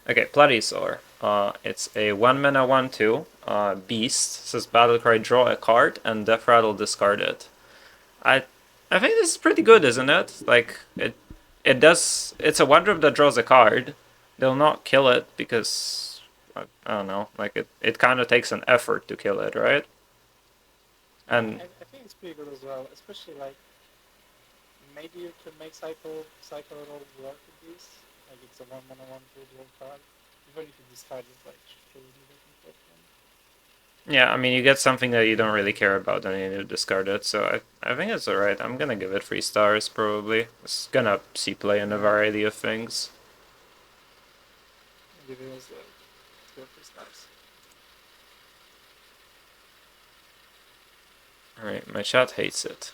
Okay, Pladisaur. It's a 1 mana 1/2 beast. Says Battlecry, draw a card, and Death Rattle, discard it. I I think this is pretty good, isn't it? Like it does. It's a 1-drop that draws a card. They'll not kill it because I don't know. Like it kind of takes an effort to kill it, right? And I think it's pretty good as well, especially like maybe you can make cycle roll work with this. Like it's a 1 mana 1/2 draw card. Even if you discard it, like should really get important. yeah, I mean you get something that you don't really care about, and you need to discard it. So I think it's alright. I'm gonna give it 3 stars probably. It's gonna see play in a Yeah, variety of things. give it as well. It's good for stars. Alright, my chat hates it.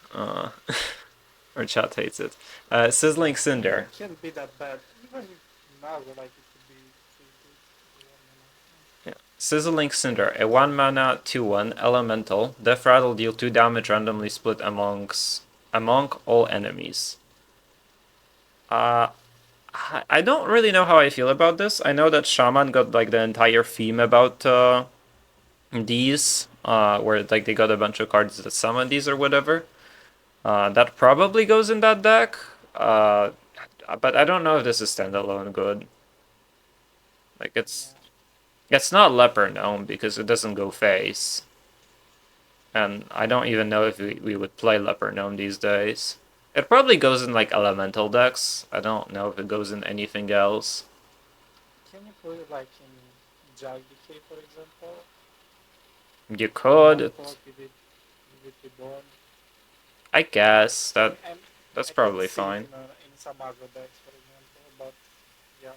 Or chat hates it. Sizzling Cinder. It can't be that bad. Even if now, like it could be pretty good. The 1 mana. Yeah. Sizzling Cinder, a 1 mana 2/1 elemental. Death Rattle, deal 2 damage randomly split among all enemies. I don't really know how I feel about this. I know that Shaman got like the entire theme about these, where like they got a bunch of cards that summon these or whatever. That probably goes in that deck. But I don't know if this is standalone good. Like Yeah. it's not Leper Gnome because it doesn't go face. And I don't even know if we would play Leper Gnome these days. It probably goes in like elemental decks. I don't know if it goes in anything else. Can you put it like in Jag Decay, for example? You For could, 1/4, give it reborn. I guess that I'm, that's I can probably see it fine. in some agro decks, for example, but yeah,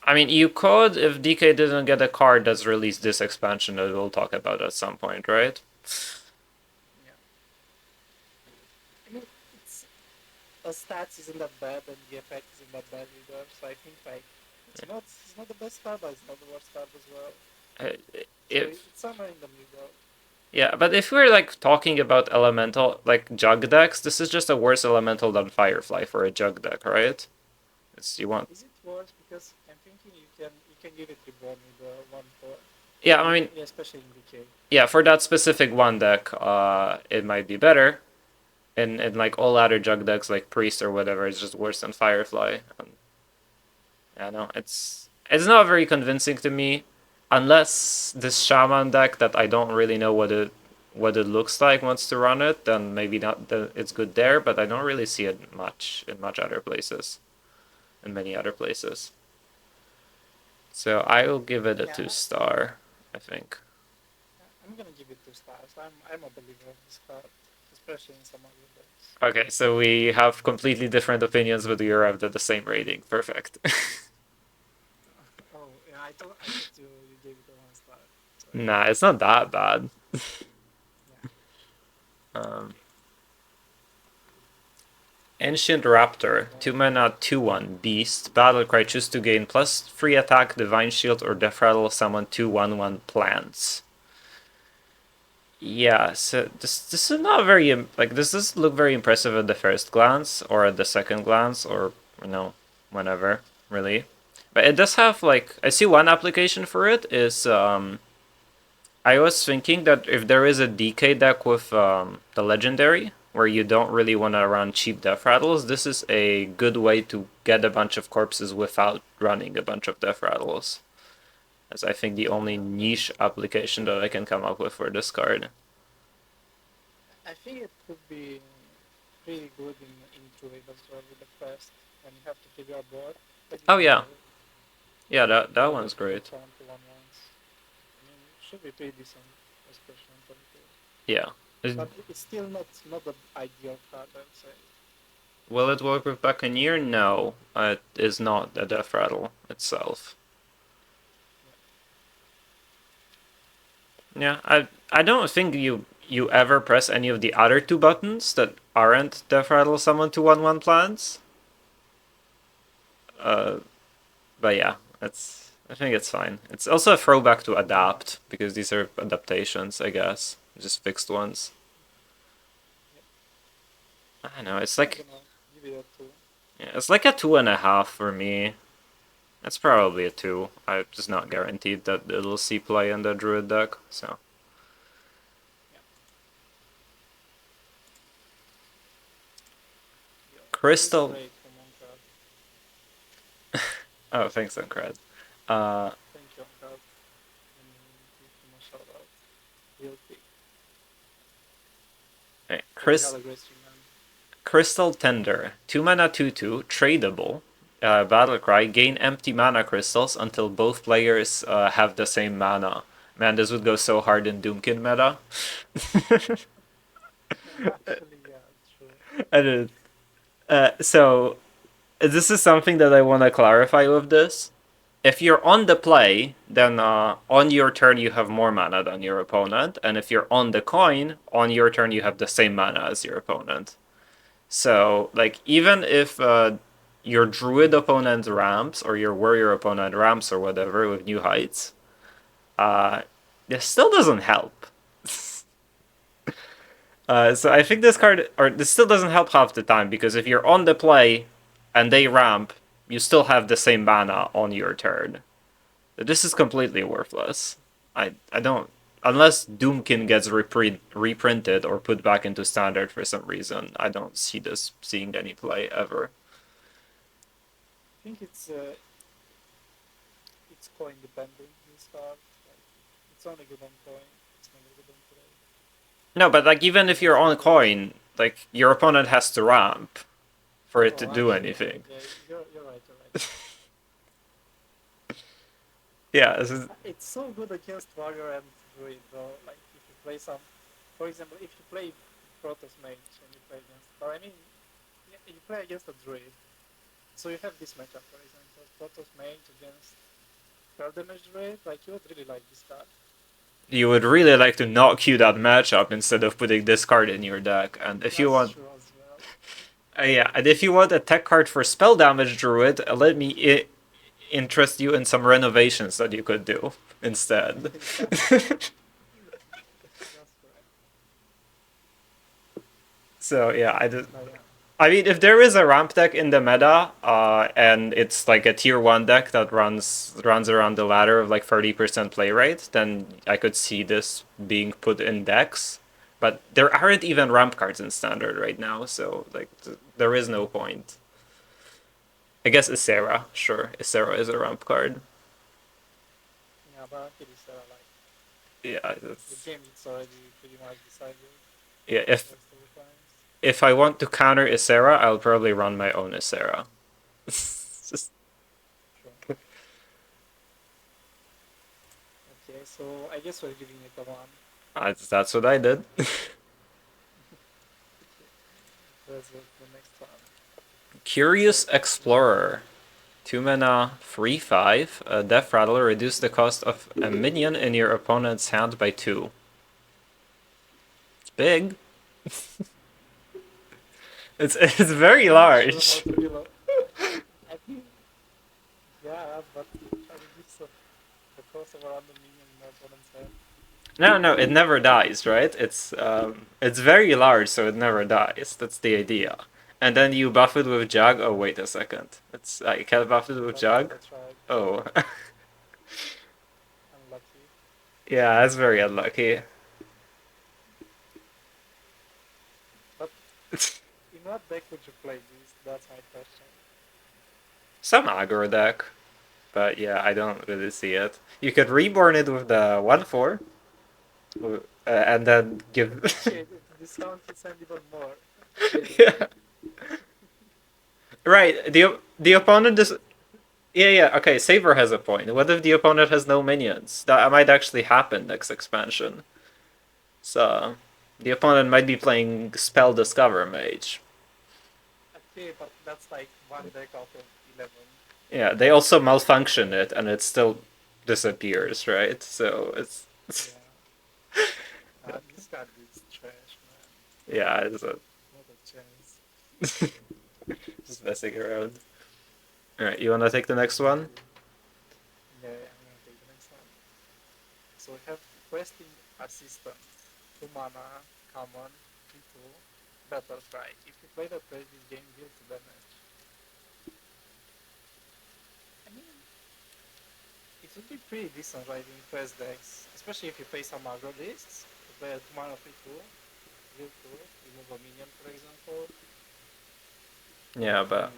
I mean, you could if DK didn't get a card that's released this expansion that we'll talk about at some point, right? yeah. I mean, it's the stats isn't that bad and the effect isn't that bad either. So I think like it's not the best card, but it's not the worst card as well. Uh, So If it's somewhere in the middle. yeah, but if we're like talking about elemental like jug decks, this is just a worse elemental than Firefly for a jug deck, right? It's you want Is it worse? Because I'm thinking you can give it reborn with the 1/4, yeah, I mean especially in DK. yeah, for that specific one deck, it might be better. In like all other jug decks like Priest or whatever, it's just worse than Firefly. Yeah, no, it's not very convincing to me, unless this Shaman deck that I don't really know what it looks like wants to run it. Then maybe not. It's good there, but I don't really see it much in much other places, in many other places. So I will give it a Yeah, 2 star. I think. I'm gonna give it 2 stars. I'm a believer of this card, especially in some agro decks. Okay, so we have completely different opinions, but we arrived at the same rating. Perfect. Oh yeah, I thought you gave it a 1 star. Sorry. Nah, it's not that bad. Yeah. Um, Ancient Raptor, 2 mana 2/1 beast. Battlecry, choose to gain +3 attack, Divine Shield, or Death Rattle, summon 2/1/1 plants. Yeah, so this is not very like this does look very impressive at the first glance or at the second glance or whenever really, but it does have like I see one application for it is I was thinking that if there is a DK deck with the legendary, where you don't really want to run cheap death rattles, this is a good way to get a bunch of corpses without running a bunch of death rattles. That's I think the only niche application that I can come up with for this card. I think it could be pretty good in Druid as well with the quest when you have to kill your board, but you Oh can yeah, kill it. yeah, that Or one's just put great. on to 1/1s. I mean, it should be pretty decent, especially on 22. Yeah. But it's still not the ideal card, I would say. Will it work with Buccaneer? No, it is not a death rattle itself. Yeah, I don't think you ever press any of the other two buttons that aren't Death Rattle Summon to 1/1 plans. Uh, but yeah, I think it's fine. It's also a throwback to Adapt because these are adaptations, I guess, just fixed ones. I don't know. It's I'm like gonna give it a 2. yeah, it's like a 2.5 for me. It's probably a 2. I'm just not guaranteed that it'll see play in the Druid deck, so. Yeah. Crystal. Great for Moncard. Oh, thanks, Uncred. Thank you, Moncard. Give him a shout out. Real quick. Right. So we had a great stream, man. Crystal Tender. 2 mana 2/2, tradable. Battlecry, gain empty mana crystals until both players have the same mana. Man, this would go so hard in Doomkin meta. Actually, yeah, true. I did. So, this is something that I want to clarify with this. If you're on the play, then on your turn you have more mana than your opponent, and if you're on the coin, on your turn you have the same mana as your opponent. So, like, even if your druid opponent ramps or your warrior opponent ramps or whatever with new heights, this still doesn't help. So I think this card, or this still doesn't help half the time, because if you're on the play and they ramp, you still have the same mana on your turn. This is completely worthless. I don't, unless Doomkin gets reprinted or put back into standard for some reason, I don't see this seeing any play ever. I think it's coin dependent. This card, like, it's only good on coin. It's never good on play. No, but like even if you're on coin, like your opponent has to ramp for it to do Actually, anything. yeah, you're right. You're right. Yeah, this is, It's so good against Warrior and Druid, though. Like, if you play some, for example, if you play Protoss Mage and you play against, or I mean, you play against a Druid, so you have this matchup, for example, Protoss Mage against Spell Damage Druid. Like, you would really like this card. you would really like to not queue that matchup instead of putting this card in your deck. And if That's you want, true as well. yeah, and if you want a tech card for spell damage druid, let me interest you in some renovations that you could do instead. That's correct. So yeah, But yeah. I mean, if there is a ramp deck in the meta, and it's like a tier 1 deck that runs around the ladder of like 30% play rate, then I could see this being put in decks. But there aren't even ramp cards in standard right now, so like there is no point. I guess Ysera, sure, Ysera is a ramp card. Yeah, but it is like Yeah, the game is already pretty much decided. yeah. Most of the times. If I want to counter Ysera, I'll probably run my own Ysera. Just Sure. Okay, so I guess we're giving it a 1. that's what I did. Let's go to the next one. Curious Explorer. 2 mana, 3/5. Death Rattler, reduce the cost of a minion in your opponent's hand by 2. It's big. it's very large. I think, yeah, but I reduce the cost of a random minion in my opponent's hand. No, it never dies, right? It's very large, so it never dies. That's the idea. And then you buff it with Jug. Oh, wait a second. I can't buff it with Jug. That's right. Oh, Unlucky. yeah, that's very unlucky. But in what deck would you play this? That's my question. Some aggro deck, but yeah, I don't really see it. You could reborn it with the 1/4, and then give. Okay, the discount is send even more. Yeah. Right. The opponent is. Yeah. Okay. Saber has a point. What if the opponent has no minions? That might actually happen next expansion. So, the opponent might be playing Spell Discover Mage. Okay, but that's like one deck out of 11. Yeah. They also malfunction it, and it still disappears. Right. So it's. Yeah. This card is trash, man. Yeah. It's Not a chance. just messing around. All right. You wanna take the next one? Yeah, I'm gonna take the next one. So we have Questing Assistant. 2 mana, common, 3/2, Battle Cry. If you play that play this game, deal 2 damage. I mean, would be pretty decent, right, in quest decks, especially if you play some aggro lists. You play a 2 mana 3/2, deal 2, remove a minion, for example, Yeah, but and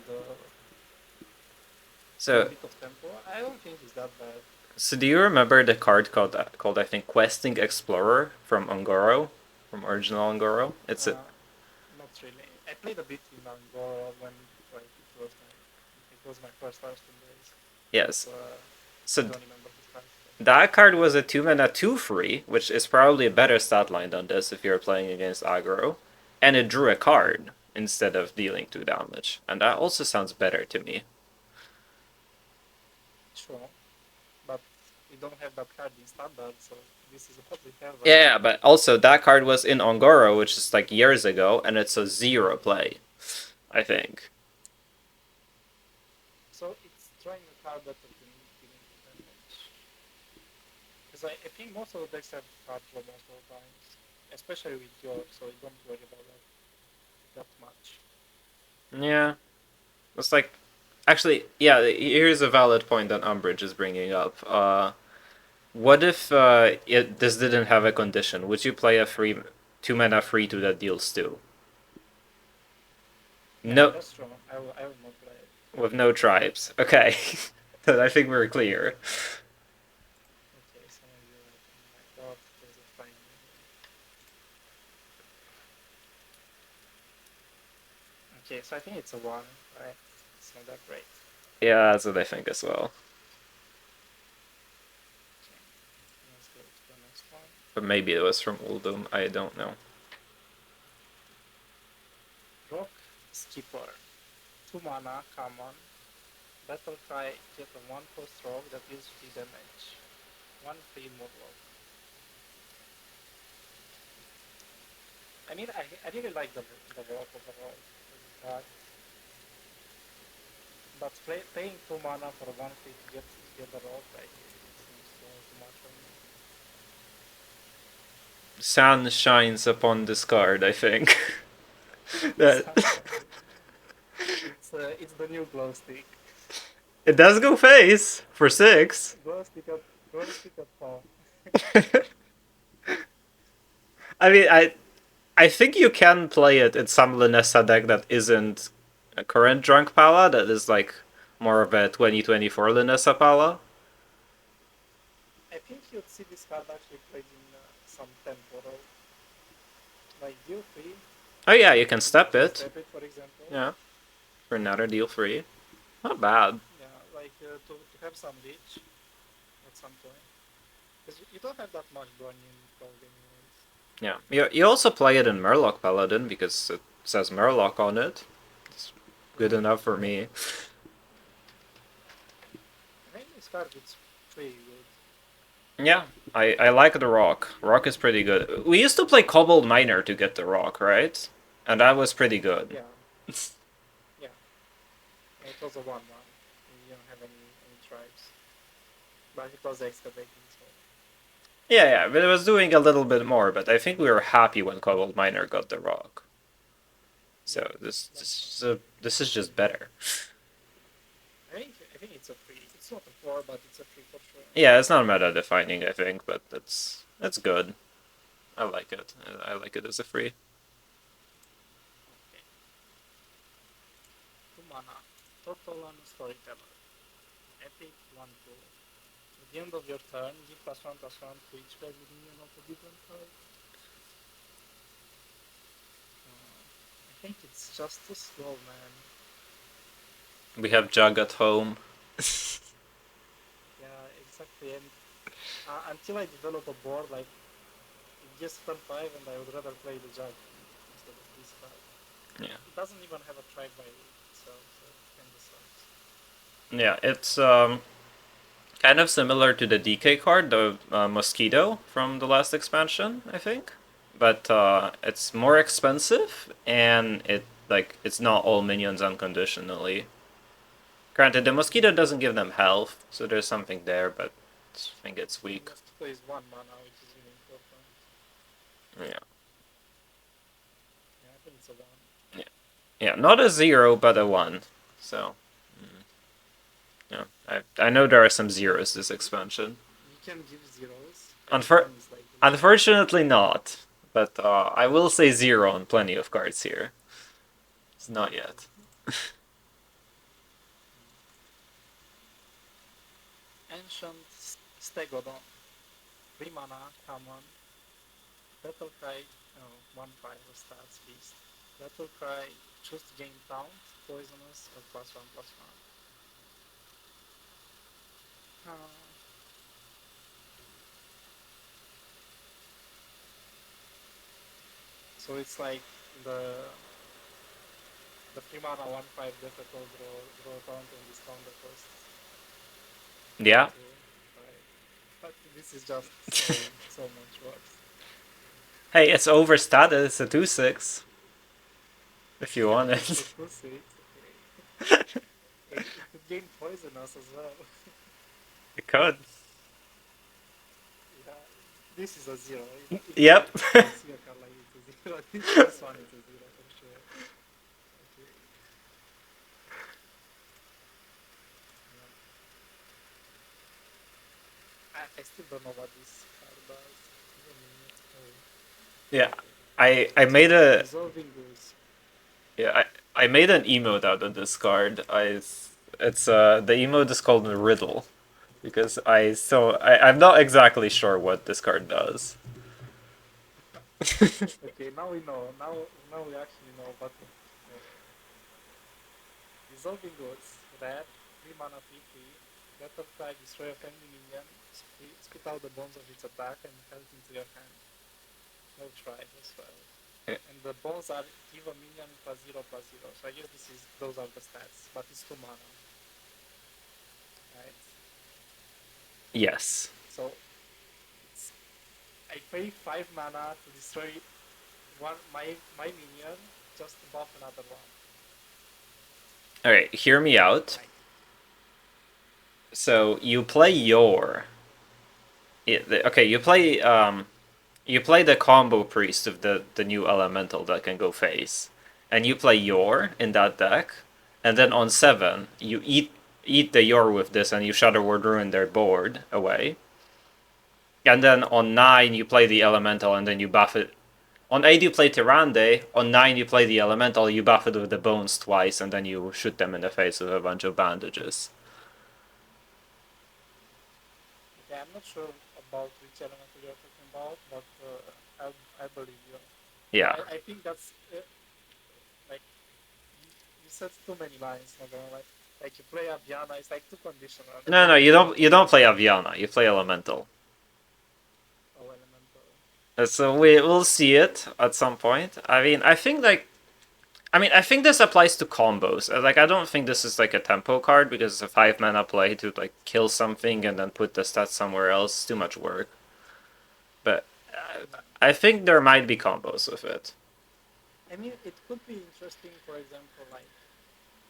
so a bit of tempo. I don't think it's that bad. do you remember the card called I think Questing Explorer from Ungoro, from original Ungoro? It's a Not really. I played a bit in Angora when like it was my first Hearthstone days. yes. But, So I don't remember his cards. that card was a 2 mana 2/3, which is probably a better stat line than this if you're playing against aggro, and it drew a card instead of dealing 2 damage, and that also sounds better to me. Sure, but we don't have that card in standard, so this is what we have. Yeah, but also that card was in Ongoro, which is like years ago, and it's a 0 play, I think. So it's trying a card better than dealing damage. Because I think most of the decks have card draw most of the times, especially with York, so you don't worry about that much. Yeah, it's like, actually, yeah. Here's a valid point that Umbridge is bringing up. What if this didn't have a condition? Would you play a free 2 mana 3/2 that deals 2? Yeah, No, that's true. I will not play it. with no tribes. Okay, then I think we're clear. Okay, so maybe like, oh my god, there's a fine. Okay, so I think it's a 1, right? It's not that great. Yeah, that's what I think as well. Okay, let's go to the next one. But maybe it was from Uldum. I don't know. Rock Skipper. 2 mana, common. Battle cry, get a 1/4 rock that deals 3 damage. 1 free Murloc. I mean, I really like the rock overall. But paying 2 mana for 1 free to get the rock, like, it seems too much for me. Sun shines upon this card, I think. That It's the new glow stick. it does go face for 6. Glow stick at pawn. I mean, I think you can play it in some Linessa deck that isn't a current Drunk Pala, that is like more of a 2024 Linessa Pala. I think you'd see this card actually played in some temporal. Like deal 3. Oh yeah, you can step it. Step it, for example. Yeah, for another deal free. Not bad. Yeah, like to have some reach at some point. Because you don't have that much burn in Gold anyways. Yeah, you also play it in Murloc Paladin because it says Murloc on it. It's good enough for me. I think this card is pretty good. Yeah, I like the rock. Rock is pretty good. We used to play Cobalt Miner to get the rock, right? And that was pretty good. Yeah. Yeah. And it was a 1/1. You don't have any tribes. But it was excavating, so. Yeah, but it was doing a little bit more, but I think we were happy when Cobalt Miner got the rock. So this is just better. I think it's a 3. It's not a 4, but it's a 3 for sure. Yeah, it's not meta defining, I think, but it's good. I like it. I like it as a free. Okay. 2 mana. Total Storyteller. Epic 1/2. At the end of your turn, give +1/+1 to each value minion of a different type. I think it's just too slow, man. We have Jug at home. Yeah, exactly. And until I develop a board, like, it gives turn 5, and I would rather play the Jug instead of this card. Yeah. It doesn't even have a tribe by itself, so it kind of sucks. Yeah, it's kind of similar to the DK card, the Mosquito from the last expansion, I think. But it's more expensive, and it's not all minions unconditionally. Granted, the Mosquito doesn't give them health, so there's something there, but I think it's weak. Mosquito is 1 mana, which is really important. Yeah. Yeah, I think it's a 1. Yeah, not a 0, but a 1. So, yeah. I know there are some zeros this expansion. You can give zeros. Unfor- Everything is like this. Unfortunately, not. But I will say zero on plenty of cards here. It's not yet. Ancient Stegodon. 3 mana, common. Battle Cry, 1/5 stats, beast. Battle Cry, choose to gain taunt, poisonous, or +1/+1. So it's like the 3 mana 1/5 difficult draw taunt and discount the cost. Yeah. Right. But this is just so much worse. Hey, it's overstated. It's a 2/6. If you want it. It could gain poisonous as well. It could. Yeah, this is a 0. Yep. See a card like it's a 0. This one is a 0 for sure. Okay. I still don't know what this card does. Yeah. I made a Dissolving Ooze. yeah I made an emote out of this card. It's the emote is called Riddle because I'm not exactly sure what this card does. Okay, now we know. Now we actually know. But Dissolving Ooze, red, 3 mana 3/3. Battle Cry, destroy a friendly minion. Spit out the bones of its attack and held into your hand. No tribe as well. Yeah. And the bones are give a minion +0/+0. So I guess those are the stats, but it's 2 mana. Right? Yes. So I pay 5 mana to destroy my minion just to buff another one. Alright, hear me out. So you play your okay, you play the combo priest of the new elemental that can go face. And you play Yor in that deck, and then on 7, you eat the Yor with this and you Shadow Word Ruin their board away. And then on 9 you play the elemental and then you buff it. On 8 you play Tyrande, on 9 you play the elemental, you buff it with the bones twice, and then you shoot them in the face with a bunch of bandages. Okay, I'm not sure about which elemental you're talking about, but I believe you. Yeah. I think that's like you said too many lines. Not gonna lie. Like you play Aviana, it's like too conditional. No, you don't play Aviana, you play elemental. Oh, elemental. So we'll see it at some point. I mean, I think this applies to combos. Like, I don't think this is like a tempo card because it's a 5 mana play to like kill something and then put the stats somewhere else. It's too much work. But I think there might be combos with it. I mean, it could be interesting. For example, like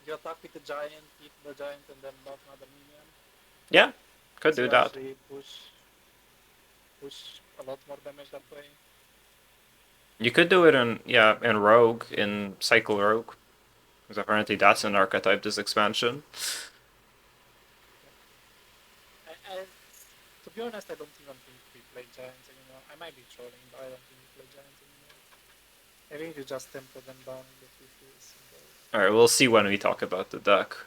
you attack with the giant, eat the giant, and then buff another minion. Yeah, could do that. Actually push a lot more damage that way. You could do it in Rogue, in Cycle Rogue. Because apparently that's an archetype this expansion. To be honest, I don't even think we play giants anymore. I might be trolling, but I don't think we play giants anymore. I think you just tempo them down in the PPs. Alright, we'll see when we talk about the deck.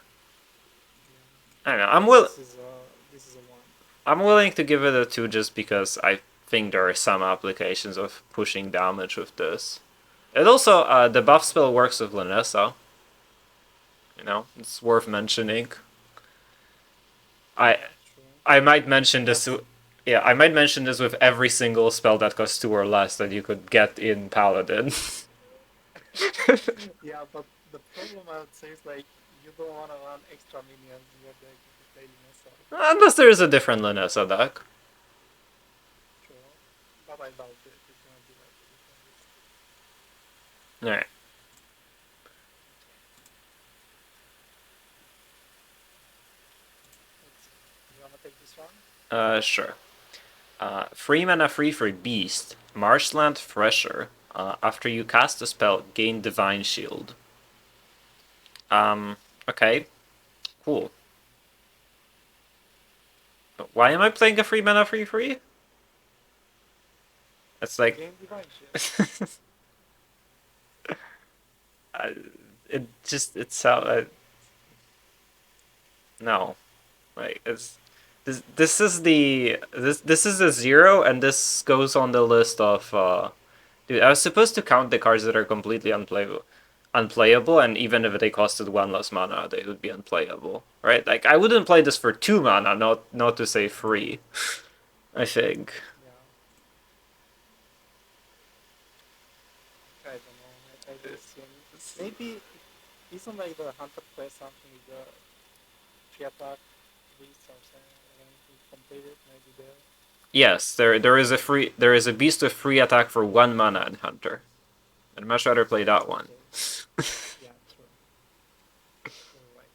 Yeah. I don't know, This is a 1. I'm willing to give it a 2 just because I think there are some applications of pushing damage with this. It also, the buff spell works with Lanessa. You know, it's worth mentioning. I might mention this. Yeah, I might mention this with every single spell that costs 2 or less that you could get in Paladin. Yeah, but the problem I would say is like you don't want to run extra minions in your deck if you play Lanessa. Unless there is a different Lanessa deck. True, but I doubt it. It's gonna be like a different list. Alright. You wanna take this one? Sure. 3 mana free for Beast, Marshland Thresher. After you cast a spell, gain Divine Shield. Okay. Cool. Why am I playing a 3 mana free? It's like Game Divine Shield. I, it just it's how no, like it's this is a 0 and this goes on the list of dude. I was supposed to count the cards that are completely unplayable, and even if they costed one less mana, they would be unplayable, right? Like I wouldn't play this for 2 mana, not to say 3. I think. Yeah. I don't know. I don't see any. Maybe isn't like the Hunter Quest something with the free attack beast or something? I don't think completed. Maybe there. Yes, there is a beast with free attack for 1 mana in Hunter. I'd much rather play that one. Okay. Yeah, true. You're right.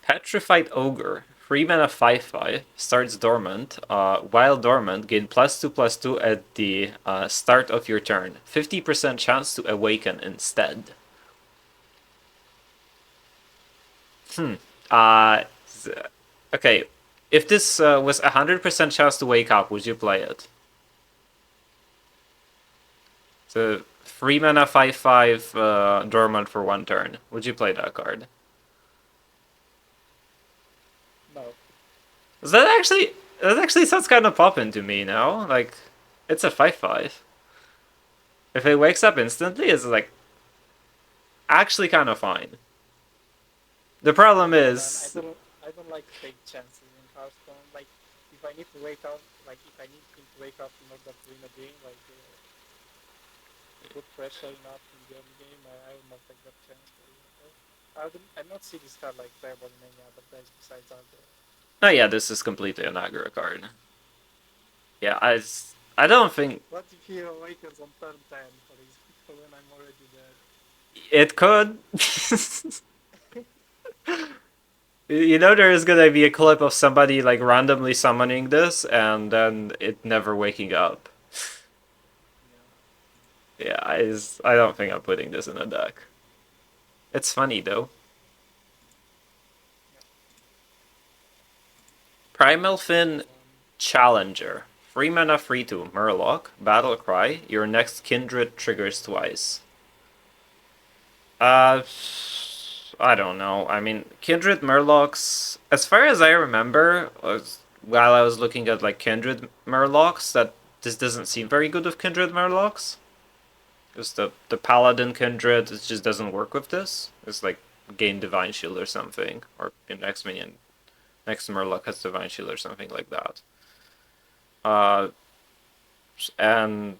Petrified Ogre. 3 mana 5/5 starts dormant. While dormant, gain +2/+2 at the start of your turn. 50% chance to awaken instead. Uh, okay. If this was 100% chance to wake up, would you play it? So 3 mana 5/5 dormant for 1 turn. Would you play that card? No. That actually sounds kind of poppin' to me now. Like, it's a 5/5. If it wakes up instantly, it's like actually kind of fine. The problem Man, is, I don't like to take chances in Hearthstone. Like if I need to wake up, like if I need him to wake up in order to win a game, like put pressure enough in the early game, I will not take that chance. I not see this card like playable in any other place besides other. oh yeah, this is completely an aggro card. Yeah, I don't think What if he awakens on turn 10, for example, when I'm already dead? it could. You know, there is gonna be a clip of somebody like randomly summoning this and then it never waking up. Yeah, I don't think I'm putting this in a deck. It's funny though. Primal Fin Challenger. 3 mana 3/2 Murloc. Battle Cry. Your next kindred triggers twice. I don't know. I mean, Kindred Murlocs, as far as I remember, while I was looking at like Kindred Murlocs, that this doesn't seem very good with Kindred Murlocs. Because the Paladin Kindred, it just doesn't work with this. It's like gain Divine Shield or something, or your next minion, next Murloc has Divine Shield or something like that. And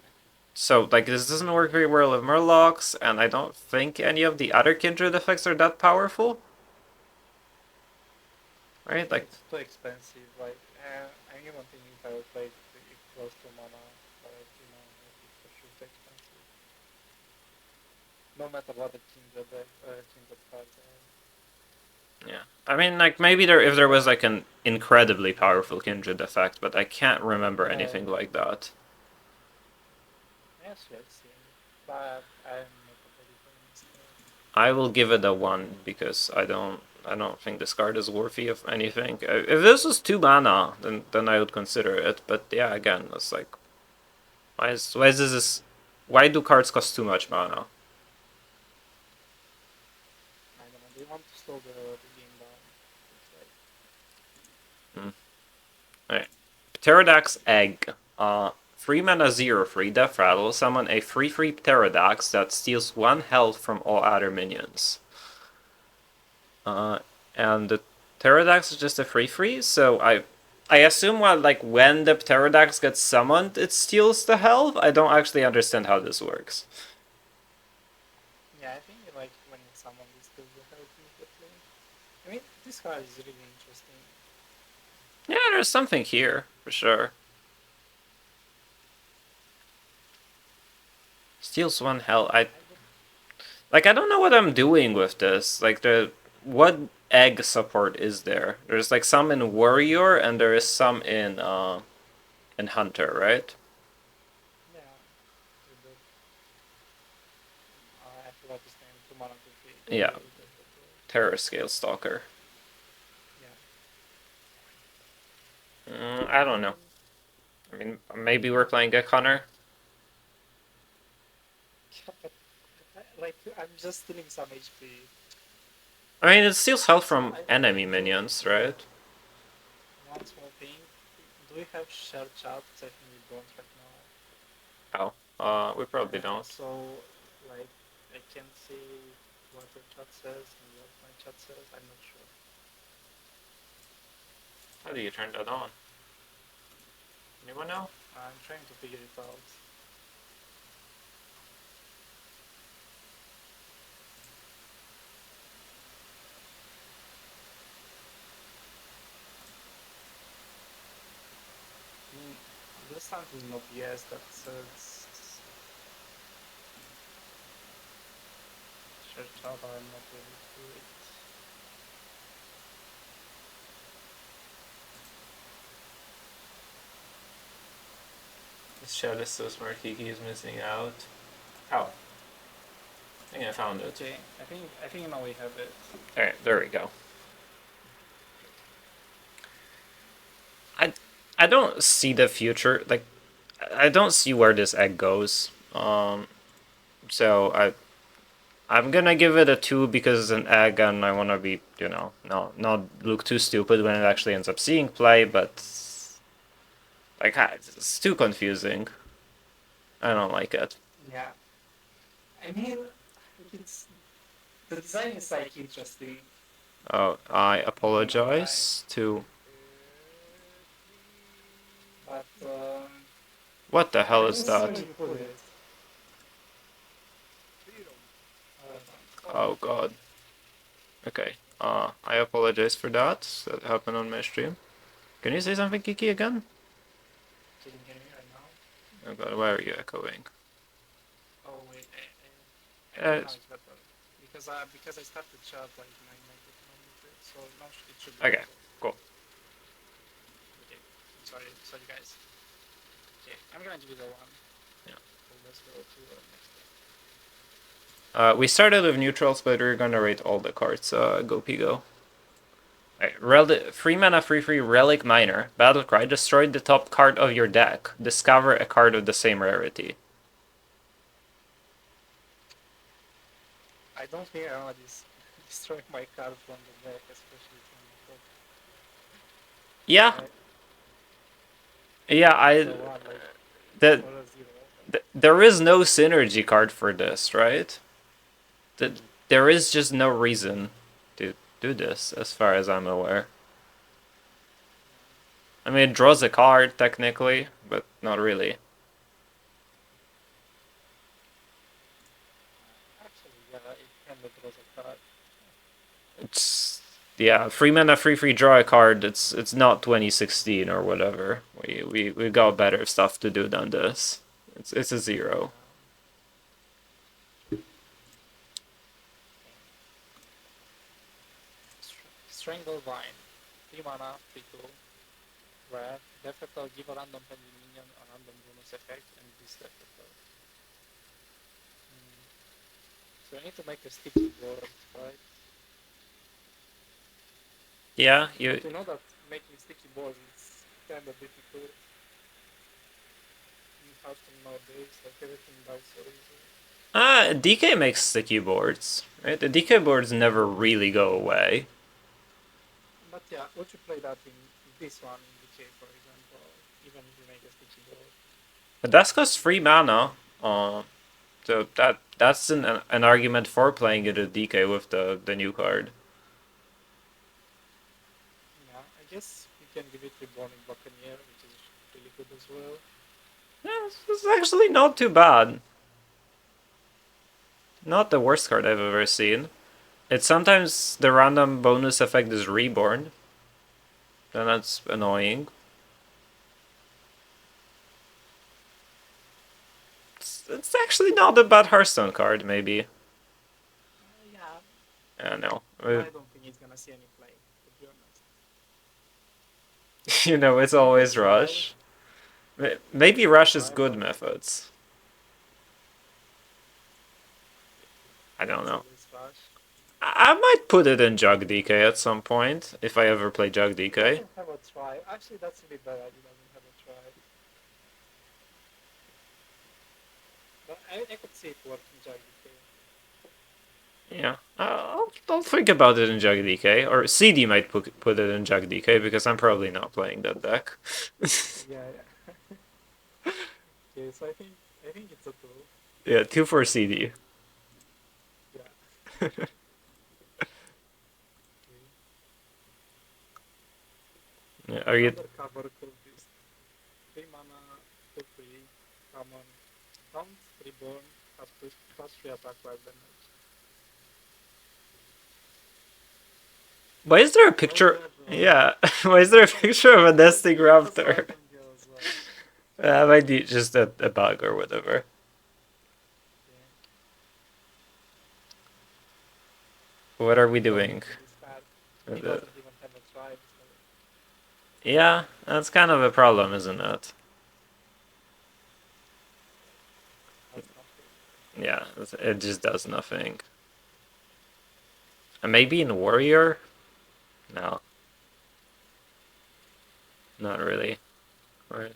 so like this doesn't work very well with Murlocs, and I don't think any of the other Kindred effects are that powerful. Right? Like It's too expensive. Like I'm even thinking if I would play it close to mana, but it's for sure too expensive. No matter what the Kindred cards are. yeah. I mean like maybe if there was like an incredibly powerful Kindred effect, but I can't remember anything like that. Yes, yes, but I'm not a believer in this. I will give it a 1 because I don't think this card is worthy of anything. If this was 2 mana, then I would consider it. But yeah, again, it's like why do cards cost too much mana? I don't know. They want to slow the game down. Alright. Pterodax Egg. 3 mana 0/3 Death Rattle. Summon a 3/3 Pterodax that steals 1 health from all other minions. And the Pterodax is just a 3/3, so I assume when the Pterodax gets summoned, it steals the health. I don't actually understand how this works. Yeah, I think like when someone is still the health immediately. I mean, this card is really interesting. Yeah, there's something here for sure. Steals 1 health. I don't know what I'm doing with this. Like what egg support is there? There's like some in Warrior and there is some in Hunter, right? Yeah. I forgot his name. 2 mana 2/3. Yeah. Terror Scale Stalker. Yeah. I don't know. I mean, maybe we're playing a Connor. Yeah, but like I'm just stealing some HP. I mean, it steals health from enemy minions, right? One small thing. Do we have shared chat? I think we don't right now. We probably don't. So, like, I can see what your chat says and what my chat says. I'm not sure. How do you turn that on? Anyone know? I'm trying to figure it out. There's something in OBS that says share chat, but I'm not able to do it. This chat is so smart, Kiki is missing out. How? I think I found it. Okay, I think now we have it. Alright, there we go. I don't see the future. Like, I don't see where this egg goes. So I'm gonna give it a 2 because it's an egg and I wanna be, not look too stupid when it actually ends up seeing play, but like it's too confusing. I don't like it. Yeah. I mean, it's the design is like interesting. Oh, I apologize to. But What the hell is how that? do you put it? Oh god. Okay. I apologize for that. That happened on my stream. Can you say something, Kiki, again? Can you hear me right now? Oh god, why are you echoing? Oh wait, I Uh, think now it's better because I started chat like my microphone muted, so now it should be Okay, better. cool. Okay, sorry guys. Okay, I'm gonna give it a 1. Yeah. So let's go to the next one. We started with neutrals, but we're gonna rate all the cards. Go Pigo. Free mana, free Relic Miner. Battlecry. Destroy the top card of your deck. Discover a card of the same rarity. I don't think I want to destroy my card from the deck, especially from the top. Yeah. Yeah, So one, like, that or a 0. there is no synergy card for this, right? There is just no reason to do this, as far as I'm aware. I mean, it draws a card, technically, but not really. Actually, yeah, it kind of draws a card. It's yeah, free mana, free draw a card. It's not 2016 or whatever. We got better stuff to do than this. It's a 0. Stranglevine. 3 mana, 3/2. Rare. Defector, give a random pending minion a random bonus effect and this defector. So I need to make a sticky board, right? Yeah, But you know that making sticky boards is kind of difficult in Hearthstone nowadays, like everything dies so easily. DK makes sticky boards, right? The DK boards never really go away. But yeah, would you play that in this one, in DK, for example, even if you make a sticky board? But that's because free mana. So that's an argument for playing it at DK with the new card. Yeah, I guess you can give it Reborn Buccaneer, which is really good as well. Yeah, it's actually not too bad. Not the worst card I've ever seen. It's sometimes the random bonus effect is Reborn. Then that's annoying. It's actually not a bad Hearthstone card, maybe. Yeah. No. I don't think it's gonna see any play, to be honest. It's always Rush. Maybe Rush is good methods. I don't know. I might put it in Jug DK at some point if I ever play Jug He DK. doesn't have a try. Actually, that's a bit bad. He doesn't have a try. But I could see it working Jug DK. Yeah, I'll think about it in Jug DK, or CD might put it in Jug DK because I'm probably not playing that deck. Yeah, yeah. Okay, so I think it's a two. Yeah, 2 for CD. Yeah. Okay. Yeah, are you? Undercover cultist. 3 mana, 2 free, common. Count, reborn, plus 3 attack life damage. Why is there a picture? Yeah, why is there a picture of a nesting raptor? Might be just a bug or whatever. What are we doing? He doesn't even have a tribe, so Yeah, that's kind of a problem, isn't it? that's not good. Yeah, it just does nothing. And maybe in Warrior? No. Not really. Right.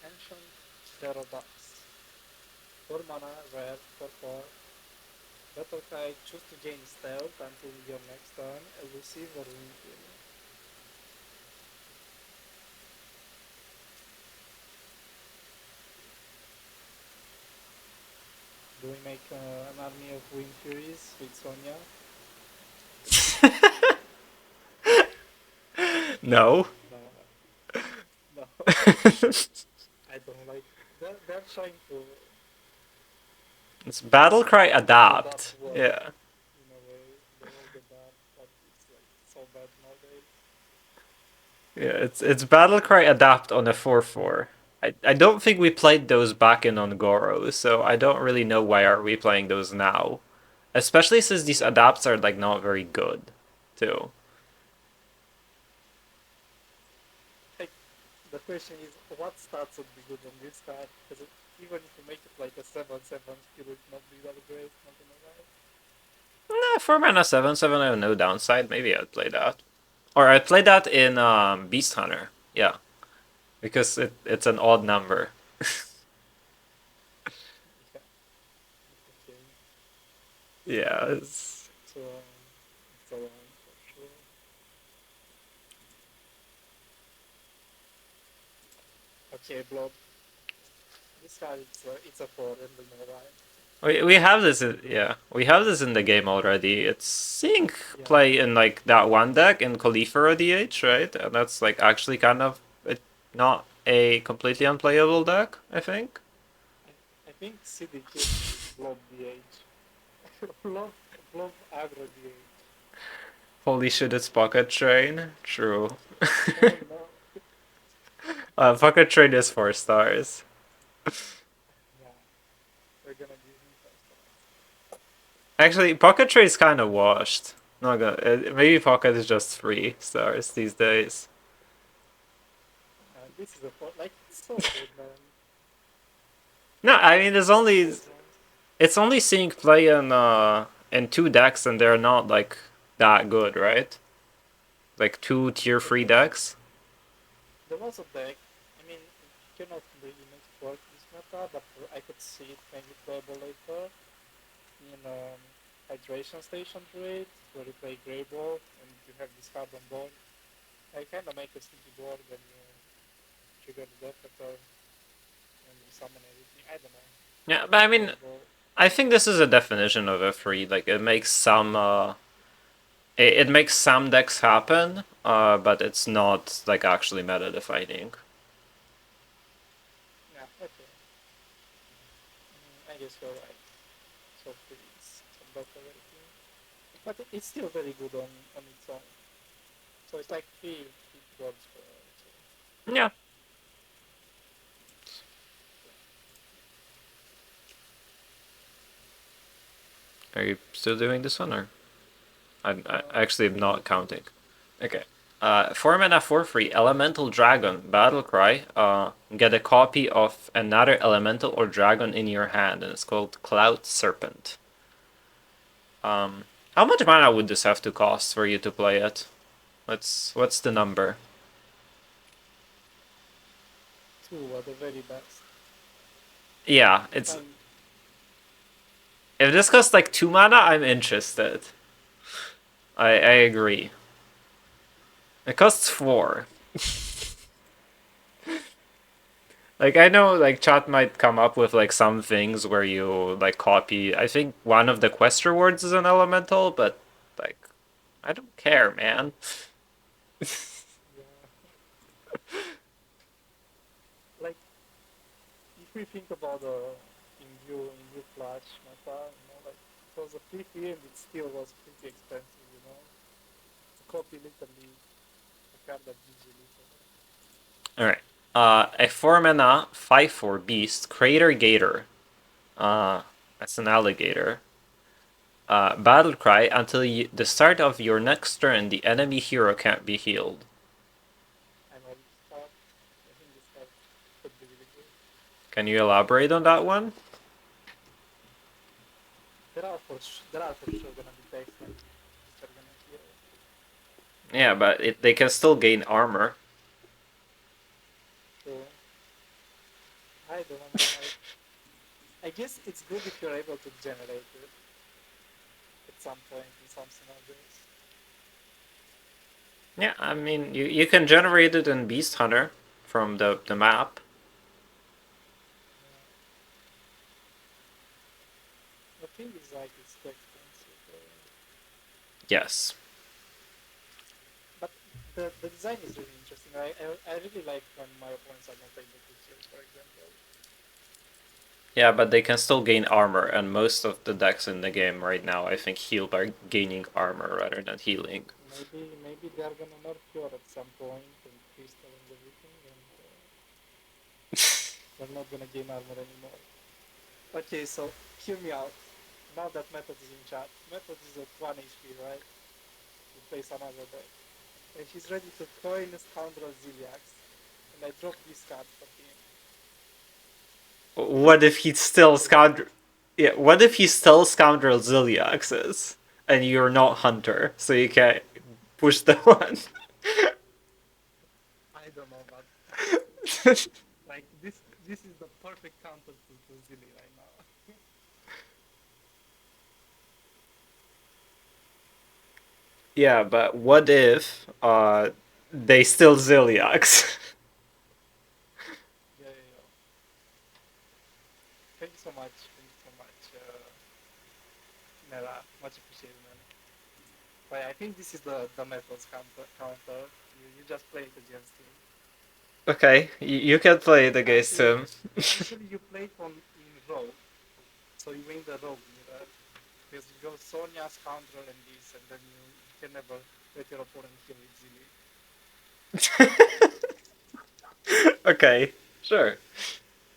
Ancient Pterodax. 4 mana, rare, 4/4. Battlecry, choose to gain stealth until your next turn, elusive or Wind. Do we make an army of Wind Furies with Sonya? No. No. No. I don't like. They're trying to. It's Battlecry Adapt. Word, Yeah. in a way, they all get that, but it's like so bad nowadays. Yeah, it's Battlecry Adapt on a 4/4. I don't think we played those back in on Goro, so I don't really know why are we playing those now. Especially since these adapts are like not very good, too. Like, the question is, what stats would be good on this card? Because even if you make it like a 7/7, still would not be that great, not gonna lie. Nah, 4 mana 7/7, I have no downside. Maybe I'd play that. Or I'd play that in Beast Hunter. Yeah. Because it's an odd number. Yeah. Okay. Yeah, it's... It's a one for sure. Okay, Blob. This card, it's a 4 in the middle line. We have this we have this in the game already. It's seeing play in like that one deck in Khalifa DH, right? And that's like actually kind of not a completely unplayable deck, I think. I think CDK is Blob DH. Blob aggro DH. Holy shit, it's Pocket Train. True. No. Pocket Train is 4 stars. Yeah. We're gonna give him first. Actually, Pocket Train is kind of washed. Not gonna. Maybe Pocket is just 3 stars these days. This is a 4. Like, it's so good, man. No, I mean it's only seeing play in 2 decks and they're not like that good, right? Like 2 tier 3 decks. There was a deck. I mean, you cannot really make it work this meta, but I could see it maybe playable later in Hydration Station trade, where you play Grey Ball and you have this card on board. I kind of make a sneaky board when you trigger the death return and you summon everything. I don't know. Yeah, but I mean, I think this is a definition of a free. Like it makes some it makes some decks happen, but it's not like actually meta defining. Yeah, okay. I guess you're right. So it's better rating. But it's still very good on its own. So it's like three boards per. Yeah. Are you still doing this one, or I actually am not counting. Okay. 4 mana for free, Elemental Dragon, Battle Cry. Get a copy of another elemental or dragon in your hand, and it's called Cloud Serpent. How much mana would this have to cost for you to play it? What's the number? 2 at the very best. Yeah, if this costs like 2 mana, I'm interested. I agree. It costs 4. Like, I know, like, chat might come up with, like, some things where you, like, copy. I think one of the quest rewards is an elemental, but, like, I don't care, man. Yeah. Like, if we think about the in view flash meta, like, it was a free and it still was pretty expensive, to copy literally a card that gives you little. Alright. A 4 mana 5/4 beast, Crater Gator. That's an alligator. Battle Cry, until the start of your next turn, the enemy hero can't be healed. I'm ready to start. I think this card could be really good. Can you elaborate on that one? There are for sure gonna be decks like this are gonna heal. Yeah, but they can still gain armor. So I don't know. Like, I guess it's good if you're able to generate it at some point in some scenarios. Yeah, I mean, you can generate it in Beast Hunter from the map. The thing is, like, it's too expensive. Yes. But the design is really interesting. I really like when my opponents are not able to heal, for example. Yeah, but they can still gain armor, and most of the decks in the game right now, I think, heal by gaining armor rather than healing. Maybe they are gonna nerf Cure at some point and crystal and everything, and they're not gonna gain armor anymore. Okay, so hear me out. Now that Method is in chat, Method is at 1 HP, right? He plays another deck. And he's ready to coin Scoundrel Ziliax. And I drop this card for him. What if he still scoundrel? Yeah, what if he still scoundrel Ziliaxes, and you're not Hunter, so you can't push the one? I don't know, but like this is the perfect counter to Zilly right now. Yeah, but what if they still Ziliax? Yeah. Thank you so much. Nera, much appreciated, man. But I think this is the Method's counter. You just play it against him. Okay, you can play it against him. Actually, you play it in rogue, so you win the rogue mirror. Because you go Sonya, Scoundrel, and this, and then you can never let your opponent kill it easily. Okay, sure.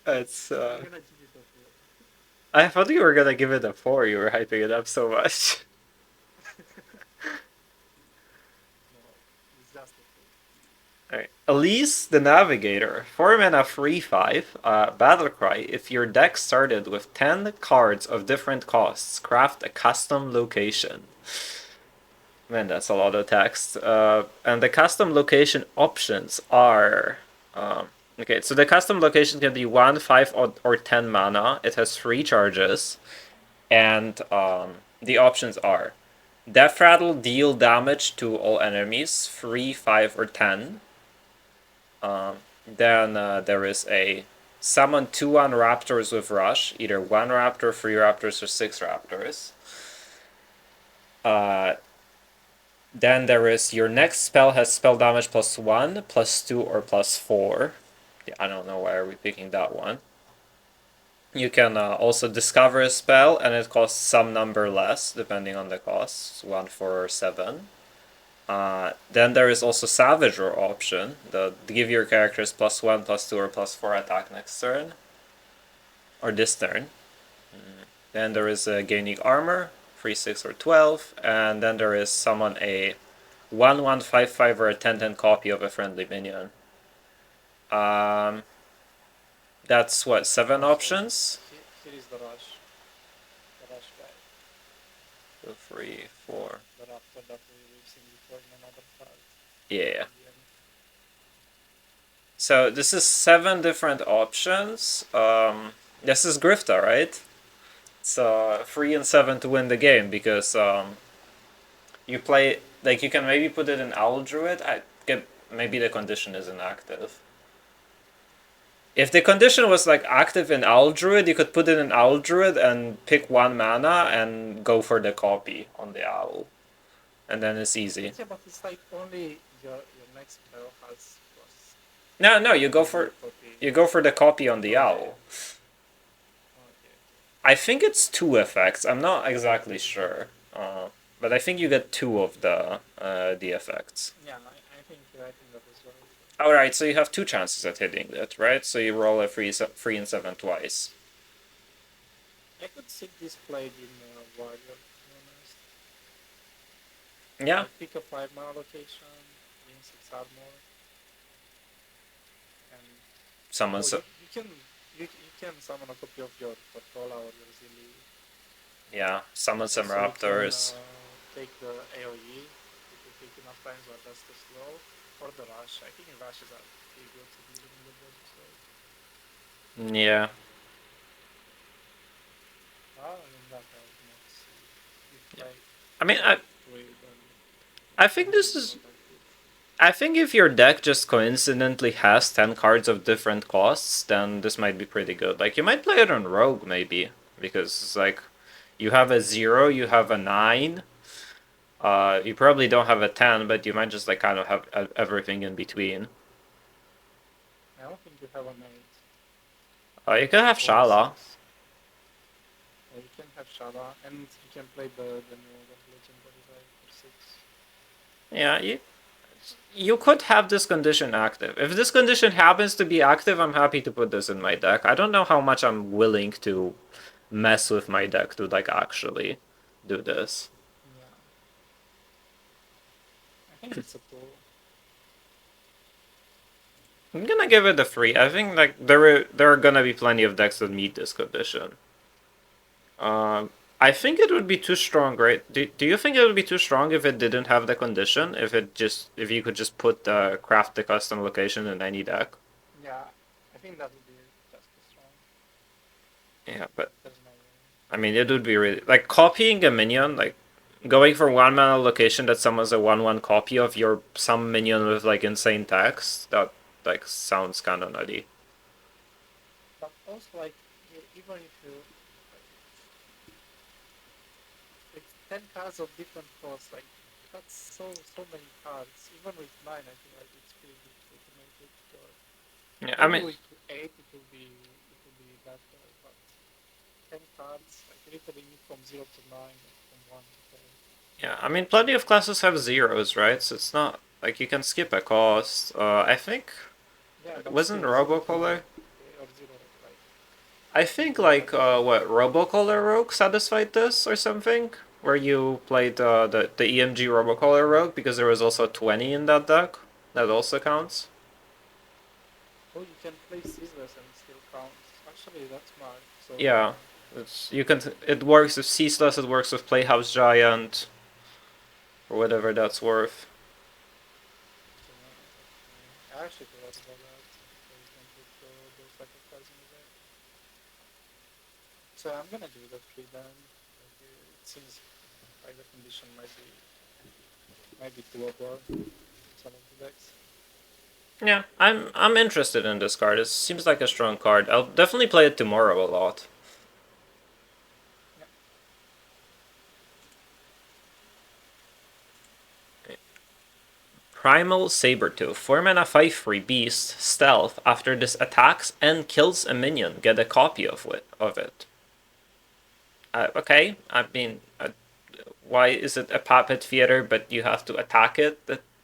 It's. I'm gonna give it a 4. I thought you were gonna give it a 4. You were hyping it up so much. No, it's just a 4. Alright. Elise the Navigator. 4 mana free 5. Battle Cry. If your deck started with 10 cards of different costs, craft a custom location. Man, that's a lot of text. And the custom location options are. Okay, so the custom location can be 1, 5, or 10 mana. It has 3 charges. And the options are Death Rattle, deal damage to all enemies, 3, 5, or 10. Then there is a summon 2/1 raptors with rush, either 1 raptor, 3 raptors, or 6 raptors. Then there is your next spell has spell damage +1, +2, or +4. Yeah, I don't know why are we picking that one. You can also discover a spell, and it costs some number less, depending on the cost, 1, 4, or 7. Then there is also Savager option, the give your characters +1, +2, or +4 attack next turn, or this turn. Then there is gaining armor, 3, 6, or 12, and then there is summon a 1/1/5/5 or a 10/10 copy of a friendly minion. That's what, 7 Also, options? Here is the rush. The rush guy. 2, 3, 4. The raptor that we've seen before in another card. Yeah. So this is 7 different options. This is Grifta, right? It's 3 and 7 to win the game because you play, like, you can maybe put it in Owl Druid. I get maybe the condition is inactive. If the condition was like active in Owl Druid, you could put it in Owl Druid and pick 1 mana and go for the copy on the Owl. And then it's easy. Yeah, but it's like only your next spell has plus. No, you go for the copy on the Owl. Okay. I think it's 2 effects. I'm not exactly sure. But I think you get 2 of the effects. Yeah, I think that is right. Alright, so you have 2 chances at hitting that, right? So you roll a 3 and 7 twice. I could see this played in Warrior, to be honest. Yeah. Like pick a 5 mana location, win 6 armor, and Summon you can summon a copy of your Portola or your Zilli. Yeah, summon some So raptors. You can, take the AoE if you take enough times, but that's too slow. Or the rush. I think rushes are pretty good to dealing with those as well. Yeah. I mean that if like I mean, wait, I think this is. I think if your deck just coincidentally has 10 cards of different costs, then this might be pretty good. Like, you might play it on Rogue, maybe. Because it's like, you have a 0, you have a 9. You probably don't have a 10, but you might just like kind of have everything in between. I don't think you have an 8. You can have Shala. Yeah, you can have Shala, and you can play the new legendary for 6. Yeah, you could have this condition active. If this condition happens to be active, I'm happy to put this in my deck. I don't know how much I'm willing to mess with my deck to like actually do this. Yeah. I think it's a 2. I'm gonna give it a 3. I think like there are gonna be plenty of decks that meet this condition. I think it would be too strong, right? Do you think it would be too strong if it didn't have the condition? If you could just put the craft the custom location in any deck? Yeah, I think that would be just as strong. Yeah, but There's no way. I mean it would be really like copying a minion, like going for 1 mana location that summons a 1/1 copy of your some minion with like insane text. That like sounds kind of nutty. But also, like, even if you like 10 cards of different costs, like that's so many cards. Even with 9, I feel like it's pretty difficult to make it work. Yeah, I mean, with 8 it will be better, but 10 cards, like literally from 0 to 9, from 1 to 10. yeah, I mean, plenty of classes have zeros, right? So it's not like you can skip a cost. I think Yeah, wasn't Robocolor. Or 0, like, I think like what Robocolor Rogue satisfied this or something, where you played the EMG Robocolor Rogue because there was also 20 in that deck. That also counts. oh, you can play Ceaseless and it still counts. Actually, that's smart. So Yeah, it works with Ceaseless. It works with Playhouse Giant, or whatever that's worth. I actually forgot about that. So you can put those type of cards in there. So I'm gonna do the 3 then. Like, it seems like the condition might be doable. Some of the decks. Yeah, I'm interested in this card. It seems like a strong card. I'll definitely play it tomorrow a lot. Primal Sabertooth. 4 mana 5/3 beast, stealth. After this attacks and kills a minion, get a copy of it. Okay, I mean, why is it a puppet theater but you have to attack it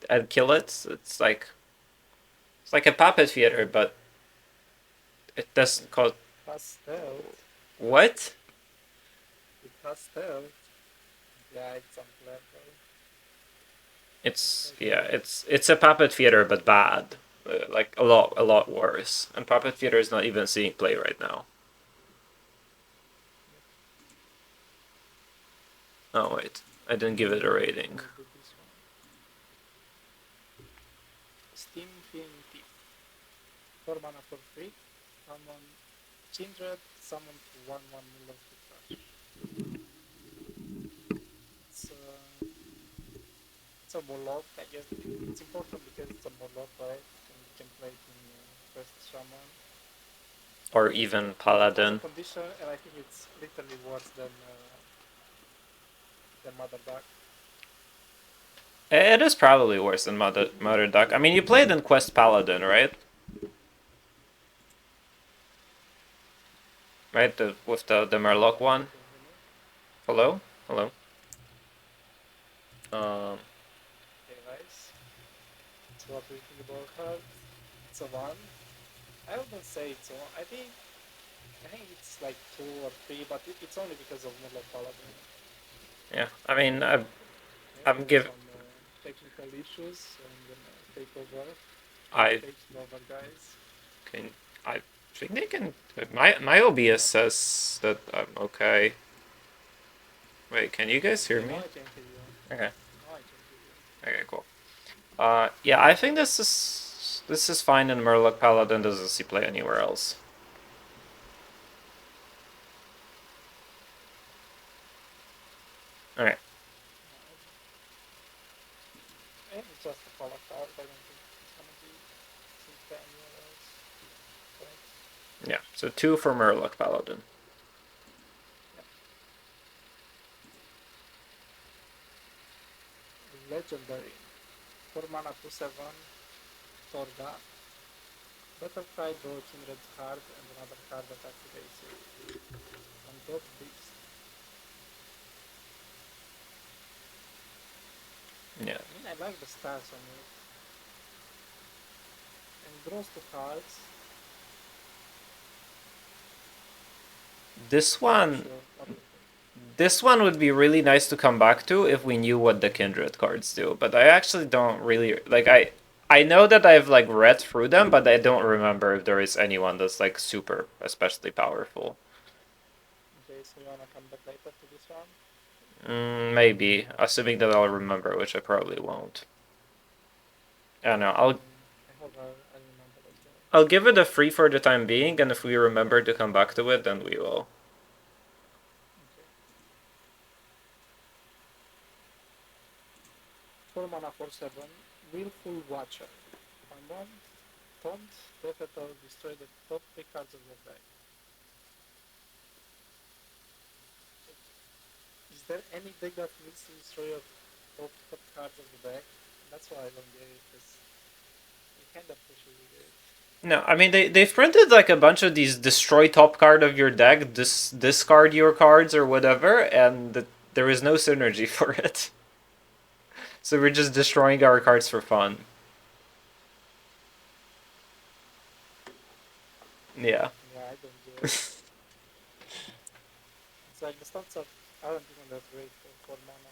and kill it? It's like a puppet theater, but it doesn't cause. Stealth. What? It has stealth. Yeah, it's unplayable. It's it's a Puppet Theater but bad, like a lot worse. And Puppet Theater is not even seeing play right now. Oh wait, I didn't give it a rating. We'll do this one. Steam Thief. 4 mana for free. Summon Kindred, summon 1/1 Miller to crush. It's a Moloch, I guess. It's important because it's a Moloch, right? And you can play it in first Shaman. Or even It's a Paladin. condition, and I think it's literally worse than Mother Duck. It is probably worse than Mother Duck. I mean, you played in Quest Paladin, right? Right, with the Murloc one. Hello, hello. Okay, nice. So what do you think about her? It's a 1. I wouldn't say it's a 1. I think it's like 2 or 3, but it's only because of Murloc Paladin. Yeah, I mean, I'm Maybe give. some technical issues, so I'm gonna take over. I Take over, guys. can. I think they can. My OBS says that I'm okay. Wait, can you guys hear Okay, me? now I can hear you. Okay. Now I can hear you. Okay, cool. Yeah, I think this is fine in Murloc Paladin. Doesn't see play anywhere else. All right. And it's just a follow card. I don't think it's gonna be seen anywhere else. Right? Yeah. So 2 for Murloc Paladin. Legendary. 4 mana 2/7. Torga. Butterfly, draw Kindred card and another card that activates it. On top beast. Yeah. I mean, I like the stats on it. And draws 2 cards. This one. Sure. What do you think? This one would be really nice to come back to if we knew what the Kindred cards do, but I actually don't really like. I know that I've like read through them, but I don't remember if there is anyone that's like super especially powerful. Okay, so you wanna come back later to this one? Maybe, assuming that I'll remember, which I probably won't. I don't know. I hope I remember as well. I'll give it a free for the time being, and if we remember to come back to it, then we will. Okay. 4 mana 4/7. Willful Watcher. 1/1. Taunt. Defeat or destroy the top 3 cards of your deck. Is there any deck that needs to destroy your top cards of the deck? That's why I don't get it, because you kinda push it with it. No, I mean they've printed like a bunch of these destroy top card of your deck, discard your cards or whatever, and there is no synergy for it. So we're just destroying our cards for fun. Yeah. Yeah, I don't get it. It's like the stats aren't even that great for 4 mana.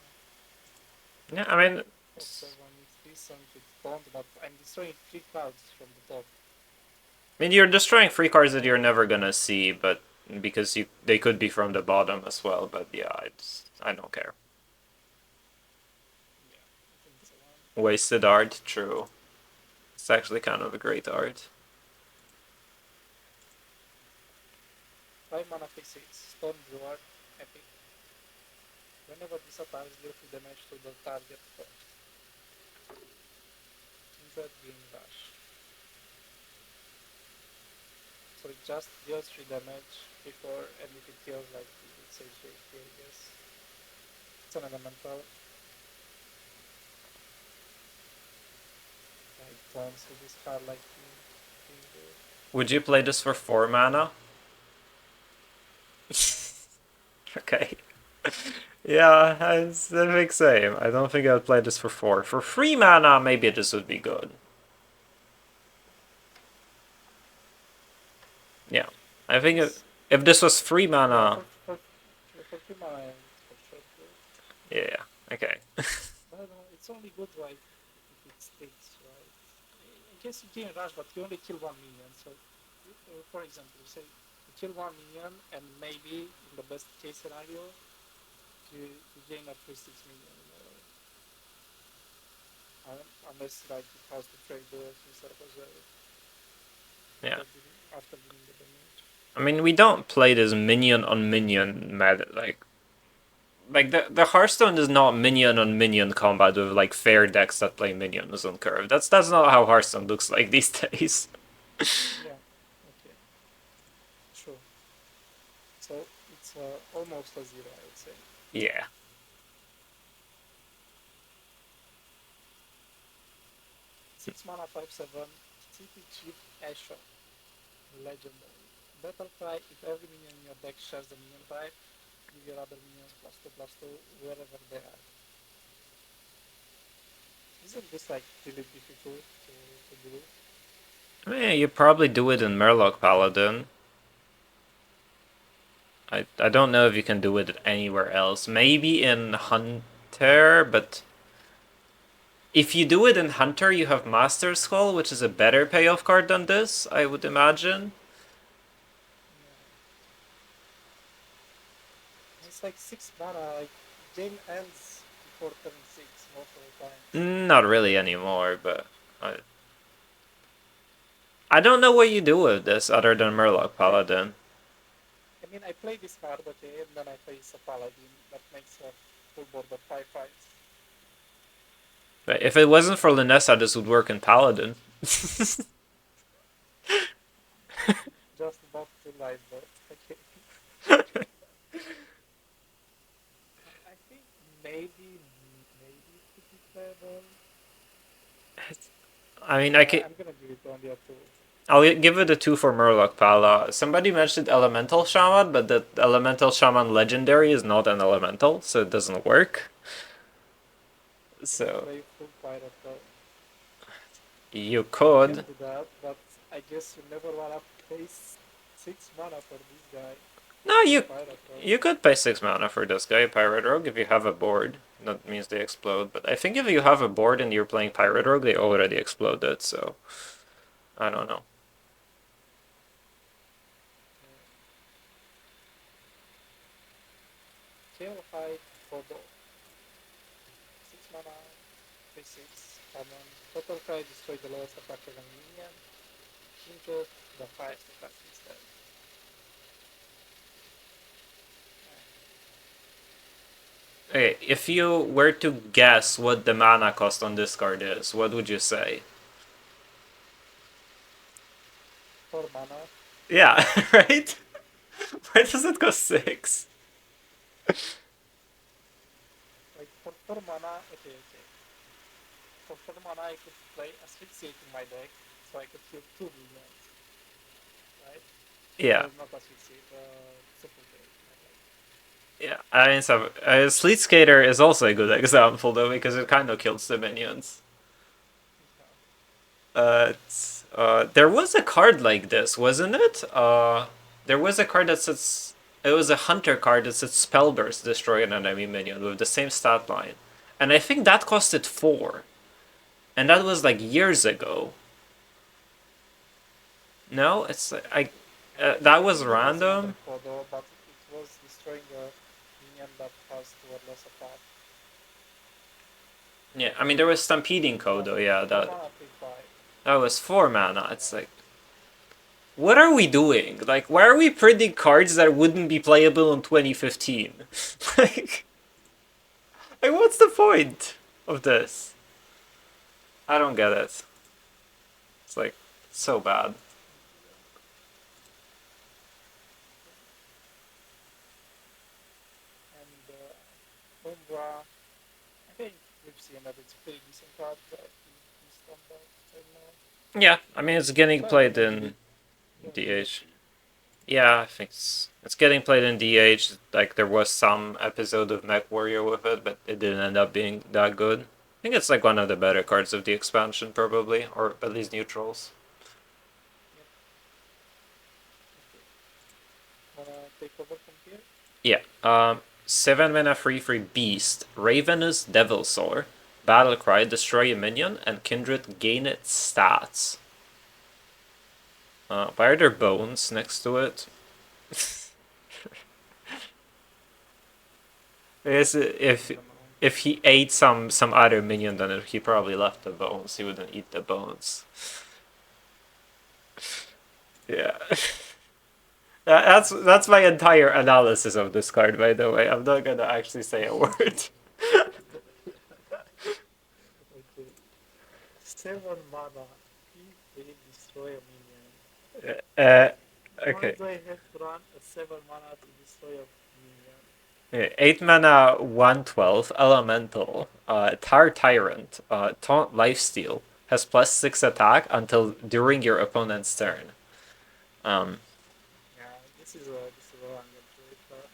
Yeah, I mean 4/7 is decent, it's taunt, but I'm destroying 3 cards from the top. you're destroying free cards that you're never gonna see, but because they could be from the bottom as well, but yeah, I don't care. Yeah, I think it's a 1. Wasted art, true. It's actually kind of a great art. 5 mana 6/6. Storm Druid. Epic. Whenever this attacks, deal 2 damage to the target first. Kindred Green Rush. So it just deals 3 damage before, and if it kills, like, it's HHP, I guess. It's an elemental. Like, taunts with this card, like, Would you play this for 4 mana? Okay. Yeah, that makes same. I don't think I'd play this for 4. For 3 mana, maybe this would be good. Yeah. I think if this was 3 mana... For 3 mana, it's for sure good. Yeah, okay. But I don't know, it's only good like if it sticks, right? I guess you can rush, but you only kill one minion. So, for example, say you kill one minion, and maybe in the best case scenario, you gain a 3-6 minion. Unless like it has to trade the instead of Yeah. after doing the damage. I mean, we don't play this minion on minion meta, like the Hearthstone is not minion on minion combat with like fair decks that play minions on curve. That's not how Hearthstone looks like these days. Yeah. Okay. Sure. So it's almost a zero, I would say. Yeah. 6 mana, 5/7, City Chief Asher, legendary. Battle cry: if every minion in your deck shares the minion type, give your other minions +2/+2 wherever they are. Isn't this like really difficult to do? I mean, you probably do it in Murloc Paladin. I don't know if you can do it anywhere else. Maybe in Hunter, but if you do it in Hunter, you have Master Skull, which is a better payoff card than this, I would imagine. Yeah. It's like 6 mana, like game ends before turn 6 most of the time. Not really anymore, but I don't know what you do with this other than Murloc Paladin. I mean, I play this card, okay, and then I face a Paladin that makes a full board of 5/5s. But if it wasn't for Lunessa, this would work in Paladin. Just about to live, but okay. I think maybe it could be playable. I mean, I can. I'm gonna give it only a 2. I'll give it a 2 for Murloc Pala. Somebody mentioned Elemental Shaman, but the Elemental Shaman Legendary is not an Elemental, so it doesn't work. So Play full pirate though. you You could. can do that, but I guess you never wanna pay 6 mana for this guy. No, you Pirate though. you could pay 6 mana for this guy, Pirate Rogue, if you have a board. That means they explode. But I think if you have a board and you're playing Pirate Rogue, they already exploded, so I don't know. Kill Hide Photo. 6 mana, 3/6, common. Total cry: destroy the lowest attacker and minion. Into the highest attack instead. Okay, if you were to guess what the mana cost on this card is, what would you say? 4 mana. Yeah, right? Why does it cost 6? Like for 4 mana, okay. For 4 mana I could play Asphyxiate in my deck, so I could kill 2 minions. Right? Yeah. Not Asphyxiate, Suffocate. Yeah, I mean, so Sleet Skater is also a good example though because it kind of kills the minions. There was a card like this, wasn't it? There was a card that says it was a hunter card that said Spellburst, destroy an enemy minion with the same stat line, and I think that costed 4, and that was like years ago. No, it's that was random. Photo, but it was destroying a minion that has 2 or less attack. Yeah, I mean there was Stampeding Kodo, yeah, that was 4 mana. It's like, what are we doing? Like, why are we printing cards that wouldn't be playable in 2015? like, what's the point of this? I don't get it. It's like, so bad. And Umbra, I think we've seen that it's a pretty decent card in standard right now. Yeah, I mean, it's getting played in DH. Yeah, I think it's getting played in DH. Like, there was some episode of Mech Warrior with it, but it didn't end up being that good. I think it's like one of the better cards of the expansion, probably, or at least neutrals. Take over from here? Yeah. 7 mana free Beast, Ravenous Devil Soar, battle cry, destroy a minion, and Kindred gain its stats. Why are there bones next to it? If he ate some other minion, then he probably left the bones. He wouldn't eat the bones. Yeah. That's my entire analysis of this card, by the way. I'm not gonna actually say a word. Okay. 7 mana. If they destroy a minion. Okay. Why do I have to run a 7 mana to destroy a minion? 8 mana, 1/12, Elemental, Tar Tyrant, Taunt Lifesteal, has +6 attack until during your opponent's turn. Yeah, this is a wrong upgrade, but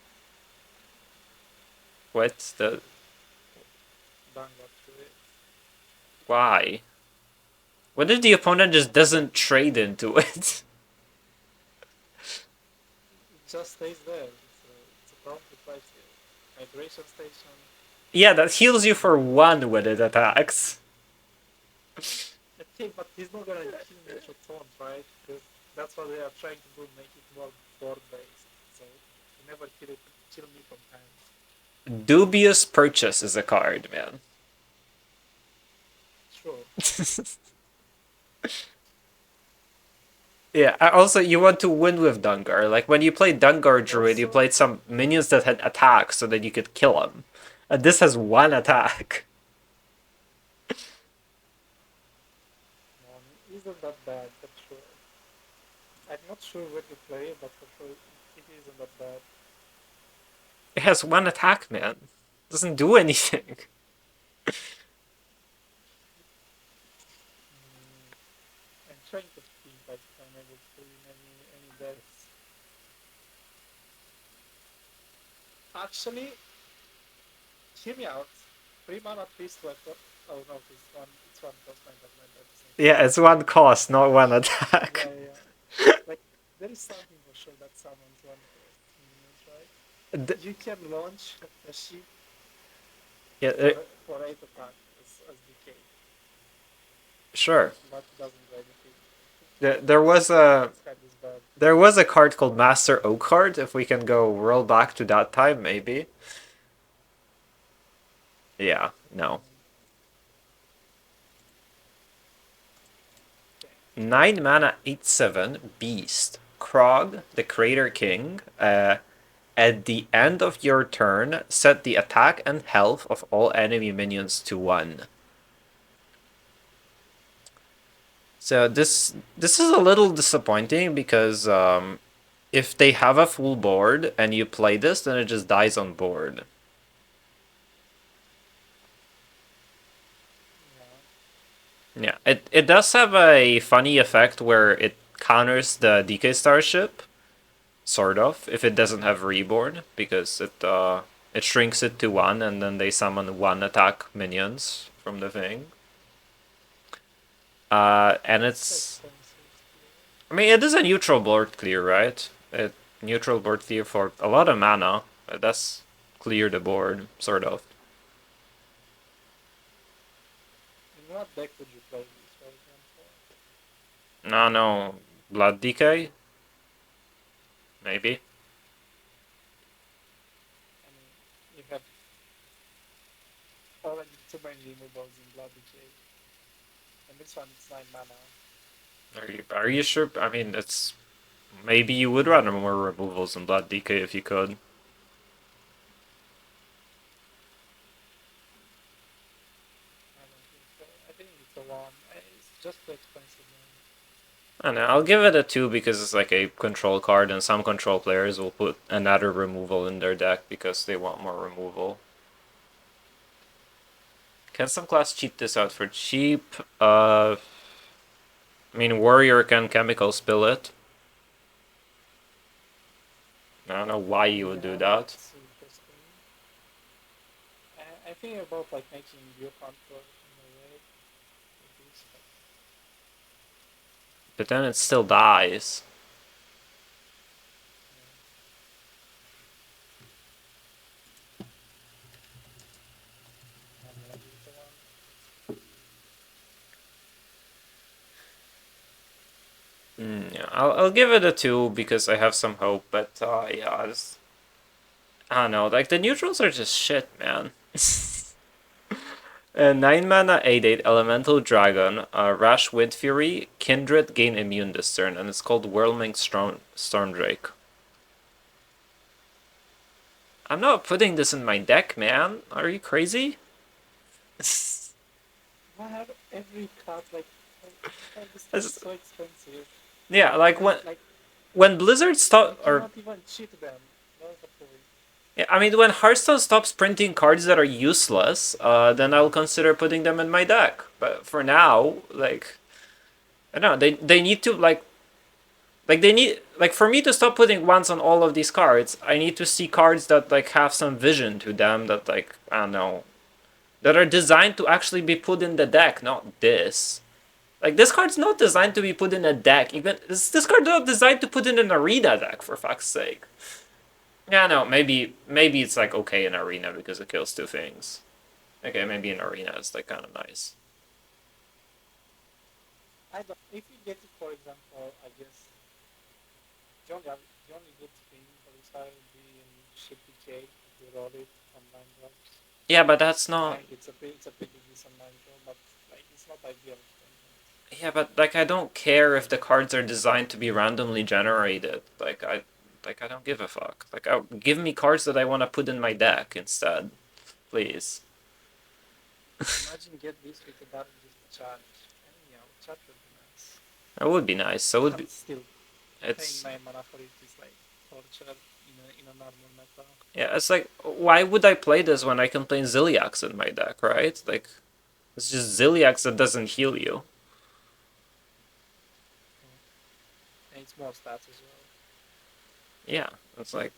What's the. wrong upgrade. Why? What if the opponent just doesn't trade into it? It just stays there. It's a prompted right here. Migration station. Yeah, that heals you for 1 when it attacks. Okay, but he's not gonna kill me with a taunt, right? Because that's what they are trying to do, make it more board based. So you never kill me from hand. Dubious Purchase is a card, man. Sure. Yeah, also you want to win with Dungar. Like when you played Dungar Druid, you played some minions that had attack so that you could kill them. And this has 1 attack. Isn't that bad, but sure. I'm not sure where to play, but for sure it isn't that bad. It has 1 attack, man. It doesn't do anything. I'm trying to think if I'm able to win any decks. Actually, hear me out. 3 mana, 3 sweater. Oh no, it's one cost 9.9%. Yeah, it's 1 cost, not 1 attack. Yeah. Like, there is something for sure that summons one cost minions, right? You can launch a ship Yeah, for 8 attack as DK, sure. but it doesn't do anything. There was a It's kind of bad. there was a card called Master Oakheart. If we can go roll back to that time, maybe. Yeah, no. 9 mana, 8/7 Beast. Krog, the Crater King. At the end of your turn, set the attack and health of all enemy minions to 1. So this is a little disappointing because if they have a full board and you play this, then it just dies on board. Yeah, it does have a funny effect where it counters the DK Starship, sort of, if it doesn't have Reborn, because it shrinks it to 1 and then they summon 1 attack minions from the thing. And it's... I mean, it is a neutral board clear, right? Neutral board clear for a lot of mana. That's clear the board, sort of. In what deck would you play this, for example? No, Blood Decay? Maybe. I mean, you have already too many removals in Blood Decay. And this one is 9 mana. Are you sure? I mean, it's... Maybe you would run more removals in Blood Decay if you could. I don't think so. I think it's a 1. It's just too expensive. I don't know, I'll give it a 2 because it's like a control card and some control players will put another removal in their deck because they want more removal. Can some class cheat this out for cheap? I mean, Warrior can chemical spill it. I don't know why you would do that. That's interesting. I think about like making your control in a way. But then it still dies. Yeah, I'll give it a 2 because I have some hope, but yeah, I don't know. Like the neutrals are just shit, man. 9 mana 8/8 Elemental Dragon, Rash Wind Fury, Kindred gain immune this turn, and it's called Whirlwind Stormdrake. I'm not putting this in my deck, man. Are you crazy? Why have every card like this It's- is so expensive? yeah, like And, like when Blizzard you stop or cannot even cheat them. That's the point. yeah, I mean when Hearthstone stops printing cards that are useless, then I'll consider putting them in my deck. But for now, like I don't know, they need to like they need like for me to stop putting ones on all of these cards, I need to see cards that like have some vision to them that like I don't know that are designed to actually be put in the deck, not this. Like this card's not designed to be put in a deck. Even this card not designed to put in an arena deck for fuck's sake. Yeah, no, maybe it's like okay in arena because it kills two things. Okay, maybe in arena it's like kind of nice. I don't. If you get it, for example, I guess the only good thing for this card would be in ship decay if you roll it on 9 drops. Yeah, but that's not. Like it's a pretty decent 9 drop, but like it's not ideal. Yeah, but like I don't care if the cards are designed to be randomly generated. Like I don't give a fuck. Like give me cards that I want to put in my deck instead, please. Imagine get this with a double discharge. And yeah, charge would be nice. That would be nice. So would be. But still, It's paying 9 mana for it is like torture in a normal meta. yeah. It's like why would I play this when I can play Ziliax in my deck, right? Like it's just Ziliax that doesn't heal you. And it's more stats as well. Yeah, it's like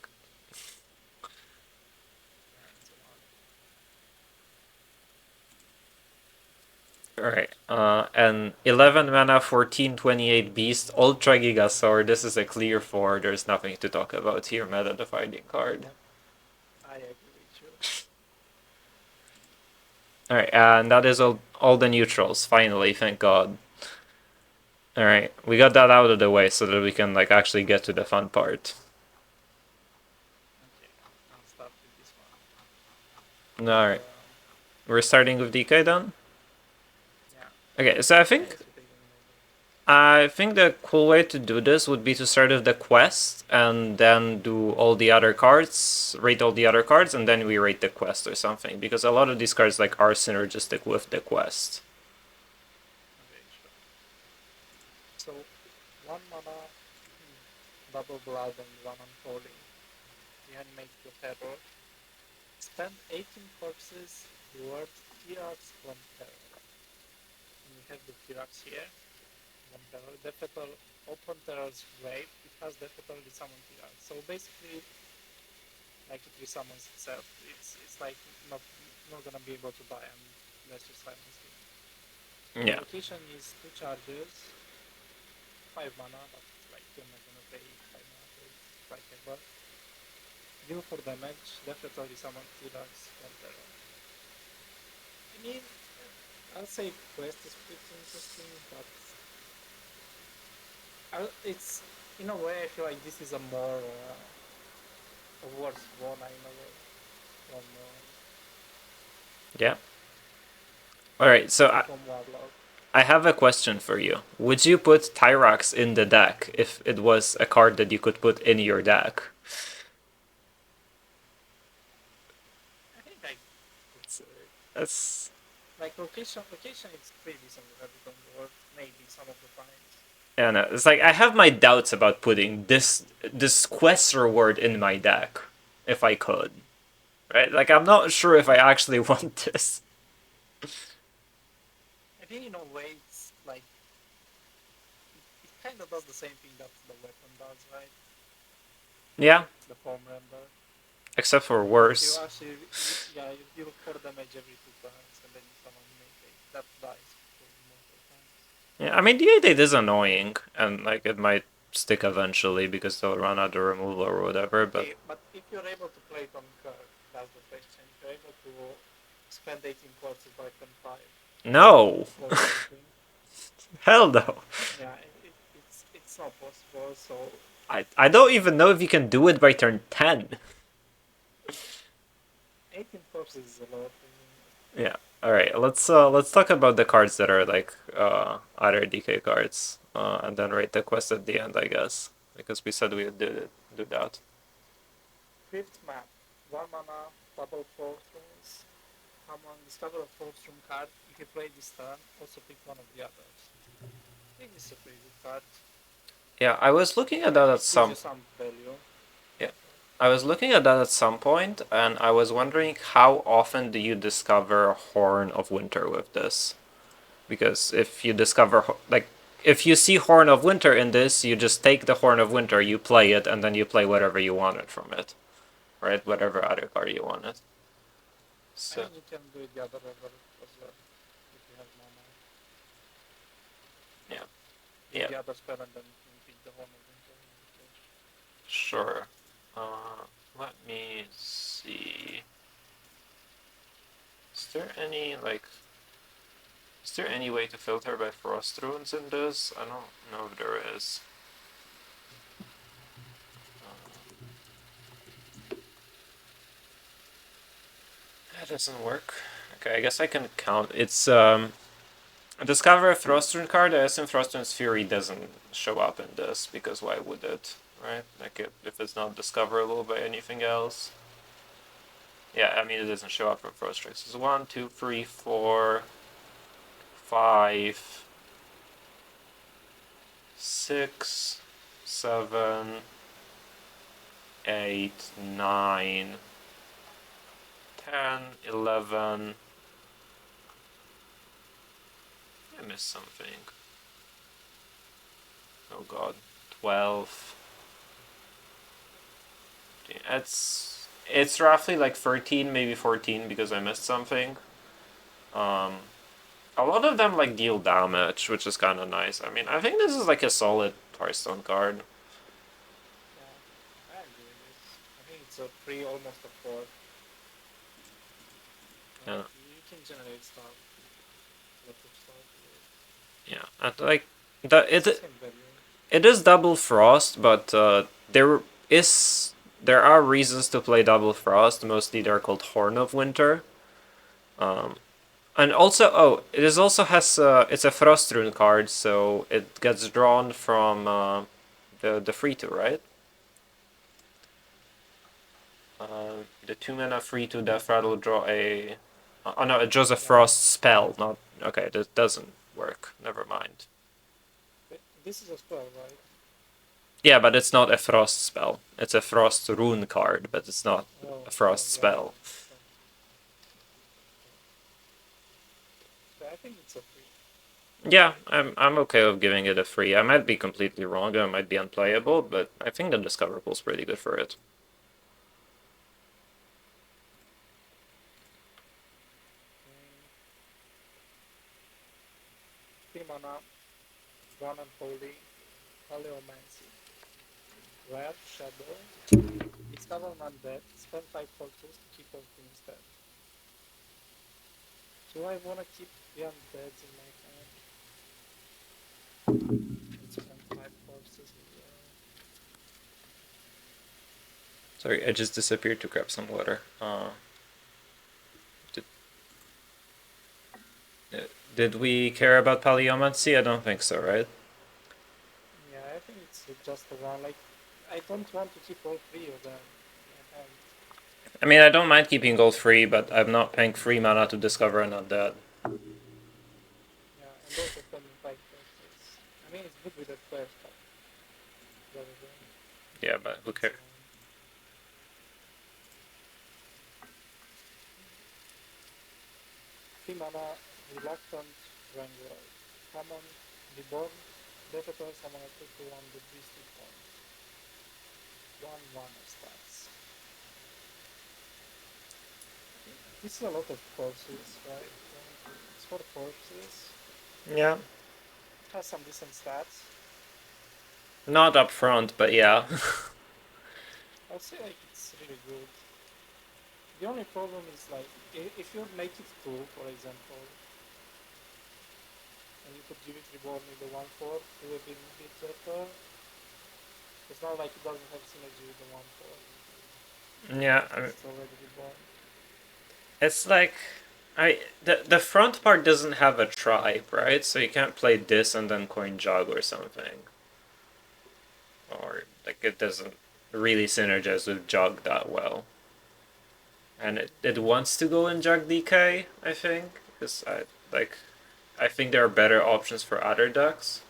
alright. And 11 mana, 14/28 Beast, Ultra Gigasaur. This is a clear 4. There's nothing to talk about here. Meta defining card. I agree with you. Alright, and that is all the neutrals. Finally, thank God. Alright, we got that out of the way so that we can like actually get to the fun part. Okay, I'll start with this one. Alright, we're starting with DK then? Yeah. Okay, so I think the cool way to do this would be to start with the quest and then do all the other cards, rate all the other cards, and then we rate the quest or something. Because a lot of these cards like are synergistic with the quest. Okay, sure. So, 1 mana, double blood and 1 unholy. Reanimate your terror. Spend 18 corpses, reward T-Arts 1 terror. And we have the T-Arts here. 1 terror. Defetor, open terror's grave. It has Defetor resummon T-Arts. So basically, like it resummons itself. It's like not gonna be able to die unless you silence it. Yeah. Location is 2 charges, 5 mana, but like you're not gonna pay 5 mana for it, like ever. Deal for damage, definitely summon T-Rex, 1 terror. I mean, I'll say quest is pretty interesting, but it's in a way I feel like this is a more a worse one in a way. From, Yeah. Alright, so from Warlock. I have a question for you. Would you put Tyrax in the deck if it was a card that you could put in your deck? I think I could do it. That's Like location is pretty decent with everything board, maybe some of the times. yeah, no, it's like I have my doubts about putting this quest reward in my deck if I could. Right? Like I'm not sure if I actually want this. I think in a way it's like it kind of does the same thing that the weapon does, right? Yeah, The foam render. except for You worse. actually, you deal 4 damage every 2 turns, and then you summon Mayday. That dies multiple times. Yeah, I mean the 8/8 is annoying and like it might stick eventually because they'll run out of removal or whatever, but Okay, but if you're able to play it on curve, that's the question. If you're able to spend 18 quarters by turn 5, no. or something, Hell no. yeah, it's not possible. 4, so I don't even know if you can do it by turn 10. 18 forces is a lot. Yeah. All right. Let's talk about the cards that are like other DK cards, and then rate the quest at the end, I guess, because we said we would do that. 5th map, 1 mana, double fortress. Common, discover a fortune card. If you play this turn, also pick one of the others. I think this is a pretty good card. Yeah, I was looking at It that at gives you some. some value. Yeah. I was looking at that at some point, and I was wondering how often do you discover Horn of Winter with this? Because if you discover like if you see Horn of Winter in this, you just take the Horn of Winter, you play it, and then you play whatever you wanted from it, right? Whatever other card you wanted. I So think you can do it the other way as well. If you have mana. yeah, Do yeah, the other spell and then you pick the Horn of Winter. sure. Let me see. Is there any like? Is there any way to filter by Frost Runes in this? I don't know if there is. That doesn't work. Okay, I guess I can count. It's discover a Throstern card. I assume Throstern's Fury doesn't show up in this because why would it, right? Like if it's not discoverable by anything else. Yeah, I mean it doesn't show up from Frostrix. It's 1, 2, 3, 4, 5, 6, 7, 8, 9, 10, 11. I missed something. Oh god. 12. It's roughly like 13, maybe 14 because I missed something. A lot of them like deal damage, which is kind of nice. I mean, I think this is like a solid Hearthstone card. Yeah, I agree with this. I think it's a 3, almost a 4. Yeah. You can generate stuff. Lot of stuff. Yeah, and like the It's the it same value. it is double frost, but there are reasons to play double frost. Mostly they're called Horn of Winter. And also, it is also has it's a Frost Rune card, so it gets drawn from the free two, right? The 2 mana free to Death Rattle draw a. Oh no, it draws a Frost spell. Not okay. That doesn't work. Never mind. But this is a spell, right? Yeah, but it's not a Frost spell. It's a Frost Rune card, but it's not a Frost spell. So I think it's a 3. Yeah, I'm okay with giving it a free. I might be completely wrong. It might be unplayable, but I think the discoverable is pretty good for it. 3 mana, 1 unholy, Paleomancy. Red, Shadow, discover an undead, spend 5 forces to keep all things dead. Do I wanna keep the undeads in my hand? And spend 5 forces Sorry, I just disappeared to grab some water. Did we care about Paleomancy? I don't think so, right? Yeah, I think it's just the one. Like, I don't want to keep all 3 of them in my hand. I mean, I don't mind keeping gold free, but I'm not paying free mana to discover an undead. Yeah, and also spending 5 forces. I mean, it's good with the quest, but the other way. Yeah, but who cares? Mana, Reluctant Wrangler. Common, Reborn, Defeater, summon a 2/1 the Beastly Point. 1/1 stats. This is a lot of forces, right? It's 4 forces. Yeah. It has some decent stats. Not up front, but yeah. I'd say like it's really good. The only problem is like if you make it 2, for example, and you could give it reborn with the 1/4, it would be a bit better. It's not like it doesn't have synergy with the 1/4. Yeah, It's already reborn. it's like the front part doesn't have a tribe, right? So you can't play this and then coin jug or something. Or like it doesn't really synergize with jug that well. And it wants to go in jug DK, I think, because I think there are better options for other decks.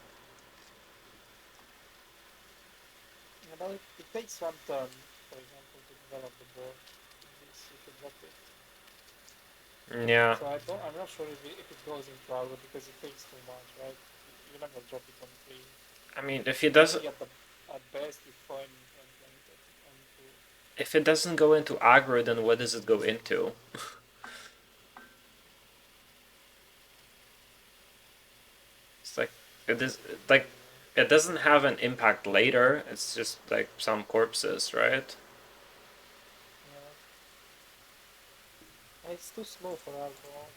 Yeah, but it takes one turn, for example, to develop the board. This you could drop it. Yeah. So I'm not sure if it goes into Algo because it takes too much, right? You never drop it on 3. I mean, if he doesn't, Maybe at best you coin and on 2. if it doesn't go into aggro, then what does it go into? It's like it is like it doesn't have an impact later. It's just like some corpses, right? Yeah. It's too slow for Algo.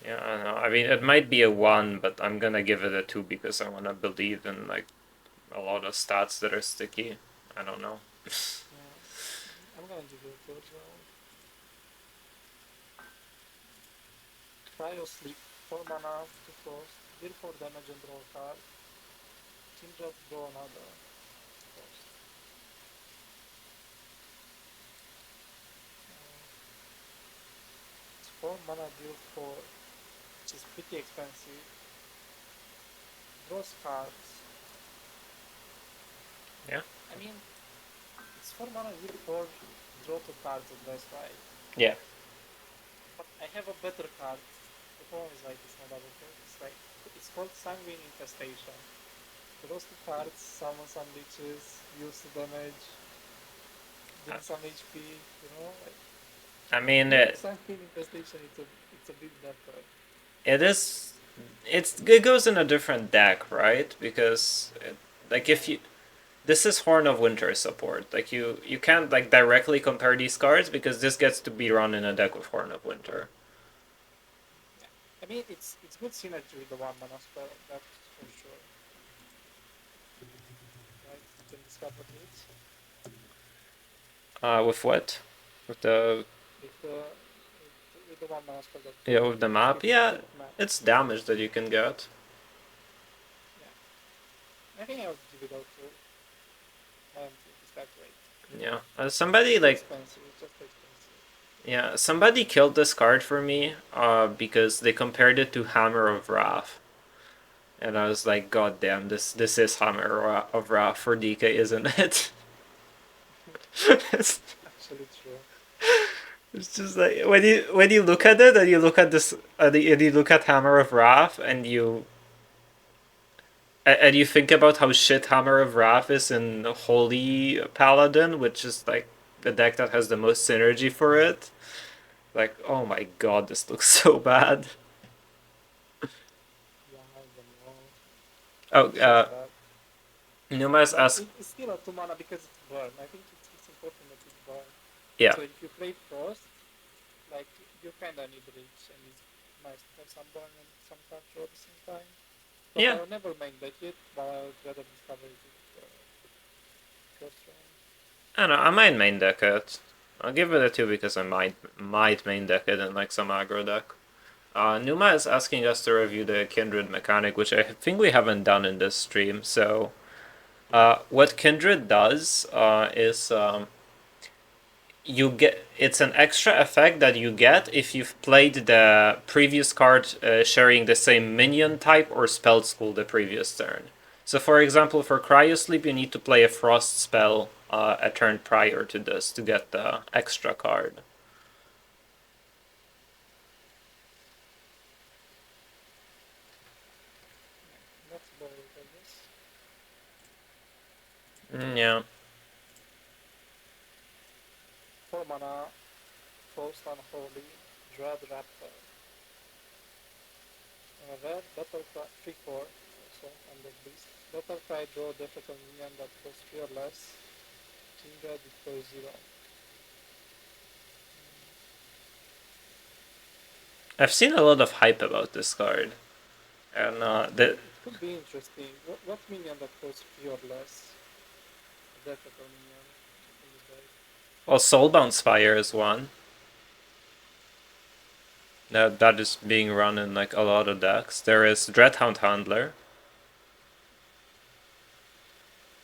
Yeah, I don't know. I mean, it might be a 1, but I'm gonna give it a 2 because I wanna believe in like a lot of stats that are sticky. I don't know. Yeah. I'm gonna give it a 2 as well. Cryo Sleep, 4 mana, 2 cost, deal 4 damage and draw a card. Kindred, draw another cost. It's 4 mana, deal 4, which is pretty expensive. Draws cards. Yeah. I mean, it's 4 mana, deal 4, draw 2 cards at best, right? Yeah. But I have a better card. The problem is like it's not double card. It's called Sanguine Infestation. Draws 2 cards, summon some leeches, use the damage, gain some HP, you know? Like, I mean, Sanguine Infestation, it's a bit better. it is. It goes in a different deck, right? Because like if you this is Horn of Winter support. Like you can't like directly compare these cards because this gets to be run in a deck with Horn of Winter. I mean, it's good synergy with the 1 mana spell, that's for sure. Right? You can discover needs. With what? With the With the 1 mana spell that yeah, with the map. Yeah, map. it's damage that you can get. I think I would give it out to. It's that great. Yeah, somebody like Expensive, it's just expensive. yeah, somebody killed this card for me. Because they compared it to Hammer of Wrath, and I was like, God damn, this is Hammer of Wrath for DK, isn't it? Actually true. It's just like when you look at it and you look at this and you look at Hammer of Wrath and you think about how shit Hammer of Wrath is in Holy Paladin, which is like the deck that has the most synergy for it. Like, oh my god, this looks so bad. Yeah, I don't know. Oh, Numas asked. It's still a 2 mana because it's burn. I think it's important that it's burn. Yeah. So if you play Frost, like you kinda need reach and it's nice to have some burn and some control at the same time. But Yeah. I'll never make that yet, but I'd rather discover it with first round. I don't know. I might main deck it. I'll give it a 2 because I might main deck it in like some aggro deck. Numa is asking us to review the Kindred mechanic, which I think we haven't done in this stream. So, what Kindred does is you get it's an extra effect that you get if you've played the previous card sharing the same minion type or spell school the previous turn. So, for example, for Cryosleep, you need to play a Frost spell a turn prior to this to get the extra card. That's about it, I guess. Yeah. 4 mana, Frost Unholy, Dread Raptor. Red, Battlecry, 3/4, also on the list. Battlecry, draw difficult minion that costs 3 or less. Kindred, it goes 0. I've seen a lot of hype about this card. And Could could be interesting. What minion that costs 3 or less? A death metal minion in this deck. Well, Soulbound Spire is one. That is being run in like a lot of decks. There is Dreadhound Handler.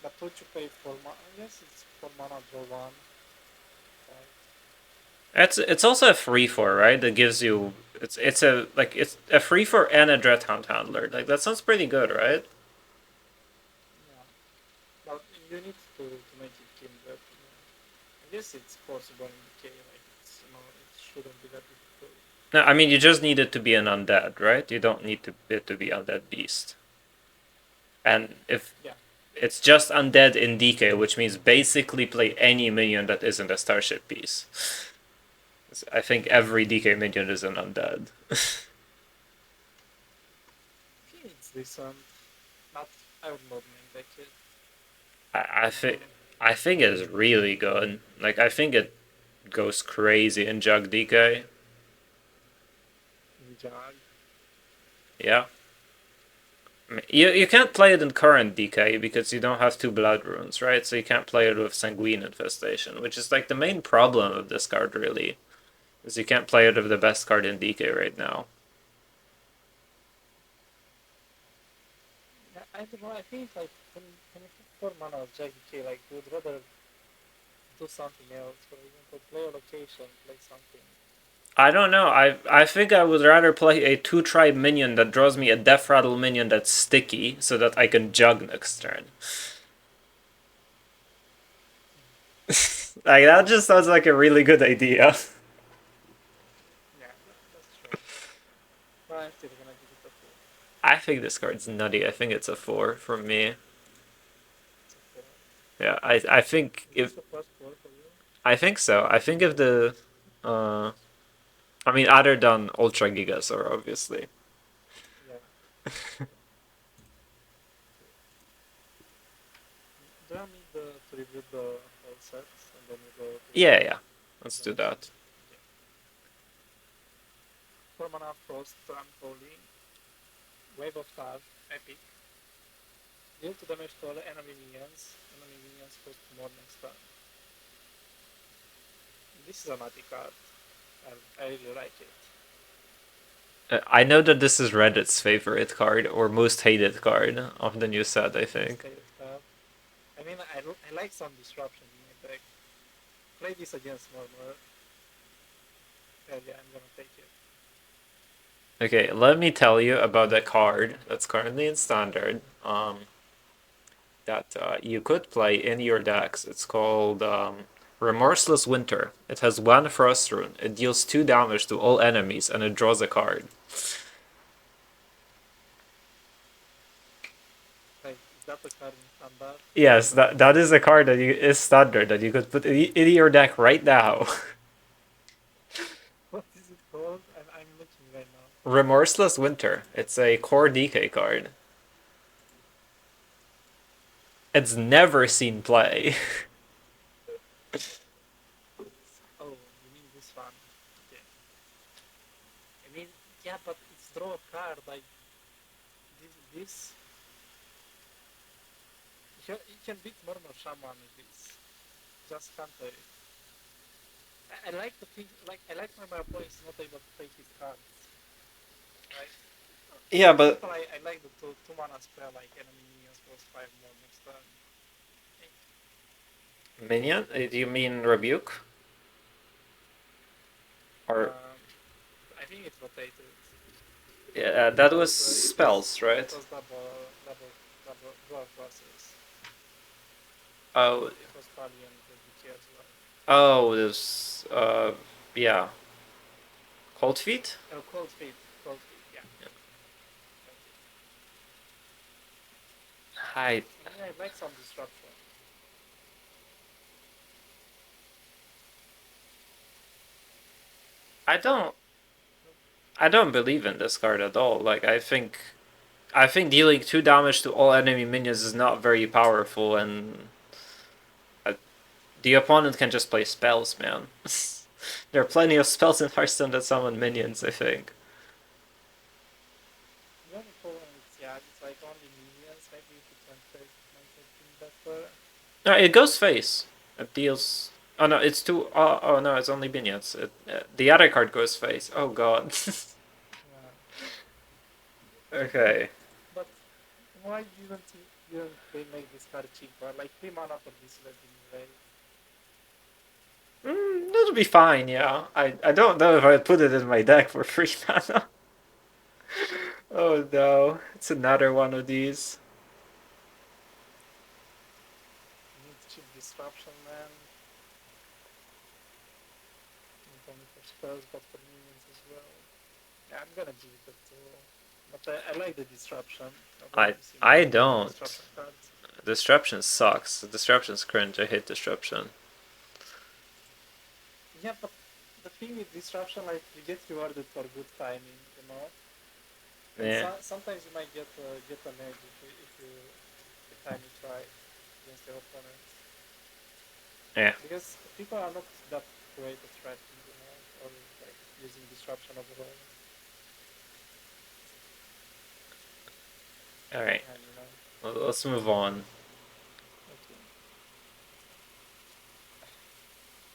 But would you pay for mana? Yes, it's for mana draw 1. Right. It's also a free for, right? That gives you it's a free for and a Dreadhound Handler. Like that sounds pretty good, right? Yeah. But you need to make it Kindred. I guess it's possible in DK, like it's it shouldn't be that difficult. No, I mean you just need it to be an undead, right? You don't need it to be undead beast. And if it's just undead in DK, which means basically play any minion that isn't a starship piece. I think every DK minion is an undead. I think it's decent, but I would not make that kid. I think it's really good. Like I think it goes crazy in Jug DK. Jag. Yeah. I mean, you can't play it in current DK because you don't have 2 blood runes, right? So you can't play it with Sanguine Infestation, which is like the main problem of this card, really. Is you can't play it with the best card in DK right now. I don't know, I think like when you have 4 mana of Jag DK, like you would rather do something else. For example, play a location, play something. I don't know. I think I would rather play a 2-tribe minion that draws me a Death Rattle minion that's sticky so that I can jug next turn. Like that just sounds like a really good idea. Yeah, that's true. But I'm still gonna give it a 4. I think this card's nutty. I think it's a 4 from me. It's a 4. Yeah, I think Is if the first 4 for you? I think so. I think if the I mean other than Ultra Gigasaur, obviously. Yeah. Do I need to review the whole sets and then we go to Yeah. Let's do that. 4 mana Frost, Unholy, Wave of Tar, Epic. Deal 2 damage to all enemy minions. Enemy minions cost more next turn. This is a nutty card. I really like it. I know that this is Reddit's favorite card or most hated card of the new set. I think. I mean, I like some disruption in my deck. Play this against Murmur. Hell yeah, I'm gonna take it. Okay, let me tell you about the card that's currently in standard. That you could play in your decks. It's called Remorseless Winter. It has 1 Frost Rune. It deals 2 damage to all enemies, and it draws a card. Like, is that the card in standard? Yes, that is a card that is standard that you could put in your deck right now. What is it called? I'm looking right now. Remorseless Winter. It's a core DK card. It's never seen play. Oh, you mean this one? Okay. I mean, yeah, but it's draw a card like this. You can beat Murmur Shaman with this. Just counter it. I like to think, like, I like when my opponent is not able to take his cards. Right? Yeah, but I like the 2 mana spell, like enemy minions cost 5 more next turn. minion? Do you mean Rebuke? Or I think it's rotated. yeah, that was spells, right? It was double dwarf classes. Oh, It was probably in the DK as well. oh, this yeah. Cold Feet? Oh, cold feet, yeah. Hi. I mean, I like some disruption. I don't believe in this card at all. Like I think dealing 2 damage to all enemy minions is not very powerful, and the opponent can just play spells, man. There are plenty of spells in Hearthstone that summon minions, I think. The only problem is, yeah, it's like only No, it goes face. It deals. Oh no, it's two. Oh no, it's only vignettes. The other card goes face. Oh god. Yeah. Okay. But why didn't they make this card cheaper? Like 3 mana for this less than way. That'll be fine. Yeah. I don't know if I put it in my deck for free mana. Oh no, it's another one of these. Need cheap disruption, man. Not only for spells but for minions as well. Yeah, I'm gonna give it a 2. But I like the disruption. I don't. Disruption cards. Disruption sucks. Disruption's cringe. I hate disruption. Yeah, but the thing with disruption, like you get rewarded for good timing, you know. And Yeah. sometimes you might get an edge if you time it right against your opponents. Yeah. Because people are not that great at tracking, you know, or like using disruption overall. All right. And you know, Let's move on. okay.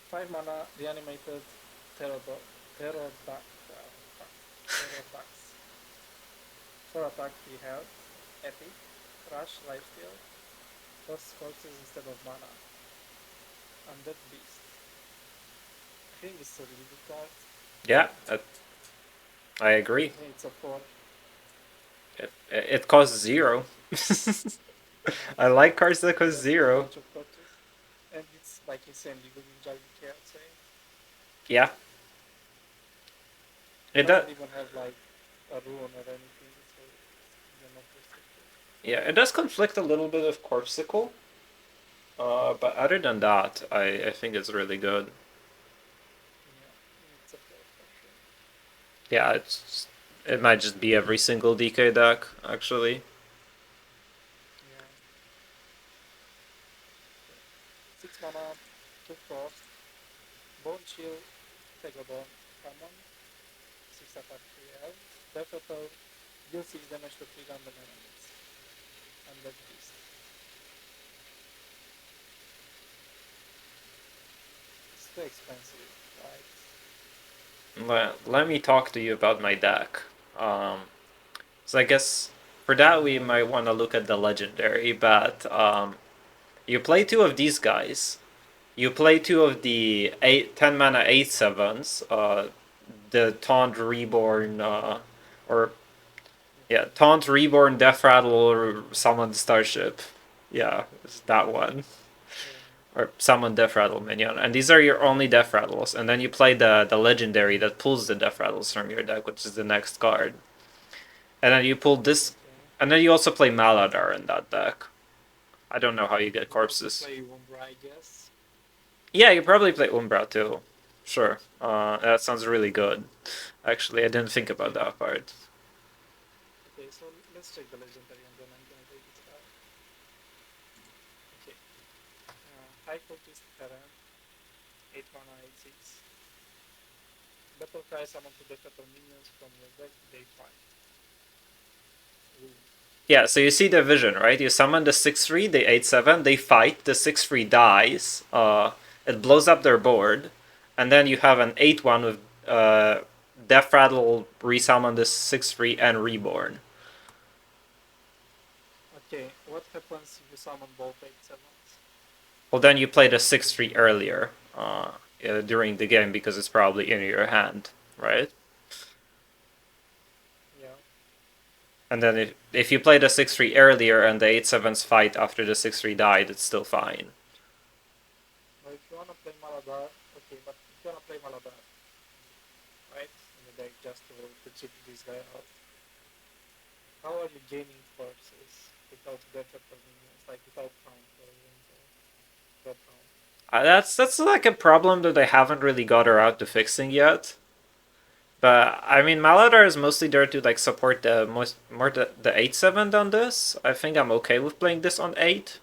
5 mana, reanimated Pterodactyl. Pterodax. 4 attack, 3 health, epic, crush, lifesteal, cost forces instead of mana. Undead beast. I think it's a really good card. Yeah, I agree. I think it's a 4. It costs 0. I like cards that cost 0. Bunch of corpses. And it's like insanely good in Jaggi, I'd say. Yeah. It does. Doesn't even have like a rune or anything, so you're not restricted. Yeah, it does conflict a little bit with Corpsicle. But other than that, I think it's really good. Yeah, it's a 4 for sure. Yeah, it might just be every single DK deck actually. Yeah. 6 mana, 2 cost, Bone Chill, Tegodon, common, 6 attack, 3 health, Death Rattle, deal 6 damage to 3 random enemies. Undead beast. It's too expensive, right? Let me talk to you about my deck. So I guess for that we might want to look at the legendary, but you play 2 of these guys. You play 2 of the 10 mana 8/7s. The Taunt Reborn, Taunt Reborn, Death Rattle, or Summon Starship. Yeah, it's that one. Or Summon Death Rattle minion. And these are your only Death Rattles. And then you play the legendary that pulls the Death Rattles from your deck, which is the next card. And then you pull this. And then you also play Maladar in that deck. I don't know how you get corpses. Play Umbra, I guess. Yeah, you probably play Umbra too. Sure. That sounds really good. Actually, I didn't think about that part. Okay, so let's check the legendary and then I'm gonna take it out. Okay. High Cultist Terran, 8 mana, 8/6. Battle cry summon to death battle minions from your deck, they fight. Ooh. Yeah, so you see the vision, right? You summon the 6/3, the 8/7, they fight, the 6/3 dies, it blows up their board, and then you have an 8/1 with Death Rattle, resummon the 6/3, and Reborn. Okay, what happens if you summon both 8/7s? Well, then you play the 6/3 earlier during the game because it's probably in your hand, right? Yeah. And then if you play the 6/3 earlier and the 8/7s fight after the 6/3 died, it's still fine. Now if you wanna play Maladar, okay, but if you wanna play Maladar, right, in the deck just to chip this guy out, how are you gaining forces without death battle minions, like without counter and death count? That's like a problem that they haven't really got around to fixing yet. But I mean, Maladar is mostly there to like support the more the 8/7 on this. I think I'm okay with playing this on 8.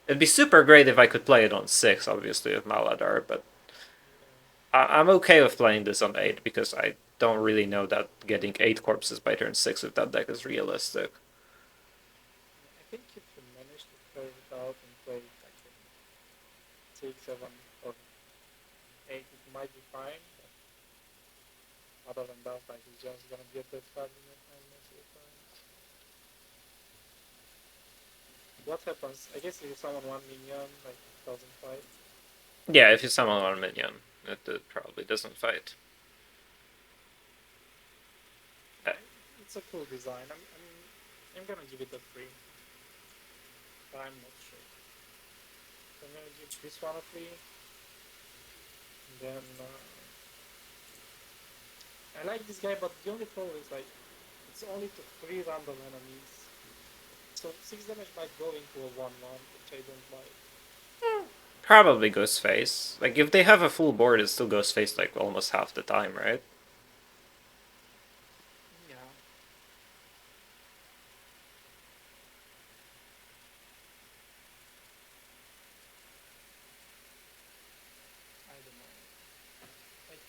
It'd be super great if I could play it on 6, obviously, with Maladar, but I'm okay with playing this on 8 because I don't really know that getting 8 corpses by turn 6 with that deck is realistic. I think if you manage to curve it out and play it like 6, 7, or 8, it might be fine. But other than that, like, he's just gonna get that card in your hand most of the time. What happens? I guess if you summon one minion, like, it doesn't fight. Yeah, if you summon one minion, it probably doesn't fight. It's a cool design. I'm gonna give it a 3. But I'm not sure. I'm gonna give this one a 3. And then I like this guy, but the only problem is like it's only to 3 random enemies. So 6 damage might go into a 1-1, which I don't like. Probably Ghostface. Like, if they have a full board, it still Ghostface like almost half the time, right? Yeah. I don't know. Like,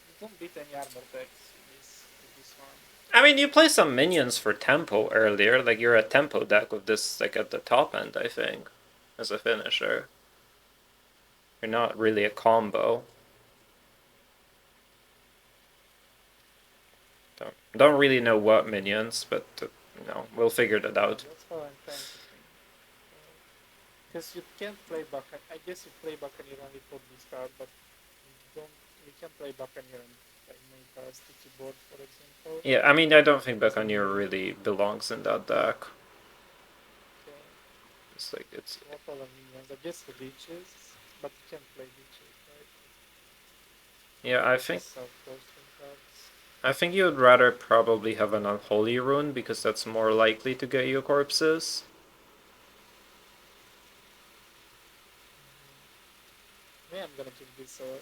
you don't beat any armor decks with this one. I mean, you play some minions for tempo earlier. Like, you're a tempo deck with this, like, at the top end, I think, as a finisher. You're not really a combo. Don't really know what minions, but we'll figure that out. That's how I'm trying to think. Because you can't play Buccaneer. I guess you play Buccaneer only for this card, but you can play Buccaneer and like make a sticky board, for example. Yeah, I mean, I don't think Buccaneer really belongs in that deck. Okay. It's like it's. What other minions? I guess the leeches, but you can't play leeches, right? Yeah, I think. Self-posting cards. I think you would rather probably have an Unholy Rune because that's more likely to get you corpses. Maybe I'm gonna give this a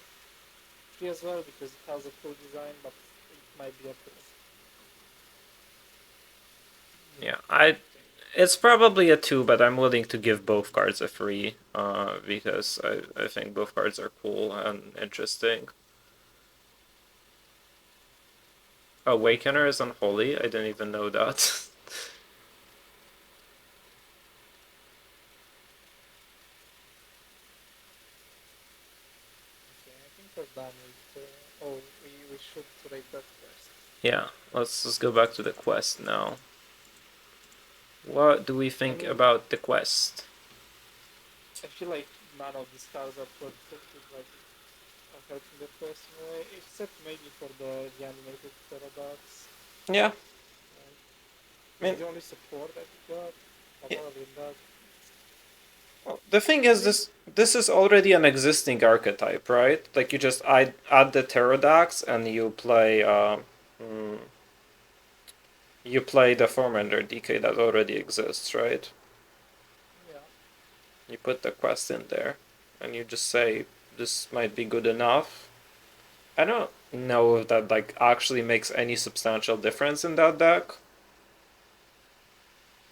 3 as well because it has a cool design, but it might be a 4. Yeah, it's probably a 2, but I'm willing to give both cards a 3 because I think both cards are cool and interesting. Awakener is Unholy? I didn't even know that. Okay, I think we're done with. We should rate that first. Yeah, let's just go back to the quest now. What do we think about the quest? I feel like none of these cards are perfect, like helping the quest in a way, except maybe for the animated Pterodox. Yeah. It's the only support that we got. But other than that, well, the thing is, this is already an existing archetype, right? Like you just add the Pterodax and you play the Formender DK that already exists, right? yeah. You put the quest in there, and you just say this might be good enough. I don't know if that like actually makes any substantial difference in that deck.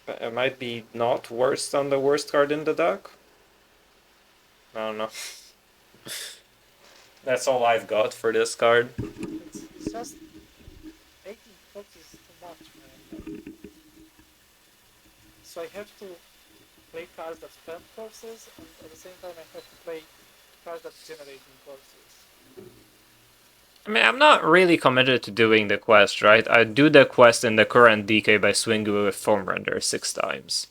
But it might be not worse than the worst card in the deck. I don't know. That's all I've got for this card. It's just 18 pots is too much, man. So I have to play cards that spam courses, and at the same time I have to play cards that generating courses. I mean, I'm not really committed to doing the quest, right? I do the quest in the current DK by swinging with Formrender 6 times.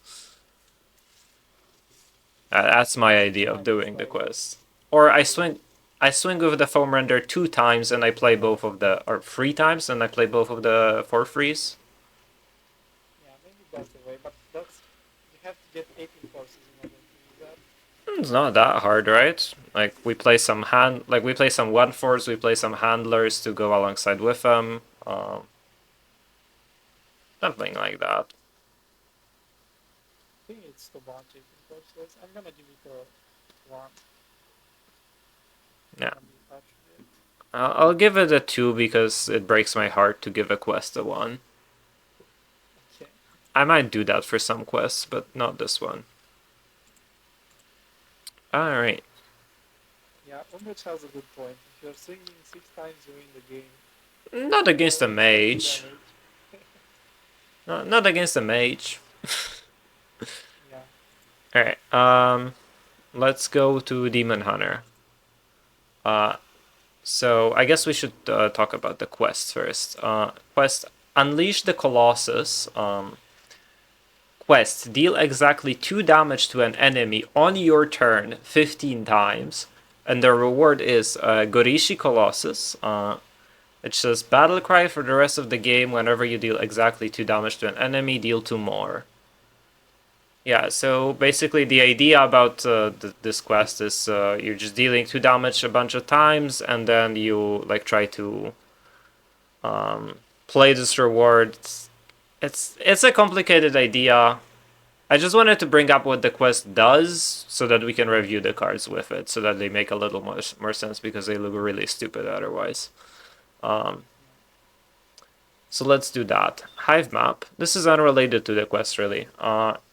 That's my idea of doing the quest. Or I swing with the Formrender 2 times and I play both of the, or 3 times and I play both of the 4/3s. Yeah, maybe that's the way, but you have to get 18 courses in order to do that. It's not that hard, right? Like we play some 1/4s, we play some handlers to go alongside with them. Something like that. I think it's too much 18 courses. I'm gonna give it a 1. Yeah. I'll give it a 2 because it breaks my heart to give a quest a 1. Okay. I might do that for some quests, but not this one. Alright. Yeah, Umbridge has a good point. If you're swinging 6 times, you win the game. Not against a mage. Not against a mage. Yeah. Alright, let's go to Demon Hunter. So I guess we should talk about the quest first. Quest Unleash the Colossus. Quest deal exactly 2 damage to an enemy on your turn 15 times. And the reward is Gorishi Colossus. It says battle cry for the rest of the game. Whenever you deal exactly 2 damage to an enemy, deal 2 more. Yeah, so basically the idea about this quest is you're just dealing 2 damage a bunch of times, and then you like try to play this reward. It's a complicated idea. I just wanted to bring up what the quest does so that we can review the cards with it, so that they make a little more sense, because they look really stupid otherwise. So let's do that. Hive Map. This is unrelated to the quest, really.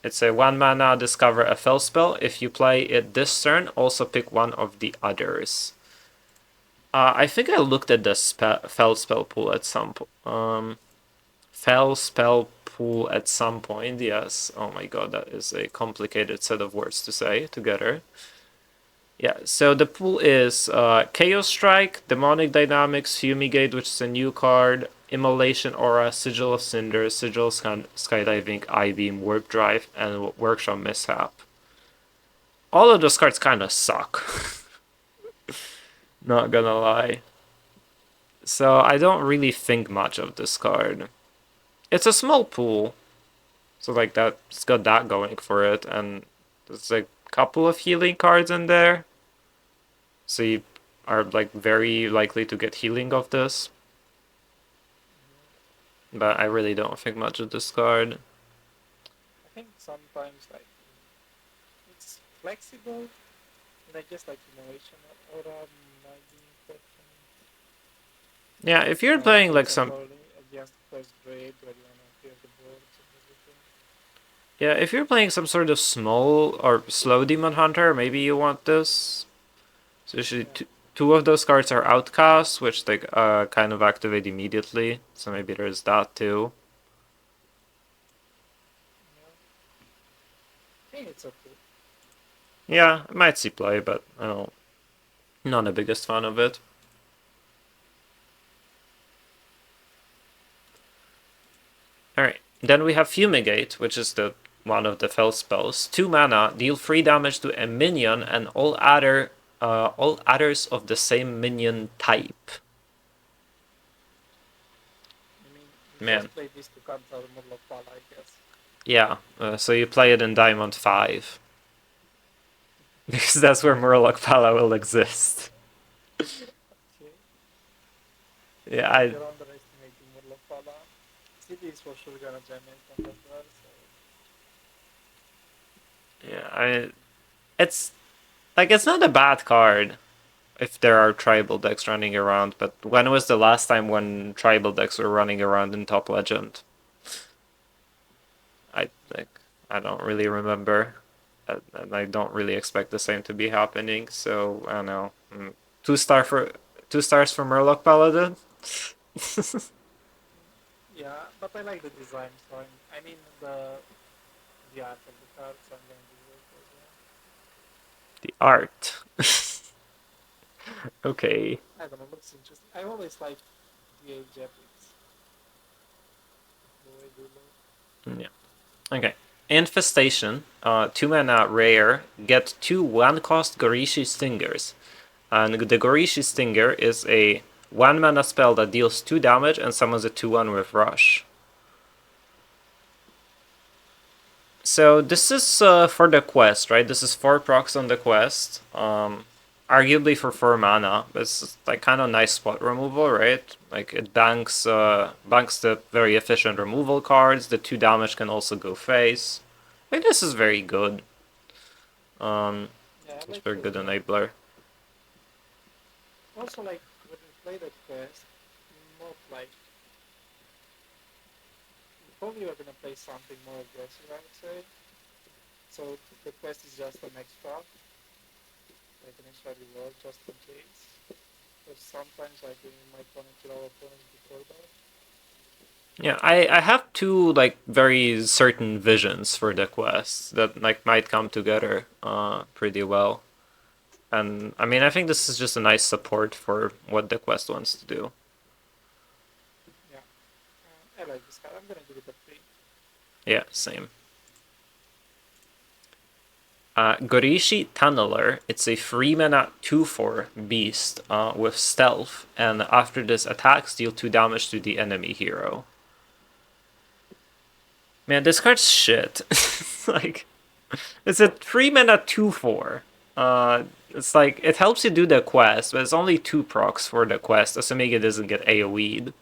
It's a 1 mana discover a fel spell. If you play it this turn, also pick one of the others. I think I looked at the fel spell pool at some point. Fel spell pool at some point, yes. Oh my god, that is a complicated set of words to say together. Yeah, so the pool is Chaos Strike, Demonic Dynamics, Fumigate, which is a new card, Immolation Aura, Sigil of Cinder, Sigil of Skydiving, I-Beam, Warp Drive, and Workshop Mishap. All of those cards kind of suck. Not gonna lie. So I don't really think much of this card. It's a small pool, so like that, it's got that going for it, and there's a couple of healing cards in there. So you are like very likely to get healing of this. But I really don't think much of this card. I think sometimes like it's flexible, and I guess like innovation aura might be important. Yeah, if you're playing like some Against first grade, where you wanna clear the boards and everything. yeah, if you're playing some sort of small or slow demon hunter, maybe you want this. So usually two of those cards are outcasts, which they kind of activate immediately. So maybe there's that too. I think it's okay. Yeah, I might see play, but I don't. Not the biggest fan of it. Alright, then we have Fumigate, which is the one of the fel spells. 2 mana, deal 3 damage to a minion and all others of the same minion type. I mean, Man. just play this to counter Murloc Pala, I guess. Yeah, so you play it in Diamond 5. Because that's where Murloc Pala will exist. Okay. Yeah, You're underestimating Murloc Pala. City is for sure gonna jam it as well, so... yeah, it's like it's not a bad card if there are tribal decks running around, but when was the last time when tribal decks were running around in Top Legend? I don't really remember, and I don't really expect the same to be happening. So I don't know. 2 stars for Murloc Paladin. Yeah, but I like the design, so I mean the art of the cards, I'm gonna do it as well. The art. Okay. I don't know, looks interesting. I always like the age epics. The way they look. Yeah. Okay. Infestation. 2 mana rare. Get 2 1-cost Gorishi Stingers. And the Gorishi Stinger is a 1 mana spell that deals 2 damage and summons a 2/1 with Rush. So this is for the quest, right? This is 4 procs on the quest. Arguably for 4 mana, but it's like kind of nice spot removal, right? Like it banks the very efficient removal cards. The 2 damage can also go face. I think this is very good. Yeah, It's like very good enabler. also like when you play the quest, not like probably you're gonna play something more aggressive, I would say. So the quest is just an extra, like an extra reward just in case. But sometimes like you might want to kill our opponents before that. Yeah, I have two like very certain visions for the quest that like might come together pretty well. And I mean I think this is just a nice support for what the quest wants to do. Yeah, I like this card. I'm gonna give it a 3. Yeah, same. Gorishi Tunneler, it's a 3 mana 2/4 beast with stealth, and after this attacks, deal 2 damage to the enemy hero. Man, this card's shit. Like, it's a 3 mana 2/4. It's like, it helps you do the quest, but it's only 2 procs for the quest, assuming it doesn't get AoE'd.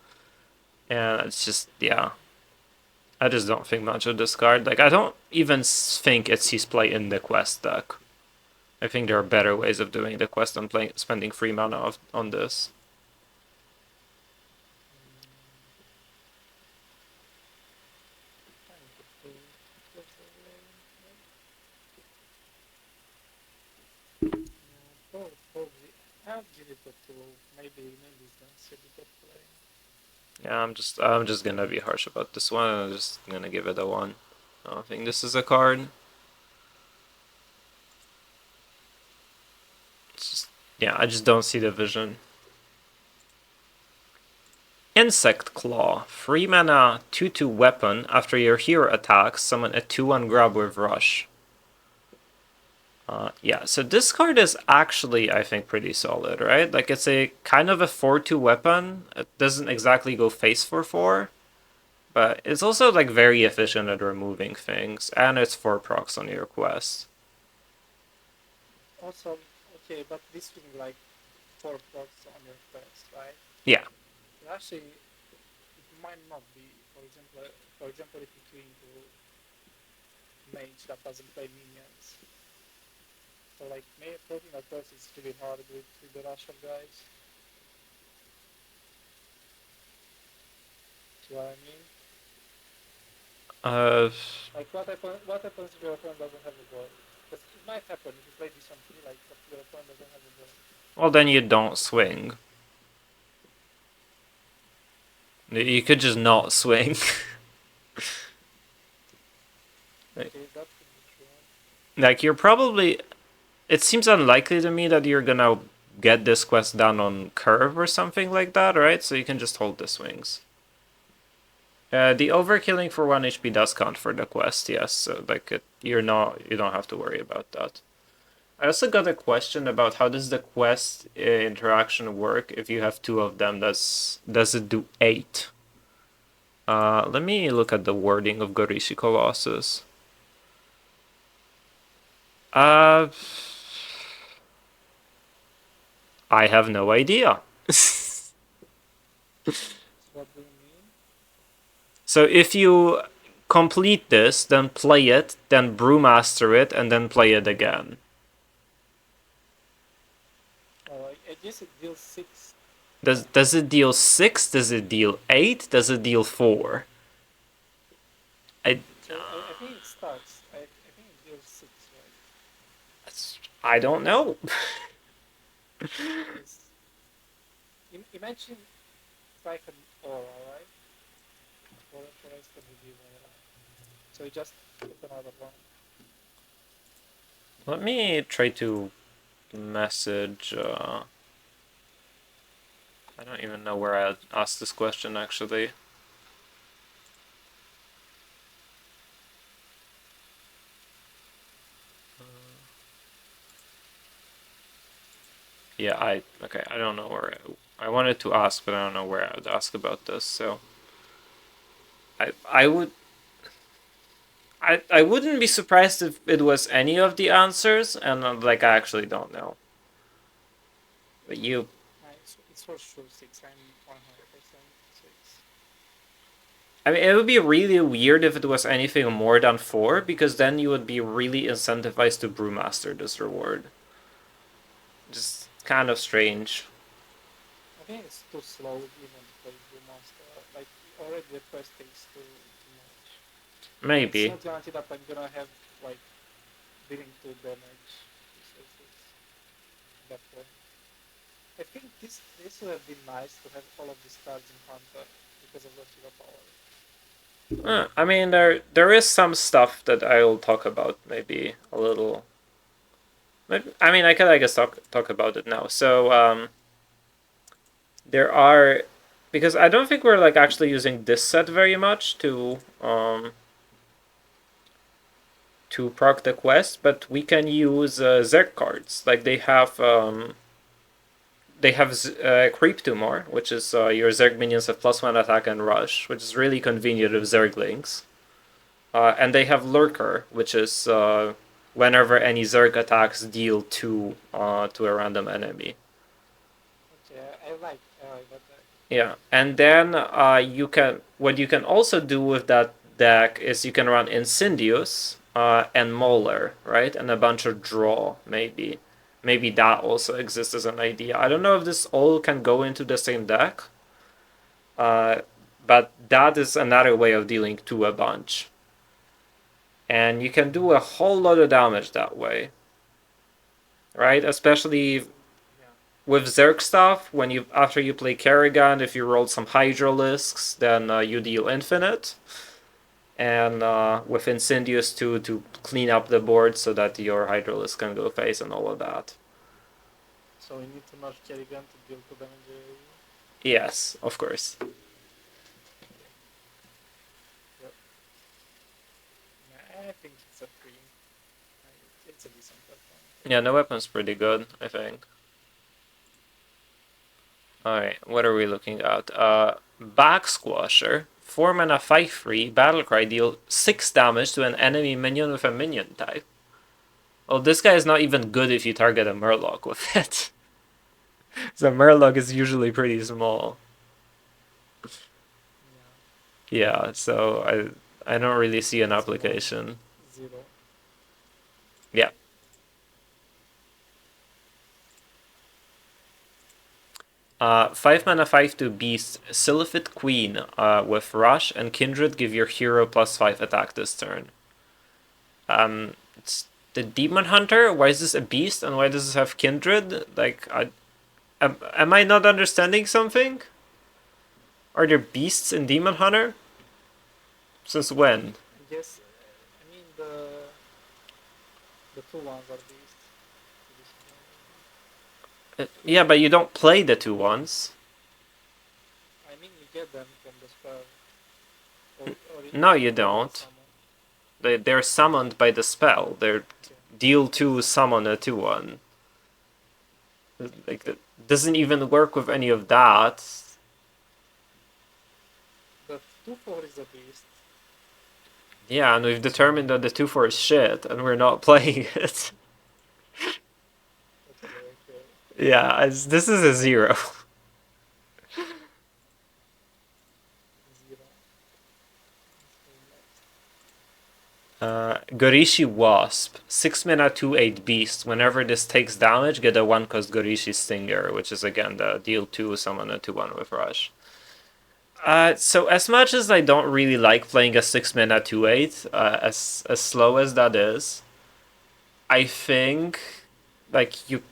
And it's just, yeah. I just don't think much of this card. Like, I don't even think it sees play in the quest deck. I think there are better ways of doing the quest than spending 3 mana on this. Trying to play close away. Probably. I'll give it a 2. Maybe it's not so good at playing. Yeah, I'm just gonna be harsh about this one. I'm just gonna give it a 1. I don't think this is a card. It's just, yeah, I just don't see the vision. Insect Claw, 3 mana, 2/2 weapon. After your hero attacks, summon a 2/1 grab with Rush. Yeah, so this card is actually, I think, pretty solid, right? Like, it's a kind of a 4/2 weapon. It doesn't exactly go face for 4, but it's also, like, very efficient at removing things, and it's 4 procs on your quest. Also, okay, but this thing like 4 blocks on your quest, right? Yeah. Actually, it might not be. For example, if you queue into mage that doesn't play minions, so like putting a quest is really hard with the Russian guys. See what I mean? Uh, Like what happens if your opponent doesn't have a board? Because it might happen if you play decently, like if your opponent doesn't have a board. well, then you don't swing. You could just not swing. Okay, that could be true. Like, you're probably. It seems unlikely to me that you're gonna get this quest done on curve or something like that, right? So you can just hold the swings. The overkilling for 1 HP does count for the quest, yes. So like you don't have to worry about that. I also got a question about how does the quest interaction work if you have 2 of them. Does it do 8? Let me look at the wording of Gorishi Colossus. Uh, I have no idea. What do you mean? So if you complete this, then play it, then brewmaster it, and then play it again. Oh, I guess it deals 6. Does it deal 6? Does it deal 8? Does it deal 4? So I think it starts. I think it deals 6, I don't know. right? Imagine it's like an aura, right? For us to give aura. So you just put another one. Let me try to message. I don't even know where I asked this question actually. Yeah, okay. I don't know where I wanted to ask, but I don't know where I would ask about this. So I would I wouldn't be surprised if it was any of the answers, and like I actually don't know. But you, It's for sure 6. I'm 100% 6. I mean, it would be really weird if it was anything more than 4, because then you would be really incentivized to brewmaster this reward. Just kind of strange. I think it's too slow even for the monster. Like already the quest takes too much. It's Maybe. not guaranteed that I'm gonna have like dealing 2 damage resources at that point. I think this would have been nice to have all of these cards in Hunter because of the Shiva power. I mean, there is some stuff that I will talk about maybe a little. I mean, I can I guess talk about it now. So there are, because I don't think we're like actually using this set very much to proc the quest, but we can use Zerg cards. Like they have Creep Tumor, which is your Zerg minions have +1 attack and rush, which is really convenient with Zerglings. And they have Lurker, which is whenever any Zerg attacks, deal 2 to a random enemy. Okay, I like that. Yeah, and then what you can also do with that deck is you can run Incendius and Molar, right, and a bunch of draw maybe. Maybe that also exists as an idea. I don't know if this all can go into the same deck, but that is another way of dealing to a bunch, and you can do a whole lot of damage that way, right? Especially with Zerg stuff, when you after you play Kerrigan, if you rolled some Hydralisks, then you deal infinite. And with Incendius to clean up the board so that your Hydralisk can go face and all of that. So we need to nerf Kerrigan to deal 2 damage. Yes, of course. I think it's a 3. It's a decent performance. Yeah, the weapon's pretty good, I think. Alright, what are we looking at? Back Squasher. 4 mana 5/3, Battlecry, deal 6 damage to an enemy minion with a minion type. Well, this guy is not even good if you target a Murloc with it. The Murloc is usually pretty small. Yeah, so I don't really see an application. 0. Yeah. 5 mana 5/2 beast, Silphid Queen with Rush and Kindred give your hero +5 attack this turn. It's the Demon Hunter. Why is this a beast and why does this have Kindred? Like, am I not understanding something? Are there beasts in Demon Hunter? Since when? Yes, I mean the 2 ones are beasts. Yeah, but you don't play the 2 ones. I mean you get them from the spell. Or No, you don't. They're summoned by the spell. They're deal 2, summon a 2/1. Like, that doesn't even work with any of that. The 2/4 is a beast. Yeah, and we've determined that the 2/4 is shit, and we're not playing it. Okay. Yeah, this is a 0. 0. Gorishi Wasp. 6 mana 2/8 beast. Whenever this takes damage, get a 1-cost Gorishi Stinger, which is again the deal 2, summon a 2/1 with Rush. So as much as I don't really like playing a 6 mana 2/8, as slow as that is, I think like you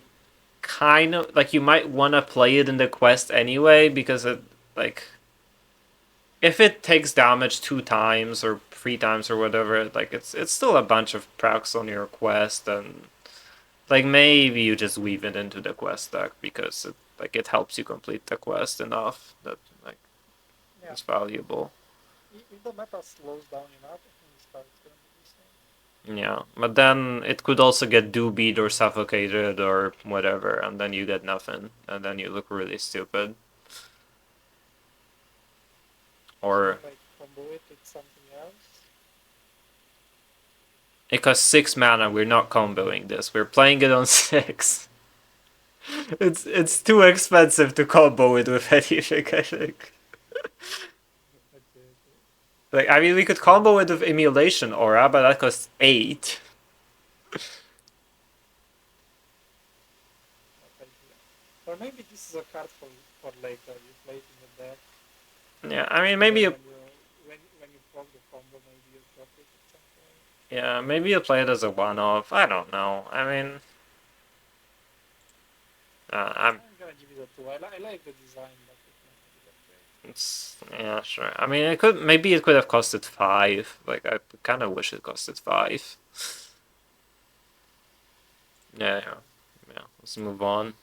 kind of like you might want to play it in the quest anyway because it like if it takes damage 2 times or 3 times or whatever, like it's still a bunch of procs on your quest, and like maybe you just weave it into the quest deck because it helps you complete the quest enough that like it's valuable. If the meta slows down enough, I think this card is gonna be decent. Yeah, but then it could also get doobied or suffocated or whatever, and then you get nothing, and then you look really stupid. Or like combo it with something else. it costs 6 mana, we're not comboing this. We're playing it on 6. It's too expensive to combo it with anything, I think. Like, I mean, we could combo it with Emulation Aura, but that costs 8. Or maybe this is a card for later. You play it in the deck. Yeah, I mean, maybe you. When you proc the combo, maybe you drop it at some point. Yeah, maybe you play it as a one-off. I don't know. I mean, I'm gonna give it a 2. I like the design, but it's not gonna be that great. It's yeah, sure. I mean, maybe it could have costed 5. Like I kind of wish it costed 5. Yeah. Let's move on.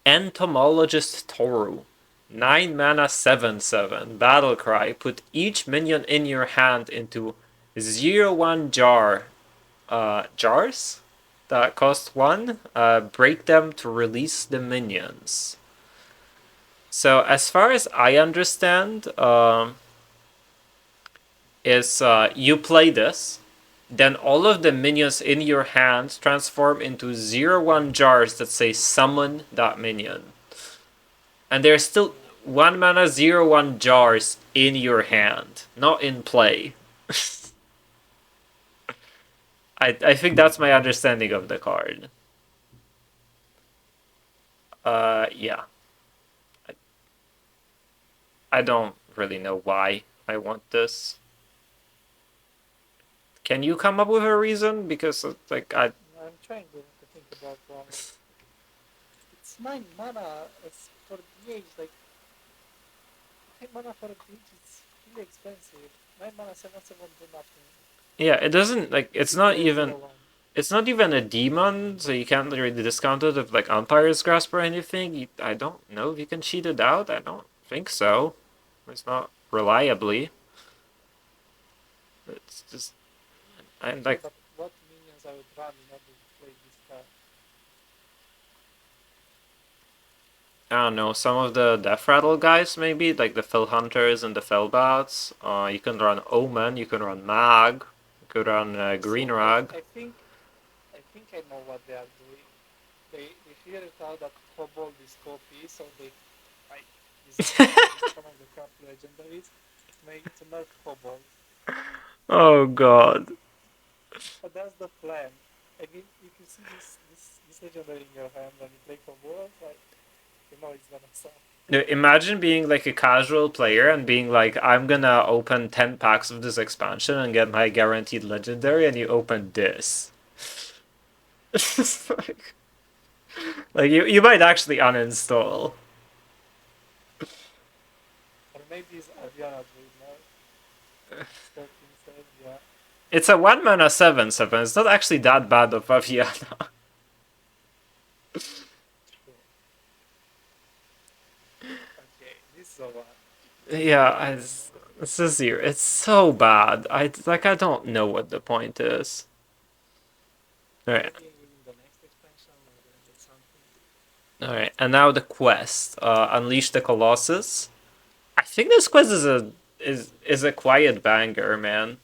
Entomologist Toru. 9 mana 7/7. Battle Cry. Put each minion in your hand into 0/1 jars that cost 1. Break them to release the minions. So as far as I understand, is you play this, then all of the minions in your hand transform into 0/1 jars that say summon that minion. And there's still 1 mana 0/1 jars in your hand, not in play. I think that's my understanding of the card. Yeah. I don't really know why I want this. Can you come up with a reason? Because like I'm trying to think about one. It's 9 mana for DH. Like 9 mana for a DH is really expensive. 9 mana 7/7 do nothing. yeah, it doesn't like it's not even Zero one. it's not even a demon, so you can't really discount it with like Umpire's Grasp or anything. I don't know if you can cheat it out. I don't think so. It's not reliably. It's just I'm Okay, like but what minions I would run in order to play this card? I don't know, some of the Death Rattle guys maybe, like the Fell Hunters and the Fellbats. You can run Omen, you can run Mag, you could run Green So Rag. I think I know what they are doing. They figured out that Kobold is copy, so they like decided to use some of the crap legendaries to nerf Kobold. Oh god. But that's the plan. I mean, you can see this legendary in your hand when you play Kobold, like you know it's gonna suck. Imagine being like a casual player and being like, I'm gonna open 10 packs of this expansion and get my guaranteed legendary, and you open this. like you might actually uninstall. Or maybe it's Aviana Dreamer. 13 says, yeah. It's a 1 mana 7/7. It's not actually that bad of Aviana. True. Okay, this is a one. yeah, it's a 0. It's so bad. I don't know what the point is. Alright. Maybe in the next expansion we're gonna get something. Alright, and now the quest. Unleash the Colossus. I think this quest is a quiet banger, man.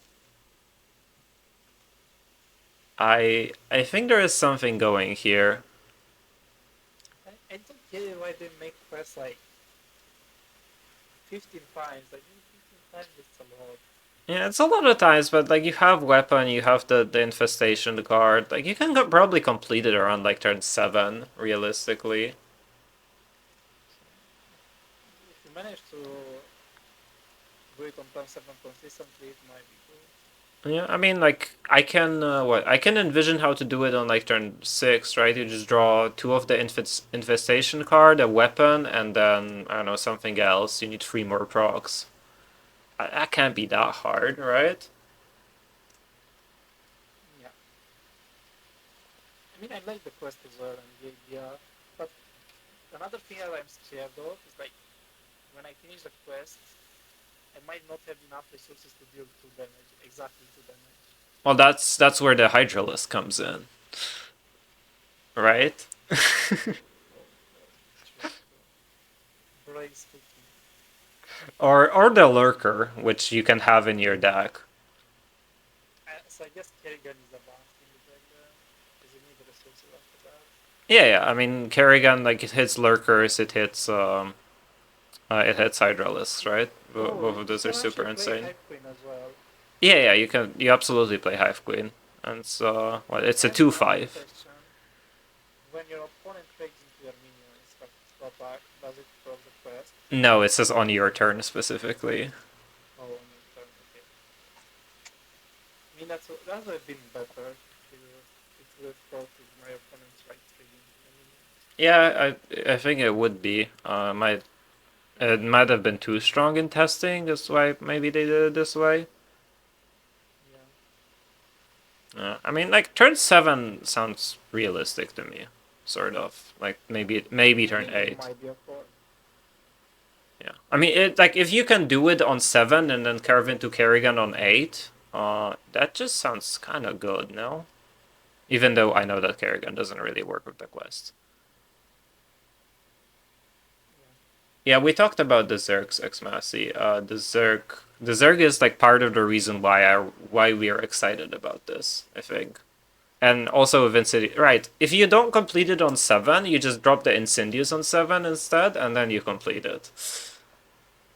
I think there is something going here. I don't get it why they make quests like 15 times. Like 15 times it's a lot. Yeah, it's a lot of times, but like you have weapon, you have the infestation card. Like you can probably complete it around like turn 7, realistically. If you manage to do it on turn 7 consistently, it might be cool. Yeah, I mean, like I can I can envision how to do it on like turn 6, right? You just draw 2 of the infestation card, a weapon, and then I don't know something else. You need 3 more procs. That can't be that hard, right? Yeah. I mean, I like the quest as well and the idea, but another thing that I'm scared of is like when I finish the quest, I might not have enough resources to deal 2 damage, exactly 2 damage. Well, that's where the Hydralisk comes in, right? Brace cookie. or the Lurker, which you can have in your deck. So I guess Kerrigan is advanced in the deck there, because you need the resources after that. Yeah. I mean, Kerrigan like it hits Lurkers, it hits Hydralisks, right? Both of those are super insane. Hive Queen as well. Yeah. You absolutely play Hive Queen, and so well, it's a And 2/5. question, when your opponent trades into your minions to attack, does it proc the quest? No, it says on your turn specifically. Oh, on your turn, okay. I mean, that would have been better if it would have procced with my opponent's right trading into the minions. Yeah, I think it would be. Might It might have been too strong in testing. That's why maybe they did it this way. Yeah. I mean, like turn 7 sounds realistic to me, sort of. Like maybe I turn think it 8. might be a 4. Yeah, I mean, it like if you can do it on 7 and then carve into Kerrigan on 8, that just sounds kind of good, no? Even though I know that Kerrigan doesn't really work with the quest. Yeah, we talked about the Zerg's Xmasi. The Zerg is like part of the reason why we are excited about this, I think. And also with Insidious, right? If you don't complete it on 7, you just drop the Insidious on 7 instead, and then you complete it.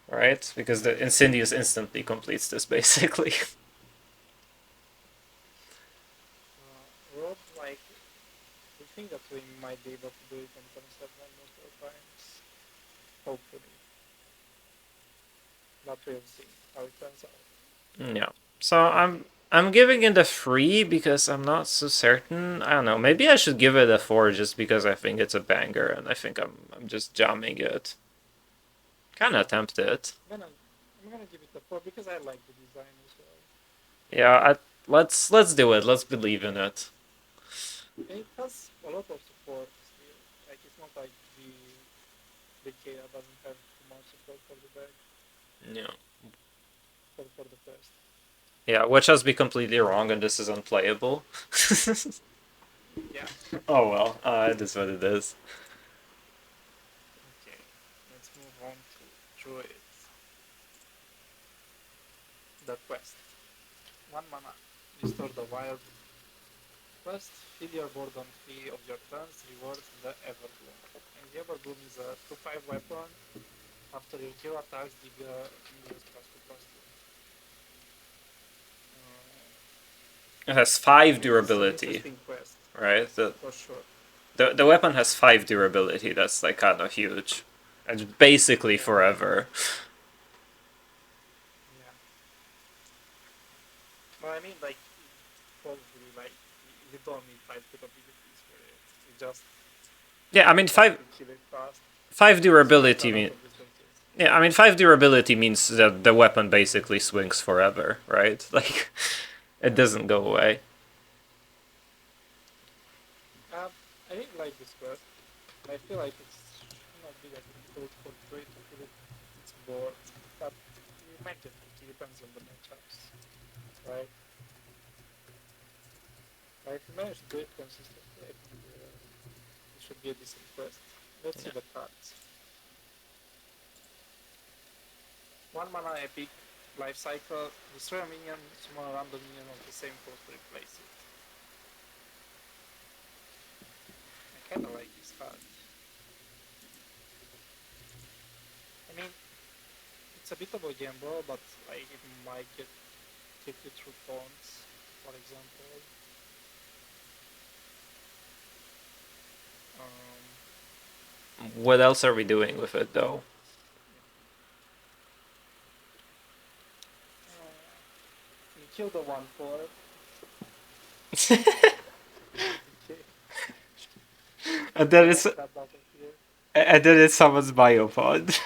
Right? Because the Insidious instantly completes this basically. Rob, like, we think that we might be able to do it on turn 7 most of the times. Hopefully. But we'll see how it turns out. Yeah. So I'm giving it a 3 because I'm not so certain. I don't know. Maybe I should give it a 4 just because I think it's a banger and I think I'm just jamming it. Kind of tempted. I'm gonna give it a 4 because I like the design as well. Yeah, let's do it. Let's believe in it. And it has a lot of support still. Like, it's not like the Kea doesn't have too much support for the back, Yeah. for the first. Yeah, which has been completely wrong and this is unplayable. Yeah. Oh well, it is what it is. Okay, let's move on to Druids. The quest. 1 mana. Restore the wild. Quest. Fill your board on 3 of your turns. Reward the Everbloom. And the Everbloom is a 2/5 weapon. After your hero attacks, give your minions +2/+2. It has 5 It's an durability, interesting quest, right? for sure. The weapon has 5 durability. That's like kind of huge. It's basically forever. Yeah. Well, I mean, like, probably, like, you don't need 5 capabilities for it. You just Yeah, I mean have 5 to kill it fast. 5 durability Swing mean. around the distances. Yeah, I mean 5 durability means that the weapon basically swings forever, right? Like it doesn't go away. I really like this quest. I feel like it's should not be that difficult for Druid to kill its board, but you might get it. It depends on the matchups, right? Like, if you manage to do it consistently, I think it should be a decent quest. Let's see the cards. 1 mana epic, life cycle, destroy a minion, summon a random minion of the same cost to replace it. I kinda like this card. I mean, it's a bit of a gamble, but like it might get quickly through pawns, for example. What else are we doing with it though? You kill the 1/4. Okay. And then it's That out of here. and then it summons Biopod.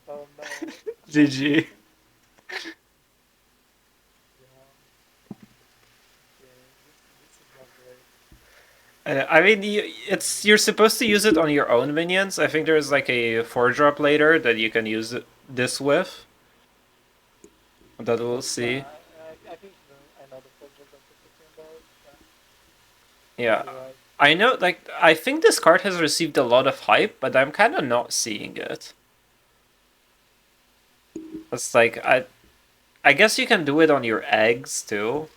Oh no. GG. Yeah. Okay. This is not great. I mean, you're supposed to use it on your own minions. I think there's like a 4-drop later that you can use this with. That we'll see. I think I know the project that you're talking about. Yeah, You're right. I know. Like, I think this card has received a lot of hype, but I'm kind of not seeing it. It's like I guess you can do it on your eggs too.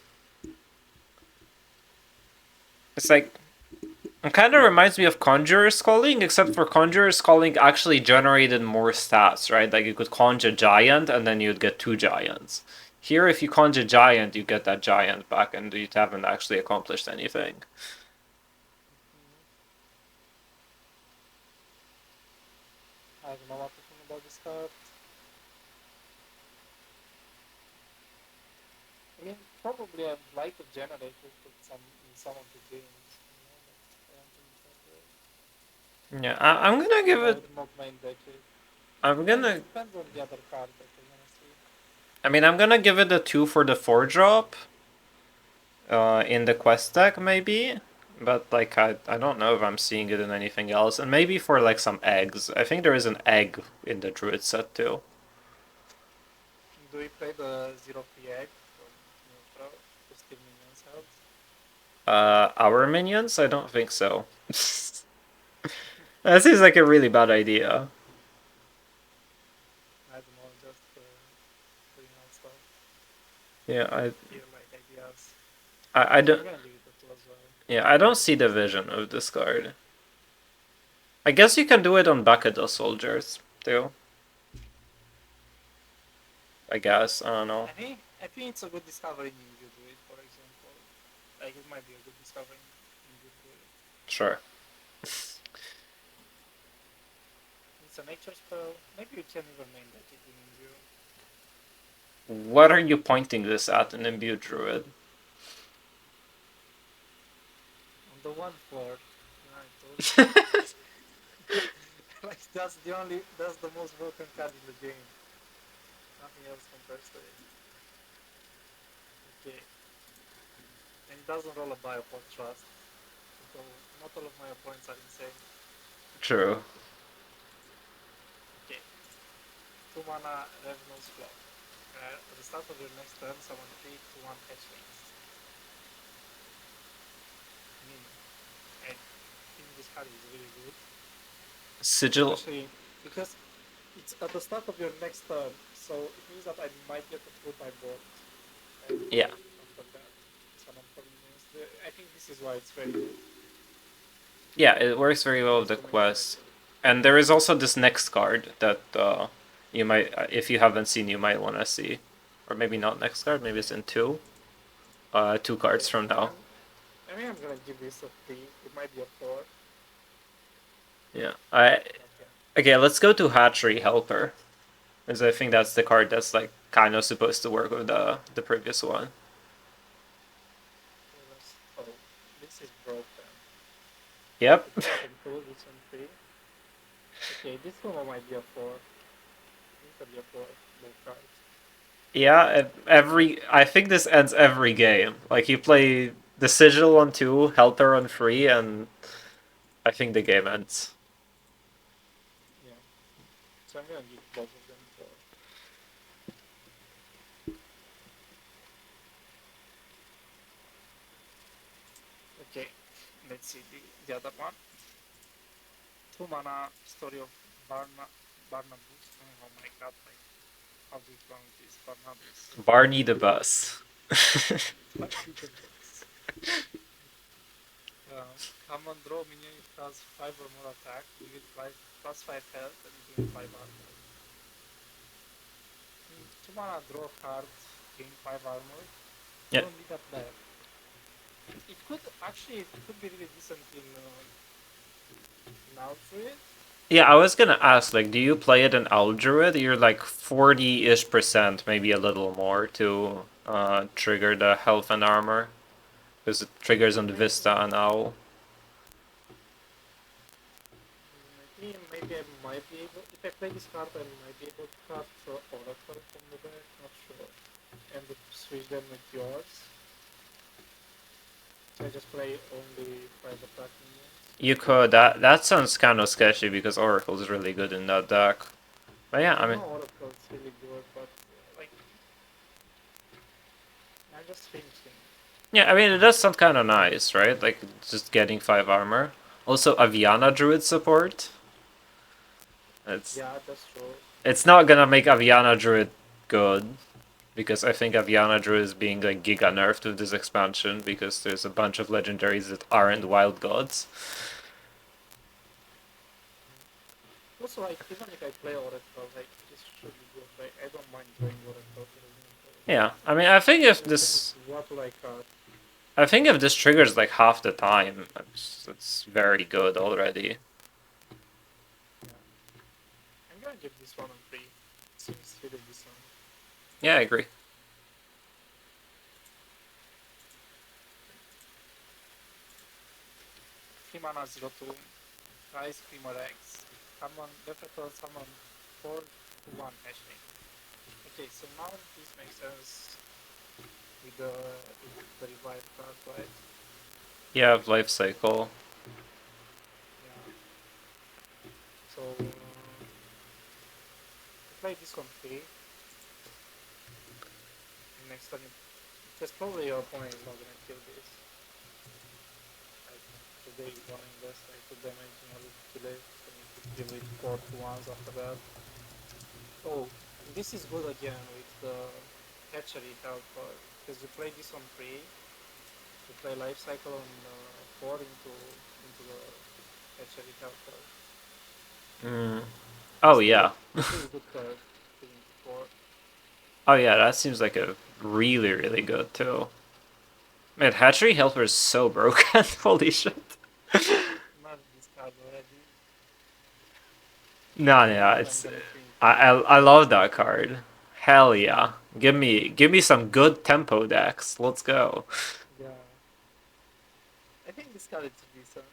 It's like it kind of reminds me of Conjurer's Calling, except for Conjurer's Calling actually generated more stats, right? Like you could conjure Giant and then you'd get 2 Giants. Here, if you conjure Giant, you get that Giant back and you haven't actually accomplished anything. I don't know what to think about this card. I mean, probably I'd like to generate it with some in some of the games. You know, but I don't think it's that great. Yeah, I'm gonna give I it. would not mind that. I'm gonna. Depends on the other card that I'm gonna see. I mean, I'm gonna give it a 2 for the 4 drop. In the quest deck, maybe. But, like, I don't know if I'm seeing it in anything else. And maybe for, like, some eggs. I think there is an egg in the druid set, too. Do we play the 0 egg from neutral to steal minions health? Our minions? I don't think so. That seems like a really bad idea. I don't know, just putting out stuff. Yeah, Feel like ideas. I I'm don't. gonna give it a 2 as well. Yeah, I don't see the vision of this card. I guess you can do it on Bakeda soldiers too. I guess I don't know. I think it's a good discovery in Indu Druid, for example. Like it might be a good discovery in Indu Druid. Sure. It's a nature spell. Maybe you can even name that it in Indu. What are you pointing this at in Imbue Druid? On the one floor. Yeah, I told you. Like that's the most broken card in the game. Nothing else compares to it. Okay. And it doesn't roll a bio for trust. So not all of my opponents are insane. True. Okay. 2 mana Revenant's Flock. At the start of your next turn, summon 3/1 hatchlings. I mean, I think this card is really good. Sigil. Especially because it's at the start of your next turn, so it means that I might get to put my board. Yeah. After that, summon for minions. I think this is why it's very good. Yeah, it works very well with the quest. And there is also this next card that you might, if you haven't seen, you might want to see. Or maybe not next card, maybe it's in 2. 2 cards from now. I mean, I'm gonna give this a 3. It might be a 4. Yeah. Okay. Okay, let's go to Hatchery Helper. Because I think that's the card that's like kind of supposed to work with the previous one. Oh, this is broken. Yep. This one 2, this one 3. Okay, this one might be a 4. This could be a 4. Both cards. Yeah, I think this ends every game. Like you play the Sigil on 2, Helper on 3, and I think the game ends. Yeah. So I'm gonna give both of them 4. Okay, let's see the other one. 2 mana Story of Barnabas. Oh my god, like, how do you pronounce this? Barnabas. Barney the Bus. Common draw minion, it has 5 or more attack, give it plus 5 health, and gain 5 armor. 2 mana draw card, gain 5 armor. Yeah. Don't be that bad. It could be really decent in Druid. Yeah, I was gonna ask, like, do you play it in Owl Druid? You're like 40-ish%, maybe a little more, to trigger the health and armor. Because it triggers on the Vista and Owl. Maybe I might be able, if I play this card, I might be able to cut Oracle from the deck, not sure. And switch them with yours. So I just play only 5 attack minions. You could. That sounds kind of sketchy because Oracle is really good in that deck. But yeah, I mean, Oracle is really good, but like, I'm just thinking. yeah, I mean it does sound kind of nice, right? Like just getting 5 armor. Also, Aviana Druid support. Yeah, that's true. It's not gonna make Aviana Druid good, because I think Aviana Druid is being like giga nerfed with this expansion because there's a bunch of legendaries that aren't wild gods. Also, like, even if I play Oracle, like, this should be good. Like, I don't mind playing Oracle. Yeah, I mean, I think if this, What do I cut? I think if this triggers like half the time, it's very good already. I'm gonna give this one a 3. It seems really decent. Yeah, I agree. Mana 0/2. Try Screamer X. Summon Defetor, summon 4 to 1 hashing. Okay, so now this makes sense with the revive card, right? Yeah, life cycle. Yeah. So play this one free. And next turn, because probably your opponent is not gonna kill this. Like today is running this, I put damage in order to kill it. So you could kill it 4 to 1s after that. Oh, this is good again with the hatchery helper. Because you play this on free. You play life cycle on 4 into the hatchery helper. Oh yeah. Pretty good card. Killing 4. Oh yeah, that seems like a really, really good too. Man, Hatchery Helper is so broken. Holy shit. Not this card already. No, no, I'm it's gonna think. I love that card. Hell yeah. Give me some good tempo decks. Let's go. Yeah. I think this card is decent.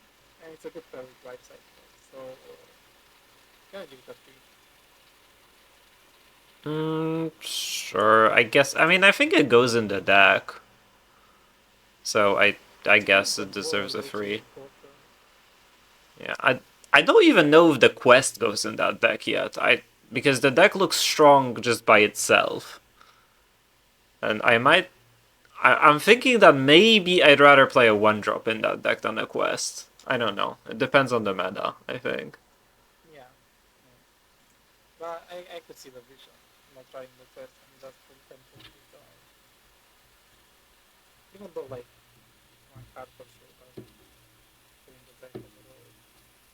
And it's a good card with life cycle. So, gonna give it a 3. Sure. I guess I mean I think it goes in the deck. So I guess it deserves a 3. Yeah, I don't even know if the quest goes in that deck yet. Because the deck looks strong just by itself. And I'm thinking that maybe I'd rather play a 1-drop in that deck than a quest. I don't know. It depends on the meta, I think. Yeah. But I could see the vision. Not trying the quest and just full tempo with even though like one card for sure, but killing the deck overall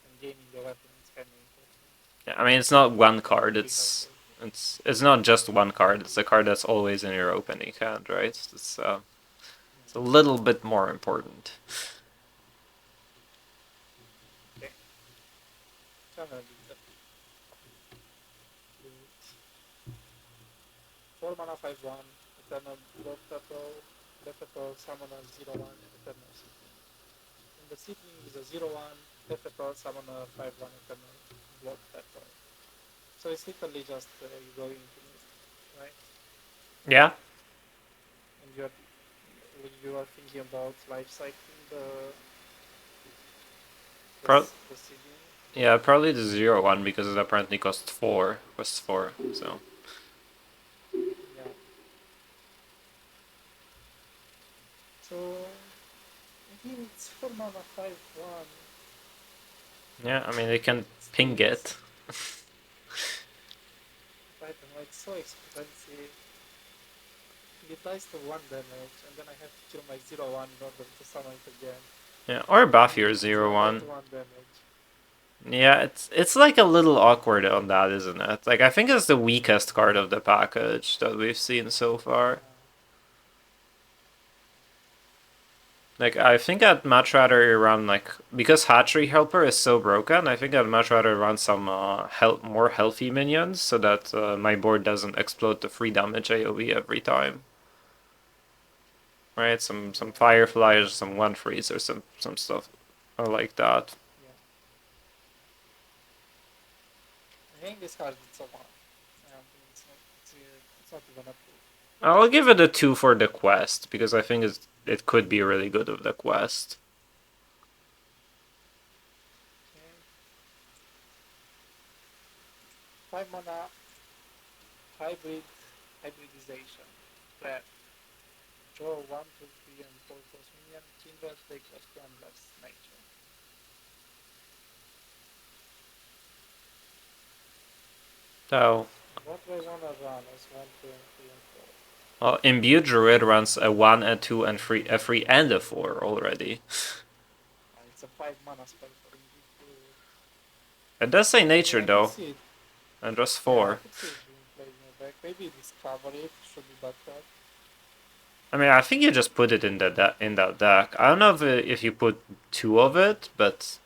and gaining the weapon is kinda important. Yeah, I mean it's not one card, it's not just one card, it's a card that's always in your opening hand, right? It's a little bit more important. Okay. So I'm gonna do that. 4 mana 5/1, Eternal Blood Turtle, Defetor, Summoner 0/1, Eternal Seedling. And the Seedling is a 0/1, Defetor, Summoner 5/1, Eternal Blood Turtle. So it's literally just you go into it, right? Yeah. And you are thinking about life cycling Pro- the Seedling. yeah, probably the 0-1 because it apparently costs 4. Costs 4, so. Yeah. So I think it's 4 mana 5/1. Yeah, I mean they can ping it. I don't know, it's so expensive. It dies to 1 damage, and then I have to kill my 0/1 in order to summon it again. Yeah, or buff your It's 0-1. 1 damage. Yeah, it's like a little awkward on that, isn't it? Like I think it's the weakest card of the package that we've seen so far. Like I think I'd much rather run like because Hatchery Helper is so broken. I think I'd much rather run some more healthy minions so that my board doesn't explode to 3 damage AOE every time. Right, some Fireflies, some 1/3s or some stuff like that. Yeah. I think this card is a 1. I don't think it's not even a 2. I'll give it a 2 for the quest because I think it could be really good with the quest. Okay. 5 mana hybridization. Prep. Draw 1, 2, 3, and 4 plus minion. Kindred, they cost 1 less nature. So, What do I wanna run as 1, 2, and 3, and 4? well, Imbued Druid runs a 1, a 2, and 3, a 3 and a 4 already. It's a 5 mana spell for Imbued. It does say nature I though, can see it. and just Yeah, I 4. could see it being played in the deck. Maybe Discover it should be backup. I mean, I think you just put it in that deck. I don't know if you put 2 of it, but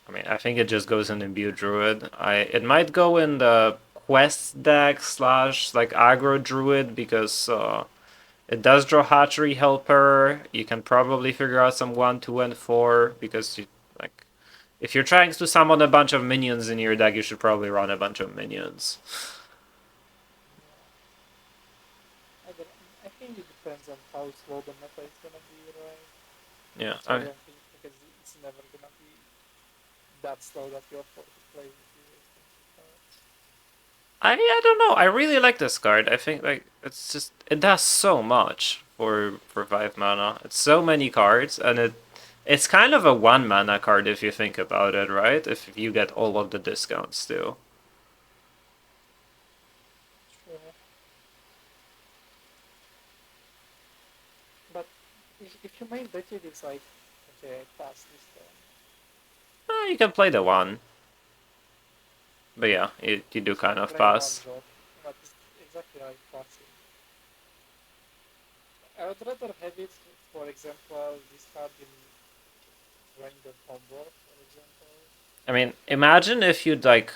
I mean, I think it just goes in Imbued Druid. It might go in the quest deck / like aggro Druid because it does draw Hatchery Helper. You can probably figure out some 1, 2, and 4 because you like If you're trying to summon a bunch of minions in your deck, you should probably run a bunch of minions. I think it depends on how slow the meta is gonna be, right? Yeah, So I don't think because it's never gonna be that slow that you're forced to play with these expensive cards. I don't know. I really like this card. I think like it does so much for 5 mana. It's so many cards, and it's kind of a 1 mana card if you think about it, right? If you get all of the discounts too. Sure. But if your main budget is like, okay, I pass this turn. You can play the one, but yeah, you do kind of Play pass. one drop. That is exactly like passing. I would rather have it, for example, this card in random combo, for example. I mean, imagine if you'd like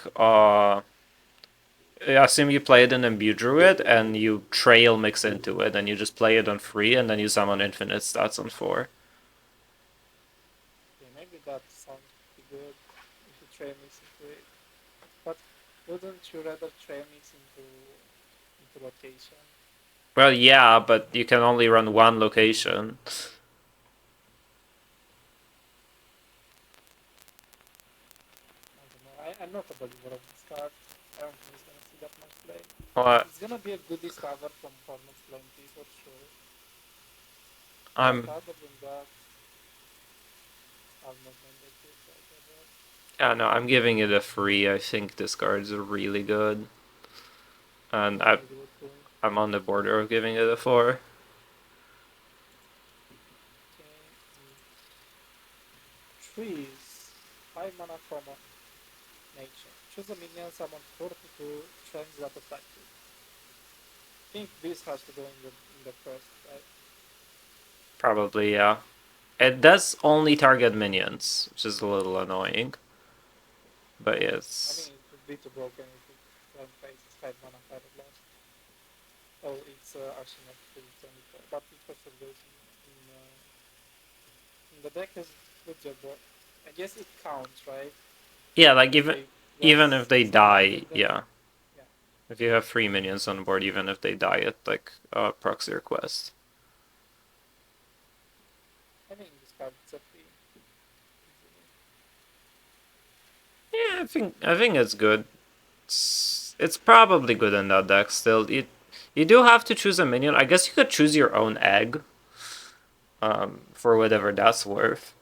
assume you play it in Imbue Druid and you trail mix into it and you just play it on 3 and then you summon infinite stats on 4. Okay, maybe that sounds pretty good if you train mix into it. But wouldn't you rather train mix into rotation? Well, yeah, but you can only run one location. I don't know. I'm not a believer of this card. I don't think it's gonna see that much play. Well, It's gonna be a good discover from Hornet Plenty for sure. I'm But other than that, I'm not going to do it. yeah, no, I'm giving it a 3. I think this card's really good, and I'm on the border of giving it a 4. Okay. Trees. 5 mana common. Nature. Choose a minion, summon 42, change that attack you. I think this has to go in the first, right? Probably, yeah. It does only target minions, which is a little annoying. But I yes. mean, it would be too broken if it one phase is 5 mana Pyroblast. Oh, it's actually not good, it's only 4, but it also goes in the deck as good job, but I guess it counts, right? Yeah, like They even if they die, them. yeah. Yeah. If you have 3 minions on board, even if they die, it like proxy request. I think this card is a free. Yeah, I think it's good. It's probably good in that deck still. You do have to choose a minion. I guess you could choose your own egg. For whatever that's worth.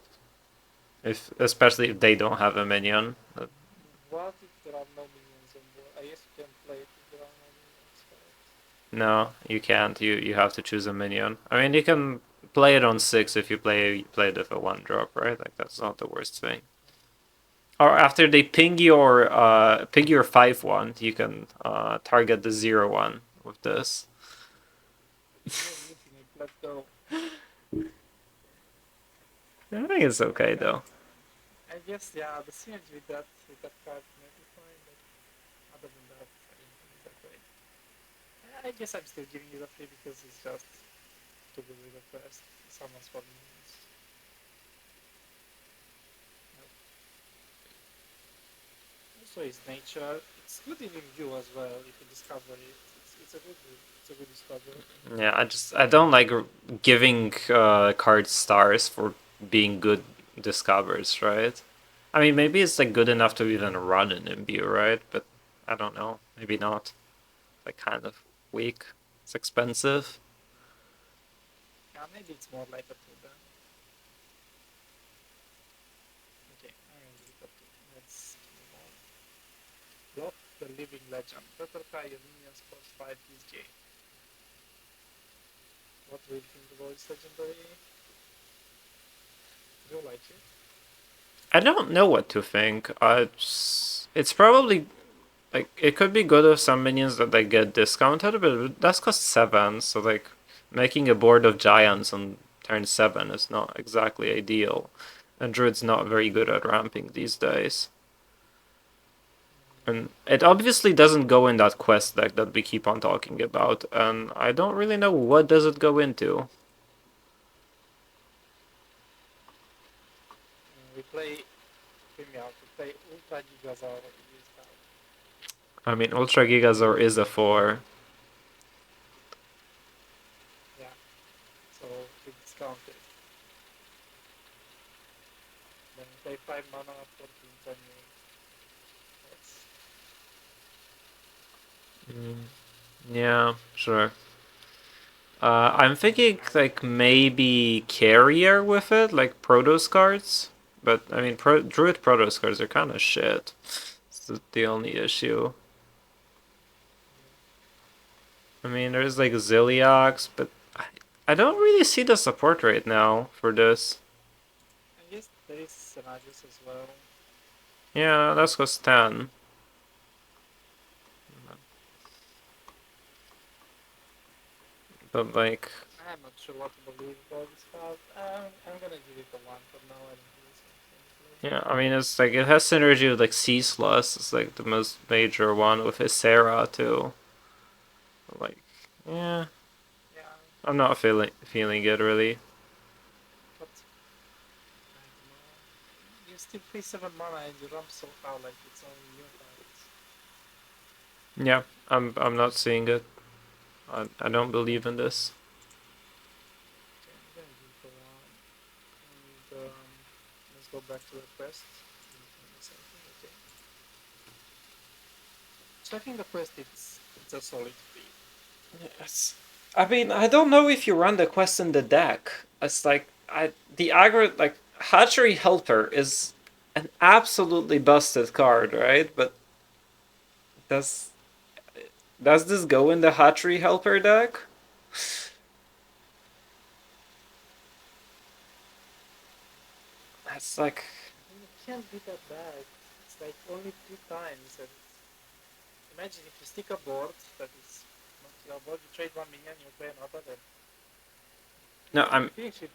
Especially if they don't have a minion. What if there are no minions on board? I guess you can play it if there are no minions. No, you can't. You have to choose a minion. I mean, you can play it on 6 if you play it with a 1-drop, right? Like that's not the worst thing. Or after they ping your 5/1, you can target the 0/1 with this. Infinite, let's go. I think it's okay though. I guess yeah, the synergy with that card may be fine, but other than that, I don't think it's that great. I guess I'm still giving it a free because it's just too good with the first. Someone's for minions. Also, it's nature. It's good in view as well if you discover it. It's a good discovery. Yeah, I don't like giving cards stars for being good discovers, right? I mean, maybe it's like good enough to even run an imbue, right? But I don't know. Maybe not. Like kind of weak. It's expensive. Yeah, maybe it's more like a two then. Okay, let's move on. Block the Living Legend. Butterfly your minions cost 5 this game. What do you think about this legendary? Do you like it? I don't know what to think. It's probably like it could be good with some minions that they get discounted, but that's cost 7, so like making a board of giants on turn 7 is not exactly ideal. And Druid's not very good at ramping these days. And it obviously doesn't go in that quest deck that we keep on talking about, and I don't really know what does it go into. We play hear me out. To play Ultra Gigazor, you use that. I mean, Ultra Gigazor is a 4. Yeah. So we discount it. Then you pay 5 mana, 14, 28. That's Yeah, sure. I'm thinking like maybe carrier with it, like Protos cards. But I mean, Druid Protos cards are kind of shit. It's the only issue. I mean, there's like Zilliax, but I don't really see the support right now for this. I guess there is Synergis as well. Yeah, that's cost 10. But like, I'm not sure what to believe about this card. I'm gonna give it a 1 for now. I don't really see anything. yeah, I mean, it's like it has synergy with like Ceaseless. It's like the most major one with Ysera too. Like, yeah, Yeah, I'm not feeling it really. but I don't know. You still pay 7 mana and you ramp so far like it's only new cards. Yeah, I'm not seeing it. I don't believe in this. Okay, I'm gonna give it a 1. And let's go back to the quest. Okay. So I think the quest it's a solid 3. Yes. I mean, I don't know if you run the quest in the deck. It's like the aggro like Hatchery Helper is an absolutely busted card, right? But does does this go in the Hatchery Helper deck? That's like I mean, it can't be that bad. It's like only 3 times. And imagine if you stick a board that is not your board, you trade 1 minion, you play another, then no, you I'm finish it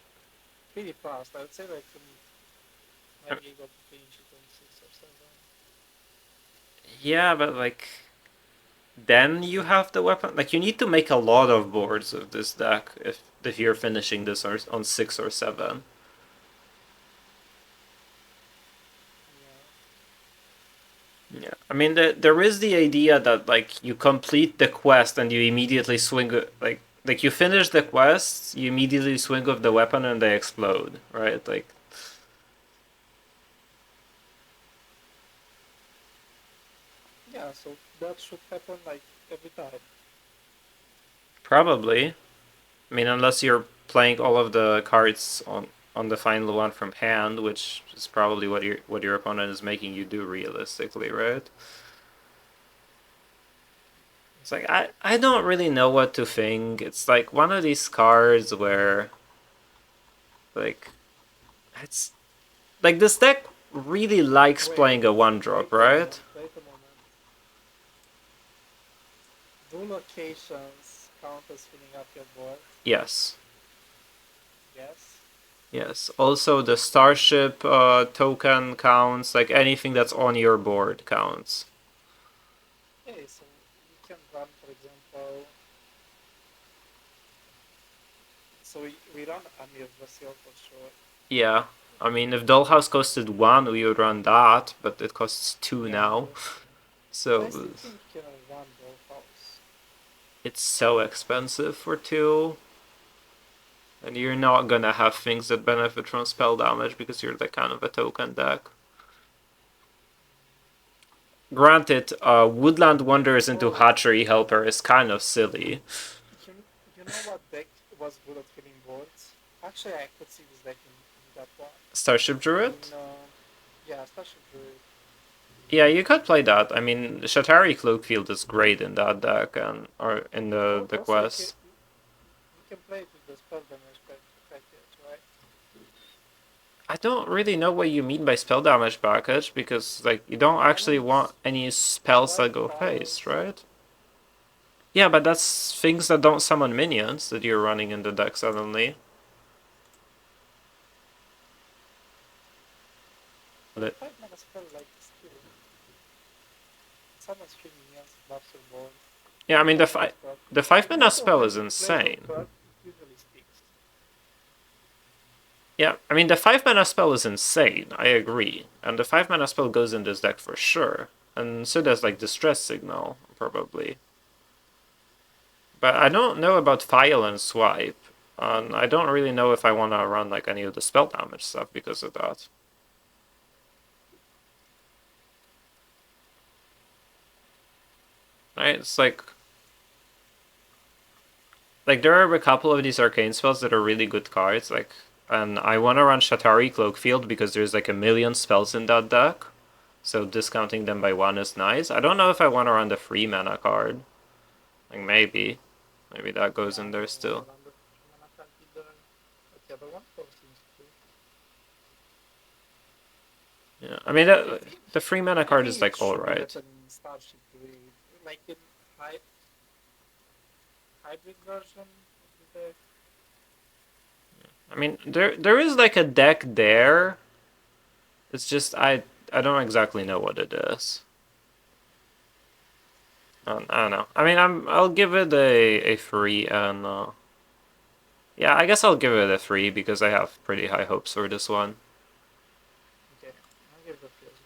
pretty fast. I would say like you might be able to finish it in 6 or 7. yeah, but like then you have the weapon. Like you need to make a lot of boards of this deck if you're finishing this on 6 or 7. Yeah. Yeah, I mean, there is the idea that like you complete the quest and you immediately swing like you finish the quest, you immediately swing with the weapon and they explode, right? Like Yeah, so that should happen like every time. probably. I mean, unless you're playing all of the cards on the final one from hand, which is probably what your opponent is making you do realistically, right? It's like I don't really know what to think. It's like one of these cards where like it's like this deck really likes playing a one drop, right? Wait a moment. Do locations count as filling up your board? Yes. Yes. Yes. Also the starship token counts, like anything that's on your board counts. Okay, so you can run, for example. So we run Amir Vasil for sure. Yeah. I mean if Dollhouse costed 1 we would run that, but it costs 2 now. But So I still think you can run Dollhouse. it's so expensive for 2. And you're not gonna have things that benefit from spell damage because you're like kind of a token deck. Granted, Woodland Wonders into Hatchery Helper is kind of silly. You, you know what deck was good at filling boards? Actually, I could see this deck in that one. Starship Druid? Yeah, Starship Druid. Yeah, you could play that. I mean, Shatari Cloakfield is great in that deck and or in the quest. You can play it with the spell damage package, right? I don't really know what you mean by spell damage package because like you don't actually want any spells that go haste, right? Yeah, but that's things that don't summon minions that you're running in the deck suddenly. But 5 mana spell like skill. Summons 3 minions, buffs your board. Yeah, I mean the 5 mana spell is insane. It usually sticks. Yeah, I mean, the 5 mana spell is insane, I agree. And the 5 mana spell goes in this deck for sure. And so does, like, Distress Signal, probably. But I don't know about File and Swipe. And I don't really know if I want to run, like, any of the spell damage stuff because of that. Right? It's like there are a couple of these arcane spells that are really good cards, like, and I want to run Shatari Cloakfield because there's like a million spells in that deck, so discounting them by one is nice. I don't know if I want to run the free mana card. Like maybe that goes in there still. Run the mana card either. But yeah, the one cost seems cool. Yeah, I mean the free mana card is like alright. In Starship Druid, like in hybrid version of the deck. I mean there is like a deck there. It's just I don't exactly know what it is. I don't know. I mean I'll give it a free and yeah, I guess I'll give it a 3 because I have pretty high hopes for this one. Okay, I'll give it a 3 as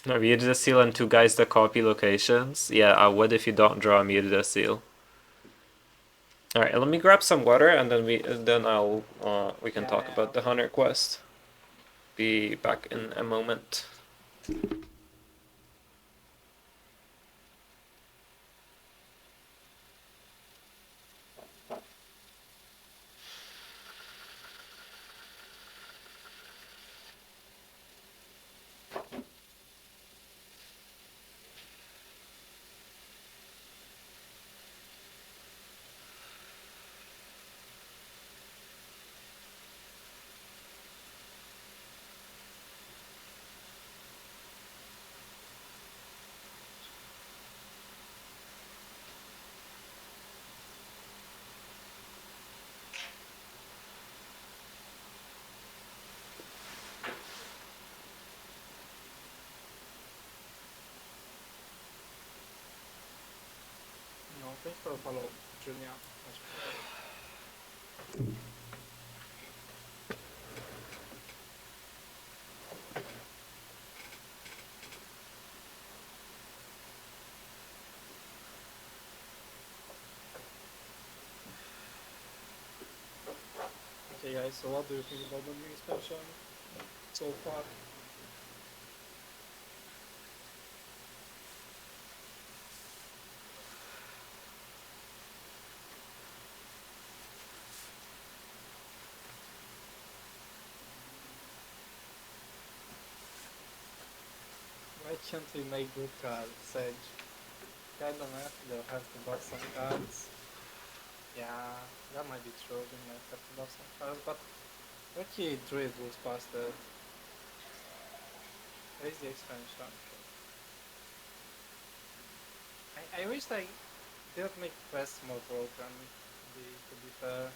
well. No, Muted Seal and 2 guys that copy locations. Yeah, what if you don't draw a Muted Seal? Alright, let me grab some water and then we can talk about the Hunter quest. Be back in a moment. No, thanks for the follow, Julia. Okay guys, so what do you think about the new expansion so far? Why can't we make good cards, Sage? Kinda mad, they'll have to buff some cards. Yeah, that might be true, they might have to buff some cards, but Lucky Druid was past that. Where is the expansion? I wish they didn't make quests more broken, to be fair.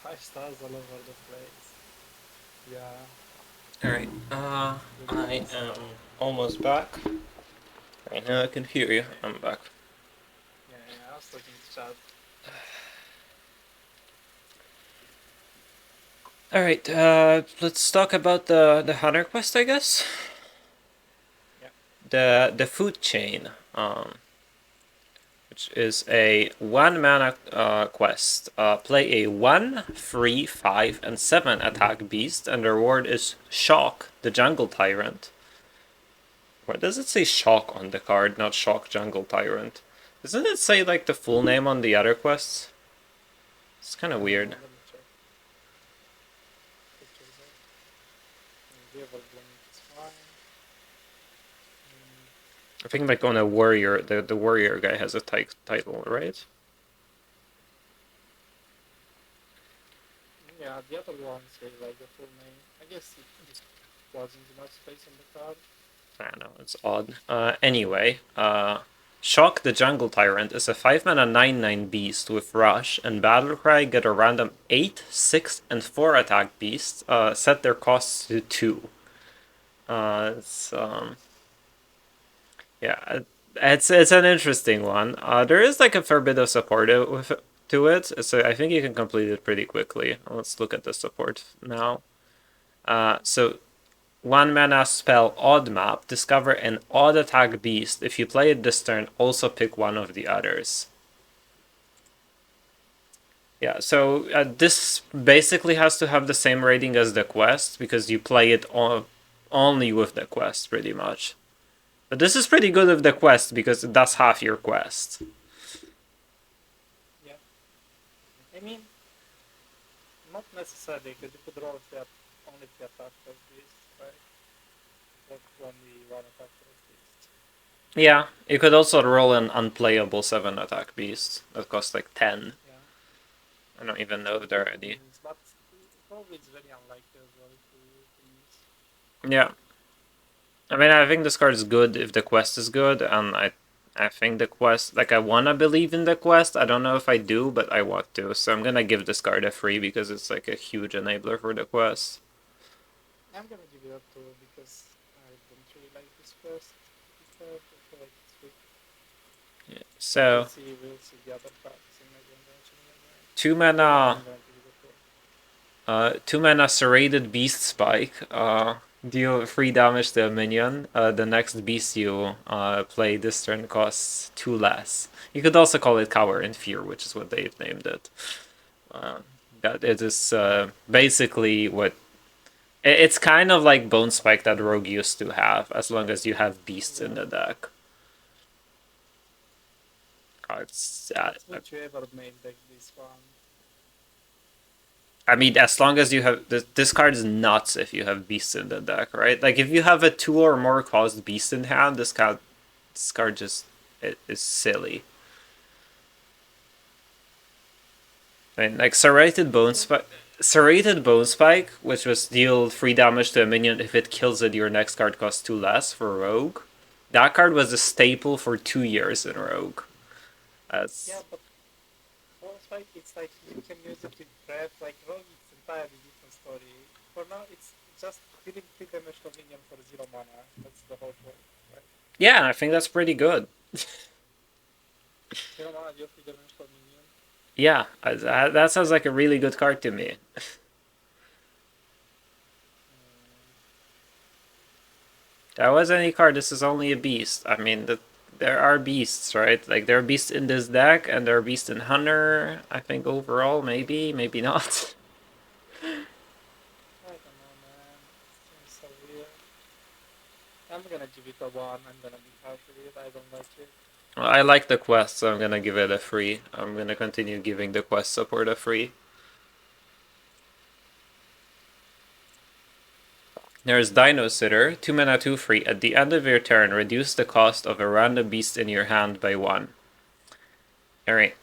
5 stars all over the place. Yeah. Alright, I am almost back. Right now I can hear you. I'm back. Yeah, I was looking to chat. Alright, let's talk about the Hunter quest, I guess. Yeah. The food chain, which is a 1 mana quest. Play a 1, 3, 5, and 7 attack beast, and the reward is Shock, the Jungle Tyrant. Why does it say Shock on the card, not Shock Jungle Tyrant? Doesn't it say like the full name on the other quests? It's kind of weird. Let me check. It's fine. I think like on a warrior, the warrior guy has a title, right? Yeah, the other one says like the full name. I guess it just wasn't enough space on the card. I don't know, it's odd. Anyway, Shock the Jungle Tyrant is a 5 mana 9/9 beast with Rush, and Battlecry get a random 8, 6, and 4 attack beasts, set their costs to 2. Yeah, It's an interesting one. There is like a fair bit of support to it, so I think you can complete it pretty quickly. Let's look at the support now. So 1 mana spell Odd Map. Discover an odd attack beast. If you play it this turn, also pick one of the others. Yeah, so this basically has to have the same rating as the quest because you play it only with the quest pretty much. But this is pretty good with the quest because that's half your quest. Yeah. I mean, not necessarily, because you could roll only the attack first beast, right? Not only one attack first beast. Yeah, you could also roll an unplayable 7 attack beast that costs like 10. Yeah. I don't even know if they're any. But probably it's very unlikely as well to use. Yeah. I mean, I think this card is good if the quest is good, and I think the quest, like, I want to believe in the quest. I don't know if I do, but I want to. So I'm going to give this card a free because it's, like, a huge enabler for the quest. I'm gonna give it up to because I don't really like this quest. I feel like it's weak. Yeah. So, We'll see the other cards and maybe eventually. 2 mana, I'm gonna give it up. 2 mana Serrated Beast Spike. Deal 3 damage to a minion. The next beast you play this turn costs 2 less. You could also call it Cower in Fear, which is what they've named it. That it is basically what. It's kind of like Bone Spike that Rogue used to have, as long as you have beasts in the deck. Would you ever made like this one? I mean, as long as you have this card is nuts if you have beasts in the deck, right? Like if you have a 2 or more cost beast in hand, this card just is silly. I mean, like Serrated Bone Spike, which was deal 3 damage to a minion if it kills it, your next card costs 2 less for Rogue. That card was a staple for 2 years in Rogue. Yeah, but Spike, it's like you can use it with prep. Like Rogue, it's entirely different story. For now, it's just dealing 3 damage to minion for 0 mana. That's the whole point, right? Yeah, I think that's pretty good. 0 mana, deal 3 damage to minion. Yeah, that sounds like a really good card to me. That was any card. This is only a beast. I mean, there are beasts, right? Like there are beasts in this deck, and there are beasts in Hunter. I think overall, maybe not. I don't know, man. It seems so weird. I'm gonna give it a 1. I'm gonna be happy with it. I don't like it. Well, I like the quest, so I'm gonna give it a free. I'm gonna continue giving the quest support a free. There's Dino Sitter, 2 mana 2 free. At the end of your turn, reduce the cost of a random beast in your hand by 1. Alright,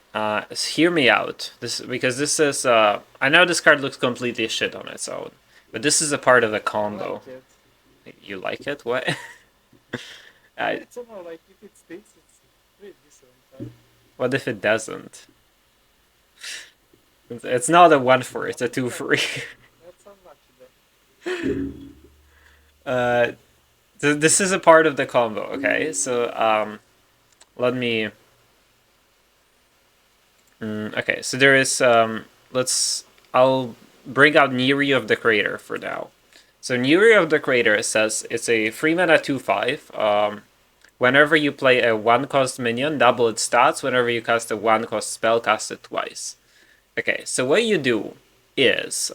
hear me out. Because this is, I know this card looks completely shit on its own, but this is a part of the combo. I like it. You like it? What? It's somehow like if it sticks, it's pretty decent, right? What if it doesn't? It's not a 1 for, it's a 2 free. That's unlucky then. This is a part of the combo, okay? So, let me... okay, so there is, I'll bring out Neri of the Crater for now. So Neri of the Crater says it's a 3 mana 2/5. Whenever you play a 1-cost minion, double its stats. Whenever you cast a 1-cost spell, cast it twice. Okay, so what you do is,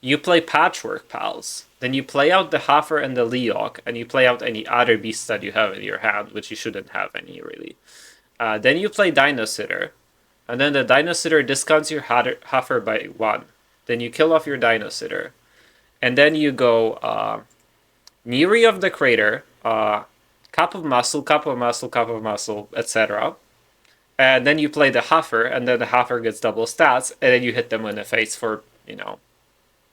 you play Patchwork Pals. Then you play out the Hafer and the Leok, and you play out any other beasts that you have in your hand, which you shouldn't have any, really. Then you play Dino Sitter. And then the Dino Sitter discounts your Hafer by 1. Then you kill off your Dino Sitter. And then you go Neri of the Crater, Cup of Muscle, Cup of Muscle, Cup of Muscle, etc. And then you play the Hafer, and then the Hafer gets double stats, and then you hit them in the face for,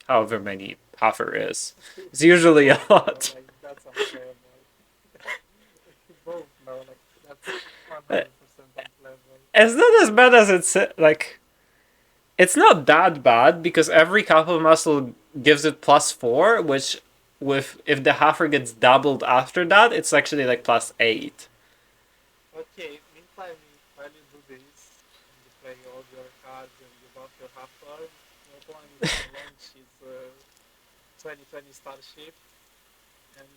however many Hafer is. It's usually a lot. Like, that's unfair. Both know, like, that's 100% unplayable. It's not as bad as it's like. It's not that bad because every Cup of Muscle gives it +4, which if the Hafer gets doubled after that, it's actually like +8. Okay, meantime, while you do this, and you play all your cards and you buff your half turn, your opponent is gonna launch his 2020 Starship, and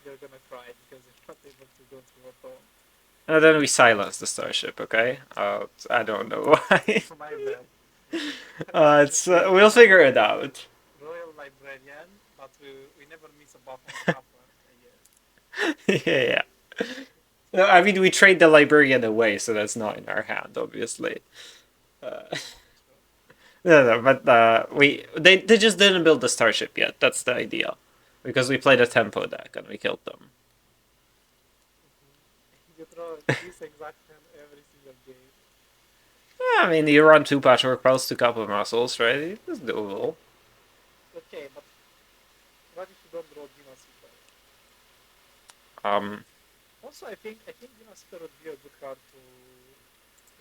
you're gonna cry because you're not able to go through a turn. And then we silence the starship, okay? I don't know why. My bad. It's we'll figure it out. Royal Librarian, but we never miss a buff on the half turn, I guess. Yeah. No, I mean, we trade the librarian away, so that's not in our hand, obviously. Uh, no, but they just didn't build the starship yet. That's the idea, because we played a tempo deck and we killed them. You draw this exact hand every single game. Yeah, I mean, you run 2 Patchwork Pulse, 2 Cup of Muscles, right? It's doable. Okay, but what if you don't draw Dino Seeker? Um, Also, I think Dino Seeker would be a good card to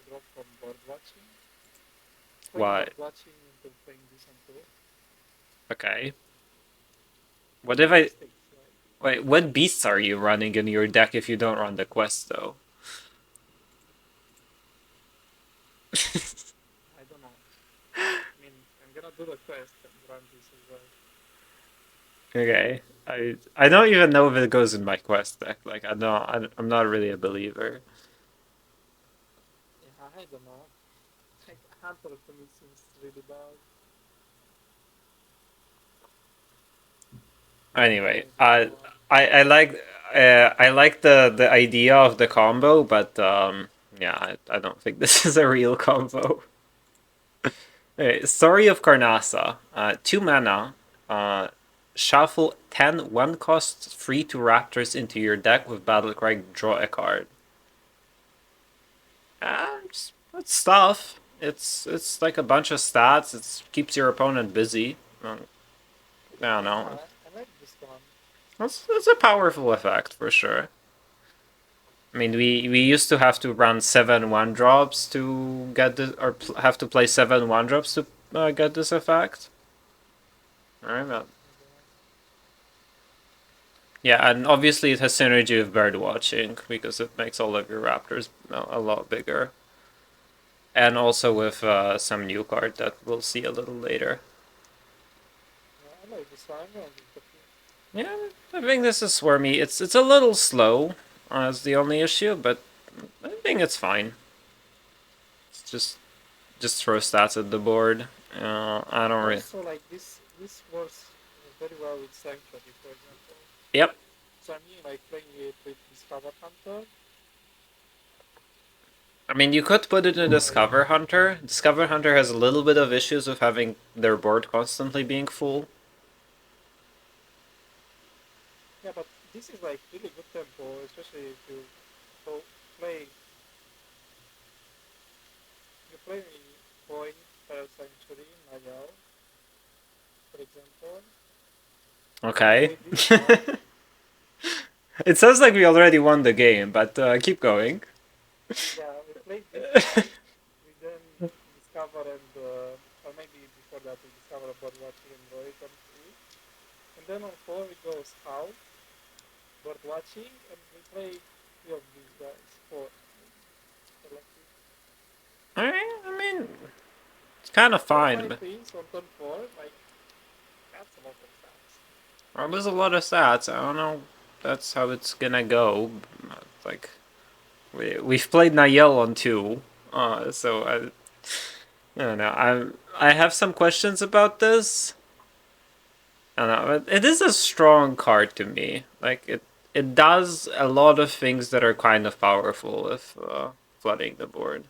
draw from board watching. Playing why? board watching into playing this on two. Okay. What if I Stakes, right? wait? What beasts are you running in your deck if you don't run the quest though? I don't know. I mean, I'm gonna do the quest and run this as well. Okay. I don't even know if it goes in my quest deck. Like I'm not really a believer. Yeah, I don't know. Like, Hunter to me seems really bad. Anyway, Maybe one. I like the idea of the combo, but yeah, I don't think this is a real combo. Okay, Story of Karnasa. 2 mana. Shuffle 10 1 cost free to raptors into your deck with Battlecry, draw a card. It's stuff. It's like a bunch of stats. It keeps your opponent busy. I don't Yeah, know. I like this one. It's a powerful effect for sure. I mean, we used to have to run 7 1 drops to get this, or have to play 7 1 drops to get this effect. Alright, but yeah, and obviously it has synergy with bird watching because it makes all of your raptors a lot bigger. And also with some new card that we'll see a little later. Yeah, I like this one. I'm gonna give it Yeah, I think this is Swarmy. It's a little slow, is the only issue, but I think it's fine. It's just throw stats at the board. I don't really. also, like this works very well with Sanctuary, for example. Yep. So I mean, like playing it with Discover Hunter. I mean, you could put it in Discover Hunter. Discover Hunter has a little bit of issues with having their board constantly being full. Yeah, but this is like really good tempo, especially if you so play you play Coin, Fire Sanctuary, Nayal, for example. Okay. Play this one. It sounds like we already won the game, but keep going. Yeah, we played this one. We then discover or maybe before that we discover about watching and Roy on 3. And then on 4 we go Scout, bird watching, and we play 3 of these guys. 4. Selected. Alright, I mean, it's kind of 4 fine, 5 but things on turn 4, like, that's a lot of stats. well, there's a lot of stats. I don't know. That's how it's gonna go. Like, we've played Nayel on 2, so I don't know. I have some questions about this. I don't know. It is a strong card to me. Like it does a lot of things that are kind of powerful with flooding the board.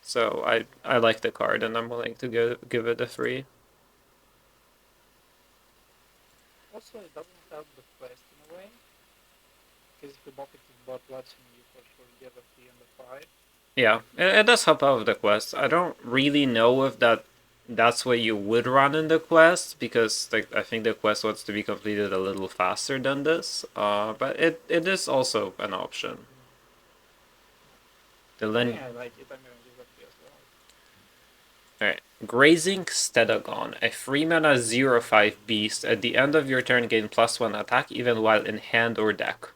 So I like the card and I'm willing to give it a 3. Also, it doesn't help the quest in a way, because if you buff it with bird watching, you for sure get a 3 and a 5. Yeah, it does help out with the quest. I don't really know if that's what you would run in the quest because like I think the quest wants to be completed a little faster than this. But it is also an option. The I think Lin I like it, I'm gonna give it 3 as well. Alright. Grazing Stedagon, a 3 mana 0/5 beast. At the end of your turn, gain +1 attack even while in hand or deck.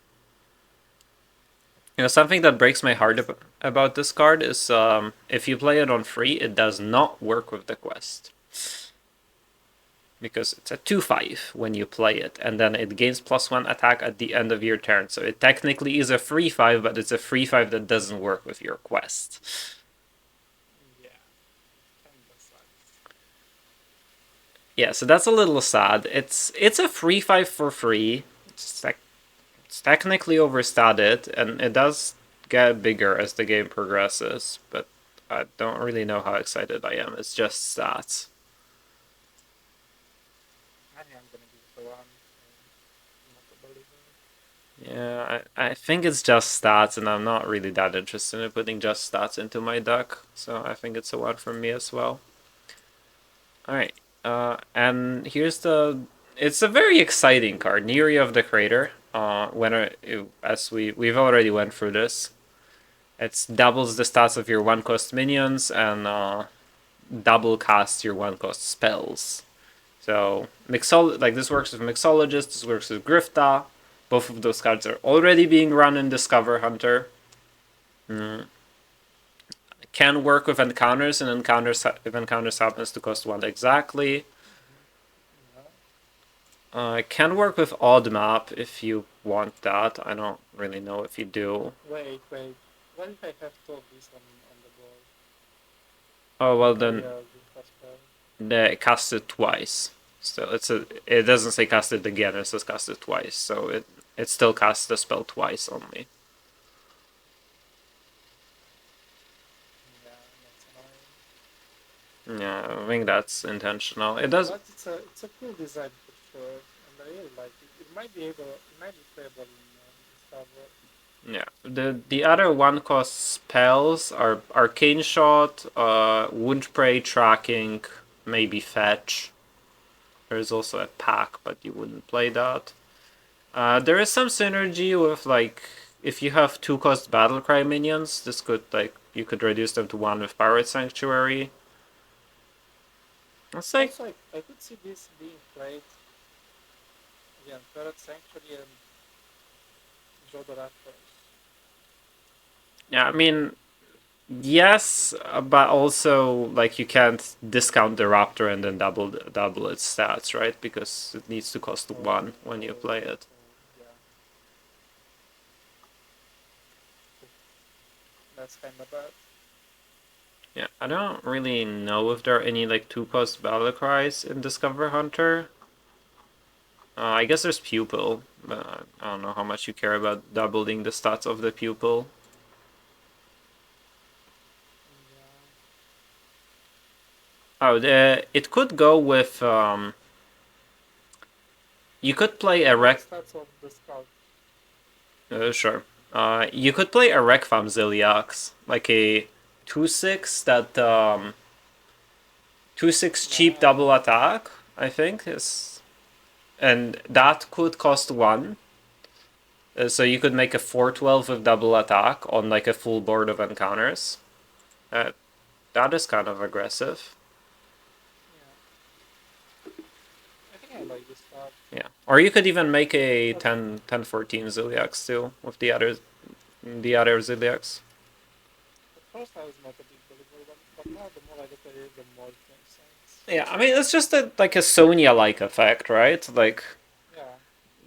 You know, something that breaks my heart about this card is if you play it on free, it does not work with the quest. Because it's a 2/5 when you play it, and then it gains +1 attack at the end of your turn. So it technically is a free 5, but it's a free 5 that doesn't work with your quest. Yeah. Kinda sucks. Yeah, so that's a little sad. It's a free 5 for free. It's technically overstated, and it does get bigger as the game progresses, but I don't really know how excited I am. It's just stats. I think I'm gonna give it a 1. Not a believer. Yeah, I think it's just stats, and I'm not really that interested in putting just stats into my deck, so I think it's a 1 from me as well. Alright, and here's the... It's a very exciting card, Neri of the Crater. As we've already went through this. It doubles the stats of your 1-cost minions, and double casts your 1-cost spells. So, this works with Mixologist, this works with Grifta. Both of those cards are already being run in Discover Hunter. Can work with encounters, and if encounters happens to cost 1 exactly. Can work with Odd Map if you want that. I don't really know if you do. Wait. What if I have 2 of these on the board? Oh, well then, Yeah, they cast it twice. So it doesn't say cast it again, it says cast it twice. So it still casts the spell twice only. that's annoying. Yeah, I think that's intentional. It does. But it's a cool design for sure, and I really like it. It might be playable in Discover. Yeah, the other 1-cost spells are Arcane Shot, Wound Prey, Tracking, maybe Fetch. There's also a Pack, but you wouldn't play that. There is some synergy with, like, if you have 2-cost Battlecry minions, this could, like, you could reduce them to 1 with Pirate Sanctuary. It's like... Also, I could see this being played again, Pirate Sanctuary and Jodo Raptors. Yeah, I mean, yes, but also, like, you can't discount the Raptor and then double its stats, right? Because it needs to cost 1 when you play it. Yeah. That's kind of bad. Yeah, I don't really know if there are any, like, 2-cost Battlecries in Discover Hunter. I guess there's Pupil, but I don't know how much you care about doubling the stats of the Pupil. Yeah. Oh, it could go with... you could play a Rec... Stats of the Scout. Sure. You could play a Rekfam Ziliax, like a 2/6 that 2/6 cheap double attack, I think is, and that could cost 1. So you could make a 4/12 with double attack on like a full board of encounters. That is kind of aggressive. Yeah. I think I like this card. Yeah. Or you could even make a 10/14 Ziliax too with the other Ziliax. At first I was not a big believer, but now the more I look at it, the more it makes sense. Yeah, I mean it's just like a Sonya-like effect, right? Like, Yeah.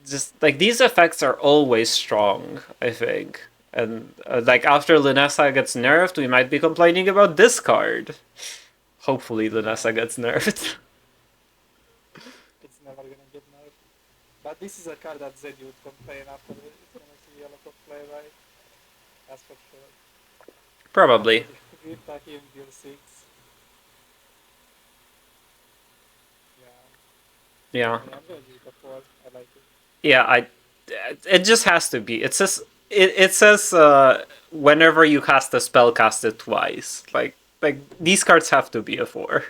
just like these effects are always strong, I think. And like after Lunessa gets nerfed, we might be complaining about this card. Hopefully Lunessa gets nerfed. It's never gonna get nerfed. But this is a card that Zeddy would complain after it's gonna see a lot of play, right? That's for sure. Probably. Give back him deal 6. Yeah. Yeah, I'm gonna give it a 4. I like it. Yeah, it just has to be. It says whenever you cast a spell, cast it twice. Like these cards have to be a 4.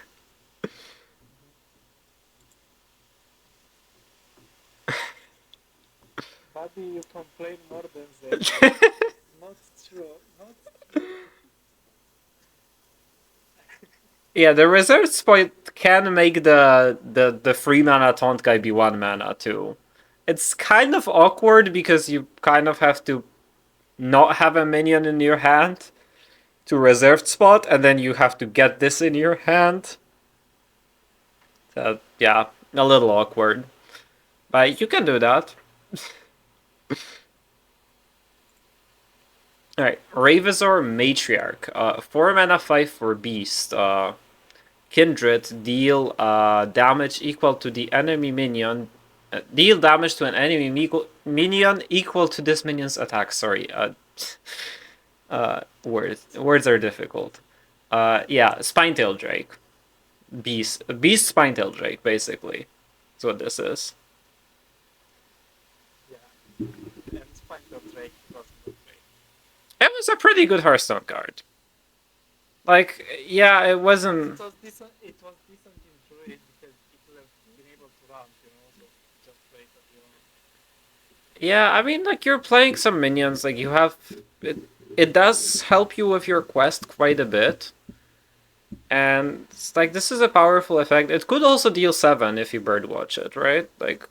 Buddy, you complain more than Zeddy. Not true. Not true. Yeah, the reserves point can make the 3 mana taunt guy be 1 mana too. It's kind of awkward because you kind of have to not have a minion in your hand to reserved spot, and then you have to get this in your hand. So, yeah, a little awkward. But you can do that. Alright, Ravizor Matriarch. 4 mana, 5 for Beast. Kindred, deal damage equal to the enemy minion. Deal damage to an enemy minion equal to this minion's attack. Sorry. Words are difficult. Yeah, Spinetail Drake. Beast Spinetail Drake, basically. That's what this is. Yeah. And Spinetail Drake was good Drake. It was a pretty good Hearthstone card. Like, yeah, it wasn't. It was decent in Druid because it would have been able to run, so just play it as you want. Yeah, I mean, like, you're playing some minions, like, you have. It does help you with your quest quite a bit. And it's like, this is a powerful effect. It could also deal 7 if you birdwatch it, right? Like,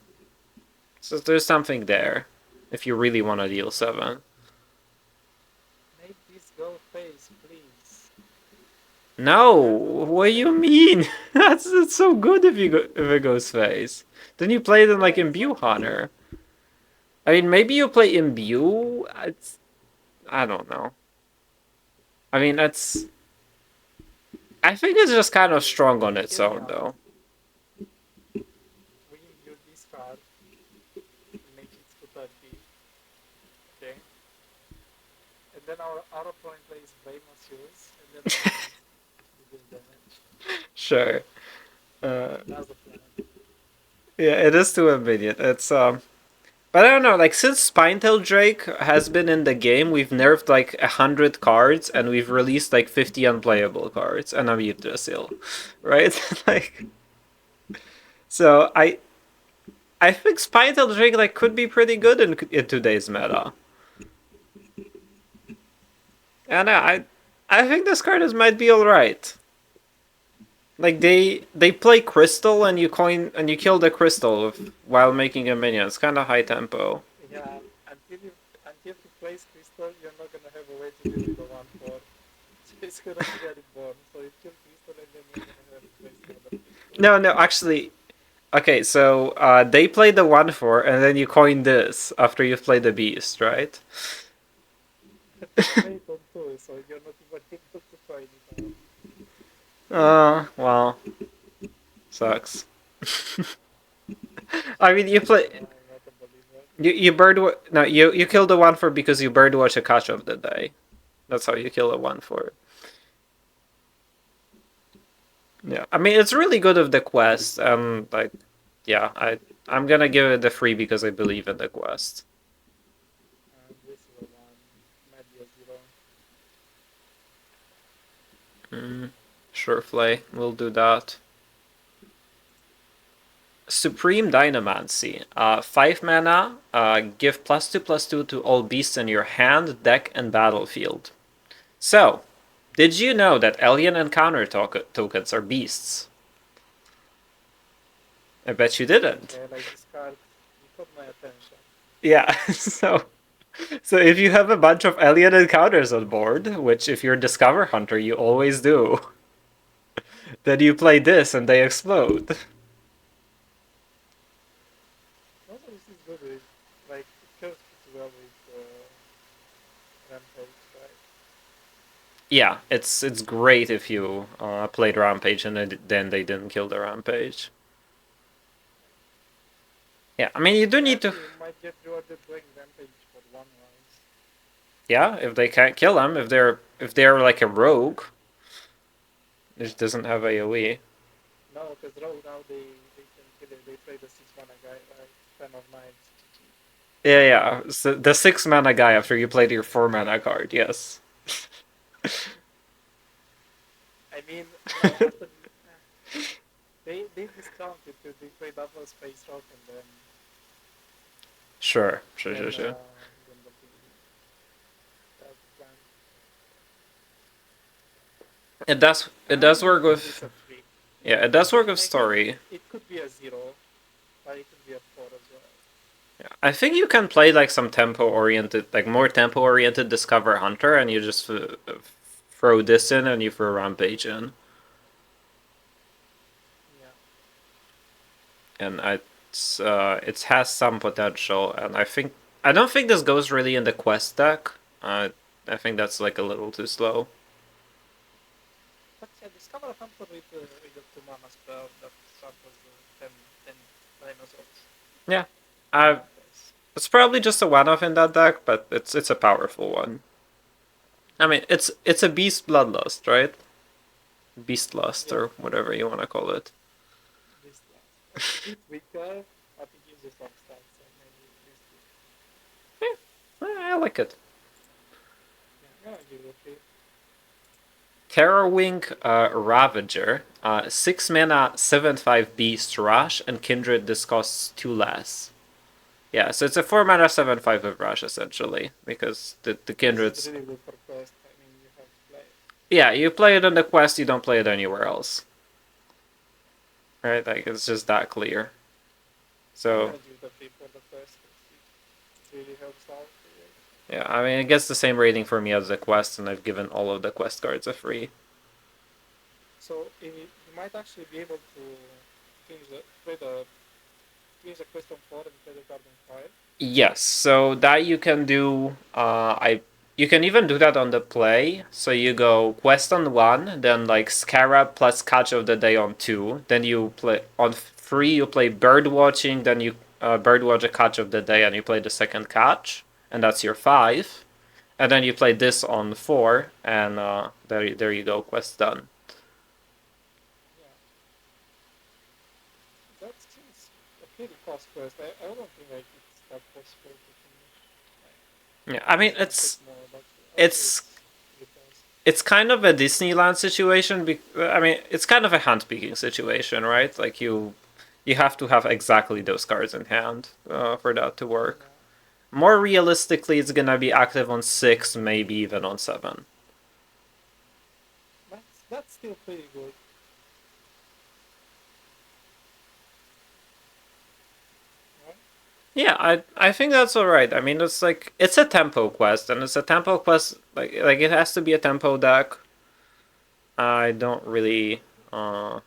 so there's something there if you really want to deal 7. Make this go face, please. No, what do you mean? That's so good if it goes face. Then you play them like Imbue Hunter. I mean, maybe you play Imbue. I don't know. I mean, that's. I think it's just kind of strong on its own, though. We imbue this card, make it to 30, okay? And then our opponent plays Famous Use, and then we do damage. Sure. That's the plan. Yeah, it is to a minion. But I don't know. Like, since Spinetail Drake has been in the game, we've nerfed like 100 cards, and we've released like 50 unplayable cards, and I'm Yggdrasil, right? Like, so I think Spinetail Drake like could be pretty good in today's meta. And I think this card might be all right. Like they play crystal and you kill the crystal while making a minion. It's kind of high tempo. Yeah, until you place Crystal, you're not gonna have a way to deal with the 1/4. So it's gonna be very boring. So you kill Crystal and then you're gonna have to place another Crystal. No, actually, okay. So they play the 1/4 and then you coin this after you've played the beast, right? Play it on 2, so you're not even able to coin it out. Well, sucks. I mean, you play. I'm not a believer. You no, you kill the 1/4 because you birdwatch a catch of the day. That's how you kill a 1/4. Yeah, I mean it's really good of the quest. Like, yeah, I'm gonna give it the free because I believe in the quest. This is a 1, maybe a 0. Sure, Flay, we'll do that. Supreme Dynamancy. 5 mana, give +2/+2 to all beasts in your hand, deck, and battlefield. So, did you know that alien encounter tokens are beasts? I bet you didn't. Okay, like this card, you caught my attention. Yeah, so if you have a bunch of alien encounters on board, which if you're Discover Hunter you always do, then you play this and they explode. Also, this is good with, like, it goes pretty well with Rampage, right? Yeah, it's great if you played Rampage and then they didn't kill the Rampage. Yeah, I mean you do need to. You might get rewarded doing Rampage for 1 round. Yeah, if they can't kill them, if they're like a rogue, which doesn't have AOE. No, because Rogue now they can kill it. They play the 6 mana guy, right? 10 of 9. Yeah. So the 6 mana guy after you played your 4 mana card, yes. I mean, after they discount it because they play double Space Rock and then. Sure. Then the thing. That's the plan. It does work with. It's a 3. Yeah, it does work with story. It could be a 0, but it could be a 4 as well. I think you can play like some tempo-oriented, like more tempo-oriented Discover Hunter, and you just throw this in and you throw Rampage in. Yeah. And it has some potential, and I don't think this goes really in the quest deck. I think that's like a little too slow. But yeah, Discover Hunter with the 2 mana spell that suffers 10 dinosaurs. Yeah, Nice. it's probably just a one-off in that deck, but it's a powerful one. I mean, it's a Beast Bloodlust, right? Beastlust, Yeah. or whatever you want to call it. This last. A bit weaker, but it uses long stats, so maybe this. I like it. Yeah, give it a 3. Terrorwing Ravager, 6 mana, 7/5 Beast Rush, and Kindred. This costs 2 less. Yeah, so it's a 4 mana 7/5 with Rush essentially, because the Kindred's. This is really good for quest. I mean, you have to play. Yeah, you play it on the quest, you don't play it anywhere else. Right, like it's just that clear. So. I'm gonna give the 3 for the quest. It really helps out. Yeah, I mean, it gets the same rating for me as the quest, and I've given all of the quest cards a free. So you might actually be able to play the quest on 4 and play the card on 5. Yes, so that you can do. You can even do that on the play. So you go quest on 1, then like Scarab plus Catch of the Day on 2. Then you play on 3. You play Bird Watching. Then you Bird Watch a Catch of the Day, and you play the second catch, and that's your 5. And then you play this on 4, and there you go, quest done. Yeah. That seems a pretty fast quest. I don't think like it's that possible to finish. Yeah, I mean It it's takes more, but it's really fast. it's kind of a Disneyland situation. I mean, it's kind of a hand picking situation, right? Like you have to have exactly those cards in hand for that to work. Yeah. More realistically, it's gonna be active on 6, maybe even on 7. That's still pretty good. Right? Yeah, I think that's all right. I mean, it's like it's a tempo quest, and it's a tempo quest. Like it has to be a tempo deck. I don't really. Yeah.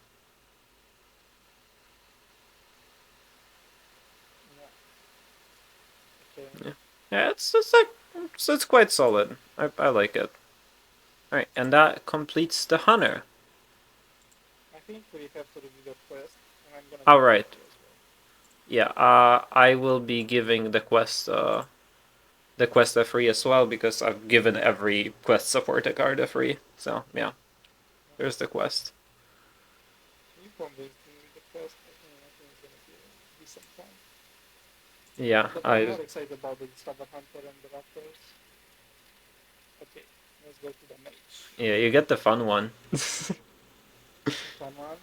Okay. Yeah. Yeah, it's like it's quite solid. I like it. All right, and that completes the hunter. I think we have to review the quest, and I'm gonna. All do right. it as well. Yeah. I will be giving the quest a free as well, because I've given every quest support a card a free. So yeah, there's the quest. You convinced me with the quest. I think it's gonna be a decent time. Yeah, But I'm more excited about the Discover Hunter and the Raptors. Okay, let's go to the mage. yeah, you get the fun one. Come on.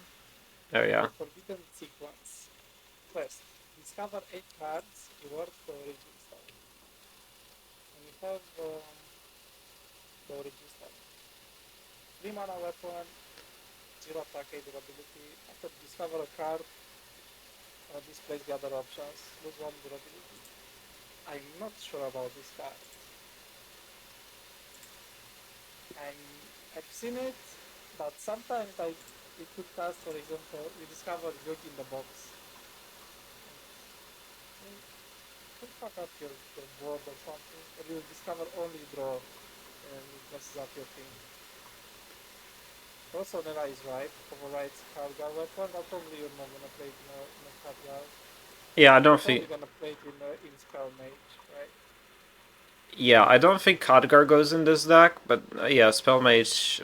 Oh yeah. The Forbidden Sequence. Quest. Discover 8 cards, reward for origin star. And you have the origin star. 3 mana weapon, 0 attack, 8 durability. After discover a card, displays the other options. Lose 1 durability. I'm not sure about this card. I've seen it, but sometimes like it could cast, for example, we discover Yogi in the box. Could fuck up your board or something, or you discover only draw and it messes up your thing. Also, Nera is right, overrides Khadgar weapon, but probably you're not gonna play it in a Khadgar. Yeah, I don't Probably think. gonna play it in Spell Mage, right? Yeah, I don't think Khadgar goes in this deck, but yeah, Spell Mage.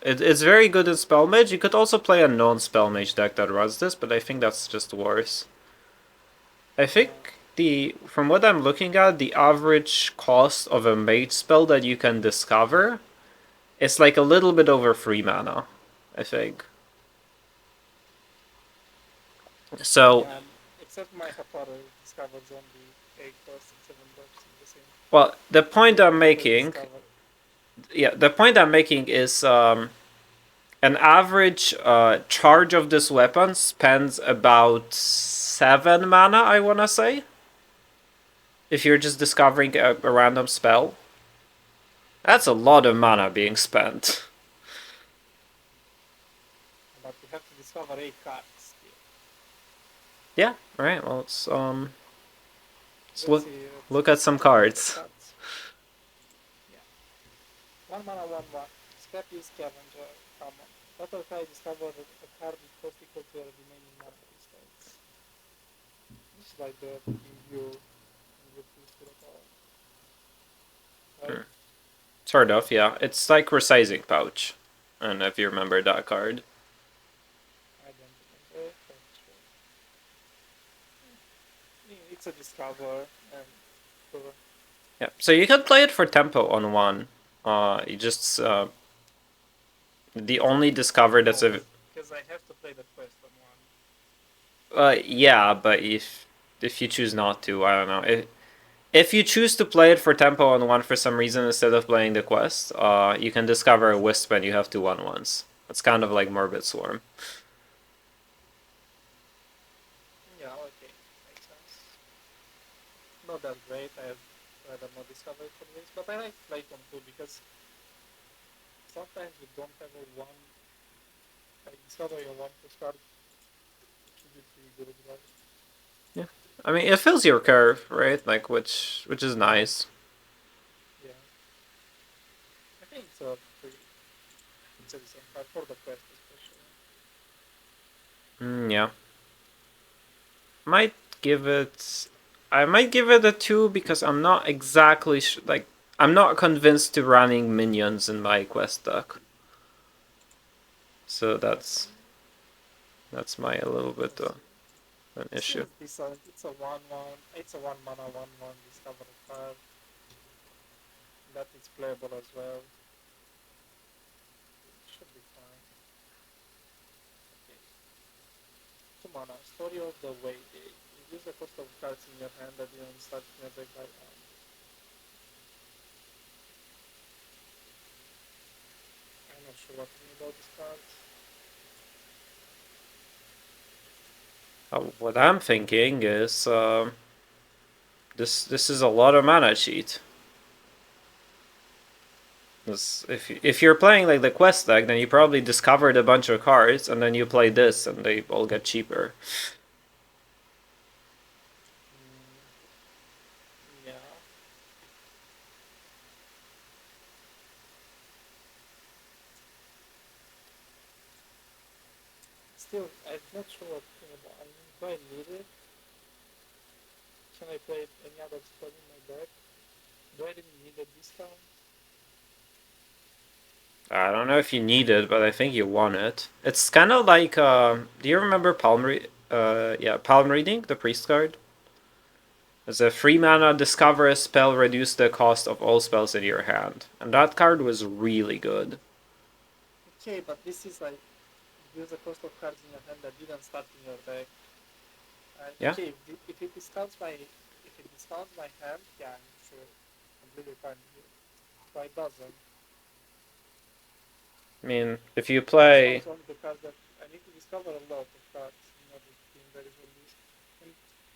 It's very good in Spell Mage. You could also play a non-Spell Mage deck that runs this, but I think that's just worse. I think from what I'm looking at, the average cost of a Mage spell that you can discover is like a little bit over 3 mana, I think. So. Yeah, except my Haparu discovers only 8 or 7 bucks in the same. Well, the point I'm making. Discover. Yeah, the point I'm making is an average charge of this weapon spends about 7 mana, I wanna say. if you're just discovering a random spell. That's a lot of mana being spent. But you have to discover 8 cards still. Yeah, alright, well, let's Let's look, see. look at some cards. Yeah. 1 mana, 1/1. Scrappy Scavenger, common. Battle cry, discover a card with cost equal to your remaining mana crystals. This is like the in view protocol. Right? Sort of, yeah. It's like Resizing Pouch. I don't know if you remember that card. I don't remember. It's a discover and Yeah, so you can play it for tempo on one. You just the only discover that's a because I have to play the quest on one. yeah, but if you choose not to, I don't know. If you choose to play it for tempo on one for some reason instead of playing the quest, you can discover a wisp and you have 2/1/1s. It's kind of like Morbid Swarm. Yeah, okay, makes sense. Not that great. I have rather not discovered for this, but I like Playton too because sometimes you don't have a one. Like discover your one to start. Should be pretty good, right? I mean, it fills your curve, right? Like which is nice. Yeah. I think it's a pretty. It's a decent card for the quest, especially. Yeah. Might give it. I might give it a 2 because I'm not exactly like I'm not convinced to running minions in my quest deck. So that's my a little bit an issue. It's a 1/1. It's a 1 mana 1/1 discover card. That is playable as well. Should be fine. Okay. 2 mana. Story of the Way Day. Reduce the cost of cards in your hand that didn't start in your deck by hand. I'm not sure what to think about this card. What I'm thinking is this is a lot of mana cheat. This, if you're playing like the quest deck, then you probably discovered a bunch of cards and then you play this and they all get cheaper. Yeah. Still, I'm not sure what to think about. I mean, do I need it? Can I play any other spell in my deck? Do I really need a discount? I don't know if you need it, but I think you want it. It's kind of like, do you remember Palm Reading, the priest card? As a 3 mana, discover a spell, reduce the cost of all spells in your hand. And that card was really good. Okay, but this is like use the cost of cards in your hand that didn't start in your deck. Yeah. Okay, if it discounts my hand, yeah, I'm sure completely fine with it. But it doesn't. I mean, if you play... It's only the cards that I need to discover a lot of cards in order to think there is a list. And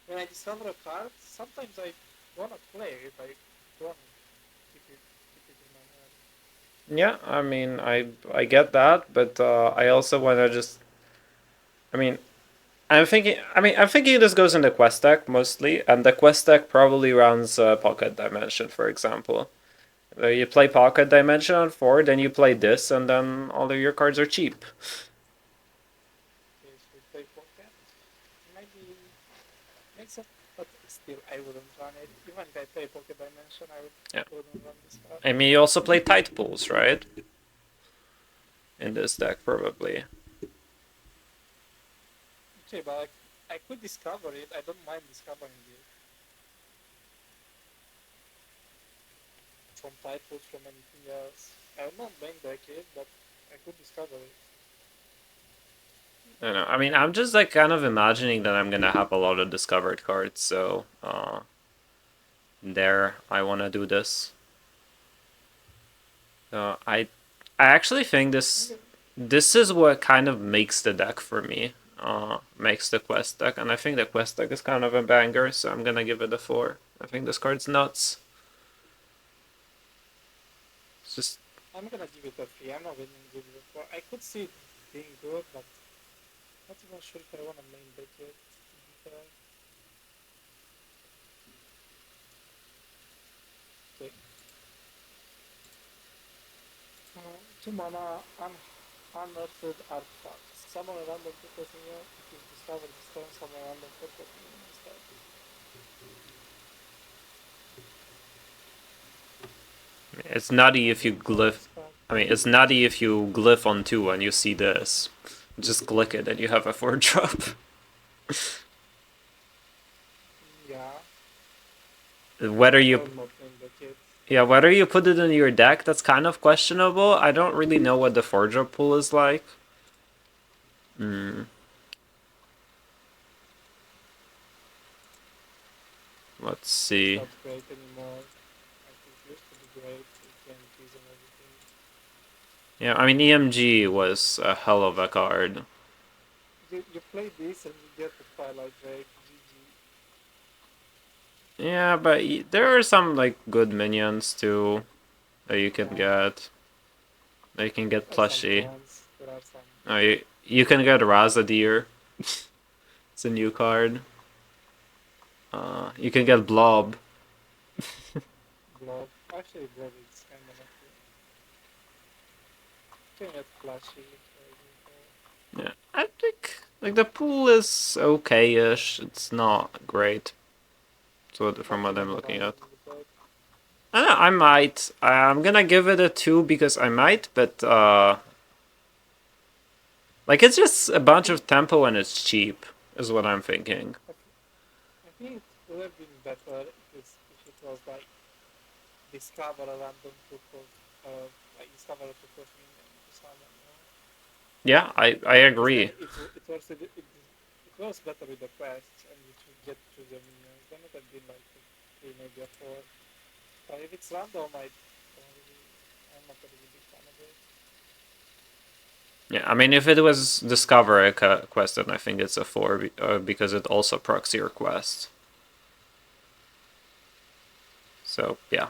when I discover a card, sometimes I wanna play it. I don't keep it in my hand. Yeah, I mean, I get that, but I also want to just... I mean, I'm thinking this goes in the quest deck mostly, and the quest deck probably runs Pocket Dimension, for example. You play Pocket Dimension on 4, then you play this, and then all of your cards are cheap. Okay, so we play Pocket. Maybe makes sense, but still, I wouldn't run it. Even if I play Pocket Dimension, wouldn't run this card. I mean, you also play Tide Pools, right? In this deck, probably. Okay, but I could discover it. I don't mind discovering it. From titles, from anything else. I will not main deck it, but I could discover it. I don't know. I mean, I'm just like kind of imagining that I'm gonna have a lot of discovered cards, so there I wanna do this. I actually think this is what kind of makes the deck for me. Makes the quest deck, and I think the quest deck is kind of a banger, so I'm gonna give it a 4 I think this card's nuts. It's just I'm gonna give it a 3. I'm not gonna give it a 4. I could see it being good, but not even sure if I want to main bet yet, to be fair. Okay. 2 mana, unearthed artifacts. Summon a random purpose minion. If you discover this turn, summon a random purpose minion instead. it's nutty if you glyph. I mean, it's nutty if you glyph on 2 and you see this. Just click it and you have a 4-drop. Yeah. Whether you I'm not main bet yet. Yeah, whether you put it in your deck, that's kind of questionable. I don't really know what the 4-drop pool is like. Let's see. It's not great anymore. I think it used to be great with guarantees and everything. Yeah, I mean, EMG was a hell of a card. You play this and you get the Twilight Drake, GG. Yeah, but there are some, like, good minions, too, that you can get. That you can get There are some plushy. cons, there are some You can get Razadir. It's a new card. You can get Blob. blob. Actually, blob is kind of lucky. You can get flashy. Yeah, I think, like, the pool is okay-ish. It's not great. So from what I'm looking at. I don't know, I might. I'm gonna give it a 2 because I might, but like, it's just a bunch of tempo and it's cheap, is what I'm thinking. I think it would have been better if it was like discover a random purpose, like discover a purpose minion to summon. Yeah, I agree. It was better with the quests and you should get to the minions. Then it had been like a 3, maybe a 4. But if it's random, I'm not a really big fan of it. Yeah, I mean, if it was discover a quest, then I think it's a 4 because it also procs your quest. So yeah.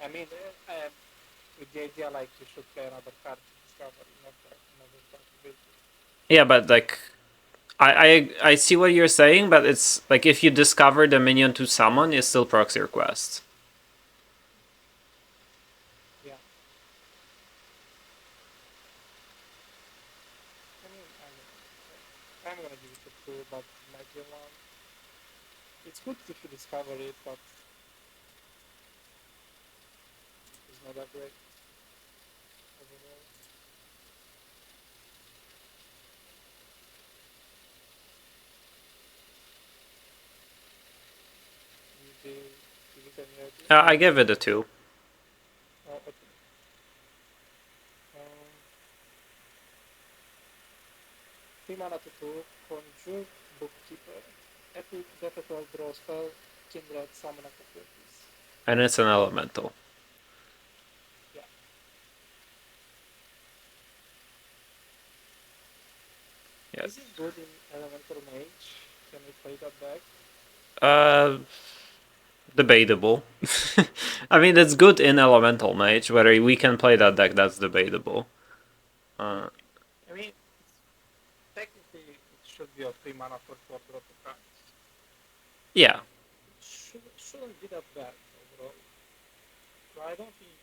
I mean, with the idea like you should play another card to discover, not like another card to build it. Yeah, but like, I see what you're saying, but it's like if you discover the minion to summon, it still procs your quest. Yeah. I'm gonna give it a 2, but it might be a 1. It's good if you discover it, but it's not that great overall. You give it any idea? I give it a 2. Oh, okay. 3 mana to 2, Conjure, Bookkeeper. Epic, Death draw spell, Kindred, summon a copy of this. And it's an elemental. Yeah. Yeah. Is it good in Elemental Mage? Can we play that deck? Debatable. I mean, it's good in Elemental Mage. Whether we can play that deck, that's debatable. I mean, technically it should be a 3 mana for 4 drop of cards. Yeah. Shouldn't be that bad overall. But I don't think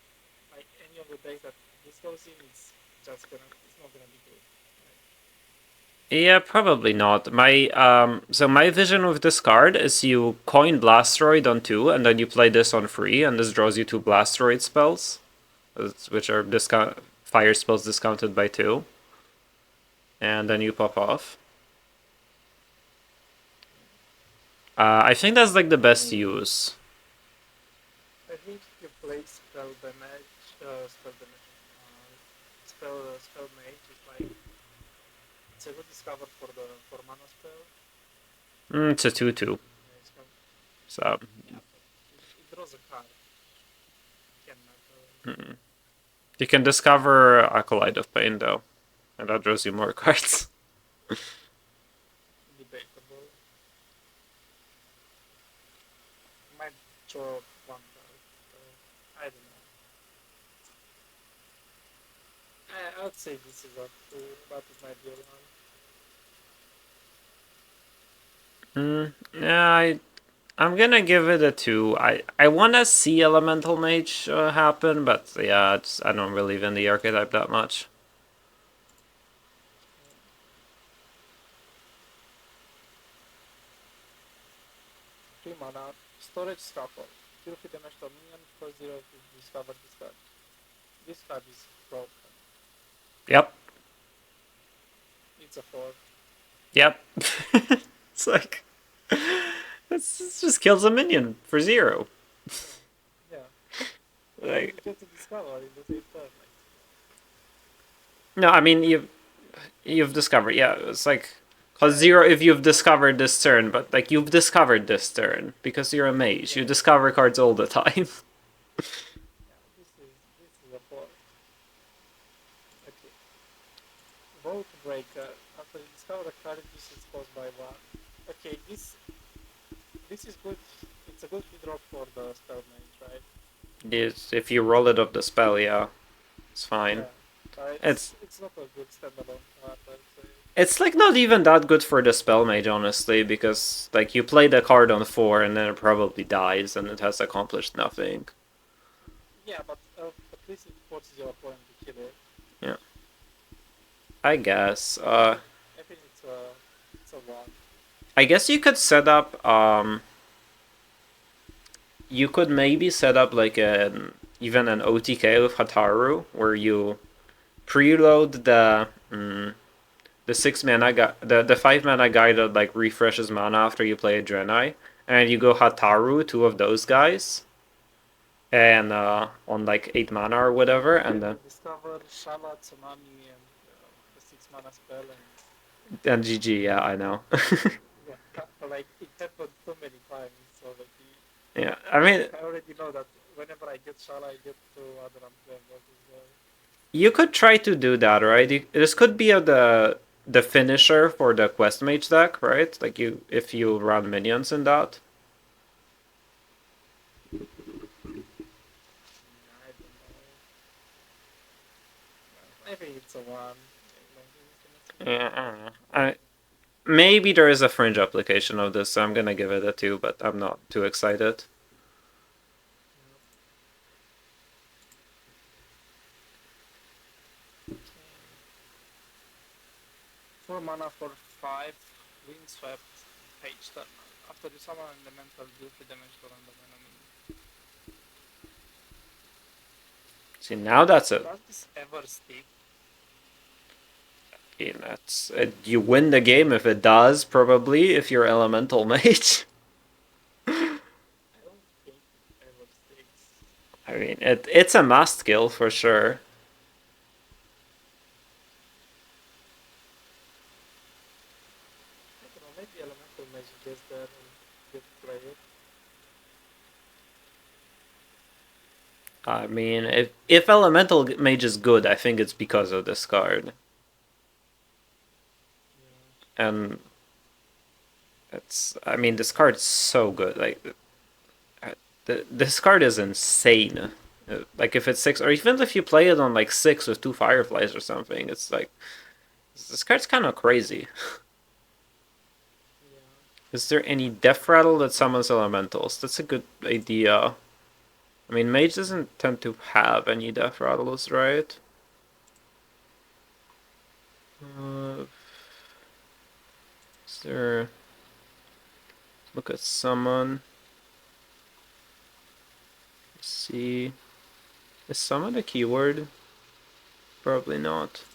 like any of the decks that this goes in is just it's not gonna be good. Yeah, probably not. So my vision with this card is you coin Blastoid on 2, and then you play this on 3, and this draws you 2 Blastoid spells, which are fire spells discounted by 2. And then you pop off. I think that's like the best use. I think if you play spell mage is like it's a good discover for mana spell. It's a 2/2. So Yeah, it draws a card. Can you can discover Acolyte of Pain though, and that draws you more cards. debatable. draw one card. I don't know. I would say this is a 2, but it might be a 1. Yeah, I'm gonna give it a 2. I want to see Elemental Mage happen, but yeah, I don't believe in the archetype that much. 3 mana, storage scaffold. Deal with damage to minion for 0 if you discover this card. This card is broken. Yep. It's a 4. Yep. It's like it just kills a minion for 0. Yeah. Like, You get to discover in the same turn. no, I mean you've discovered. Yeah, it's like cause 0 if you've discovered this turn, but like you've discovered this turn because you're a mage. You discover cards all the time. Yeah, this is a 4. Okay. Vote Breaker. After you discover a card, this is caused by 1. Okay, this is good. It's a good redraw for the spell mage, right? Yes, if you roll it off the spell, yeah, it's fine. Yeah. It's not a good standalone card, I'd say. It's like not even that good for the spell mage, honestly, because like you play the card on 4 and then it probably dies and it has accomplished nothing. Yeah, but at least it forces your opponent to kill it. Yeah, I guess. I think it's a 1. I guess you could set up. You could maybe set up like even an OTK with Hataru, where you preload the 6 mana the 5 mana guy that like refreshes mana after you play a Draenei, and you go Hataru 2 of those guys, and on like 8 mana or whatever, and then discover Shala, Tsunami, and the 6 mana spell, and GG. Yeah, I know. yeah, like it happened so many times already. Yeah, I mean, I already know that whenever I get Shala, I get to other Unflammable as well. you could try to do that, right? This could be the finisher for the quest mage deck, right? Like if you run minions in that. I don't know. I think it's a 1. Yeah, I don't know. Maybe there is a fringe application of this, so I'm gonna give it a 2, but I'm not too excited. Four mana for 5, Windswept, page turn. After you summon an elemental, deal 3 damage to random enemy. See, now that's a. Does this ever stick? That's you win the game if it does, probably if you're elemental mage. I don't think it ever sticks. I mean, it's a must skill for sure. I don't know, maybe elemental mage gets there and get to play it. I mean, if elemental mage is good, I think it's because of this card, Yeah. and it's. I mean, this card's so good. Like, this card is insane. Like if it's 6, or even if you play it on like 6 with 2 fireflies or something, it's like this card's kind of crazy. Yeah. Is there any Death Rattle that summons elementals? That's a good idea. I mean, mage doesn't tend to have any Death Rattles, right? Is there? Look at summon. Let's see. Is summon a keyword? Probably not.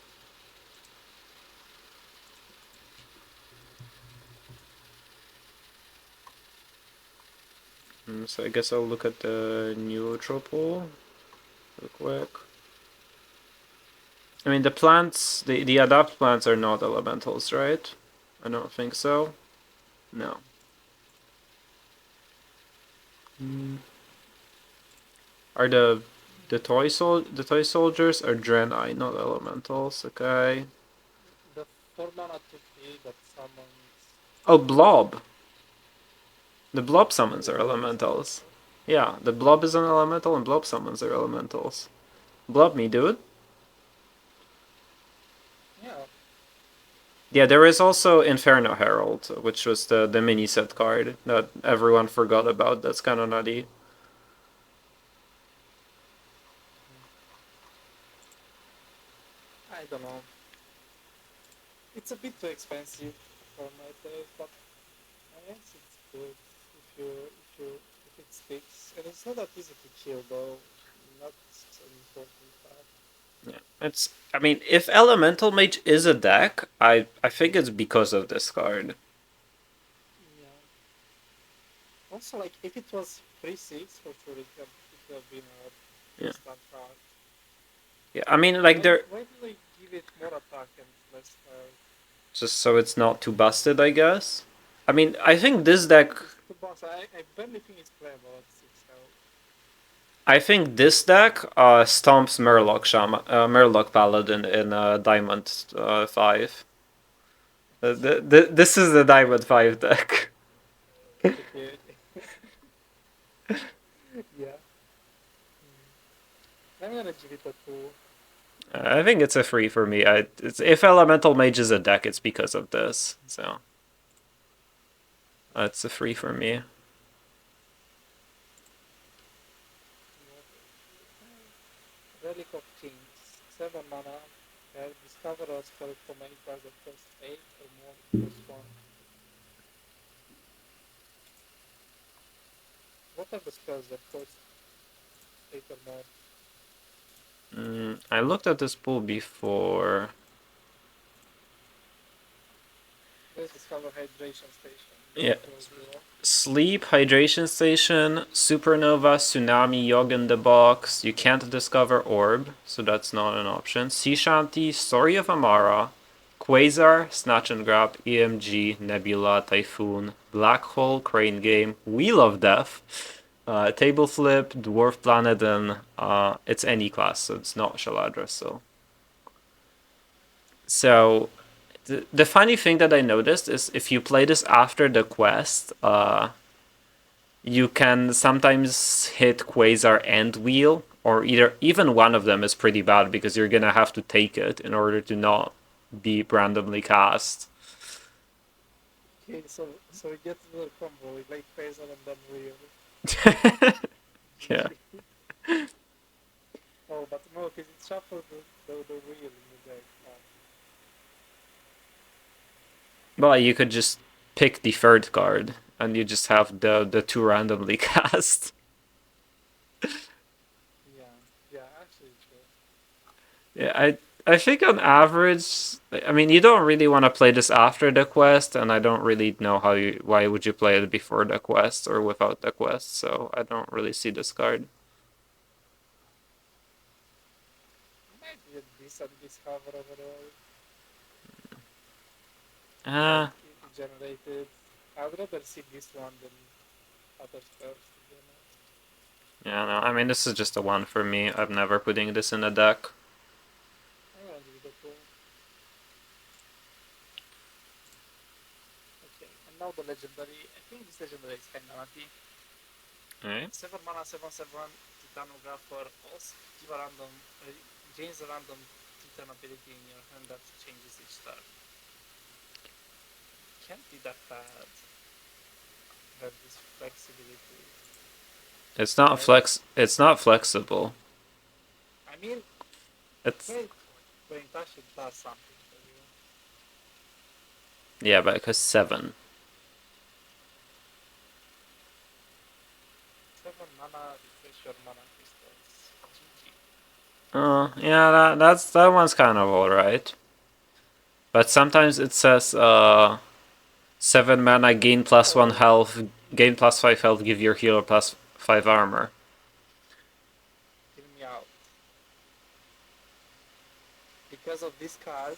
So I guess I'll look at the neutral pool real quick. I mean, the plants, the adapt plants are not elementals, right? I don't think so. No. Are the toy soldiers are Draenei, not elementals? Okay. The 4 mana 2/3 that summons. Oh, Blob. The Blob summons are elementals. Yeah, the blob is an elemental and blob summons are elementals. Blob me, dude. Yeah. Yeah, there is also Inferno Herald, which was the mini set card that everyone forgot about. That's kind of nutty. I don't know. It's a bit too expensive for my taste, but I guess it's good if it sticks. And it's not that easy to kill though. Not an important part. Yeah, it's. I mean, if Elemental Mage is a deck, I think it's because of this card. Yeah. Also, like if it was 3/6, for sure it would have been a Yeah. instant card. Yeah, I mean, like they're Why do they give it more attack and less health? just so it's not too busted, I guess. I mean, I think this deck. The boss, I barely think it's playable at 6 health. I think this deck stomps Murloc Murloc Paladin in Diamond 5. This is the Diamond 5 deck. Okay. Yeah. I'm gonna give it a 2. I think it's a free for me. If Elemental Mage is a deck, it's because of this. So it's a free for me. Relic of Kings. 7 mana. Discover a spell from any card that costs 8 or more plus 1. What are the spells that cost 8 or more? I looked at this pool before. Let's discover Hydration Station. Yeah. Sleep, Hydration Station, Supernova, Tsunami, Yog in the Box. You can't discover Orb, so that's not an option. Sea Shanty, Story of Amara, Quasar, Snatch and Grab, EMG, Nebula, Typhoon, Black Hole, Crane Game, Wheel of Death, Table Flip, Dwarf Planet, and it's any class, so it's not Shaladra. So the funny thing that I noticed is if you play this after the quest, you can sometimes hit Quasar and Wheel, or even one of them is pretty bad because you're gonna have to take it in order to not be randomly cast. Okay, so we get to the combo. We like Phasal and then Wheel. Yeah. Oh, but no, because it shuffled the Wheel in the deck. Well, you could just pick the third card and you just have the two randomly cast. Yeah, actually true. Yeah, I think on average, I mean, you don't really want to play this after the quest, and I don't really know why would you play it before the quest or without the quest. So I don't really see this card. Might be a decent discover overall. Ah, It generated. I'd rather see this one than other spells, to be honest. yeah, no. I mean, this is just a one for me. I'm never putting this in a deck. I'm gonna give it a 2. Okay, and now the legendary. I think this legendary is kinda nutty. Alright. 7 mana, 7/7, Titanographer. Also, give a random. Gains a random Titan ability in your hand that changes each turn. Can't be that bad. Have this flexibility. It's not Right. It's not flexible. I mean, It's when touch it does something for you. yeah, but it costs 7. 7 mana, refresh your mana crystals. GG. Yeah, that one's kind of alright. But sometimes it says 7 mana, gain +1 health, gain +5 health, give your healer +5 armor. Hear me out. Because of this card,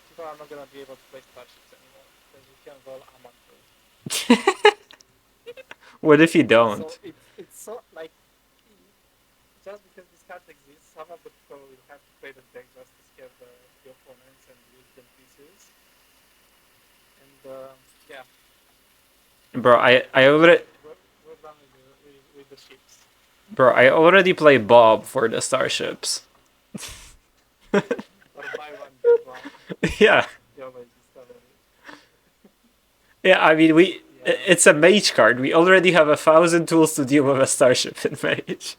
people are not gonna be able to play Starships anymore. Because you can roll Amantul. What if you don't? So it's so like just because this card exists, some of the people will have to play the deck just to scare the opponents and use them pieces. And yeah. Bro, I already We're done with the ships. bro, I already play Bob for the starships. Or buy one, get one. Yeah. You always discover it. Yeah, I mean Yeah. it's a mage card. We already have 1,000 tools to deal with a starship in mage.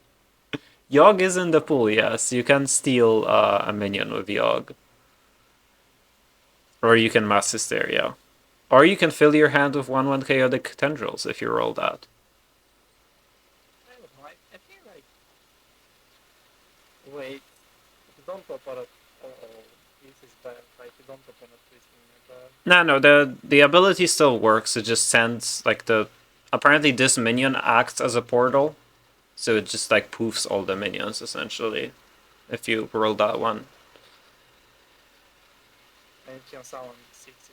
Yogg is in the pool, yes. You can steal a minion with Yogg. Or you can mass hysteria. Or you can fill your hand with 1/1 chaotic tendrils if you roll that. I don't know. I feel like. Wait. If you don't open it. Oh, this is bad. Like, you don't open it twisting my bad. No, the ability still works. It just sends like the. Apparently, this minion acts as a portal, so it just like poofs all the minions essentially. If you roll that one. And you can summon 60 to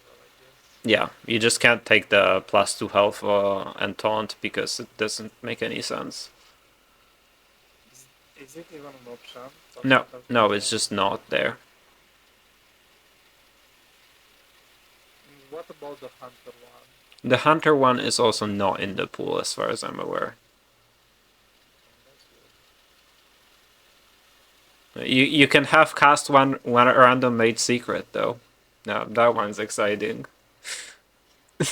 roll, I guess. Yeah, you just can't take the +2 health and taunt because it doesn't make any sense. Is it even an option? No, it's just not there. What about the hunter one? The hunter one is also not in the pool as far as I'm aware. You can have cast one random mage secret though. No, that one's exciting. But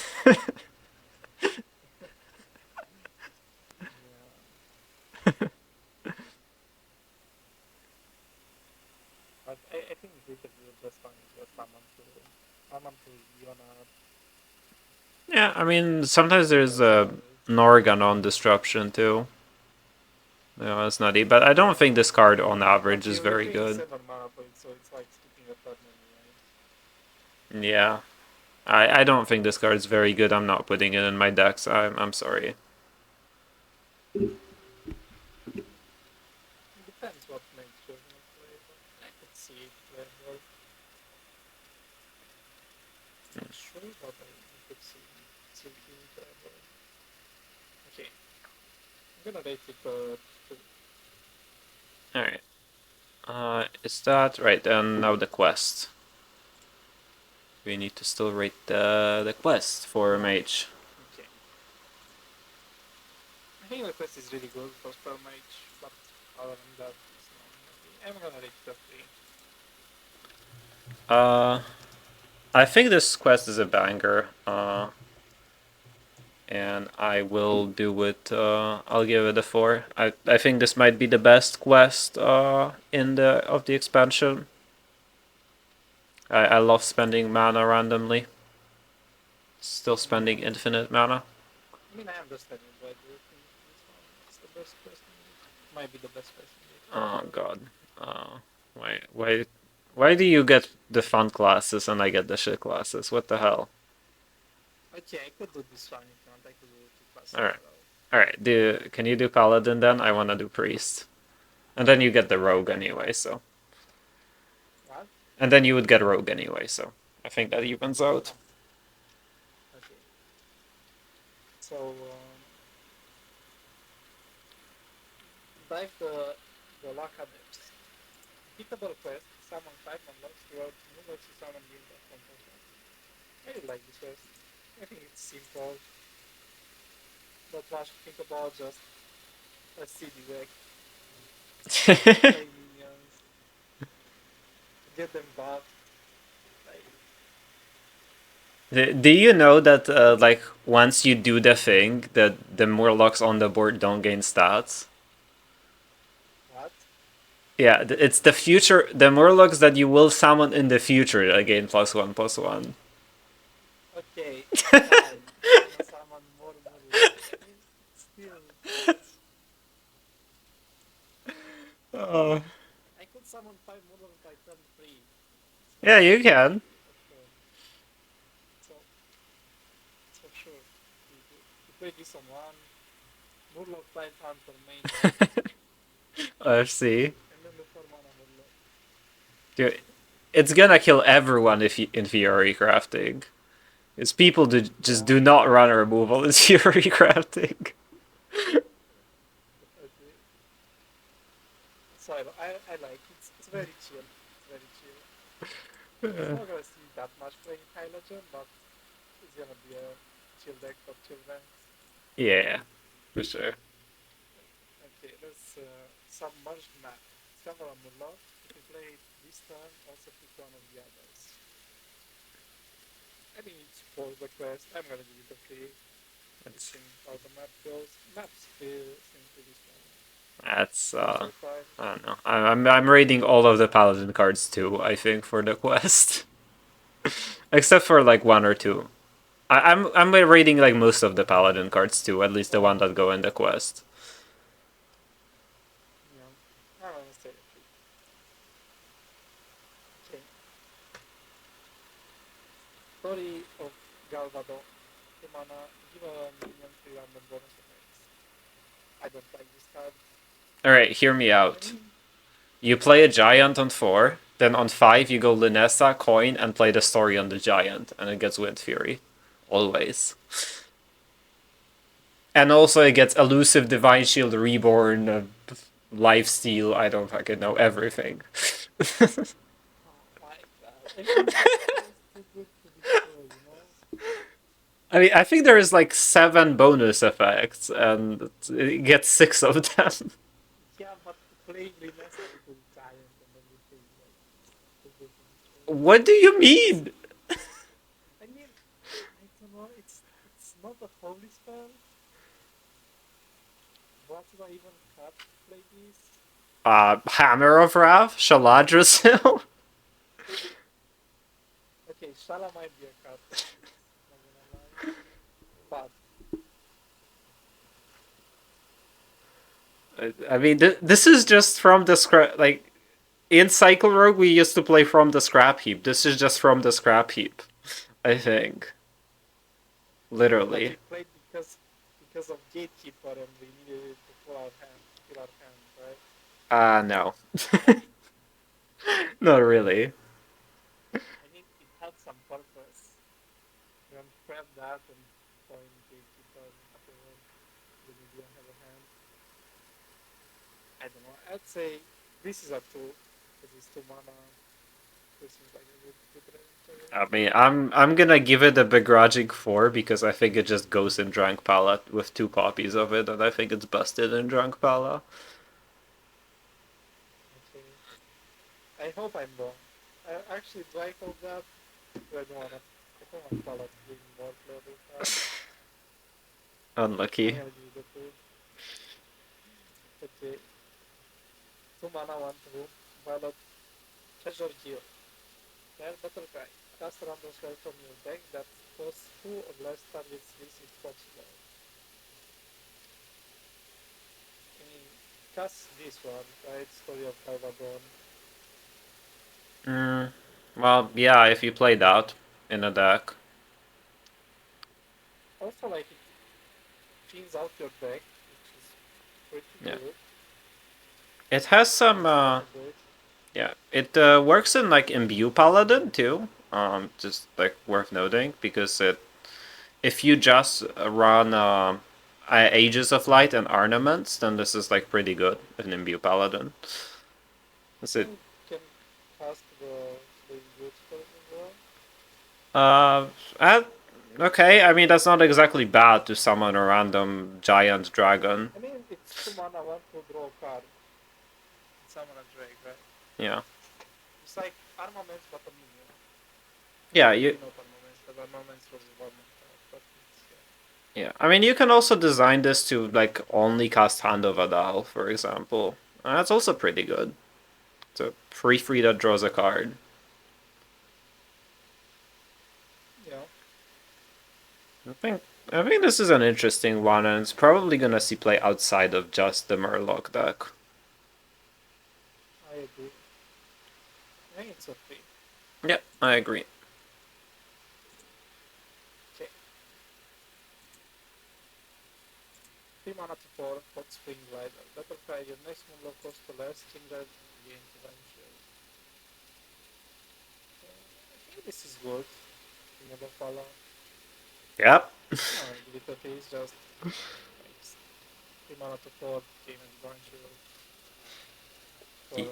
I think literally the best one is just summon to Leonard. Yeah, I mean sometimes there's a Norgan on disruption too. No, it's nutty, but I don't think this card on average is very good. 7 mana points, so it's like skipping a turn anyway. Yeah. I don't think this card's very good. I'm not putting it in my decks. I'm sorry. It depends what makes you play, but I could see it playable. Not sure, but I could see it playable. Okay. I'm gonna rate it 2. Alright. Is that right? Then now the quest. We need to still rate the quest for mage. Okay. I think the quest is really good for spell mage, but other than that, it's not maybe. I'm gonna rate it 3. I think this quest is a banger. And I will do it. I'll give it a 4. I think this might be the best quest in the expansion. I love spending mana randomly. Still spending infinite mana. I mean, I understand it, but do you think this one is the best quest in it? Might be the best quest in it. Oh god. Why do you get the fun classes and I get the shit classes? What the hell? Okay, I could do this one if you want. I could do 2 classes. Alright. Alright, can you do paladin then? I wanna do priest. And then you get the rogue anyway, so. What? And then you would get rogue anyway, so I think that evens out. Okay. So, dive the Laka depths. Hittable quest, summon 5 unlocks, reward movers to summon guild of compulsion. I really like this quest. I think it's simple. Not much to think about, just a CD deck. Play minions. Get them buffed. Like, Do you know that like once you do the thing, that the Murlocs on the board don't gain stats? what? Yeah, it's the future. The Murlocs that you will summon in the future that gain +1/+1. Okay, fine. I'm gonna summon more Murlocs. Still, Oh. I could summon 5 Murlocs by turn 3. Yeah, you can. So sure. You play this on 1, Murloc 5 Hunter main, FC. and then the 4 mana Murloc. Dude, it's gonna kill everyone if you, in Fury crafting. It's people just do not run removal in Fury crafting. Okay. So I like it. It's very chill. It's not gonna see that much playing High Legend, but it's gonna be a chill deck for chill ranks. Yeah, for sure. Okay, let's submerged map. Discover a Murloc. If you play it this turn, also pick one of the others. I mean, it's for the quest. I'm gonna give it a free. Let's see how the map goes. Maps feel seem pretty strong. That's So far, I don't know. I'm raiding all of the paladin cards too. I think for the quest, except for like one or two. I'm raiding like most of the paladin cards too. At least the one that go in the quest. yeah, I'm gonna stay a free. Okay. Story of Galvadon. 2 mana, give a minion 3 random bonus effects. I don't like this card. All right, hear me I out. mean, You play a giant on 4, then on 5 you go Lunesta, coin, and play the story on the giant, and it gets Wind Fury. Always. And also it gets Elusive, Divine Shield, Reborn, Lifesteal, I don't fucking know, everything. oh my god. I mean, it's too good to be true, you know? I mean, I think there is like 7 bonus effects, and it gets 6 of them. Yeah, but playing Linessa with a giant and everything, like, too good to be true. What do you mean? I mean, I don't know, it's not a holy spell. What do I even have to play this? Hammer of Wrath, Shaladrasil. Okay, Shala might be a card for this, not gonna lie. But, I mean, this is just from the scrap. Like in Cycle Rogue, we used to play from the scrap heap. This is just from the scrap heap, I think. but Literally. we played because of Gatekeeper and we needed it to fill our hand, right? No. Not really. I mean, it had some purpose. You can grab that and point Gatekeeper afterwards when you don't have a hand. I don't know. I'd say this is a 2 because it's 2 mana. This seems like a good range. I mean, I'm gonna give it a begrudging 4 because I think it just goes in Drunk Pala with 2 copies of it, and I think it's busted in Drunk Pala. Okay. I hope I'm wrong. Actually, do I hope that? I don't wanna. I don't want Pala to give me more playable cards. I'm Unlucky. gonna give it a 2. Okay. 2 mana, 1 2. Violet. Treasure Geo. Rare Butterfly. Cast a random spell from your deck that costs 2 or less targets this if possible. I mean, cast this one, right? Story of Calvadon. Well, yeah, if you play that in a deck. Also, like, it cleans out your deck, which is pretty Yeah. good. It has some, yeah, it works in like Imbue Paladin too. Just like worth noting because if you just run Ages of Light and Ornaments, then this is like pretty good in Imbue Paladin. That's it. You can cast the good spells as well. Uh, uh, okay. I mean that's not exactly bad to summon a random giant dragon. I mean, it's 2 mana, 1 to draw a card. Summon a Drake, right? Yeah. It's like Armaments, but a minion. Yeah. Maybe You. not Armaments, because Armaments was 1 card, but it's, Yeah. I mean you can also design this to like only cast Hand of Adal, for example. That's also pretty good. It's a free that draws a card. yeah. I think this is an interesting one, and it's probably gonna see play outside of just the Murloc deck. I agree. I think it's okay. Yeah, I agree. Okay. 3 mana to 4, Hot Spring Glider. Butterfly, your next move costs to less, Kindred, gain Divine Shield. I think this is good. Never follow. Yep. Give it a taste, just like 3 mana to 4, gain a Divine Shield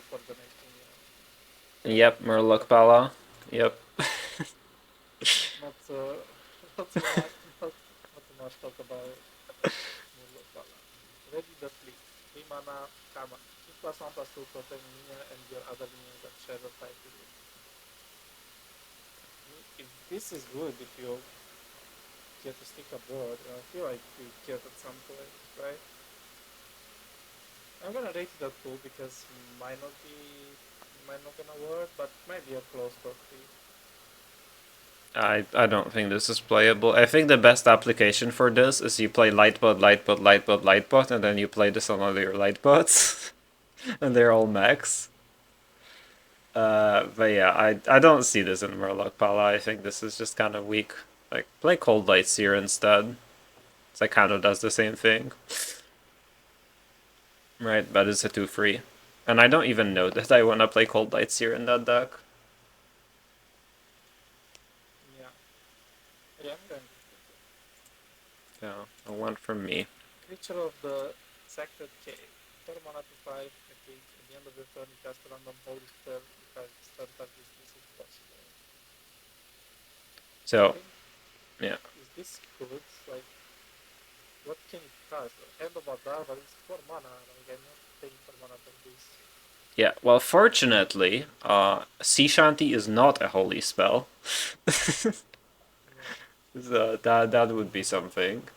for the next thing, Yep, Murloc Pala. Yep. Not so much, not Come on. 2+1+2 protect minion and your other minions that share the fight with you. If this is good, if you get to stick abroad, I feel like you get at some point, right? I'm gonna rate it a 2 because might not gonna work, but might be a close for 3. I don't think this is playable. I think the best application for this is you play Lightbot, Lightbot, Lightbot, Lightbot, and then you play this on all your Lightbots. And they're all mechs. But yeah, I don't see this in Murloc Pala. I think this is just kind of weak. Like, play Cold Light Seer instead. It kind of does the same thing. Right, but it's a 2-free. And I don't even know that I want to play Cold Light Seer in that deck. Yeah. Yeah, I'm going to Yeah, a 1 from me. Creature of the Sacred Cave. 4 mana to 5, activate at the end of the turn, cast a random holy spell because start target this is possible. So, yeah. Is this good? Like, what can it cast? Hand of Adar, but it's 4 mana, like, I'm not paying 4 mana for this. Yeah, well, fortunately, Sea Shanty is not a holy spell. So that would be something.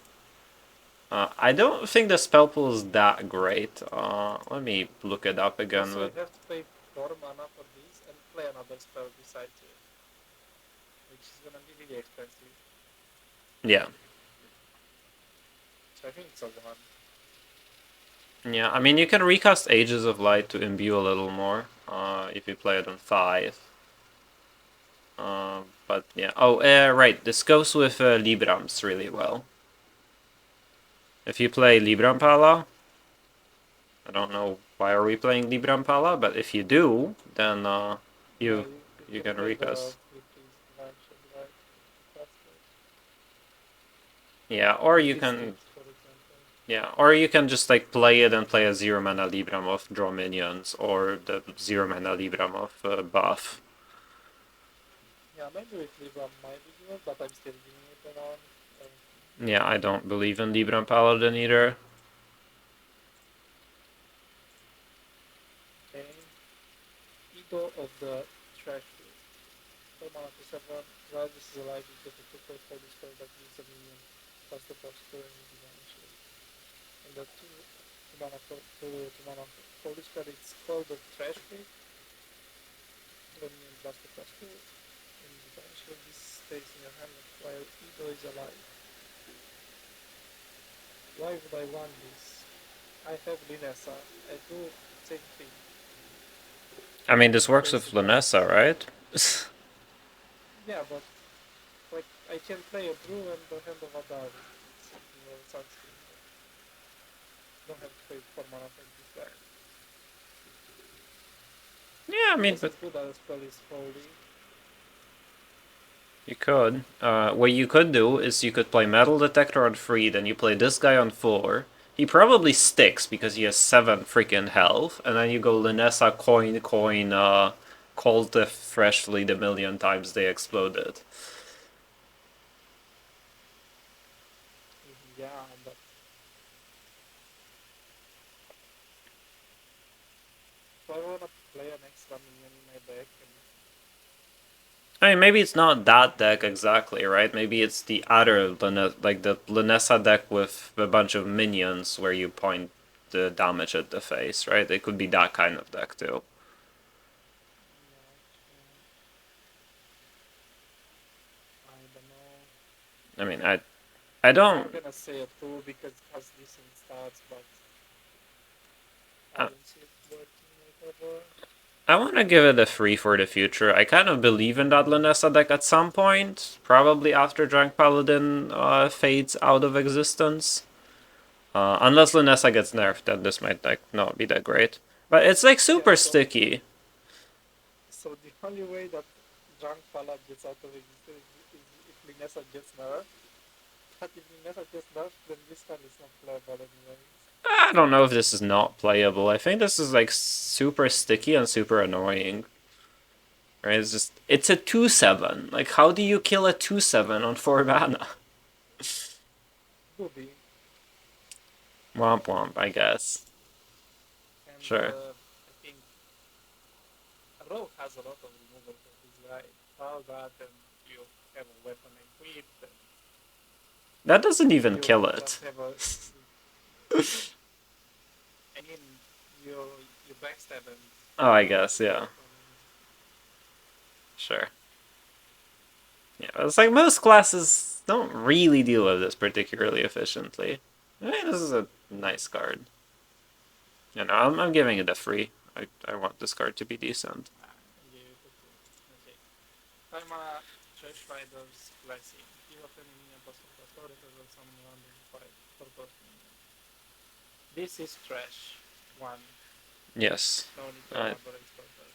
I don't think the spell pool is that great. Let me look it up again. Also, you have to pay 4 mana for this and play another spell besides it, which is gonna be really expensive. Yeah. So I think it's a 1. Yeah, I mean, you can recast Ages of Light to imbue a little more if you play it on 5. But yeah. Oh, right. This goes with Librams really well. If you play Libram Pala, I don't know why are we playing Libram Pala, but if you do, then you can play recast. the Divine Shield, right? That's good. Yeah, or you This can. hits, for example. Yeah, or you can just like play it and play a 0 mana Libram of draw minions, or the 0 mana Libram of buff. Yeah, maybe with Libra might be good, but I'm still giving it around. Yeah, I don't believe in Libram Paladin either. Okay. Ego of the Trash Field. 4 mana to 7. While this is alive, you get a 2 for this spell that gives a minion plus the plus 2 and Divine Shield. And the 2 mana for this spell, it's called the Trash Field. The minion plus the plus 2 and Divine Shield. This stays in your hand while Ego is alive. Why would I want this? I have Linessa. I do same thing. I mean, this works with Lunessa, right? Yeah, but like I can play a brew and the hand of Adar something or something. Don't have to pay 4 mana for this guy. Yeah, I mean, This but is good that the spell is holy. you could. What you could do is you could play Metal Detector on 3, then you play this guy on 4. He probably sticks because he has 7 freaking health, and then you go Lunessa, coin, Cold Death freshly the million times they exploded. Yeah, but if I wanna play an extra minion in my deck and I mean, maybe it's not that deck exactly, right? Maybe it's the other like the Lunessa deck with a bunch of minions where you point the damage at the face, right? It could be that kind of deck too. I don't know. I mean, I I'm don't. gonna say a 2 because it has decent stats, but I Uh, don't see it working like ever. I want to give it a 3 for the future. I kind of believe in that Lunessa deck at some point, probably after Drunk Paladin fades out of existence. Unless Lunessa gets nerfed, then this might like not be that great. But it's like super so- sticky. So the only way that Drunk Pala gets out of existence is if Linessa gets nerfed. But if Linessa gets nerfed, then this card is not playable anyway. I don't know if this is not playable. I think this is like super sticky and super annoying. Right? It's a 2/7. Like how do you kill a 2/7 on 4 mana? Could be. Womp womp, I guess. Sure. I think Rogue has a lot of removal for this guy. All that, and you have a weapon equipped. And That doesn't even you kill just it. have a. I mean, you you backstab and. Oh, I guess, yeah. Sure. Yeah, it's like most classes don't really deal with this particularly efficiently. I mean, this is a nice card. You know, I'm giving it a free. I want this card to be decent. Okay. Time Trash Riders Classic. Give up any minion plus one plus four or summon random five for both minion. This is trash. One. Yes. No need to Uh, elaborate further.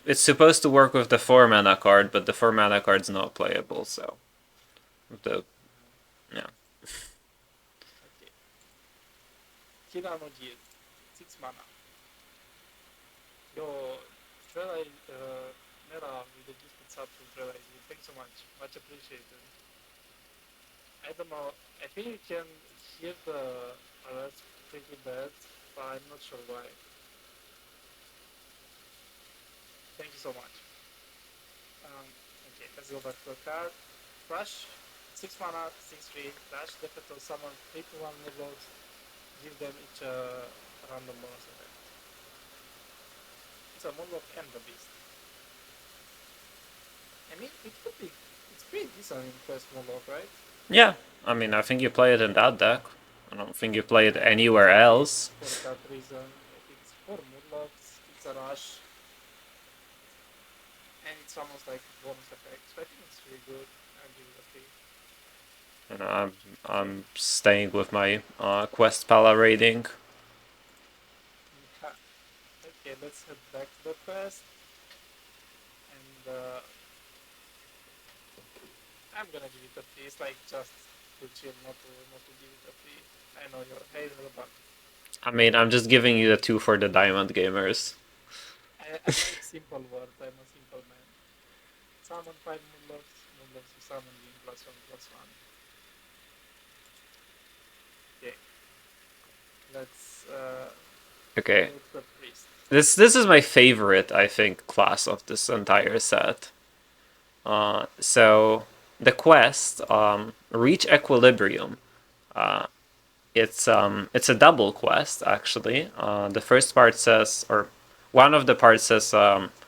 it's supposed to work with the 4 mana card, but the 4 mana card's not playable, so the yeah. Okay. Kirano Guild. 6 mana. Yo, Trela, Mera with the gifted sub to Trela. Thanks so much. Much appreciated. I don't know. I think you can hear the alerts pretty bad, but I'm not sure why. Thank you so much. Okay, let's go back to the card. Crush, 6 mana, 6/3, dash, defeat or summon 3 to 1 Murlocs, give them each a random bonus effect. It's a Murloc and the Beast. I mean, it could be, it's pretty decent in first Murloc, right? Yeah, I mean, I think you play it in that deck. I don't think you play it anywhere else. For that reason, it's 4 Murlocs, it's a rush, and it's almost like bonus effect, so I think it's really good. I'll give it a 3. You know, I'm staying with my Quest Pala rating. Okay, let's head back to the quest. And I'm gonna give it a 3. It's like just to chill, not to give it a 3. I know you're a hater, but I mean, I'm just giving you the 2 for the Diamond Gamers. I like simple words. I'm a simple man. Summon 5 Moonlocks, Moonlocks you summon game +1/+1. Okay. Let's Okay. go to the priest. This is my favorite, I think, class of this entire set. So the quest, reach equilibrium. It's a double quest actually. The first part says, or one of the parts says,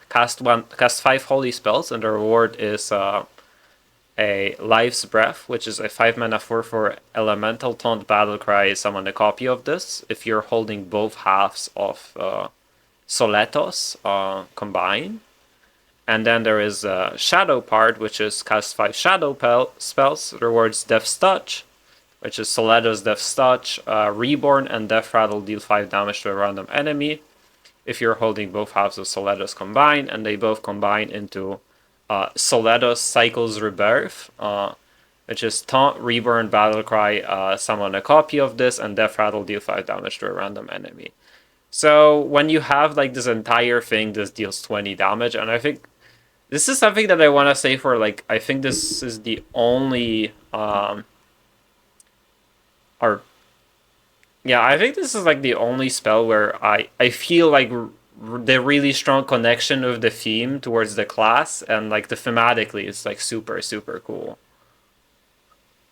cast 5 holy spells, and the reward is a Life's Breath, which is a 5 mana 4/4 elemental taunt battle cry. Summon a copy of this if you're holding both halves of Soletos combined. And then there is a shadow part, which is cast 5 shadow spells, rewards Death's Touch, which is Soletos Death's Touch, Reborn, and Death Rattle deal 5 damage to a random enemy if you're holding both halves of Soletos combined, and they both combine into Soletos Cycles Rebirth, which is Taunt, Reborn, Battlecry, summon a copy of this, and Death Rattle deal 5 damage to a random enemy. So when you have like this entire thing, this deals 20 damage, and I think this is something that I want to say for like, I think this is the only or yeah, I think this is like the only spell where I feel like the really strong connection with the theme towards the class, and like the thematically it's like super cool.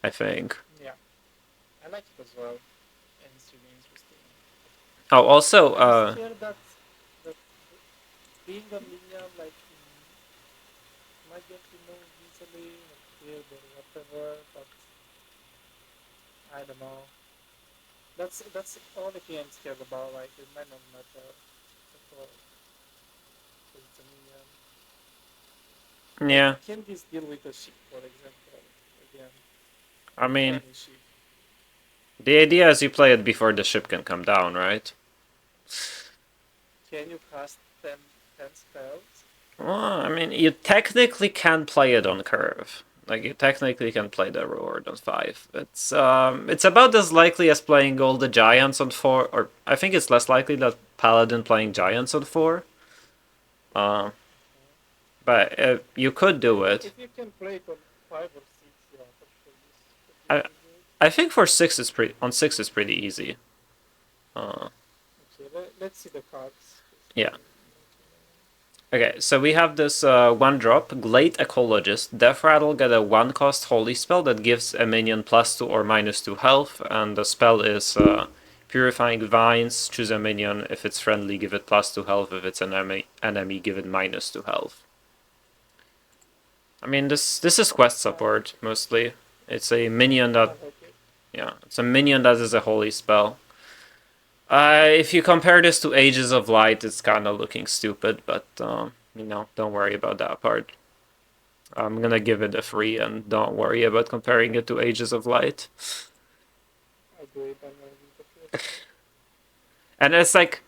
I think. Yeah, I like it as well, and it's really interesting. Oh, also, I'm scared that being a minion like might get removed easily, or killed or whatever, but I don't know. That's all the thing I'm scared about. Like it might not matter at all. 'Cause it's a minion. yeah. Can this deal with a ship, for example? Again, I mean, any ship. the idea is you play it before the ship can come down, right? Can you cast 10 spells? Well, I mean, you technically can play it on curve. Like you technically can play the reward on 5. It's about as likely as playing all the giants on 4, or I think it's less likely that paladin playing giants on 4. But you could do it. If you can play it on 5 or 6, yeah, for sure. I think for 6 is pretty on 6 is pretty easy. Okay. let's see the cards. Yeah. Okay, so we have this 1-drop, Glade Ecologist. Death Rattle, get a 1-cost holy spell that gives a minion +2 or -2 health, and the spell is Purifying Vines. Choose a minion. If it's friendly, give it +2 health. If it's an enemy, give it -2 health. I mean, this is quest support, mostly. It's a minion that... Yeah, it's a minion that is a holy spell. If you compare this to Ages of Light, it's kind of looking stupid, but, you know, don't worry about that part. I'm gonna give it a 3 and don't worry about comparing it to Ages of Light. Agreed, I'm gonna give it And it's like,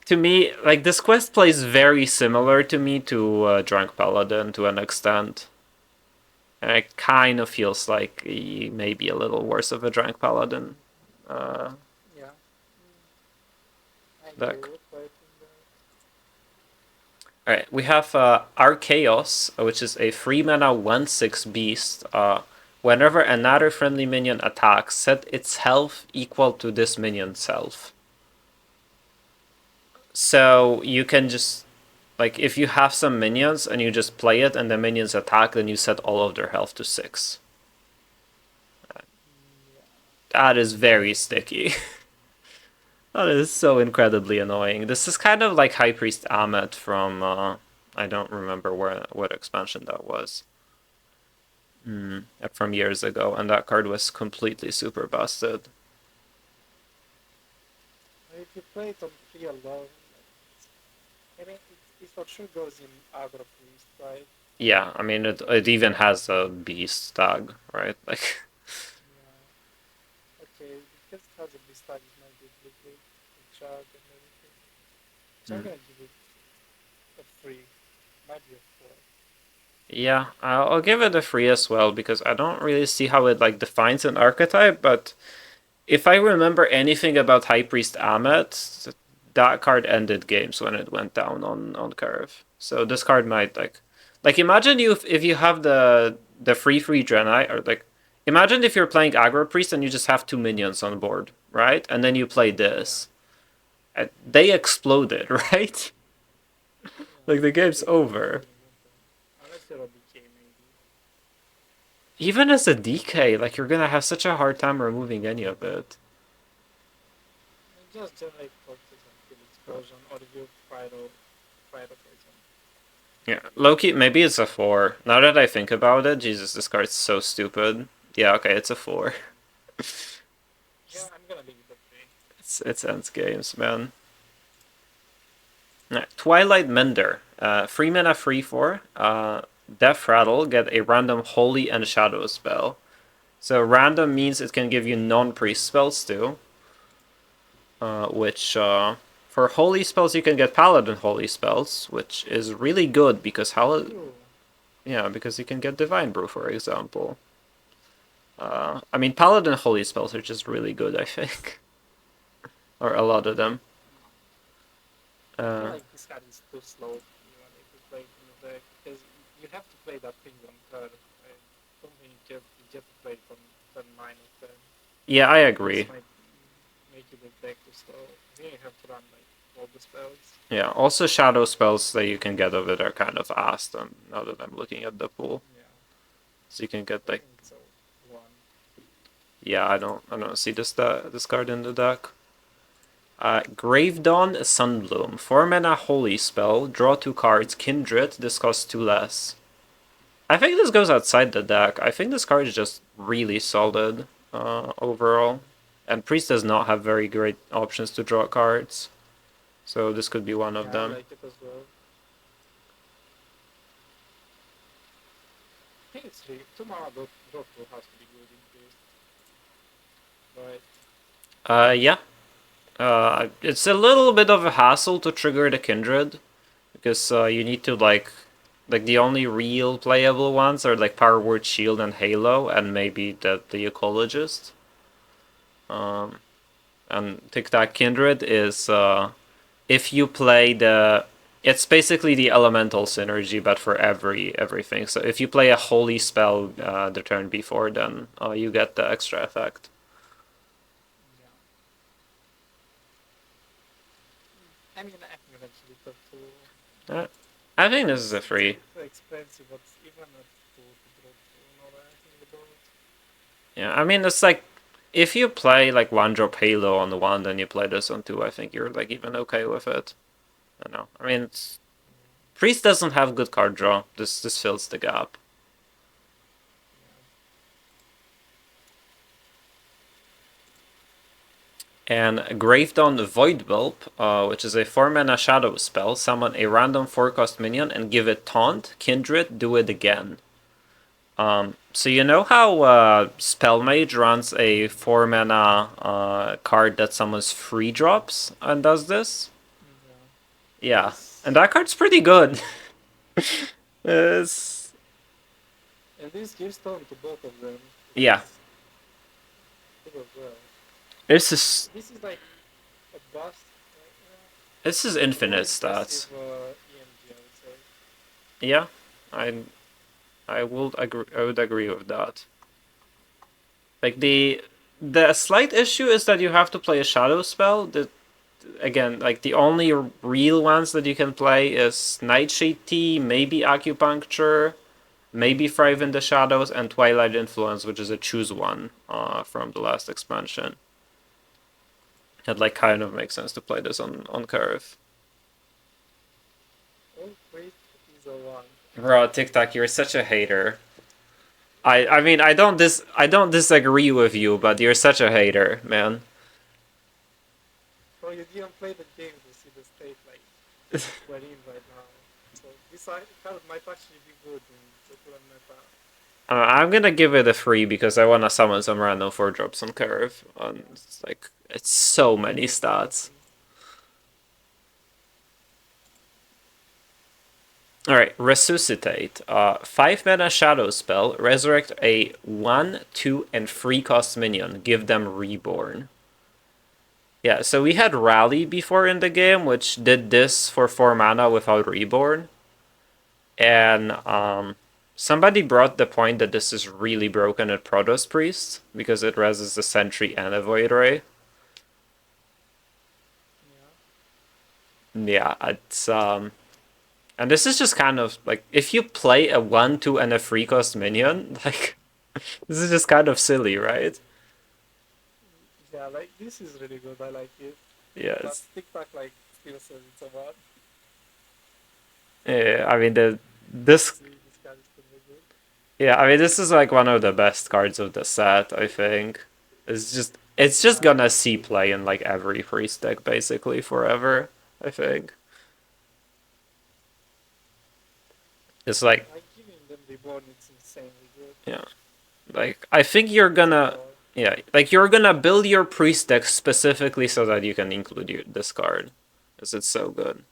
to me, like, this quest plays very similar to me to Drunk Paladin to an extent. And it kind of feels like he may be a little worse of a Drunk Paladin. Yeah. I Deck. agree with that. Alright, we have Archaeos, which is a 3-mana 1/6 beast. Whenever another friendly minion attacks, set its health equal to this minion's health. So you can just, like, if you have some minions and you just play it and the minions attack, then you set all of their health to 6. That is very sticky. That is so incredibly annoying. This is kind of like High Priest Amet from, I don't remember what expansion that was. From years ago, and that card was completely super busted. If you play it on 3 alone, I mean, it for sure goes in Agro Priest, right? Yeah, I mean, it even has a beast tag, right? Like, Yeah. Okay, because it has a beast tag, it might be good with Chug and everything. So I'm gonna give it a 3, might be a 4. yeah, I'll give it a 3 as well, because I don't really see how it, like, defines an archetype, but if I remember anything about High Priest Amet, that card ended games when it went down on curve. So this card might, like imagine if you have the 3/3 Draenei, or like, imagine if you're playing Aggro Priest and you just have 2 minions on board, right? And then you play this. They exploded, right? Like, the game's over. Unless you're a DK, maybe. Even as a DK, like, you're gonna have such a hard time removing any of it. Just generate corpses and kill explosion, or you fire poison. Yeah, Loki, maybe it's a 4. Now that I think about it, Jesus, this card's so stupid. Yeah, okay, it's a 4. Yeah, I'm gonna leave it at 3. It's ends games, man. Twilight Mender. 3 mana 3/4. Death Rattle, get a random Holy and Shadow spell. So random means it can give you non-priest spells too. Which, for holy spells, you can get Paladin holy spells, which is really good because because you can get Divine Brew, for example. I mean, Paladin holy spells are just really good, I think. Or a lot of them. I feel like this card is too slow even if you play it in the deck, because you have to play that thing on turn. I don't think you get to play it on turn 9 or 10. Yeah, I agree. This might make you the deck too slow. Then you have to run like all the spells. Yeah, also shadow spells that you can get of it are kind of asked, now that I'm looking at the pool. Yeah. So you can get, like, I think so. 1. yeah, I don't see this card in the deck. Gravedawn Sunbloom. 4 mana holy spell, draw 2 cards, Kindred, this costs 2 less. I think this goes outside the deck. I think this card is just really solid overall. And Priest does not have very great options to draw cards. So this could be one of them. I like it as well. I think it's 3. 2 mana draw 2 has to be good in Priest. Right. Yeah. It's a little bit of a hassle to trigger the Kindred, because you need to, like the only real playable ones are like Power Word Shield and Halo, and maybe the Ecologist. And Tic Tac Kindred is if you play it's basically the elemental synergy, but for everything. So if you play a holy spell the turn before, then you get the extra effect. mean, I think eventually top two. I think this is a free. Too expensive, but even at two to drop two, you know what I think about. Yeah, I mean, it's like if you play like one drop Halo on the one, then you play this on two. I think you're like even okay with it. I don't know. I mean, Priest doesn't have good card draw. This fills the gap. And Gravedawn Voidwhelp, which is a 4-mana shadow spell, summon a random 4-cost minion and give it Taunt, Kindred, do it again. So you know how Spellmage runs a 4-mana card that summons 3 drops and does this? Yeah. And that card's pretty good. It's... And this gives tone to both of them. Yeah. Good as well. This is like a bust. this is infinite stats. EMG, I would say. Yeah, I would agree with that. Like the slight issue is that you have to play a shadow spell. That again, like the only real ones that you can play is Nightshade Tea, maybe Acupuncture, maybe Thrive in the Shadows, and Twilight Influence, which is a choose one from the last expansion. It like kind of makes sense to play this on curve. Oh, wait, is a one. Bro, TikTok, you're such a hater. I mean I don't disagree with you, but you're such a hater, man. Bro, you didn't play the game to see the state like we're in right now. So this card might actually be good in Sakuran meta. I'm gonna give it a 3 because I wanna summon some random 4-drops on curve. And it's so many stats. Alright, Resuscitate. 5-mana shadow spell. Resurrect a 1, 2, and 3 cost minion. Give them Reborn. Yeah, so we had Rally before in the game, which did this for 4 mana without Reborn. And somebody brought the point that this is really broken at Protoss Priest, because it reses the Sentry and a Void Ray. Yeah, it's and this is just kind of like if you play a 1, 2, and a 3 cost minion, like this is just kind of silly, right? Yeah, like this is really good. I like it. Yes. But TikTok like still says it's a one. Yeah, I mean this card is pretty good. Yeah, I mean this is like one of the best cards of the set, I think. It's just gonna see play in like every priest deck basically forever, I think. It's like giving them Reborn, it's insanely good. Yeah. Like I think you're gonna like you're gonna build your priest deck specifically so that you can include this card. Because it's so good.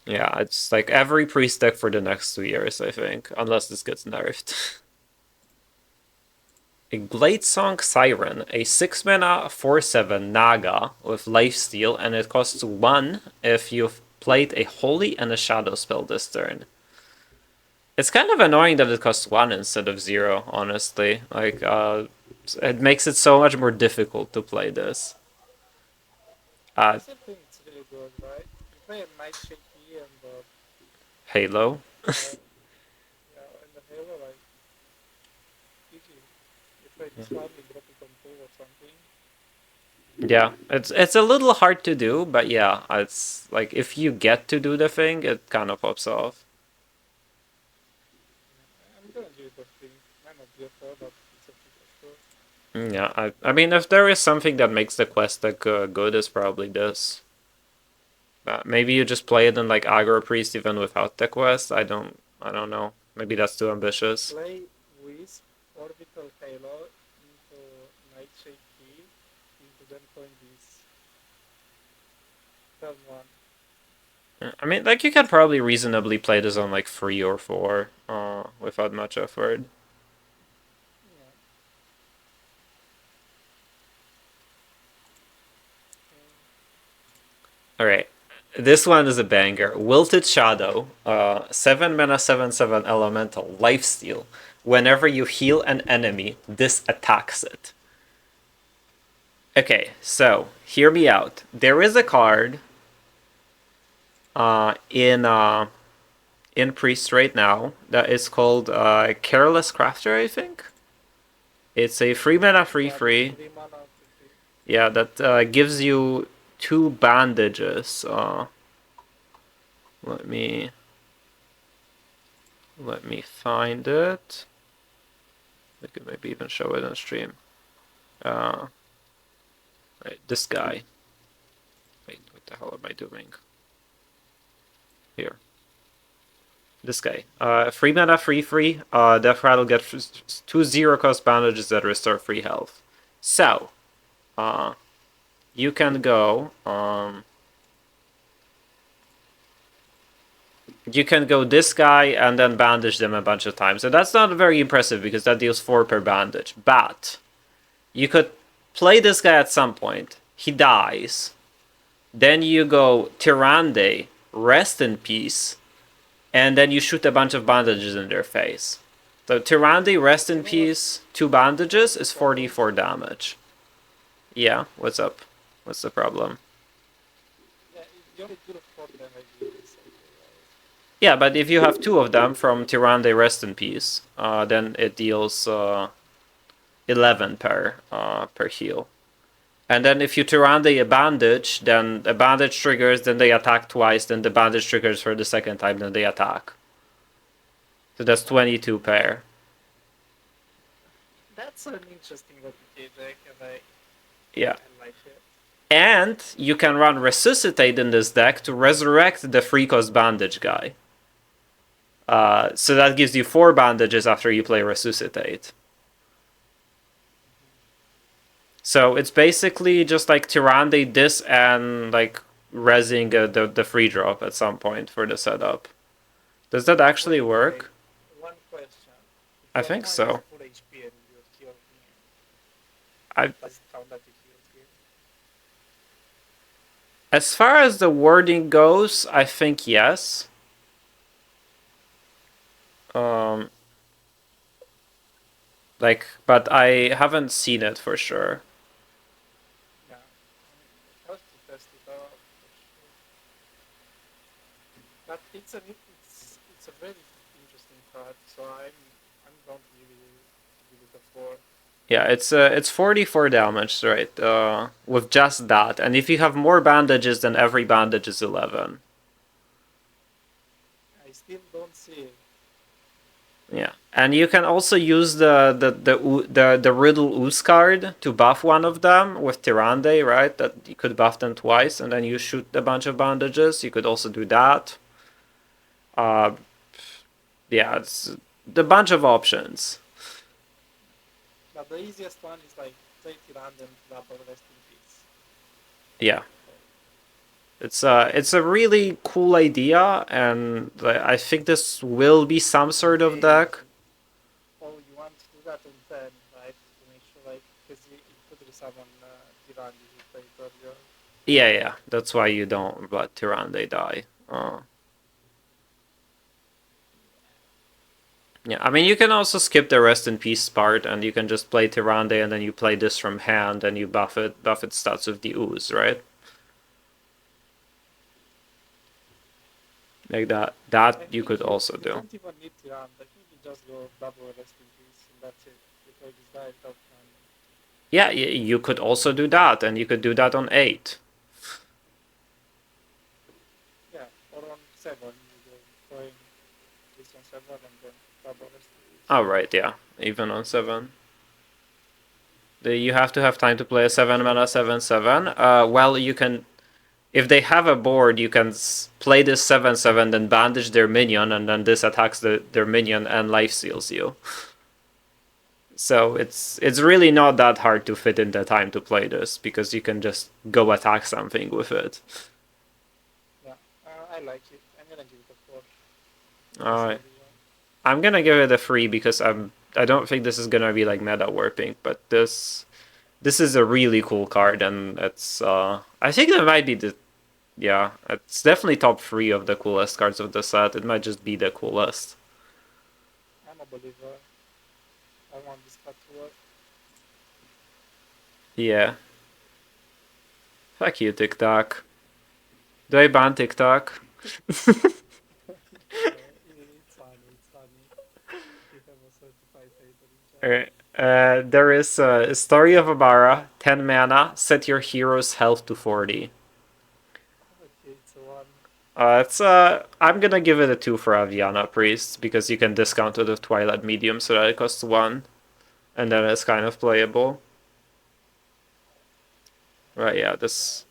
Yeah, it's like every priest deck for the next 2 years, I think. Unless this gets nerfed. A Bladesong Siren, a 6-mana 4/7 Naga with lifesteal, and it costs 1 if you've played a Holy and a Shadow spell this turn. It's kind of annoying that it costs 1 instead of 0, honestly. Like, it makes it so much more difficult to play this. I still think it's really good, right? You play a Nightshade Tea and Halo. yeah, and the Halo, like, easy. You play this one, you drop it on 2 or something. Yeah, it's a little hard to do, but yeah, it's like if you get to do the thing, it kind of pops off. I'm gonna give it a 3. Might not be a 4, but it's a 3 for sure. Yeah, I mean, if there is something that makes the quest deck good, it's probably this. But maybe you just play it in like Aggro Priest even without the quest. I don't know. Maybe that's too ambitious. Play Wisp, Orbital Halo into Nightshade Tea, into then coin this. Turn 1. I mean, like you can probably reasonably play this on like 3 or 4, without much effort. Alright, this one is a banger. Wilted Shadow, 7-mana 7/7 elemental, lifesteal. Whenever you heal an enemy, this attacks it. Okay, so hear me out. There is a card in Priest right now that is called Careless Crafter, I think. It's a 3 mana free. 3 mana, 3. Yeah, that gives you 2 bandages. Let me find it. I could maybe even show it on stream. Right, this guy. Wait, what the hell am I doing? Here. This guy. 3 mana free. Death Rattle gets 2 0-cost bandages that restore free health. So, you can go. You can go this guy and then bandage them a bunch of times. And that's not very impressive because that deals 4 per bandage. But you could play this guy at some point. He dies. Then you go Tyrande, rest in peace. And then you shoot a bunch of bandages in their face. So Tyrande, rest in peace, 2 bandages is 44 damage. Yeah, what's up? What's the problem? Yeah, you only do the 4 damage with this, right? Yeah, but if you have 2 of them from Tyrande, rest in peace, then it deals 11 per heal. And then if you Tyrande a bandage, then a bandage triggers, then they attack twice, then the bandage triggers for the second time, then they attack. So that's 22 pair. That's an interesting replica deck, and Yeah. I like it. And you can run Resuscitate in this deck to resurrect the 3-cost bandage guy. So that gives you 4 bandages after you play Resuscitate. So it's basically just like Tyrande this and like resing the free drop at some point for the setup. Does that actually work? One question. I think so. Full HP and you heal me. I Does it count that you healed him? As far as the wording goes, I think yes. But I haven't seen it for sure. Yeah. I have to test it out. But it's a very interesting card, so I'm going to give it a 4. Yeah, it's 44 damage, right? With just that, and if you have more bandages, then every bandage is 11. I still don't see it. Yeah, and you can also use the Riddle Ooze card to buff one of them with Tyrande, right? That you could buff them twice, and then you shoot a bunch of bandages. You could also do that. Yeah, it's a bunch of options. But the easiest one is like take random double rest in peace. Yeah. It's a really cool idea, and I think this will be some sort of deck. Oh, you want to do that on 10, right? To make sure, like, because you could resummon Tyrande if you play it earlier. Yeah, that's why you don't let Tyrande die. Yeah, I mean, you can also skip the rest in peace part, and you can just play Tyrande, and then you play this from hand, and you buff its stats with the ooze, right? Like that you could also You do. don't even need Tyrande. I think you just go double rest in peace, and that's it. You play this guy without Tyrande. Yeah, you could also do that, and you could do that on 8. Yeah, or on 7, you go going this on 7 and then double rest in peace. Oh, right, yeah. Even on 7. You have to have time to play a 7 mana 7/7. Well, you can. If they have a board, you can play this 7/7, then bandage their minion, and then this attacks their minion and life steals you. So it's really not that hard to fit in the time to play this, because you can just go attack something with it. Yeah, I like it. I'm gonna give it a 4. Alright. I'm gonna give it a 3 because I don't think this is gonna be like meta warping, but this is a really cool card, and it's I think that might be it's definitely top 3 of the coolest cards of the set. It might just be the coolest. I'm a believer. I want this card to work. Yeah. Fuck you, TikTok. Do I ban TikTok? It's funny. It's funny. You have a certified hater in chat. Alright. There is a Story of Abara, 10 mana, set your hero's health to 40. Okay, it's a one. I'm gonna give it a 2 for Aviana Priest, because you can discount it with Twilight Medium so that it costs 1. And then it's kind of playable. Right, yeah, this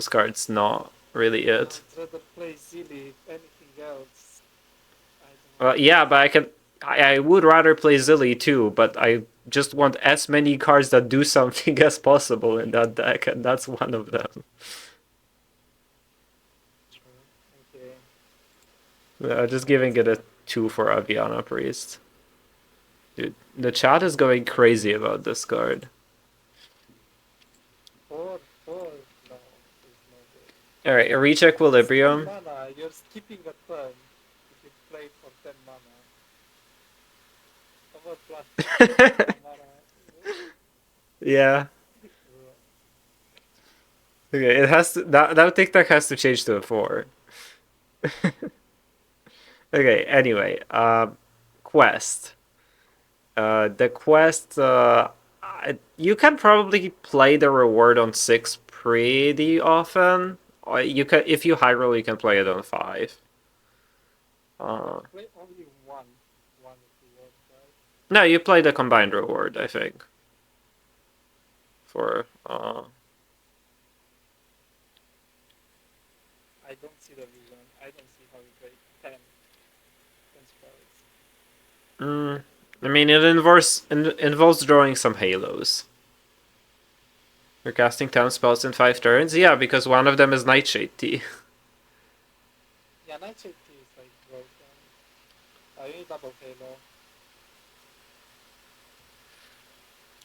card's not really it. I'd rather play Zilly if anything else. I don't know. Yeah, but I would rather play Zilly too, but I just want as many cards that do something as possible in that deck, and that's one of them. True. Okay. Just giving it a 2 for Aviana Priest. Dude, the chat is going crazy about this card. 4, 4. No, there's no way. Alright, reach Equilibrium. 10 mana. You're skipping a turn if you play for 10 mana. Over plus 10 mana. Yeah. Okay, it has to, that TikTok has to change to a 4. Okay, anyway, quest. The quest, you can probably play the reward on 6 pretty often. You can, if you high roll, you can play it on 5. Play only one of the words, right? No, you play the combined reward, I think. For I don't see the reason. I don't see how you play 10 spells. I mean, it involves drawing some halos. You're casting 10 spells in 5 turns? Yeah, because one of them is Nightshade Tea. Yeah, Nightshade Tea is like broken. You need double halo.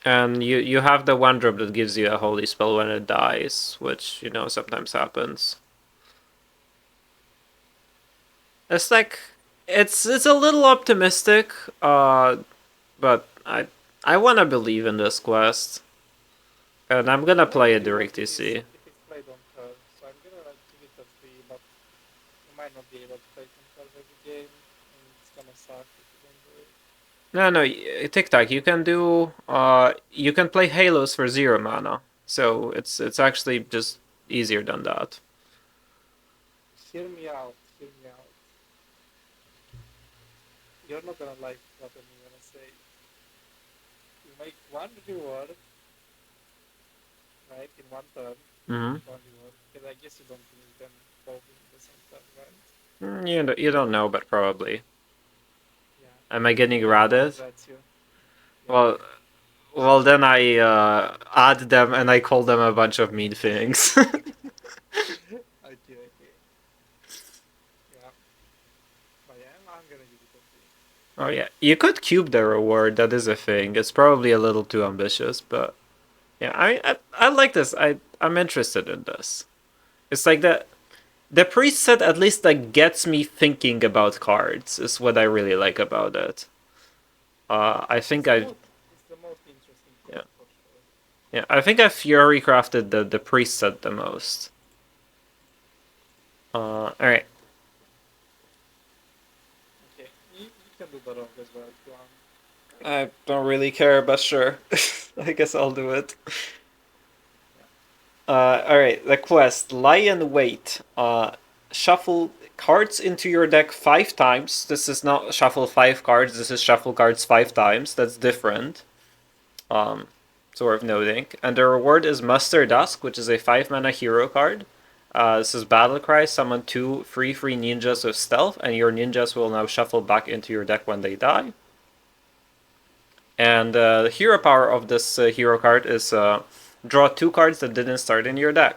And you have the 1-drop that gives you a holy spell when it dies, which, you know, sometimes happens. It's like, it's a little optimistic, but I want to believe in this quest. And I'm gonna play it direct If TC. it's played on turn, so I'm gonna give it a 3, but you might not be able to play it on turn every game, and it's gonna suck if you don't do it. No, TikTok, you can play Halos for 0 mana. So it's actually just easier than that. Hear me out. You're not gonna like what I'm gonna say. You make one reward, right, in one turn. Mm-hmm. One reward. Because I guess you don't finish them both in the same turn, right? You don't know, but probably. Yeah. Am I getting ratted? That's you. Well, well then I add them and I call them a bunch of mean things. Okay. Yeah. But yeah, I'm gonna give it a 3. Oh yeah, you could cube the reward. That is a thing. It's probably a little too ambitious, but yeah, I like this. I'm interested in this. It's like the priest set at least like gets me thinking about cards. Is what I really like about it. I think It's the most interesting card, Yeah. for sure. Yeah, I think I Fury crafted the priest set the most. All right. Okay, you can do the rogue as well if you want. I don't really care, but sure. I guess I'll do it. Alright, the quest. Lie in wait. Shuffle cards into your deck 5 times. This is not shuffle 5 cards, this is shuffle cards 5 times. That's different. It's worth noting. And the reward is Muster Dusk, which is a 5 mana hero card. This is Battle Cry, summon 2 free ninjas with stealth, and your ninjas will now shuffle back into your deck when they die. And the hero power of this hero card is draw 2 cards that didn't start in your deck.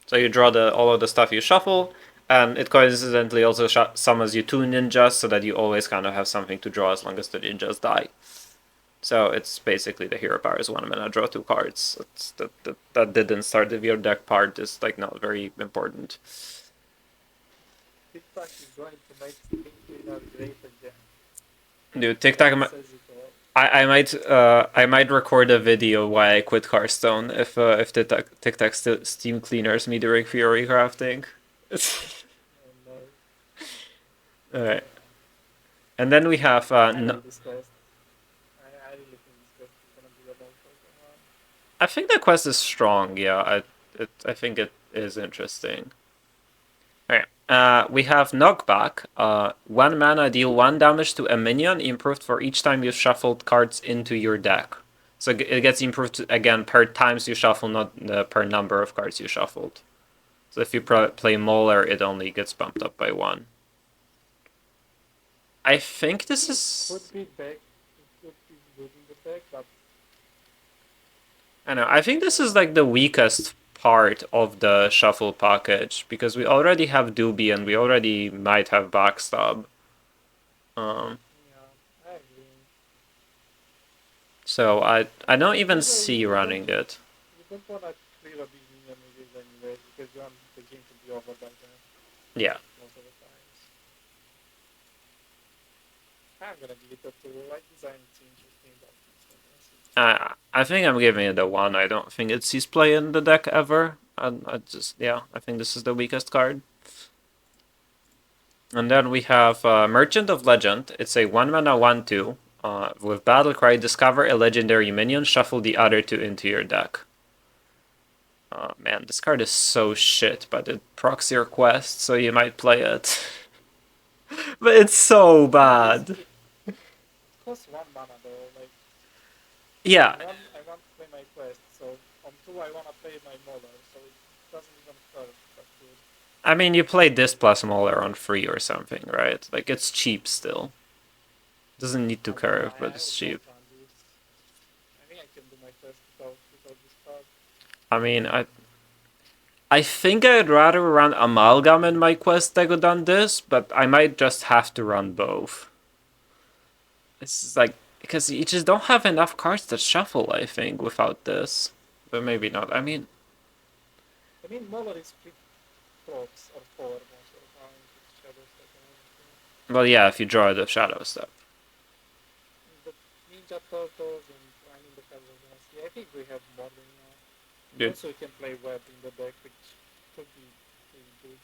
So you draw all of the stuff you shuffle, and it coincidentally also summons you 2 ninjas, so that you always kind of have something to draw as long as the ninjas die. So it's basically the hero power is 1 mana, draw 2 cards. It's that didn't start with your deck part is like not very important. TikTok is going to make Spring Cleaner great again. Dude, TikTok, Says it all. I might record a video why I quit Hearthstone if the Tic Tac Steam cleaners me during Fury crafting. And Alright. And then we have I like this quest. I really think this quest is gonna be about Pokemon. I think the quest is strong. Yeah, I think it is interesting. Alright. We have Knockback. 1 mana, deal 1 damage to a minion, improved for each time you shuffled cards into your deck. So it gets improved again per times you shuffle, not per number of cards you shuffled. So if you play Mauler, it only gets bumped up by 1. I think this is... Could be back. It could be good in the deck, but I know. I think this is like the weakest part of the shuffle package because we already have Doobie and we already might have Backstab. yeah, I agree. So I don't even see running it. You don't wanna clear a big minion with it anyway because you want the game to be over by then Yeah. most of the times. I'm gonna give it a 2. I design it's interesting, but it's not gonna see. I think I'm giving it a 1. I don't think it sees play in the deck ever. I think this is the weakest card. And then we have Merchant of Legend. It's a 1 mana 1/2. With Battle Cry, discover a legendary minion, shuffle the other 2 into your deck. Man, this card is so shit, but it procs your quest, so you might play it. But it's so bad. It costs 1 mana though. Like Yeah, on 1, I want to play my quest, so on 2 I wanna play my Mauler, so it doesn't even hurt that good. I mean, you played this plus Mauler on free or something, right? Like, it's cheap still. Doesn't need to curve, but it's cheap. I think I can do my quest without this card. I mean, I think I'd rather run Amalgam in my quest deck than this, but I might just have to run both. It's like, because you just don't have enough cards to shuffle, I think, without this. But maybe not. I mean, Mauler is 3 procs or 4 most of the time with Shadow Step and everything. well, yeah, if you draw the Shadow Step. The Ninja Turtles and finding the cards are gonna see. I think we have more than enough. Dude. Also, we can play Web in the deck, which could be really good.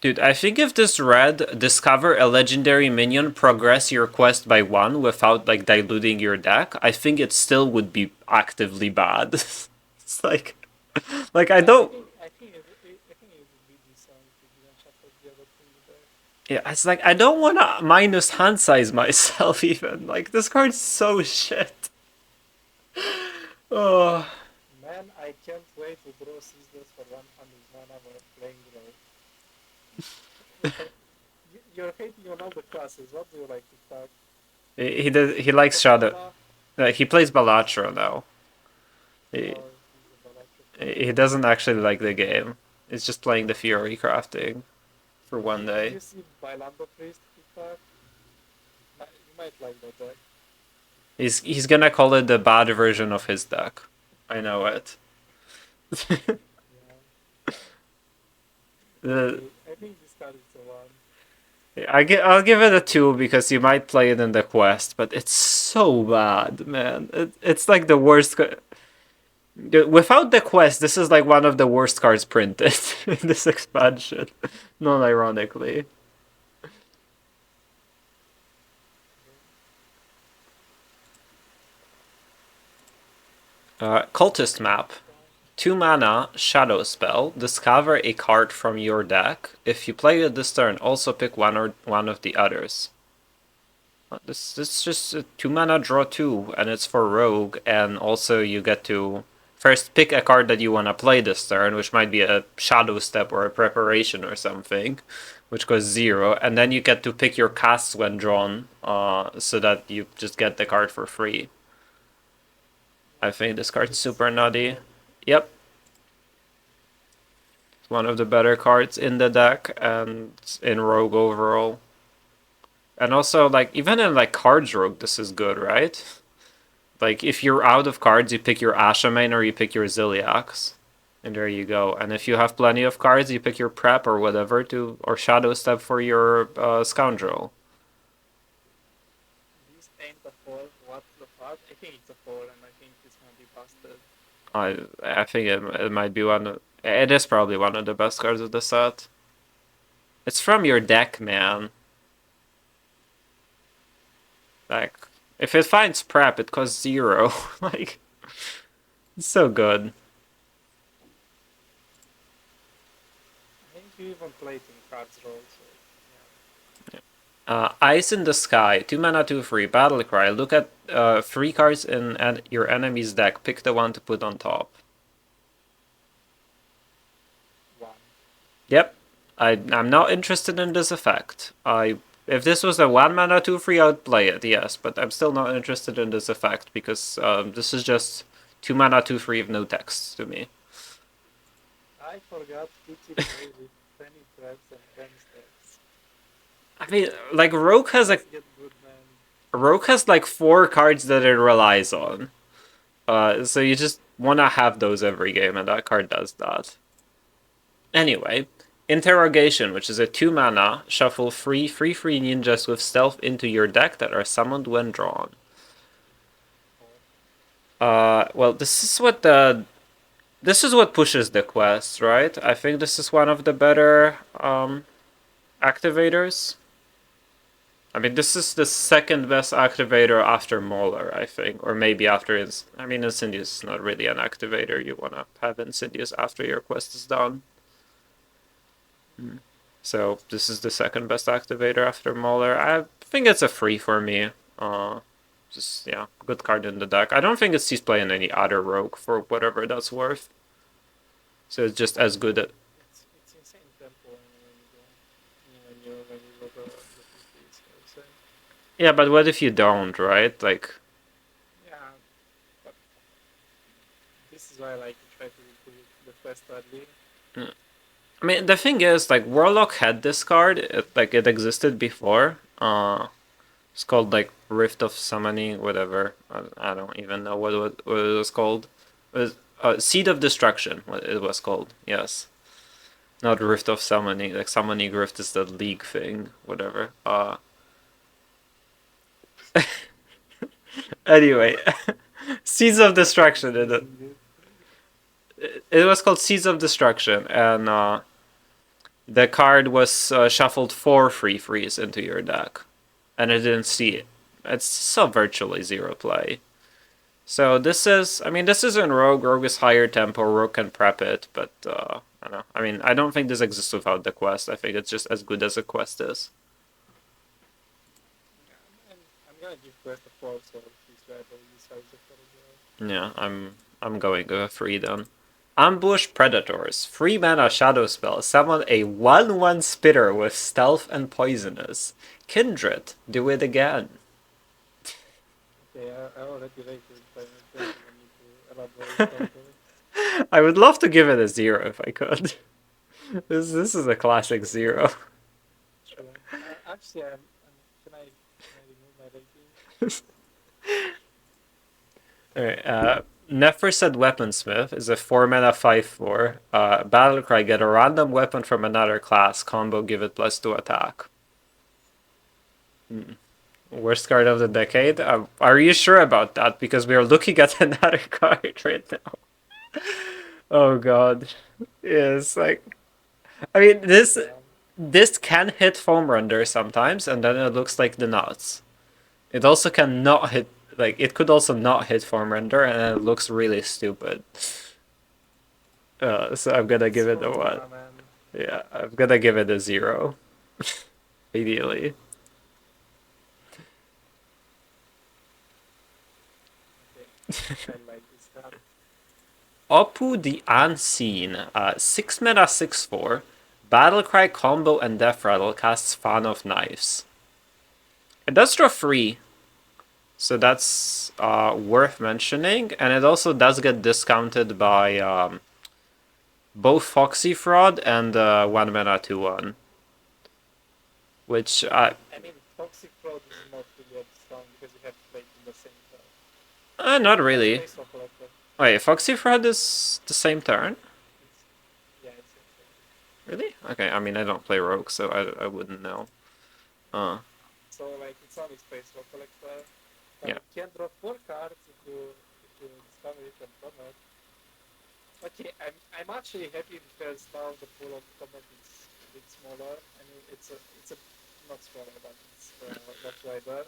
Dude, I think if this red discover a legendary minion, progress your quest by 1 without like diluting your deck, I think it still would be actively bad. It's like I don't. I think it would be decent if you didn't shuffle the other thing in the deck. Yeah, it's like I don't want to minus hand size myself even. Like this card's so shit. Oh. Man, I can't wait to draw Scissors for 100 mana while playing Rogue. You're hating on all the classes. What do you like to start? He likes Shadow. He plays Balatro now. He doesn't actually like the game. He's just playing the Fury crafting for one day. You see Bailando Priest TikTok? You might like that deck. He's gonna call it the bad version of his deck. I know it. Yeah. I think this card is the one. I'll give it a 2 because you might play it in the quest, but it's so bad, man. It's like the worst. Without the quest, this is like one of the worst cards printed in this expansion. Non-ironically. Cultist map. 2 mana, Shadow Spell. Discover a card from your deck. If you play it this turn, also pick one of the others. This is just a 2 mana draw 2, and it's for Rogue, and also you get to first pick a card that you want to play this turn, which might be a Shadow Step or a Preparation or something, which goes 0, and then you get to pick your casts when drawn, so that you just get the card for free. I think this card's super nutty. Yep. It's one of the better cards in the deck and in Rogue overall. And also, like, even in like Cards Rogue, this is good, right? Like, if you're out of cards, you pick your Ashamain or you pick your Ziliax. And there you go. And if you have plenty of cards, you pick your Prep or whatever or Shadow Step for your Scoundrel. think it's a 4, and I think it's gonna be busted. I think it might be one. It is probably one of the best cards of the set. It's from your deck, man. Like, if it finds prep, it costs 0. Like, it's so good. I think you even played in cards roll, so yeah. Ice in the Sky, 2 mana, 2/3, Battle Cry. Look at 3 cards in your enemy's deck. Pick the one to put on top. 1. Yep. I'm not interested in this effect. If this was a 1 mana 2/3, I would play it, yes, but I'm still not interested in this effect because this is just 2 mana 2/3 of no text to me. I forgot to play with 20 traps and 10 steps. I mean, like Rogue has Get good, man. Rogue has like 4 cards that it relies on. So you just wanna have those every game, and that card does that. Anyway, Interrogation, which is a 2 mana, shuffle 3 free ninjas with stealth into your deck that are summoned when drawn. Well, this is what pushes the quest, right? I think this is one of the better activators. I mean, this is the second best activator after Mauler, I think, or maybe after I mean, Insidious is not really an activator. You wanna have Insidious after your quest is done. So this is the second best activator after Mauler. I think it's a free for me. Just yeah, good card in the deck. I don't think it sees play in any other rogue for whatever that's worth. So it's just as good at. It's insane tempo when you go the PCs, I would say. Yeah, but what if you don't, right? Like. Yeah, but this is why I like to try to do the quest early. I mean, the thing is, like, Warlock had this card, it existed before. It's called, like, Rift of Summoning, whatever. I don't even know what it was called. It was Seed of Destruction, what it was called, yes. Not Rift of Summoning, like, Summoning Rift is the League thing, whatever. Anyway, Seeds of Destruction, it was called Seeds of Destruction, and, the card was shuffled 4 free frees into your deck, and it didn't see it. It's still virtually 0 play. So this is, I mean, this is in Rogue. Rogue is higher tempo. Rogue can prep it, but I don't know. I mean, I don't think this exists without the quest. I think it's just as good as a quest is. Yeah, I'm gonna give quest a 4, so he's right, but he decides a 4 as well. Yeah, I'm going 3 then. Ambush Predators. 3 mana shadow spell. Summon a 1/1 spitter with stealth and poisonous. Kindred. Do it again. Okay, I already rated it, but I don't need to elaborate further. I would love to give it a 0 if I could. This is a classic 0. Sure. Actually, can I remove my rating? Alright, Nefersed Weaponsmith is a 4 mana 5/4. Battlecry, get a random weapon from another class. Combo, give it +2 attack. Worst card of the decade? Are you sure about that? Because we are looking at another card right now. Oh god. Yes, like. I mean, this can hit Foam Render sometimes, and then it looks like the nuts. It also can not hit, like, it could also not hit Foam Render, and it looks really stupid. So I'm gonna give it a 1. Yeah, I'm gonna give it a 0. Ideally. Okay, I like this card. Oppu the Unseen, 6 mana 6/4. Battlecry combo and Death Rattle casts Fan of Knives. It does draw 3, so that's worth mentioning, and it also does get discounted by both Foxy Fraud and 1 mana 2/1. Which I mean, Toxic Fraud is not really strong because you have to play it in the same turn. not really. Space Rock Collector. Wait, Foxy Fraud is the same turn? Yeah, it's insane. Really? Okay, I mean, I don't play Rogue, so I wouldn't know. So, like, it's only Space Rock Collector. Yeah. you can draw 4 cards if you discover it and combat. Okay, I'm actually happy because now the pool of combat is a bit smaller. I mean, it's a not smaller, but it's a lot wider.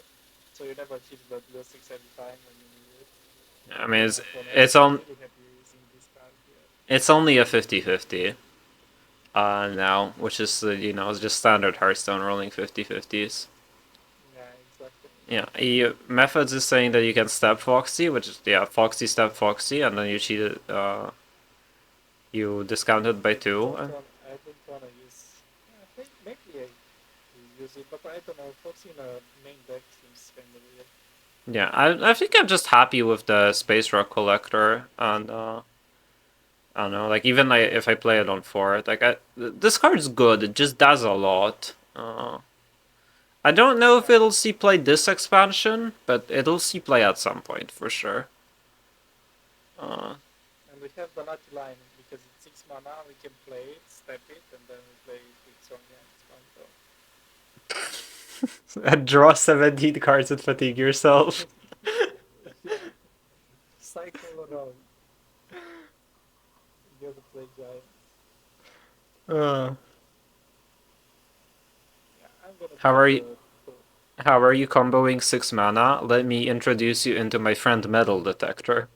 So you never hit the blue six every time when you need it. I mean, So I'm really happy using this card here. it's only a 50-50 now, which is it's just standard Hearthstone rolling 50-50s. Yeah, exactly. Yeah, methods is saying that you can step Foxy, which is Foxy step Foxy, and then you cheated. You discounted by 2. I don't wanna use. Yeah, I think maybe I use it, but I don't know. Foxy in a main deck seems kind of weird. Yeah, I think I'm just happy with the Space Rock Collector, and I don't know, like even like if I play it on 4, like this card's good. It just does a lot. I don't know if it'll see play this expansion, but it'll see play at some point for sure. And we have the Lucky Line because it's 6 mana. We can play it, step it, and then we play it with Sonya and Spanto. And draw 17 cards and fatigue yourself. Cycle around. You have to play Giant. Uh, Yeah, I'm gonna how are you? How are you comboing 6 mana? Let me introduce you into my friend Metal Detector.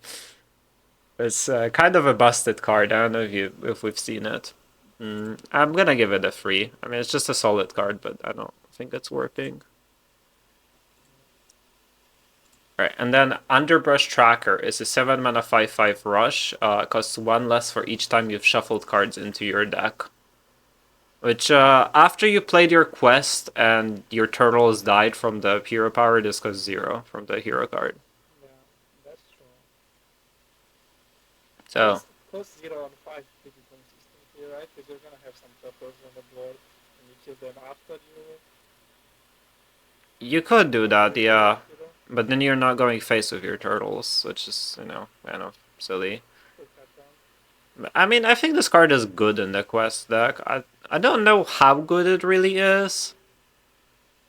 It's kind of a busted card. I don't know if we've seen it. I'm gonna give it a 3. I mean, it's just a solid card, but I don't think it's working. Right, and then Underbrush Tracker is a 7 mana 5/5 rush. Costs 1 less for each time you've shuffled cards into your deck. Which, after you played your quest and your turtles died from the hero power, this costs 0 from the hero card. Yeah, that's true. So, Cost 0 on 5 pretty consistently, right? Because you're gonna have some turtles on the board, and you kill them after you could do that, yeah. hero. But then you're not going face with your turtles, which is, kind of silly. I mean, I think this card is good in the quest deck. I don't know how good it really is.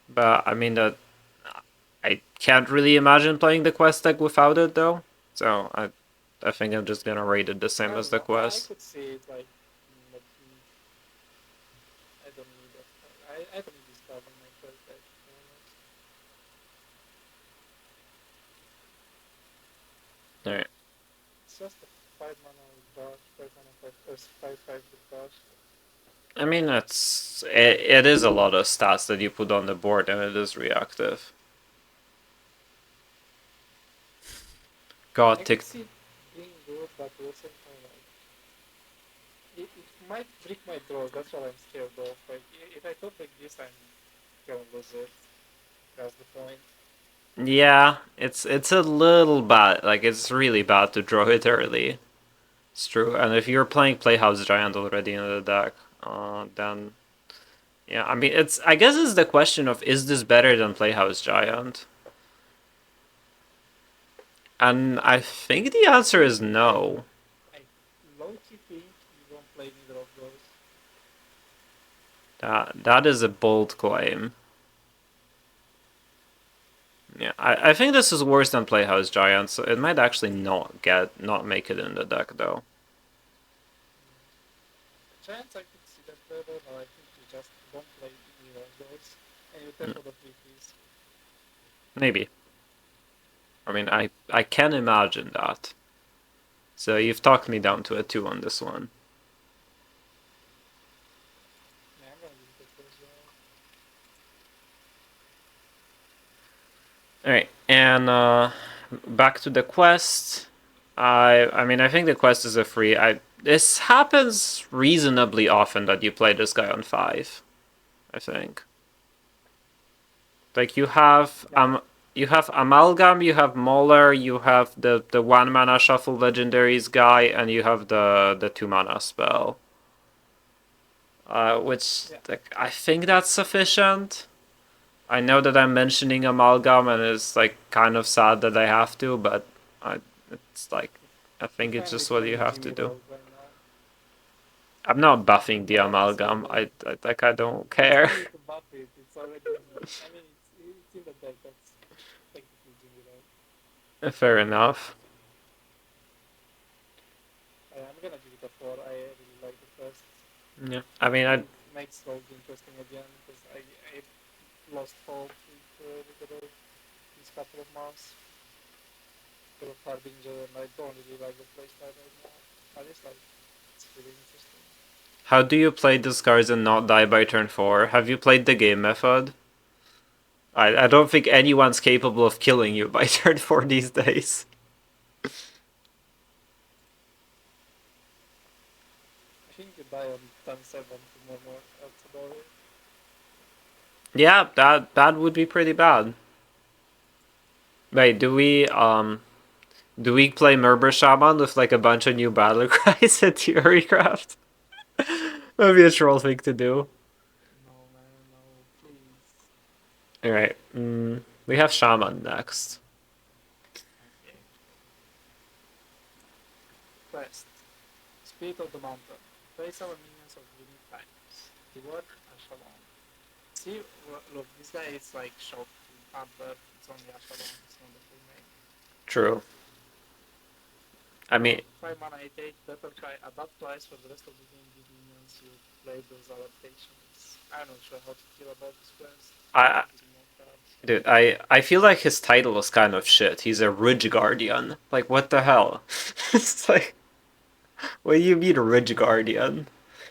But, I mean, I can't really imagine playing the quest deck without it, though. So, I think I'm just gonna rate it the same as the quest. I could see it like, but I don't need that. I don't need this card on my first deck. Alright. It's just a 5 mana with dash, 5 mana 5/5 with dash. I mean, it is a lot of stats that you put on the board, and it is reactive. God, I could see it being good, but also it might break my draws. That's what I'm scared of. Like, if I thought like this, I'm gonna lose it. That's the point. Yeah, it's a little bad. Like, it's really bad to draw it early. It's true. And if you're playing Playhouse Giant already in the deck, then yeah, I mean, I guess it's the question of, is this better than Playhouse Giant? And I think the answer is no. I low-key think you don't play neither of those. That is a bold claim. Yeah, I think this is worse than Playhouse Giant, so it might actually not make it in the deck though. Giants, I could see that better, but I think you just don't play either of those, and you tempo the 3 Maybe. I mean, I can imagine that. So you've talked me down to a 2 on this one. Yeah, I'm gonna give it a 2 as well. Alright, and back to the quest. I mean, I think the quest is a free. This happens reasonably often that you play this guy on 5. I think. Like you have Amalgam, you have Mauler, you have the 1 mana shuffle legendaries guy, and you have the 2 mana spell. Which like, I think that's sufficient. I know that I'm mentioning Amalgam, and it's like kind of sad that I have to, but it's like I think it's just what you have to do. I'm not buffing the Amalgam. I don't care. It's already. I mean, it's in the deck. That's technically Jimmy, right? Fair enough. I'm gonna give it a 4. I really like the first. Yeah. I mean, I It makes rogues interesting again because I lost hope with these couple of months for Harbinger, and I don't really like the playstyle right now. I just like it's really interesting. how do you play discards and not die by turn 4? Have you played the game method? I don't think anyone's capable of killing you by turn 4 these days. I think you die on turn 7 tomorrow. That's about it. Yeah, that would be pretty bad. Wait, do we play Murber Shaman with like a bunch of new battle cries at Theorycraft? That'd be a troll thing to do. No, man, no, please. Alright, we have Shaman next. Okay. Quest. Spirit of the Mountain. Place our minions of unique types. Keyword Ashalon. See, look, this guy is like short advert. It's only Ashalon. It's not the full name. True. I mean, 5 mana 8/8. Better try adapt twice for the rest of the game. Give minions you play those adaptations. I'm not sure how to feel about this quest. I dude, I feel like his title is kind of shit. He's a Ridge Guardian. Like, what the hell? It's like, what do you mean a Ridge Guardian?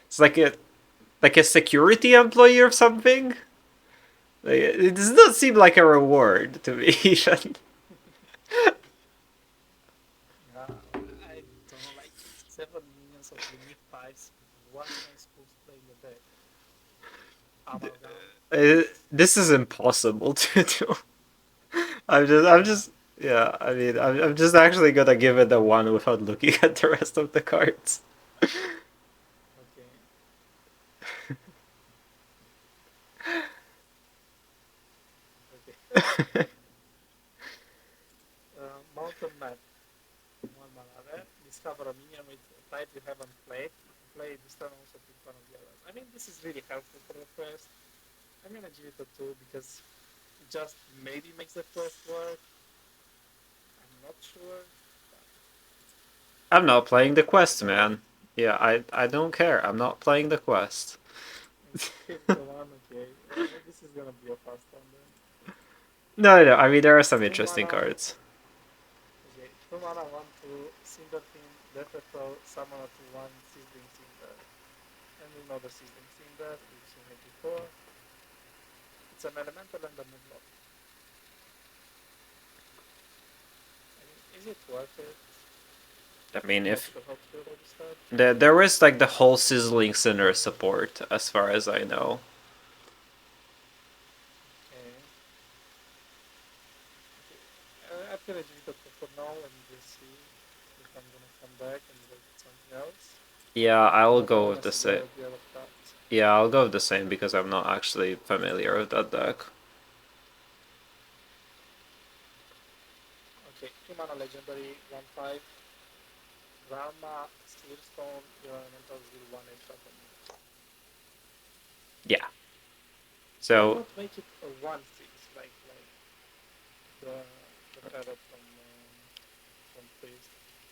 It's like a security employee or something. Like, it does not seem like a reward to me. Even. Yeah, I don't know, like 7 minions of unique types. What am I supposed to play in the deck? Amalgam. This is impossible to do. Yeah. I mean, I'm just actually gonna give it a 1 without looking at the rest of the cards. Okay. Okay. Mountain map. 1 mana red. Discover a minion with a type you haven't played. Play this turn also pick one of the others. I mean, this is really helpful for the quest. I'm gonna give it a 2 because it just maybe makes the quest work. I'm not sure. I'm not playing the quest, man. Yeah, I don't care. I'm not playing the quest. Hit the one, okay. This is gonna be a fast one then. No. I mean, there are some 2 interesting mana. cards. Okay, 2 mana, 1 2, Cinder Fiend, Death Echo, summon to 1, Sizzling Cinder. And another Sizzling Cinder, we've seen it before. It's an elemental and a moonlock. I mean, is it worth it? I mean, if Not sure how to feel about this card. there is like the whole Sizzling Sinner support, as far as I know. Okay. Okay. I'm gonna give it a 2 for now and just see if I'm gonna come back and look at something else. Yeah, I'll But I go wanna with the see the same. idea of cards. Yeah, I'll go with the same because I'm not actually familiar with that deck. Okay, 2 mana legendary, 1 5. Rama, Steelstone, your elementals will 1 extra from me. Yeah. Why So not make it a 1 6 like the parrot from Priest?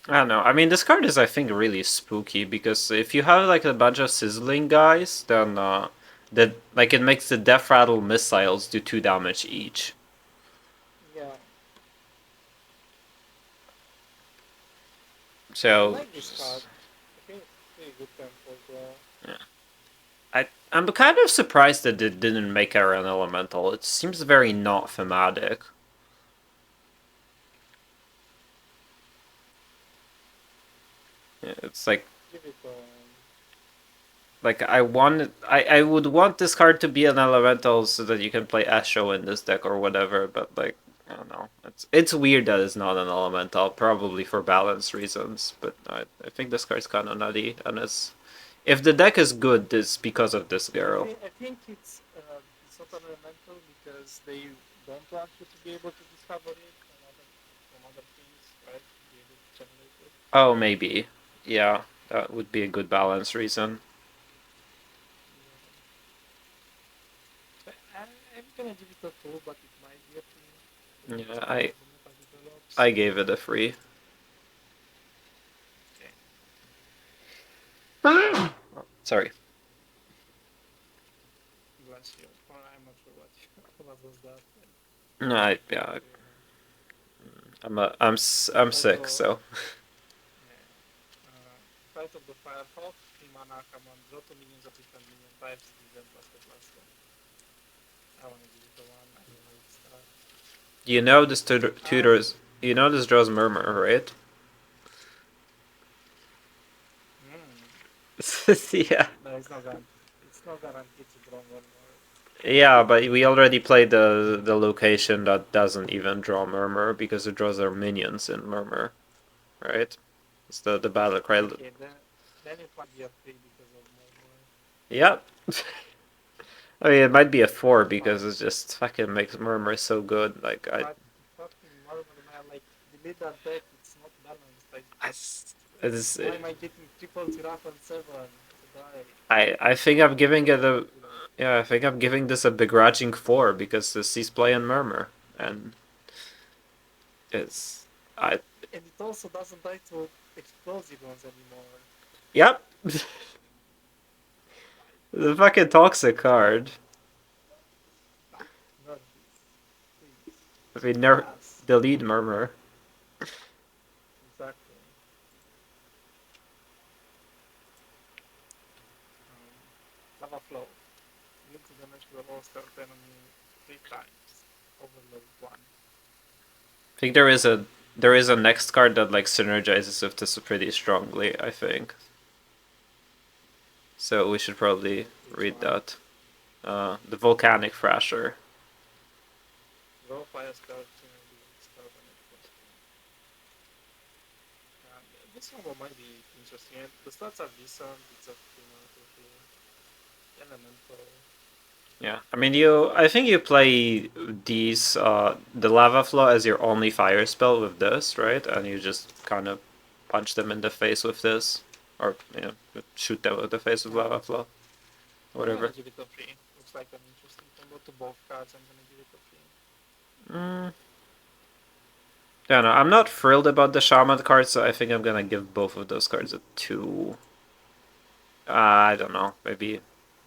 I don't know. I mean, this card is, I think, really spooky because if you have like a bunch of sizzling guys, then that like it makes the Death Rattle missiles do 2 damage each. Yeah. I So like this card. I think it's really good tempo as well. yeah. I'm kind of surprised that it didn't make her an elemental. It seems very not thematic. Yeah, it's Give it like I would want this card to be an elemental so that you can play Asho in this deck or whatever, but like I don't know. It's weird that it's not an elemental, probably for balance reasons, but I think this card's kind of nutty, and it's if the deck is good, it's because of this girl. I think it's not an elemental because they don't want you to be able to discover it from other things, right? To be able to generate it. Oh, maybe. Yeah, that would be a good balance reason. Yeah. I'm gonna give it a 2, but it might be a 3. Yeah, Depends on how I the meta develops. I gave it a free. Okay. Sorry. Bless you. Well, I'm not sure what what was that. No, yeah, You know. I'm sick, Title, so yeah. Fight of the Firehawk, 3 mana, command, draw 2 minions of different minion types, give them plus one. I wanna give it a 1, I don't know it's that. you know this tutors. You know this draws murmur, right? Yeah. No, it's not guaranteed to draw one more. Yeah, but we already played the location that doesn't even draw murmur because it draws our minions in murmur, right? It's the battle cry. Okay, then it might be a 3 because of more. Yep. I mean, it might be a 4 because it just fucking makes murmur so good. Like But fucking Murmur, man, like, delete that deck, it's not balanced. Like, it's, why am I getting triple Giraffe and 7 to die? I think I'm giving it a yeah. I think I'm giving this a begrudging 4 because the Seas play in murmur and it's I And it also doesn't die to explosive ones anymore. yep. The fucking toxic card. Not this. Please. I mean, nerf Pass. delete murmur. Exactly. Lava Flow. Link to damage to the lowest card enemy 3 times. Overload 1. I think there is a next card that like synergizes with this pretty strongly. I think. So we should probably read that. The volcanic thrasher. Draw fire spell to spell damage plus 2. This one might be interesting. The stats are decent. It's a elemental. Yeah, I mean I think you play these the lava flow as your only fire spell with this, right? And you just kind of punch them in the face with this, or shoot them with the face with lava flow, I'm whatever. gonna give it a 3. Looks like an interesting combo to both cards. I'm gonna give it a 3. Yeah, no, I'm not thrilled about the shaman card, so I think I'm gonna give both of those cards a 2. I don't know, maybe.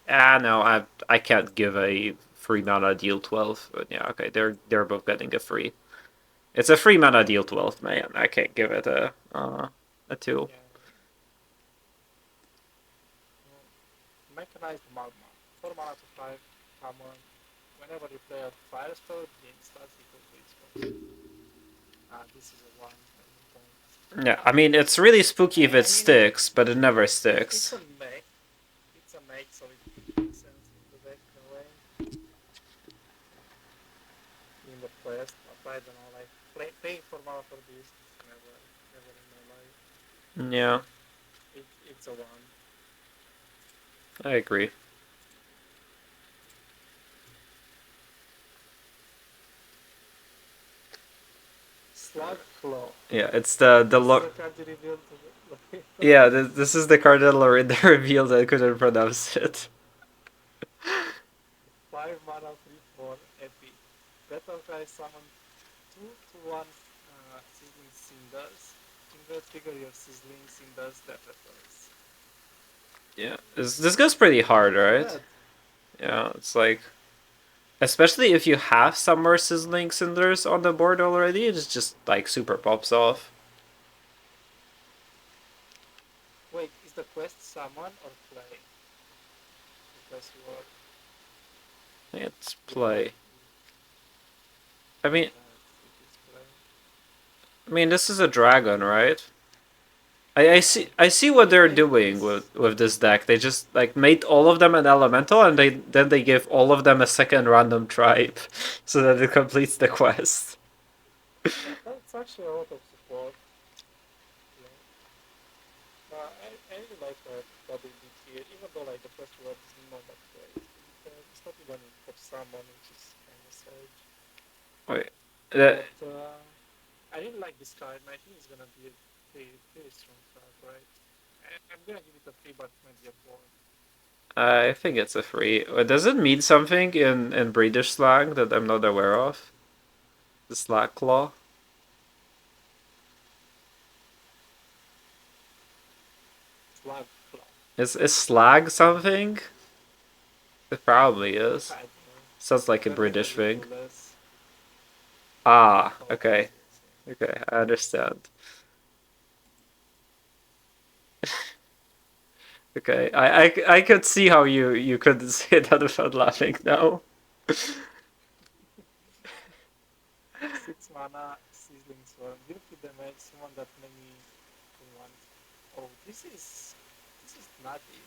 No, I can't give a 3 mana deal 12, but yeah, okay, they're both getting a 3. It's a 3 mana deal 12, man. I can't give it a 2. Yeah. Mechanized Magma. 4 mana to 5. Common. Whenever you play a fire spell, it gains stats equal to its cost. This is a 1. Yeah, I mean it's really spooky if I it mean, sticks, but it never It's sticks. a mech. It's a mech, so it makes sense in the deck in a way. In the quest, but I don't know, like paying for mana for this, never in my life. Yeah, It's a 1. I agree. Slug Claw. Yeah, it's the This is lo- a card you revealed to the yeah. This is the card that Lorinda revealed. I couldn't pronounce it. 5 mana 3/4 epic. Battle Cry summon 2 to 1 Sizzling Cinders. Trigger your Sizzling Cinders death efforts. Yeah, this goes pretty hard, right? Bad. Yeah, it's like, especially if you have some more sizzling cinders on the board already, it just like super pops off. Wait, is the quest summon or play? Because you are. It's play. I mean, It is play. this is a dragon, right? I see what they're doing with this deck. They just like made all of them an elemental, and they give all of them a second random tribe, so that it completes the quest. That's actually a lot of support. Yeah. I really like what they did here, even though like the first word is not that great. It's not even for someone, which is kind of sad. Wait, But I really like this card, and I think it's gonna be a very strong card, right? I'm gonna give it a 3, but maybe a 4. I think it's a free. Does it mean something in British slang that I'm not aware of? The slack claw. Is slag something? It probably is. I don't know. Sounds like a Then I British value thing. for less. Ah, Oh, okay. it's insane. Okay, I understand. Okay, I could see how you couldn't say that without laughing now. 6 mana, Sizzling Sword. Deal to damage, summon that many in one. Oh, this is nutty.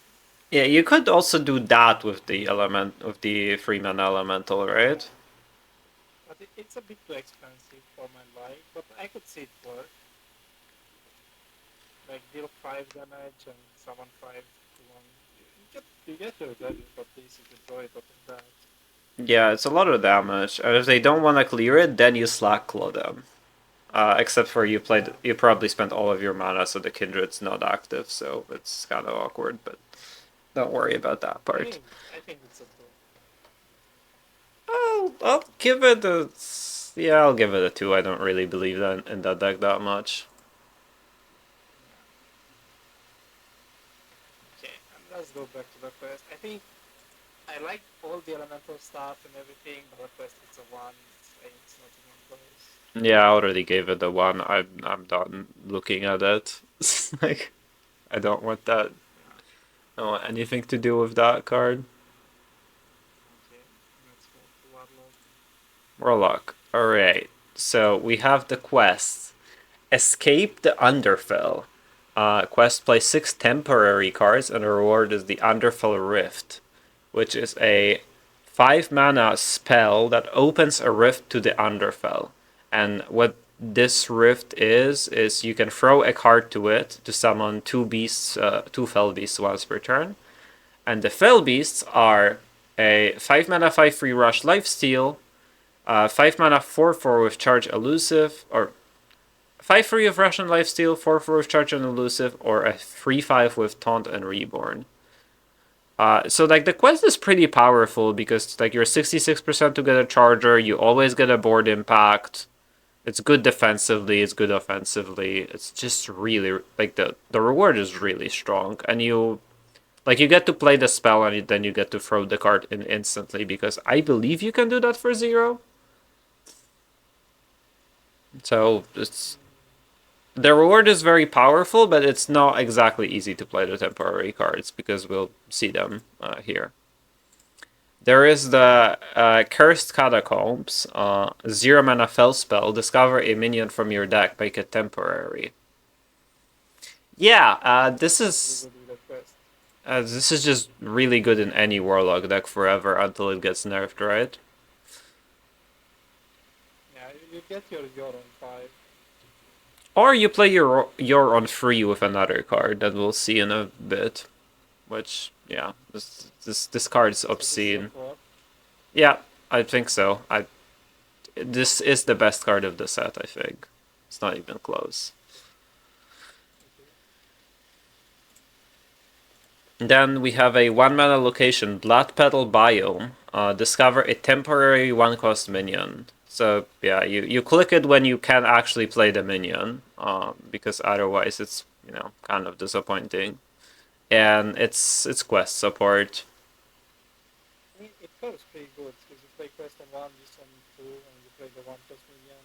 Yeah, you could also do that with the element of the Freeman elemental, Yeah. right? But it's a bit too expensive for my life, but I could see it work. Like deal 5 damage and summon 5 to 1. You get your value for this if you draw it off of that. Yeah, it's a lot of damage. And if they don't want to clear it, then you slack claw them. Except for Yeah. you probably spent all of your mana, so the Kindred's not active, so it's kind of awkward. But don't worry about that I part. think I think it's a 2. I'll give it a yeah. I'll give it a 2. I don't really believe that in that deck that much. Okay, and let's go back to the quest. I think I like all the elemental stuff and everything, but the quest it's a 1. It's not even close. Yeah, I already gave it a 1. I'm done looking at it. Like I don't want that. I don't want anything to do with that card. Okay, let's move to Warlock. Warlock. Alright. So we have the quest. Escape the Underfell. Quest play 6 temporary cards, and the reward is the Underfell Rift, which is a 5 mana spell that opens a rift to the Underfell. And what this rift is you can throw a card to it to summon 2 fell beasts once per turn. And the fell beasts are a 5 mana 5/3 rush lifesteal, 5 mana 4/4 with charge elusive, or 5/3 of Russian lifesteal, 4/4 with charge and elusive, or a 3/5 with taunt and reborn. So like the quest is pretty powerful because like you're 66% to get a charger, you always get a board impact. It's good defensively, it's good offensively. It's just really like the reward is really strong, and you get to play the spell and then you get to throw the card in instantly because I believe you can do that for 0. So it's the reward is very powerful, but it's not exactly easy to play the temporary cards because we'll see them here. There is the Cursed Catacombs, 0 mana fell spell. Discover a minion from your deck, make it temporary. Yeah, this is just really good in any Warlock deck forever until it gets nerfed, right? Yeah, you get your on 5. Or you play your on free with another card that we'll see in a bit. Which, yeah, this card's obscene. Yeah, I think so. This is the best card of the set, I think. It's not even close. Then we have a 1 mana location, Blood Petal Biome. Discover a temporary 1-cost minion. So yeah, you click it when you can actually play the minion, because otherwise it's kind of disappointing. And it's quest support. I mean, it goes pretty good because you play quest on 1, this on 2, and you play the 1-cost minion.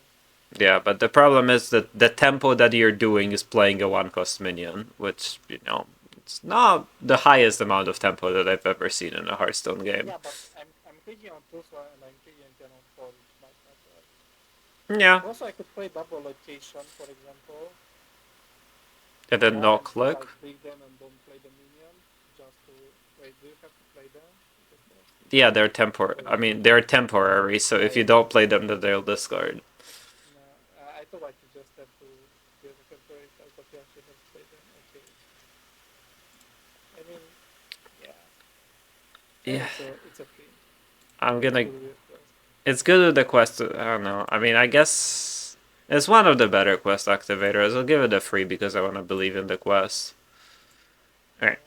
Yeah, but the problem is that the tempo that you're doing is playing a 1-cost minion, which it's not the highest amount of tempo that I've ever seen in a Hearthstone game. Yeah, but I'm clicking on 2, and I'm clicking on 4, which might not work. Yeah. Also, I could play double location, for example. And then no click. Like, click them and don't play the minion. Just to wait. Do you have to play them? Yeah, they're temporary. I mean, they're temporary. So if you don't play them, then they'll discard. No, I thought like you just have to give a temporary card, but you actually have to play them. Okay. I mean, yeah. Yeah. It's a thing. I'm gonna. It's good with the quest. I don't know. I mean, I guess it's one of the better quest activators. I'll give it a 3 because I want to believe in the quest. Alright.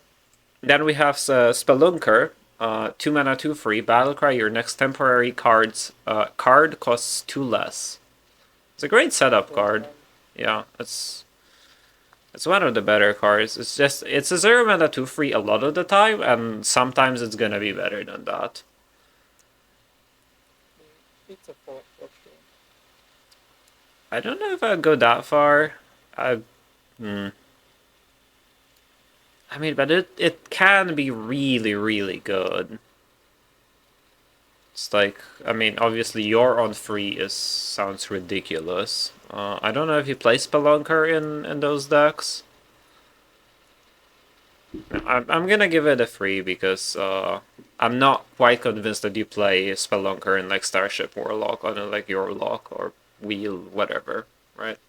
Then we have Spelunker. 2 mana, 2/3. Battlecry. Your next temporary card costs 2 less. It's a great setup card. Yeah, it's It's one of the better cards. It's just it's a 0 mana 2/3 a lot of the time, and sometimes it's gonna be better than that. It's a 4 for sure. I don't know if I'd go that far. I, hmm. I mean, but it can be really, really good. It's like, I mean, obviously your on free is sounds ridiculous. I don't know if you play Spelunker in those decks. I'm gonna give it a 3 because I'm not quite convinced that you play Spelunker in like Starship Warlock on like your lock or wheel, whatever, right?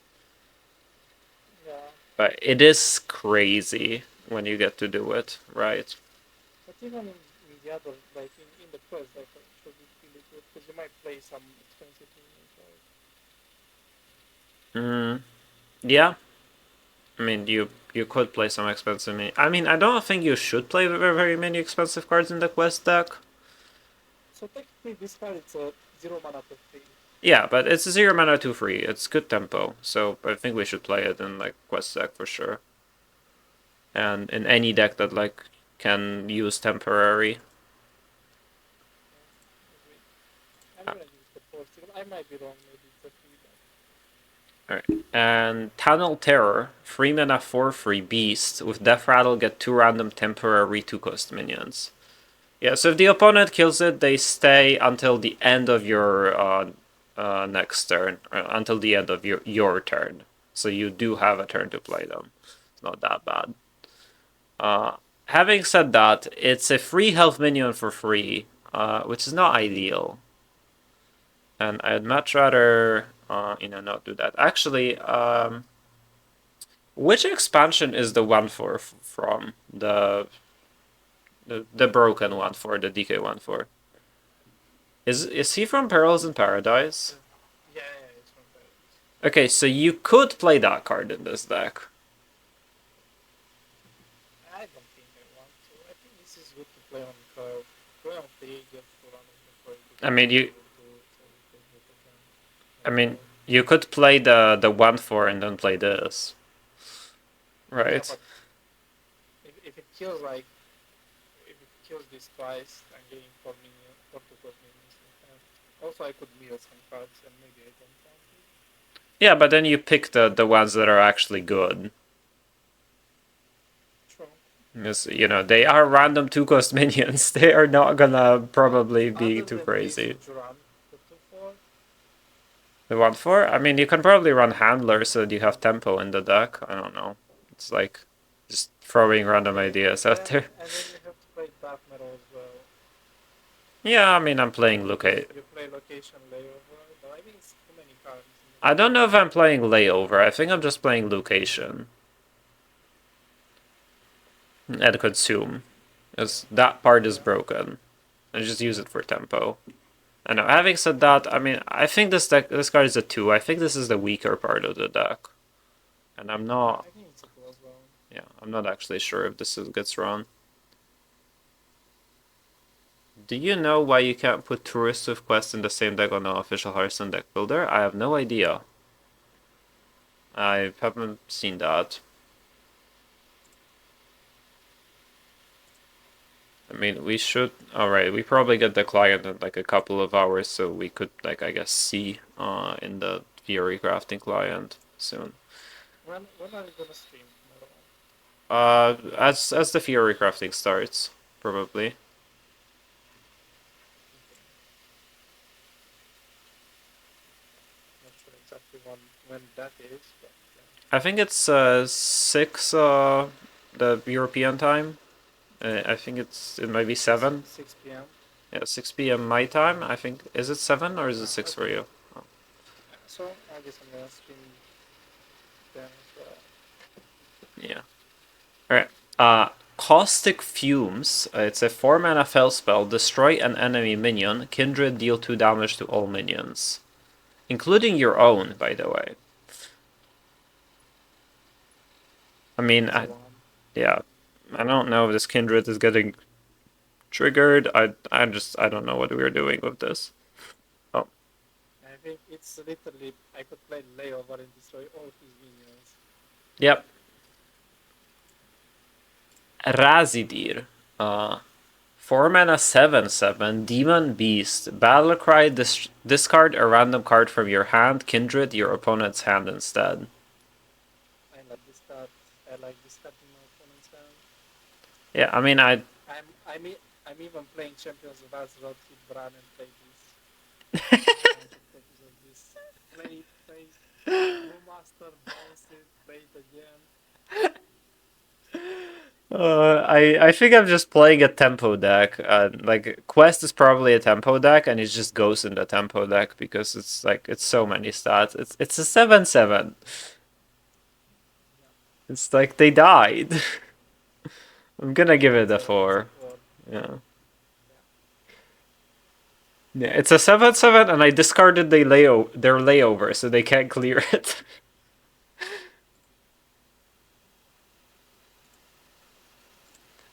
Yeah. But it is crazy when you get to do it, right? But even in the other, like in the quest, like it should be really good because you might play some expensive minions, right? Yeah. I mean, you could play some expensive mini. I mean, I don't think you should play very many expensive cards in the quest deck. So technically, this card it's a 0 mana for free. Yeah, but it's a 0 mana 2/3. It's good tempo, so I think we should play it in like quest deck for sure. And in any deck that like can use temporary. I'm gonna use the 4 still. I might be wrong. Maybe it's a 3. Alright. And Tunnel Terror, 3 mana 4/3 beast with Death Rattle, get 2 random temporary 2-cost minions. Yeah, so if the opponent kills it, they stay until the end of your next turn, until the end of your turn. So you do have a turn to play them. It's not that bad. Having said that, it's a free health minion for free, which is not ideal. And I'd much rather, not do that. Actually, which expansion is the one from the broken one for the DK one for? Is he from Perils in Paradise? Yeah, it's from Paradise. Okay, so you could play that card in this deck. I don't think I want to. I think this is good to play on curve. Play on 3, get to run on the curve. I mean, you could play the 1/4 and then play this, right? Yeah, but if it kills like if it kills this twice, I'm getting 4 to 4 minions. Also, I could mill some cards and maybe I don't want it. Yeah, but then you pick the ones that are actually good. True. Because, they are random 2-cost minions. They are not gonna probably be Other too than crazy. this, would you run the 2/4? The 1/4? I mean, you can probably run Handler so that you have tempo in the deck. I don't know. It's like just throwing random ideas out there. And then you have to play Dark Metal as well. Yeah, I mean, I'm playing Lucate. You play Location Layover, but I think it's too many cards. I don't know if I'm playing Layover. I think I'm just playing Location. And Consume. Because that part is broken. I just use it for tempo. I know. Having said that, I mean, I think this card is a 2. I think this is the weaker part of the deck. And I'm not... I think it's a 2 as well. Yeah, I'm not actually sure if this gets run. Do you know why you can't put Tourist with Quest in the same deck on the official Hearthstone deck builder? I have no idea. I haven't seen that. I mean, we should... Alright, we probably get the client in like a couple of hours, so we could, like, I guess, see in the Fury Crafting client soon. When are you gonna stream? As the Fury Crafting starts, probably. Not sure exactly when that is, but I think it's 6 the European time. I think it might be 7. 6 p.m. Yeah, 6 p.m. my time. I think is it 7 or is it 6 for you? Oh. So I guess I'm gonna stream then as well. Yeah. All right. Caustic Fumes. It's a 4 mana fell spell. Destroy an enemy minion. Kindred deal 2 damage to all minions, including your own, by the way. I mean, yeah. I don't know if this Kindred is getting triggered. I don't know what we're doing with this. Oh. I think it's literally I could play Layover and destroy all his minions. Yep. Razidir. 4 mana 7/7 Demon Beast. Battlecry, discard a random card from your hand, kindred your opponent's hand instead. I like this card. I like this card in my opponent's hand. Yeah, I mean, I'm even playing Champions of Azeroth with Bran and play this. Copies of this. Play Brewmaster, bounce it, play it again. I think I'm just playing a tempo deck. Like Quest is probably a tempo deck, and it just goes in the tempo deck because it's so many stats. It's a 7/7. It's like they died. I'm gonna give it a 4. Yeah. Yeah, it's a 7/7, and I discarded their layover, so they can't clear it.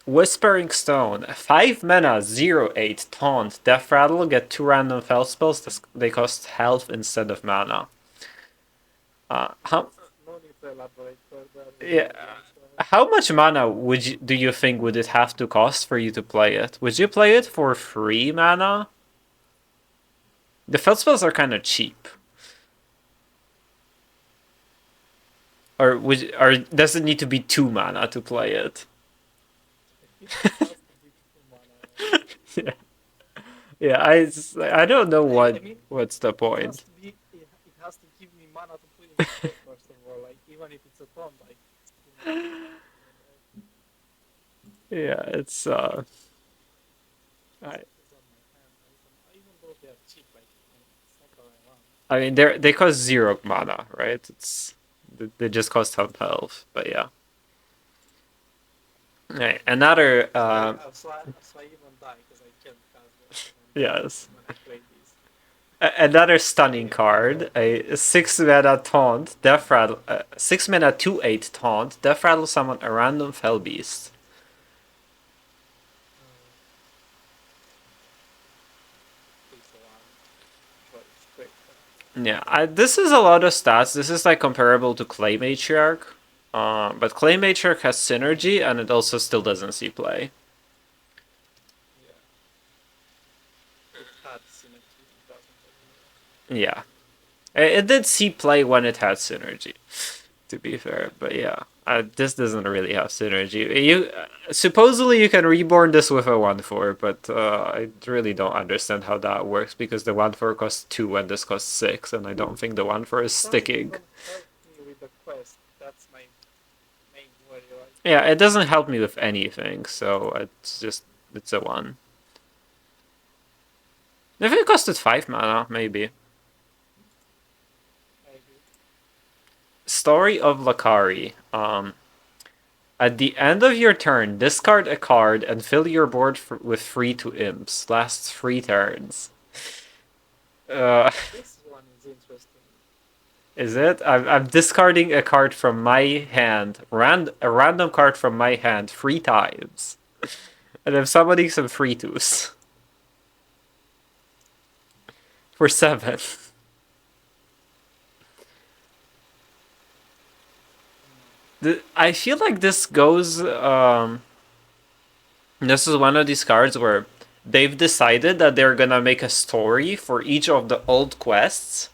Whispering Stone, 5 mana, 0/8 taunt, death rattle, get 2 random spell spells. They cost health instead of mana. How No need to elaborate further. Yeah. How much mana do you think would it have to cost for you to play it? Would you play it for 3 mana? The felt spells are kind of cheap. Or does it need to be 2 mana to play it? Yeah. Yeah, I don't know what's the point. It has to give me mana to put in the deck, first of all. Like, even if it's a taunt, like. Yeah, it's It's on my hand. Even though they're cheap, like, it's not what I want. I mean they cost 0 mana, right? They just cost half health, but yeah. Right, another So I even die because I can't cast them yes. when I play these. Another stunning card, a 6 mana taunt, death rattle, 6 mana 2/8 taunt, death rattle summon a random fell beast. Yeah, this is a lot of stats. This is like comparable to Clay Matriarch, but Clay Matriarch has synergy and it also still doesn't see play. Yeah. It had synergy, it doesn't anymore. Yeah, it did see play when it had synergy, to be fair. But yeah, this doesn't really have synergy. You supposedly you can reborn this with a 1/4, but I really don't understand how that works because the 1/4 costs 2 and this costs 6, and I don't think the 1/4 is sticking. Doesn't help me with the quest. That's my main worry. Like, Yeah, it doesn't help me with anything, so it's a 1. If it costed 5 mana, maybe. I agree. Story of Lakari. At the end of your turn, discard a card and fill your board with 3/2 imps. Lasts 3 turns. This one is interesting. Is it? I'm discarding a card from my hand, a random card from my hand 3 times. And I'm summoning some 3/2s. For 7. I feel like this goes. This is one of these cards where they've decided that they're gonna make a story for each of the old quests,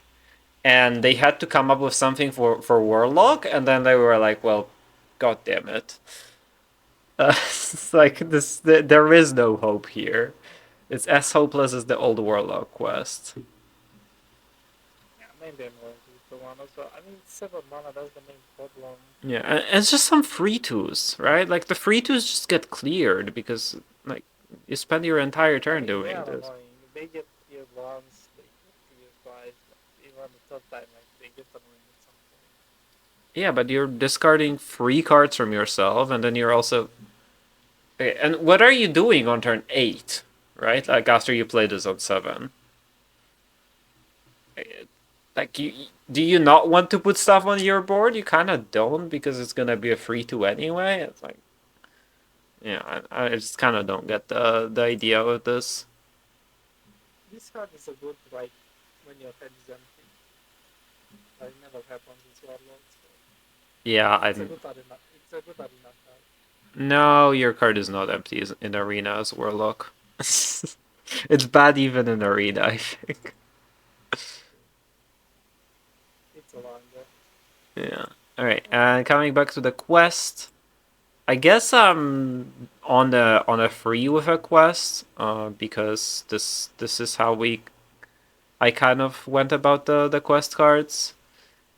and they had to come up with something for Warlock, and then they were like, "Well, god damn it." It's like this. There is no hope here. It's as hopeless as the old Warlock quest. Yeah, maybe I'm going to use the one also. I mean, 7 mana, that's the main problem. Yeah, and it's just some 3/2s, right? Like the 3/2s just get cleared because like you spend your entire turn doing They are this. annoying. They get cleared once, they get cleared twice, but even the third time, like, they get annoying at some point. Yeah, but you're discarding 3 cards from yourself, and then you're also. Okay, and what are you doing on turn 8, right? Like after you play this on 7. Like do you not want to put stuff on your board? You kind of don't because it's gonna be a 3/2 anyway. It's like, yeah, I just kind of don't get the idea of this. This card is a good, like, when your head is empty. That never happens in Warlord, so Yeah, it's a good arena. It's a good arena card. No, your card is not empty in arena as Warlock. It's bad even in arena, I think. It's a longer. Yeah. All right. And coming back to the quest, I guess I'm on a free with a quest, because this is how I kind of went about the quest cards.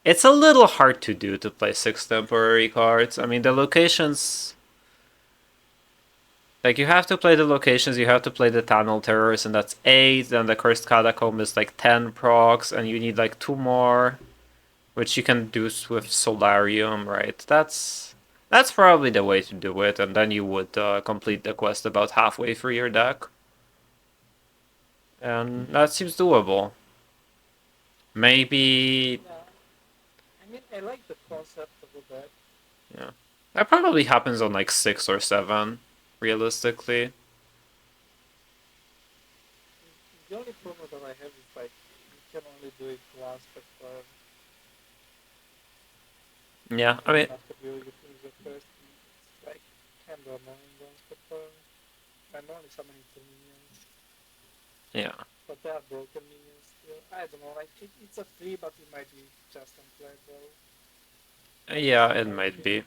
It's a little hard to do to play 6 temporary cards. I mean, the locations. Like, you have to play the locations, you have to play the Tunnel Terrors, and that's 8. Then the Cursed Catacomb is like 10 procs, and you need like 2 more, which you can do with Solarium, right? That's probably the way to do it, and then you would complete the quest about halfway through your deck. And that seems doable. Maybe. Yeah. I mean, I like the concept of the deck. Yeah. That probably happens on like 6 or 7, realistically. The only problem that I have is like you can only do it once per turn. Yeah, I mean, After you finish the first, it's like kind of annoying once per turn. I'm only summoning 2 minions, yeah. but they are broken minions still. I don't know, like it's a free, but it might be just unplayable. Yeah, it might be.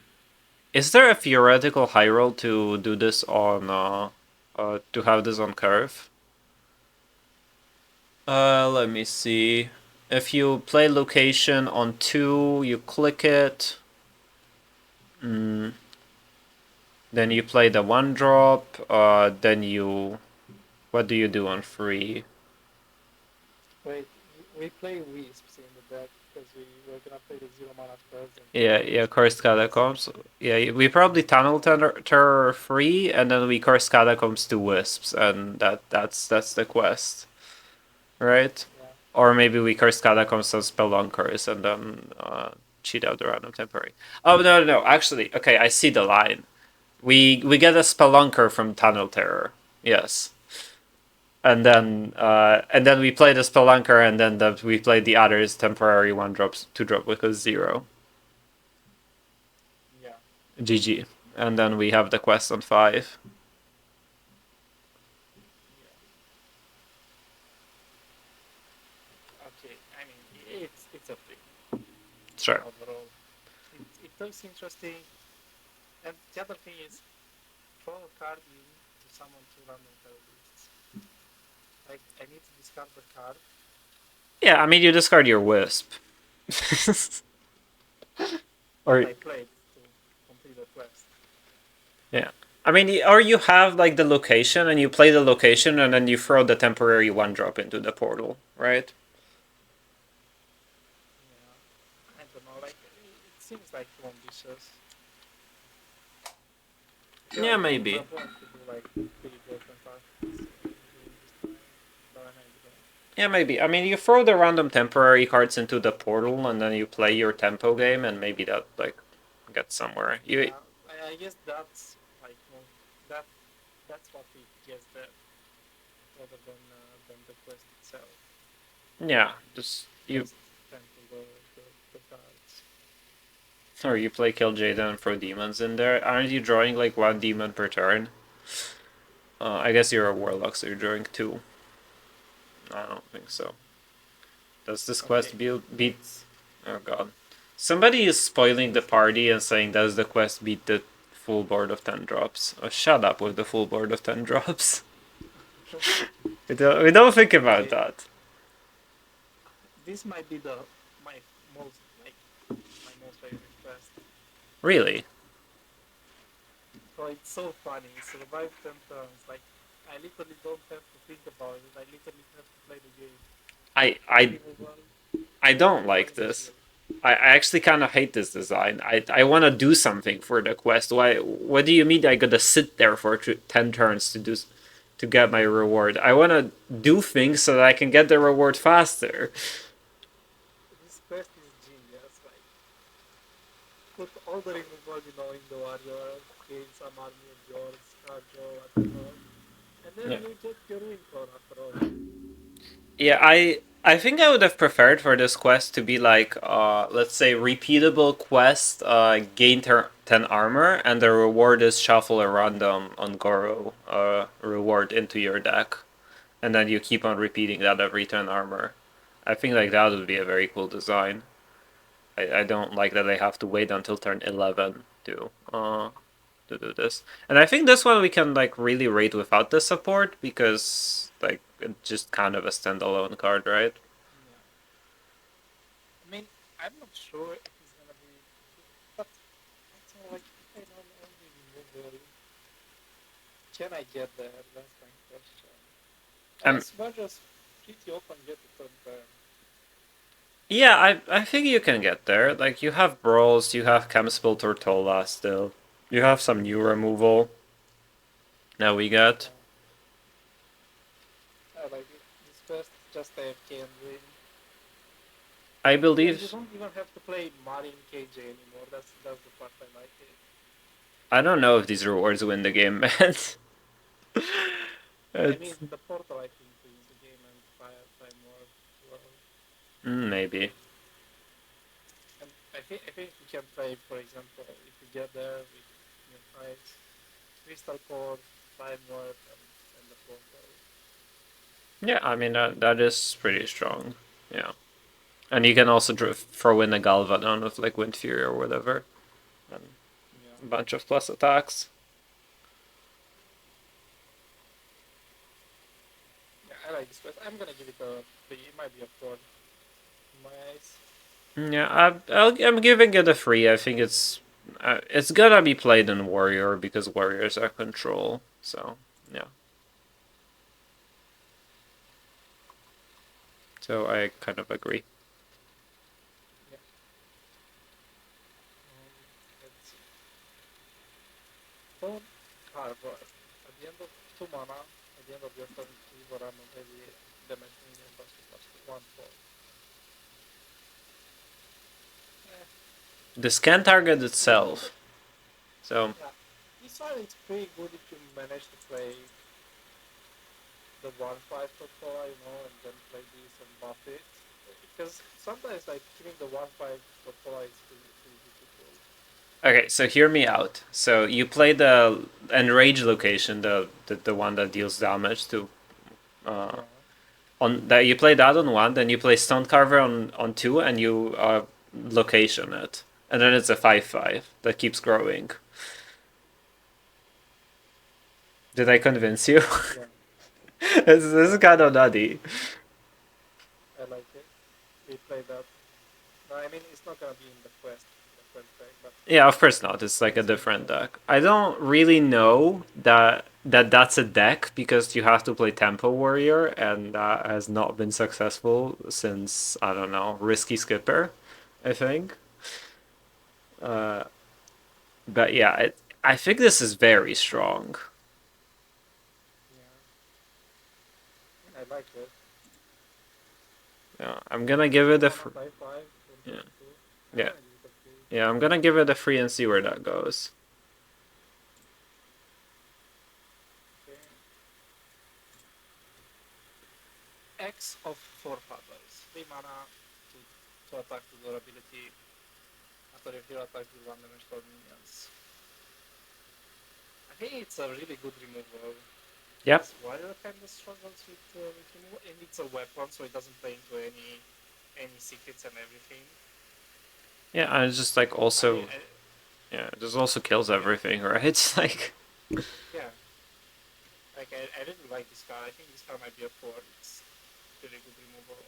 Is there a theoretical high roll to do this on to have this on curve? Let me see. If you play location on 2, you click it. Then you play the 1-drop. Then you. What do you do on 3? Wait, we play Wisps in the deck because we're gonna play the 0 mana first. Yeah, Cursed Catacombs. Yeah, we probably Tunnel Terror 3, and then we Cursed Catacombs to Wisps, and that's the quest. Right? Yeah. Or maybe we Cursed Catacombs and Spelunkers, and then cheat out the random temporary. Oh, no. Actually, okay, I see the line. We get a Spelunker from Tunnel Terror. Yes. And then we play the Spelunker, and then we play the others temporary 1-drops, 2-drop with a 0. Yeah. GG. And then we have the quest on 5. Okay, I mean it's a thing. Sure. Overall, it looks interesting. And the other thing is, throw a card in to summon 2 random terrorists. Like I need to discard the card. Yeah, I mean, you discard your Wisp. Or I played to complete the quest. yeah. I mean, or you have like the location and you play the location and then you throw the temporary 1-drop into the portal, right? Yeah, I don't know. Like it seems like too ambitious. Yeah, maybe. I want to do like pretty broken parties during this time, but I don't. Yeah, maybe. I mean, you throw the random temporary cards into the portal and then you play your tempo game and maybe that like gets somewhere. Yeah, I guess that's like that that's what it gets there, rather than the quest itself. Yeah, just you Just tend to the cards. or you play Kill Jaden and throw demons in there. Aren't you drawing like 1 demon per turn? I guess you're a warlock, so you're drawing 2. I don't think so. Does this quest beat? Oh god. Somebody is spoiling the party and saying, does the quest beat the full board of 10 drops? Oh, shut up with the full board of 10 drops. We don't think about that. This might be my most my most favorite quest. Really? So it's so funny. Survive 10 turns. Like I literally don't have to think about it. I literally have to play the game. I don't like this. I actually kind of hate this design. I want to do something for the quest. Why? What do you mean I gotta sit there for 10 turns to get my reward? I want to do things so that I can get the reward faster. This quest is genius. Like put all the removal in the warrior, gain some army of yours, whatever, and then you get your win for after all. Yeah, I think I would have preferred for this quest to be like let's say repeatable quest, gain 10 armor, and the reward is shuffle a random on Goro reward into your deck. And then you keep on repeating that every 10 armor. I think like that would be a very cool design. I don't like that they have to wait until turn 11 to do this. And I think this one we can like really rate without the support because like it's just kind of a standalone card, right? Yeah. I mean, I'm not sure if it's gonna be, but it's all like if I don't only remove can I get there? That's my question. Um, As much as pretty often get the third turn. Yeah, I think you can get there. Like you have Brawls, you have Chemspell Tortola still. You have some new removal. Now we got. I like it. This first just AFK and win. I And you believe. don't even have to play Marin KJ anymore. That's the part I like it. I don't know if these rewards win the game, man. I mean, It's the portal I think wins the game and time more well. maybe. And I think we can play, for example, if we get there with new fights, Crystal Core, Time Warp, and the portal. Yeah, I mean that is pretty strong. Yeah, and you can also throw in a Galvadon with like Wind Fury or whatever, and Yeah. a bunch of plus attacks. Yeah, I like this quest. I'm gonna give it a 3. It might be a 4 in my eyes. Yeah, I'm giving it a 3. I think it's gonna be played in Warrior because Warriors are control. So yeah. So I kind of agree. Let's see. Stone Harbor. At the end of 2 mana, at the end of your turn, choose one random heavy damage minion +2/+2 1 4. This can target itself. So Yeah, this one it's pretty good if you manage to play the 1/5 Tortola, and then play this and buff it. Because sometimes like killing the 1/5 Tortola is pretty difficult. okay, so hear me out. So you play the Enrage location, the one that deals damage to Yeah. on that you play that on 1, then you play Stonecarver on 2, and you location it, and then it's a 5/5 that keeps growing. Did I convince you? Yeah. This is kind of nutty. I like it. We play that. No, I mean it's not gonna be in the quest deck, but Yeah, of course not. It's like a different deck. I don't really know that's a deck because you have to play Tempo Warrior, and that has not been successful since I don't know Risky Skipper, I think. Uh, but yeah, I think this is very strong. yeah, I like it. Yeah, I'm gonna give it a 5/5. yeah. I'm Yeah. gonna give it a 3. Yeah, I'm gonna give it a 3 and see where that goes. Okay. X of 4 fathers. 3 mana to attack with your ability. After your hero attacks with 1 damage for minions. I think it's a really good removal. Yep. This warrior kind of struggles with removal, and it's a weapon, so it doesn't play into any secrets and everything. Yeah, and it's just like also I, yeah, it just also kills everything, right? It's like yeah, like I really like this card. I think this card might be a 4. It's really good removal.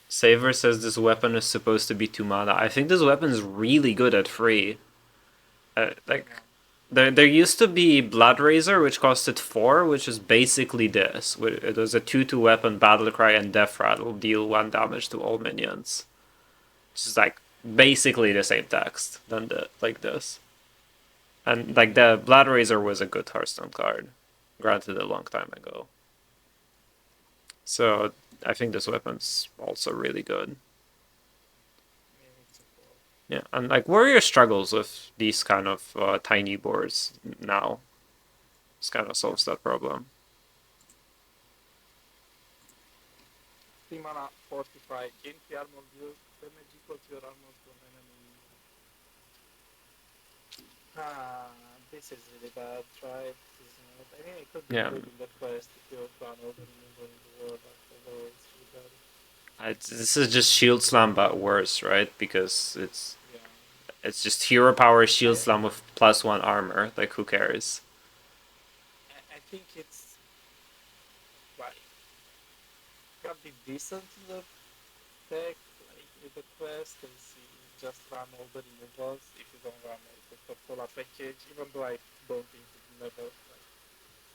Saver says this weapon is supposed to be 2 mana. I think this weapon is really good at 3. Like Yeah. there used to be Blood Razor, which costed 4, which is basically this. It was a 2/2 weapon, Battle Cry, and Death Rattle deal 1 damage to all minions. Which is like basically the same text than like this. And like the Blood Razor was a good Hearthstone card, granted a long time ago. So I think this weapon's also really good. It's a 4. Yeah, and like Warrior struggles with these kind of tiny boards now. This kind of solves that problem. 3 mana, 45. Gain 3 armor, deal damage equal to your armor to an enemy. Ah, this is really bad, right? This is not, I mean, it could be Yeah, good in the quest if you run all the removal in the world, but overall it's really bad. this is just Shield Slam but worse, right? Because Yeah. it's just hero power Shield I, Slam with +1 armor. Like who cares? I think it's like can be decent in the deck, like with the quest, and see just run all the removals if you don't run like the Tortola package, even though I don't think it never like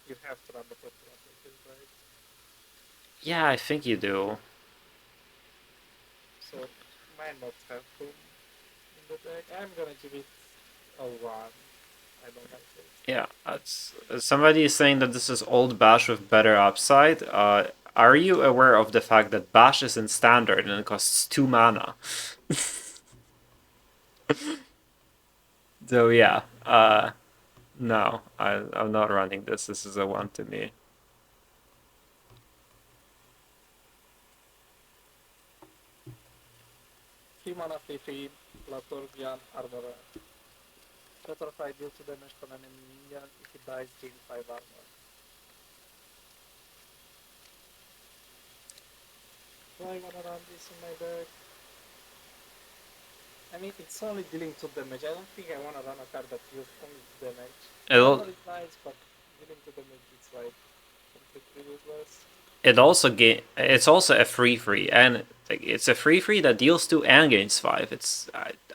you have to run the Tortola package, right? Yeah, I think you do. So might not have room in the deck. I'm gonna give it a one. I don't like it. Yeah, somebody is saying that this is old Bash with better upside. Are you aware of the fact that Bash is in standard and it costs 2 mana? So yeah, no, I'm not running this. This is a 1 to me. 3 mana 3/3, Latorgian Armorer. Petrify deal 2 damage to an enemy minion. If he dies, gain 5 armor. Do I wanna run this in my deck? I mean, it's only dealing 2 damage. I don't think I wanna run a card that deals only 2 damage. It'll Armor is nice, but dealing 2 damage is like completely useless. it's also a free and like, it's a free that deals 2 and gains 5.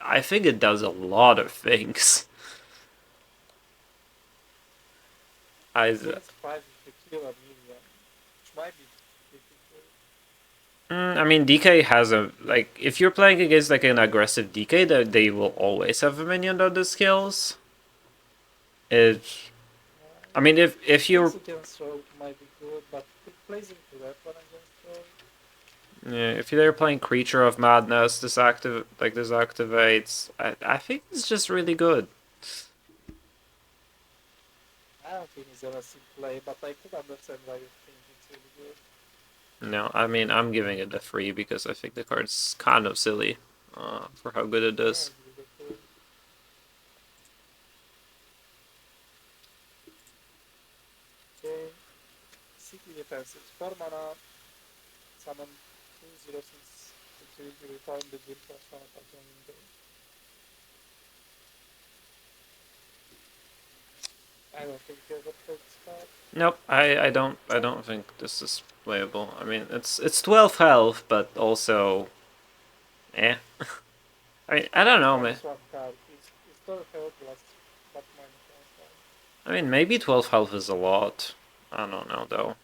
I think it does a lot of things. I Gains 5 if you kill a minion, which might be difficult. I mean, DK has a like if you're playing against like an aggressive DK, that they will always have a minion that does kills. It, I mean, if Plays you're against Rogue might be good, but it plays into weapon against Rogue. yeah, if you're playing Creature of Madness, this activates. I think it's just really good. I don't think it's gonna see play, but I could understand why you think it's really good. No, I mean I'm giving it a 3 because I think the card's kind of silly, for how good it Yeah, is. it's really cool. Okay, City Defenses. 4 mana, summon 2/06 utility return the guild plus 1 attack on window. I don't think you ever played this card. Nope, I don't think this is playable. I mean it's 12 health, but also, eh. I mean I don't know, man. Minus 1 card. It's 12 health plus but minus 1 card. I mean maybe 12 health is a lot. I don't know though.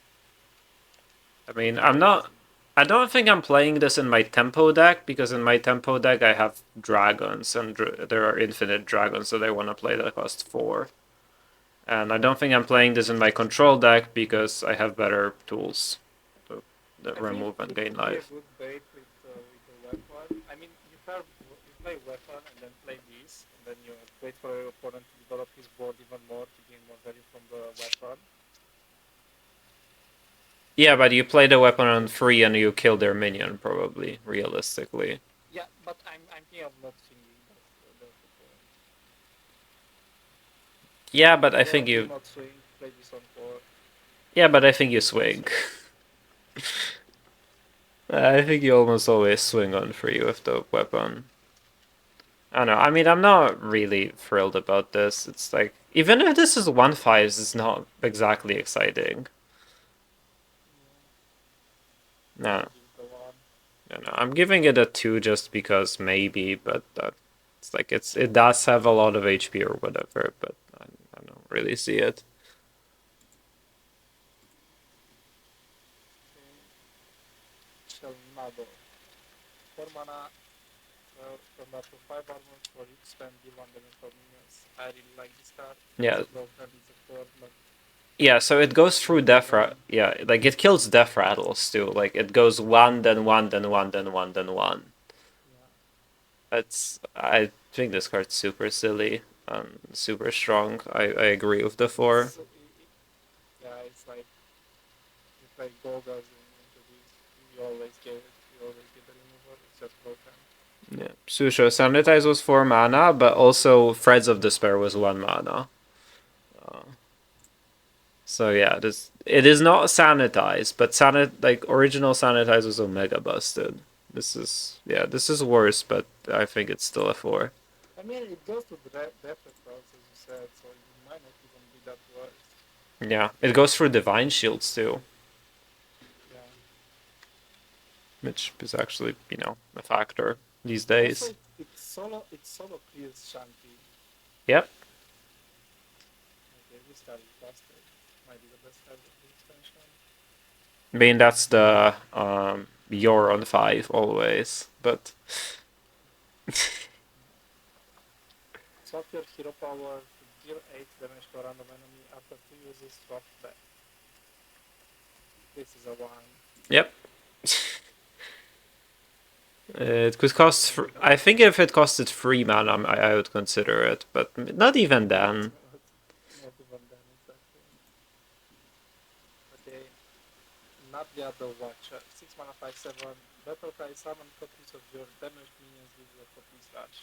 I mean I don't think I'm playing this in my tempo deck because in my tempo deck I have dragons and there are infinite dragons that I want to play that cost 4. And I don't think I'm playing this in my control deck because I have better tools that I think remove and it gain could be a life. good bait with the weapon. I mean, you play weapon and then play this, and then you wait for your opponent to develop his board even more to gain more value from the weapon. Yeah, but you play the weapon on 3 and you kill their minion, probably, realistically. Yeah, but I'm thinking of not swinging. That's the point. Yeah, but I Yeah, think do you. not swing. Play this on 4. Yeah, but I think you swing. I think you almost always swing on 3 with the weapon. I don't know. I mean, I'm not really thrilled about this. It's like, even if this is 1/5, it's not exactly exciting. Yeah, No, give it a 1. no, I'm giving it a 2 just because maybe, but it's like it does have a lot of HP or whatever, but I don't really see it. Okay. Shelnado. 4 mana, from up to 5 armor for each spend, deal 1 damage for minions. I really like this card. Yeah, It's broken, it's a 4, but yeah. So it goes through death yeah, like it kills death rattles too. Like it goes 1, then 1, then 1, then 1, then 1. yeah. I think this card's super silly, super strong. I agree with the 4. So, yeah, it's like you play Golgaz into this, you always get it, you always get the removal, it's just broken. Yeah. Susho, Sanitize was 4 mana, but also Threads of Despair was 1 mana. So yeah, it is not Sanitize, but original Sanitize was Omega busted. This is worse, but I think it's still a 4. I mean, it goes to depth across, as you said, so it might not even be that worse. Yeah, it goes for Divine Shields too, Yeah. which is actually, a factor these days. Also, it solo clears Shanti. Yep. Okay, this card is busted. Might be the best card of the expansion. I mean, that's the you're on 5 always, but Swap your hero power to deal 8 damage to a random enemy after 2 uses swap back. This is a 1. yep. It could cost. I think if it costed 3 mana, I would consider it, but not even then. Not even then, exactly. Okay. Nadia the Watcher. 6 mana, 5/7. Battle cry, summon copies of your damaged minions with your copy slash.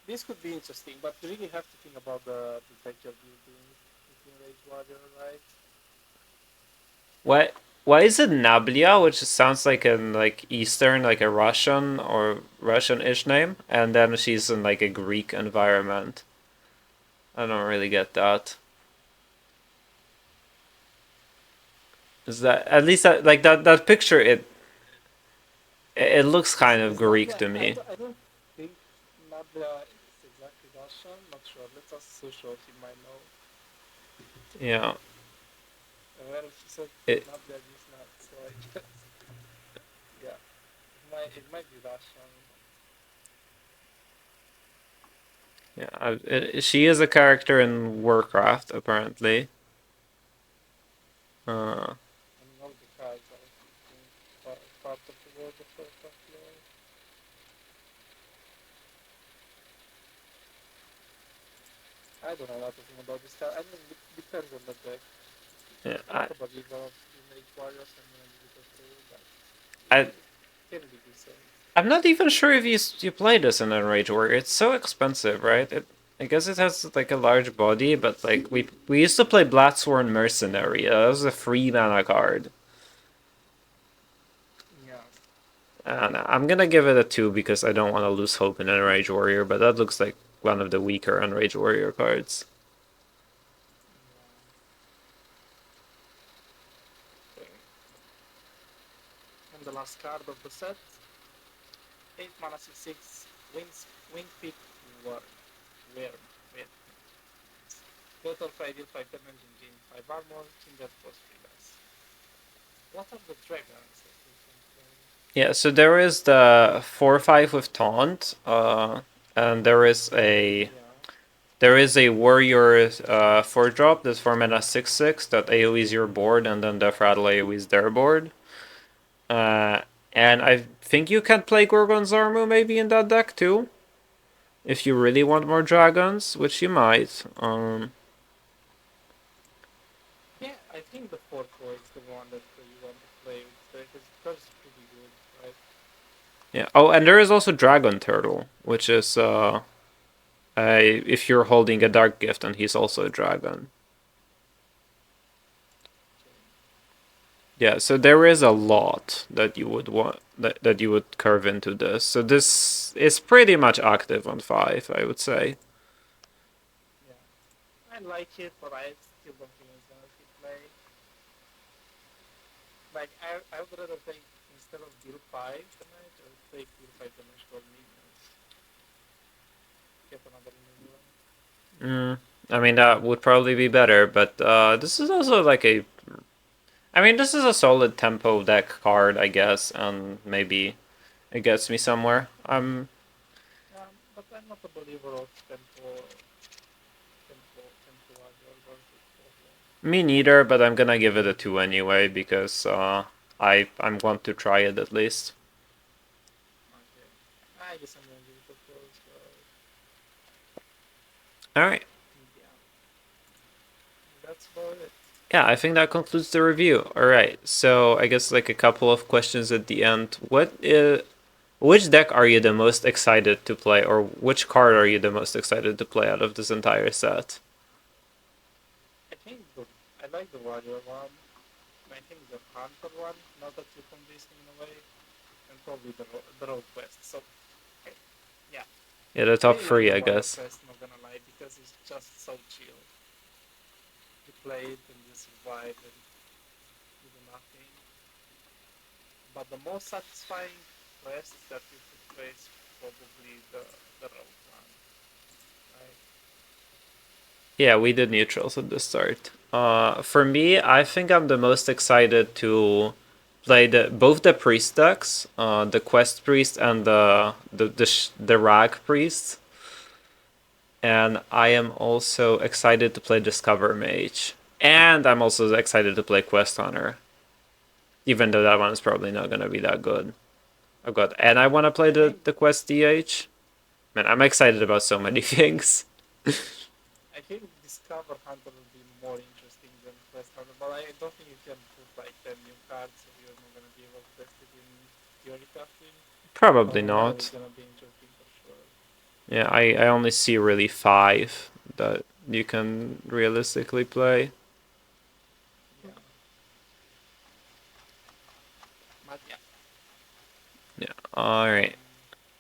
This could be interesting, but you really have to think about the deck you're building within Rage Warrior, right? What? Why is it Nablia, which sounds like Eastern, like a Russian or Russian-ish name, and then she's in like a Greek environment? I don't really get that. Is that at least that picture? It looks kind of Greek to me. I don't think Nadia is exactly Russian. Not sure. Let's ask Susho. He might know. Yeah. Well, she said It, Nadia is not, so I guess. Yeah. It might be Russian. yeah. She is a character in Warcraft apparently. Uh, And all the cards are part of the world of Warcraft lore. I don't know a lot of thing about this card. I mean, it depends on the deck. yeah. I'm not a believer of Image Warriors. I'm gonna give it a 2, but I can be decent. I'm not even sure if you play this in Enrage Warrior. It's so expensive, right? I guess it has like a large body, but like we used to play Blacksworn Mercenary. That was a 3 mana card. Yeah. And I'm gonna give it a 2 because I don't want to lose hope in Enrage Warrior, but that looks like one of the weaker Enrage Warrior cards. Okay. And the last card of the set. 8 mana 6/6 wing peak worm. Weird. Total 5 deal 5 damage and gain 5 armor, Kindred plus 3 less. What are the dragons that we can play? Yeah, so there is the 4/5 with taunt, and there is a warrior 4-drop that's 4 mana 6/6 that AoEs your board, and then the Fraddle AoEs their board. And I think you can play Gorgon's Armu maybe in that deck too, if you really want more dragons, which you might. Yeah, I think the 4 core is the one that you want to play with because it's pretty good, right? Yeah. Oh, and there is also Dragon Turtle, which is if you're holding a Dark Gift, and he's also a dragon. Yeah, so there is a lot that you would want that you would curve into this. So this is pretty much active on 5, I would say. Yeah. I like it, but I still don't think it's gonna be played. Like, I would rather take, instead of deal 5 damage, I would take deal 5 damage for minions. Get another minion. I mean, that would probably be better, but this is also like this is a solid tempo deck card, I guess, and maybe it gets me somewhere. But I'm not a believer of tempo Me neither, but I'm gonna give it a 2 anyway because I'm going to try it at least. Okay. I guess I'm gonna give it a 4 as well. All right. Yeah. That's about it. Yeah, I think that concludes the review. All right. So I guess like a couple of questions at the end. What which deck are you the most excited to play, or which card are you the most excited to play out of this entire set? I think I like the warrior one. I think the hunter one, not that you convinced me in a way, and probably the rogue quest. So yeah, Yeah, the I top really like three, the I warrior guess. quest. Not gonna lie, because it's just so chill. You play it and you survive and you do nothing. But the most satisfying quest that you could play is probably the rogue one, right? Yeah, we did neutrals at the start. For me, I think I'm the most excited to play both the priest decks, the quest priest and the rag priest. And I am also excited to play discover mage, and I'm also excited to play quest hunter, even though that one is probably not gonna be that good. And I want to play I think the quest DH. Man, I'm excited about so many things. I think Discover Hunter will be more interesting than Quest Hunter, but I don't think you can put like 10 new cards, so you're not gonna be able to test it in theory crafting. Probably However, it's not. gonna be interesting for sure. Yeah, I only see really 5 that you can realistically play. Yeah. But yeah. Yeah. All right.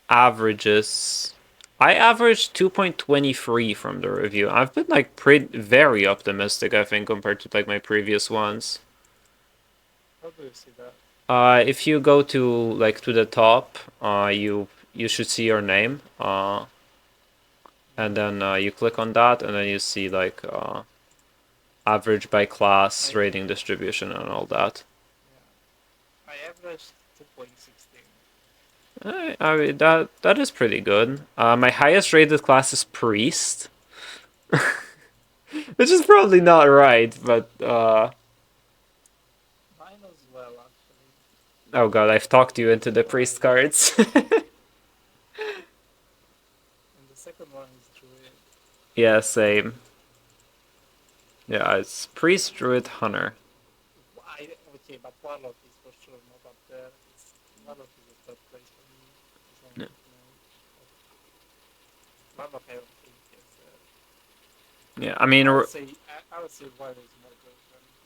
Averages. I averaged 2.23 from the review. I've been like very optimistic, I think, compared to like my previous ones. How do you see that? If you go to the top, you should see your name. And then you click on that, and then you see like average by class, I rating distribution, and all that. yeah. I averaged 2.16. I mean, that is pretty good. My highest rated class is priest, which is probably not right, but Mine as well, actually. oh god, I've talked you into the priest cards. And the second one is Druid. Yeah, same. Yeah, it's priest, druid, hunter. Okay, but Warlock is for sure not up there. Warlock is a third place for me. As long Yeah. as Warlock, I don't think is. Yeah, I mean, I would say Warlock is more good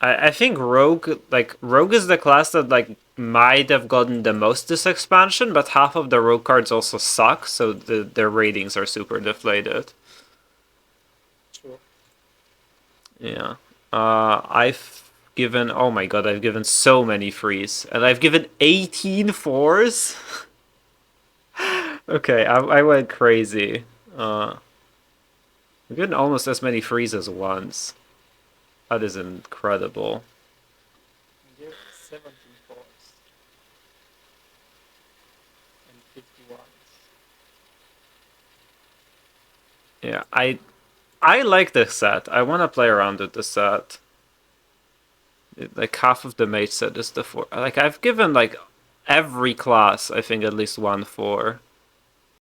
than. I think rogue is the class that like might have gotten the most this expansion, but half of the rogue cards also suck, so their ratings are super deflated. True. Yeah. I've given, oh my god, I've given so many frees, and I've given 18 fours. Okay, I went crazy. I've given almost as many frees as once. That is incredible. And give 17 fours and 51s. Yeah, I like this set. I want to play around with the set. Like half of the mage set is the 4. Like I've given like every class, I think at least 1 4.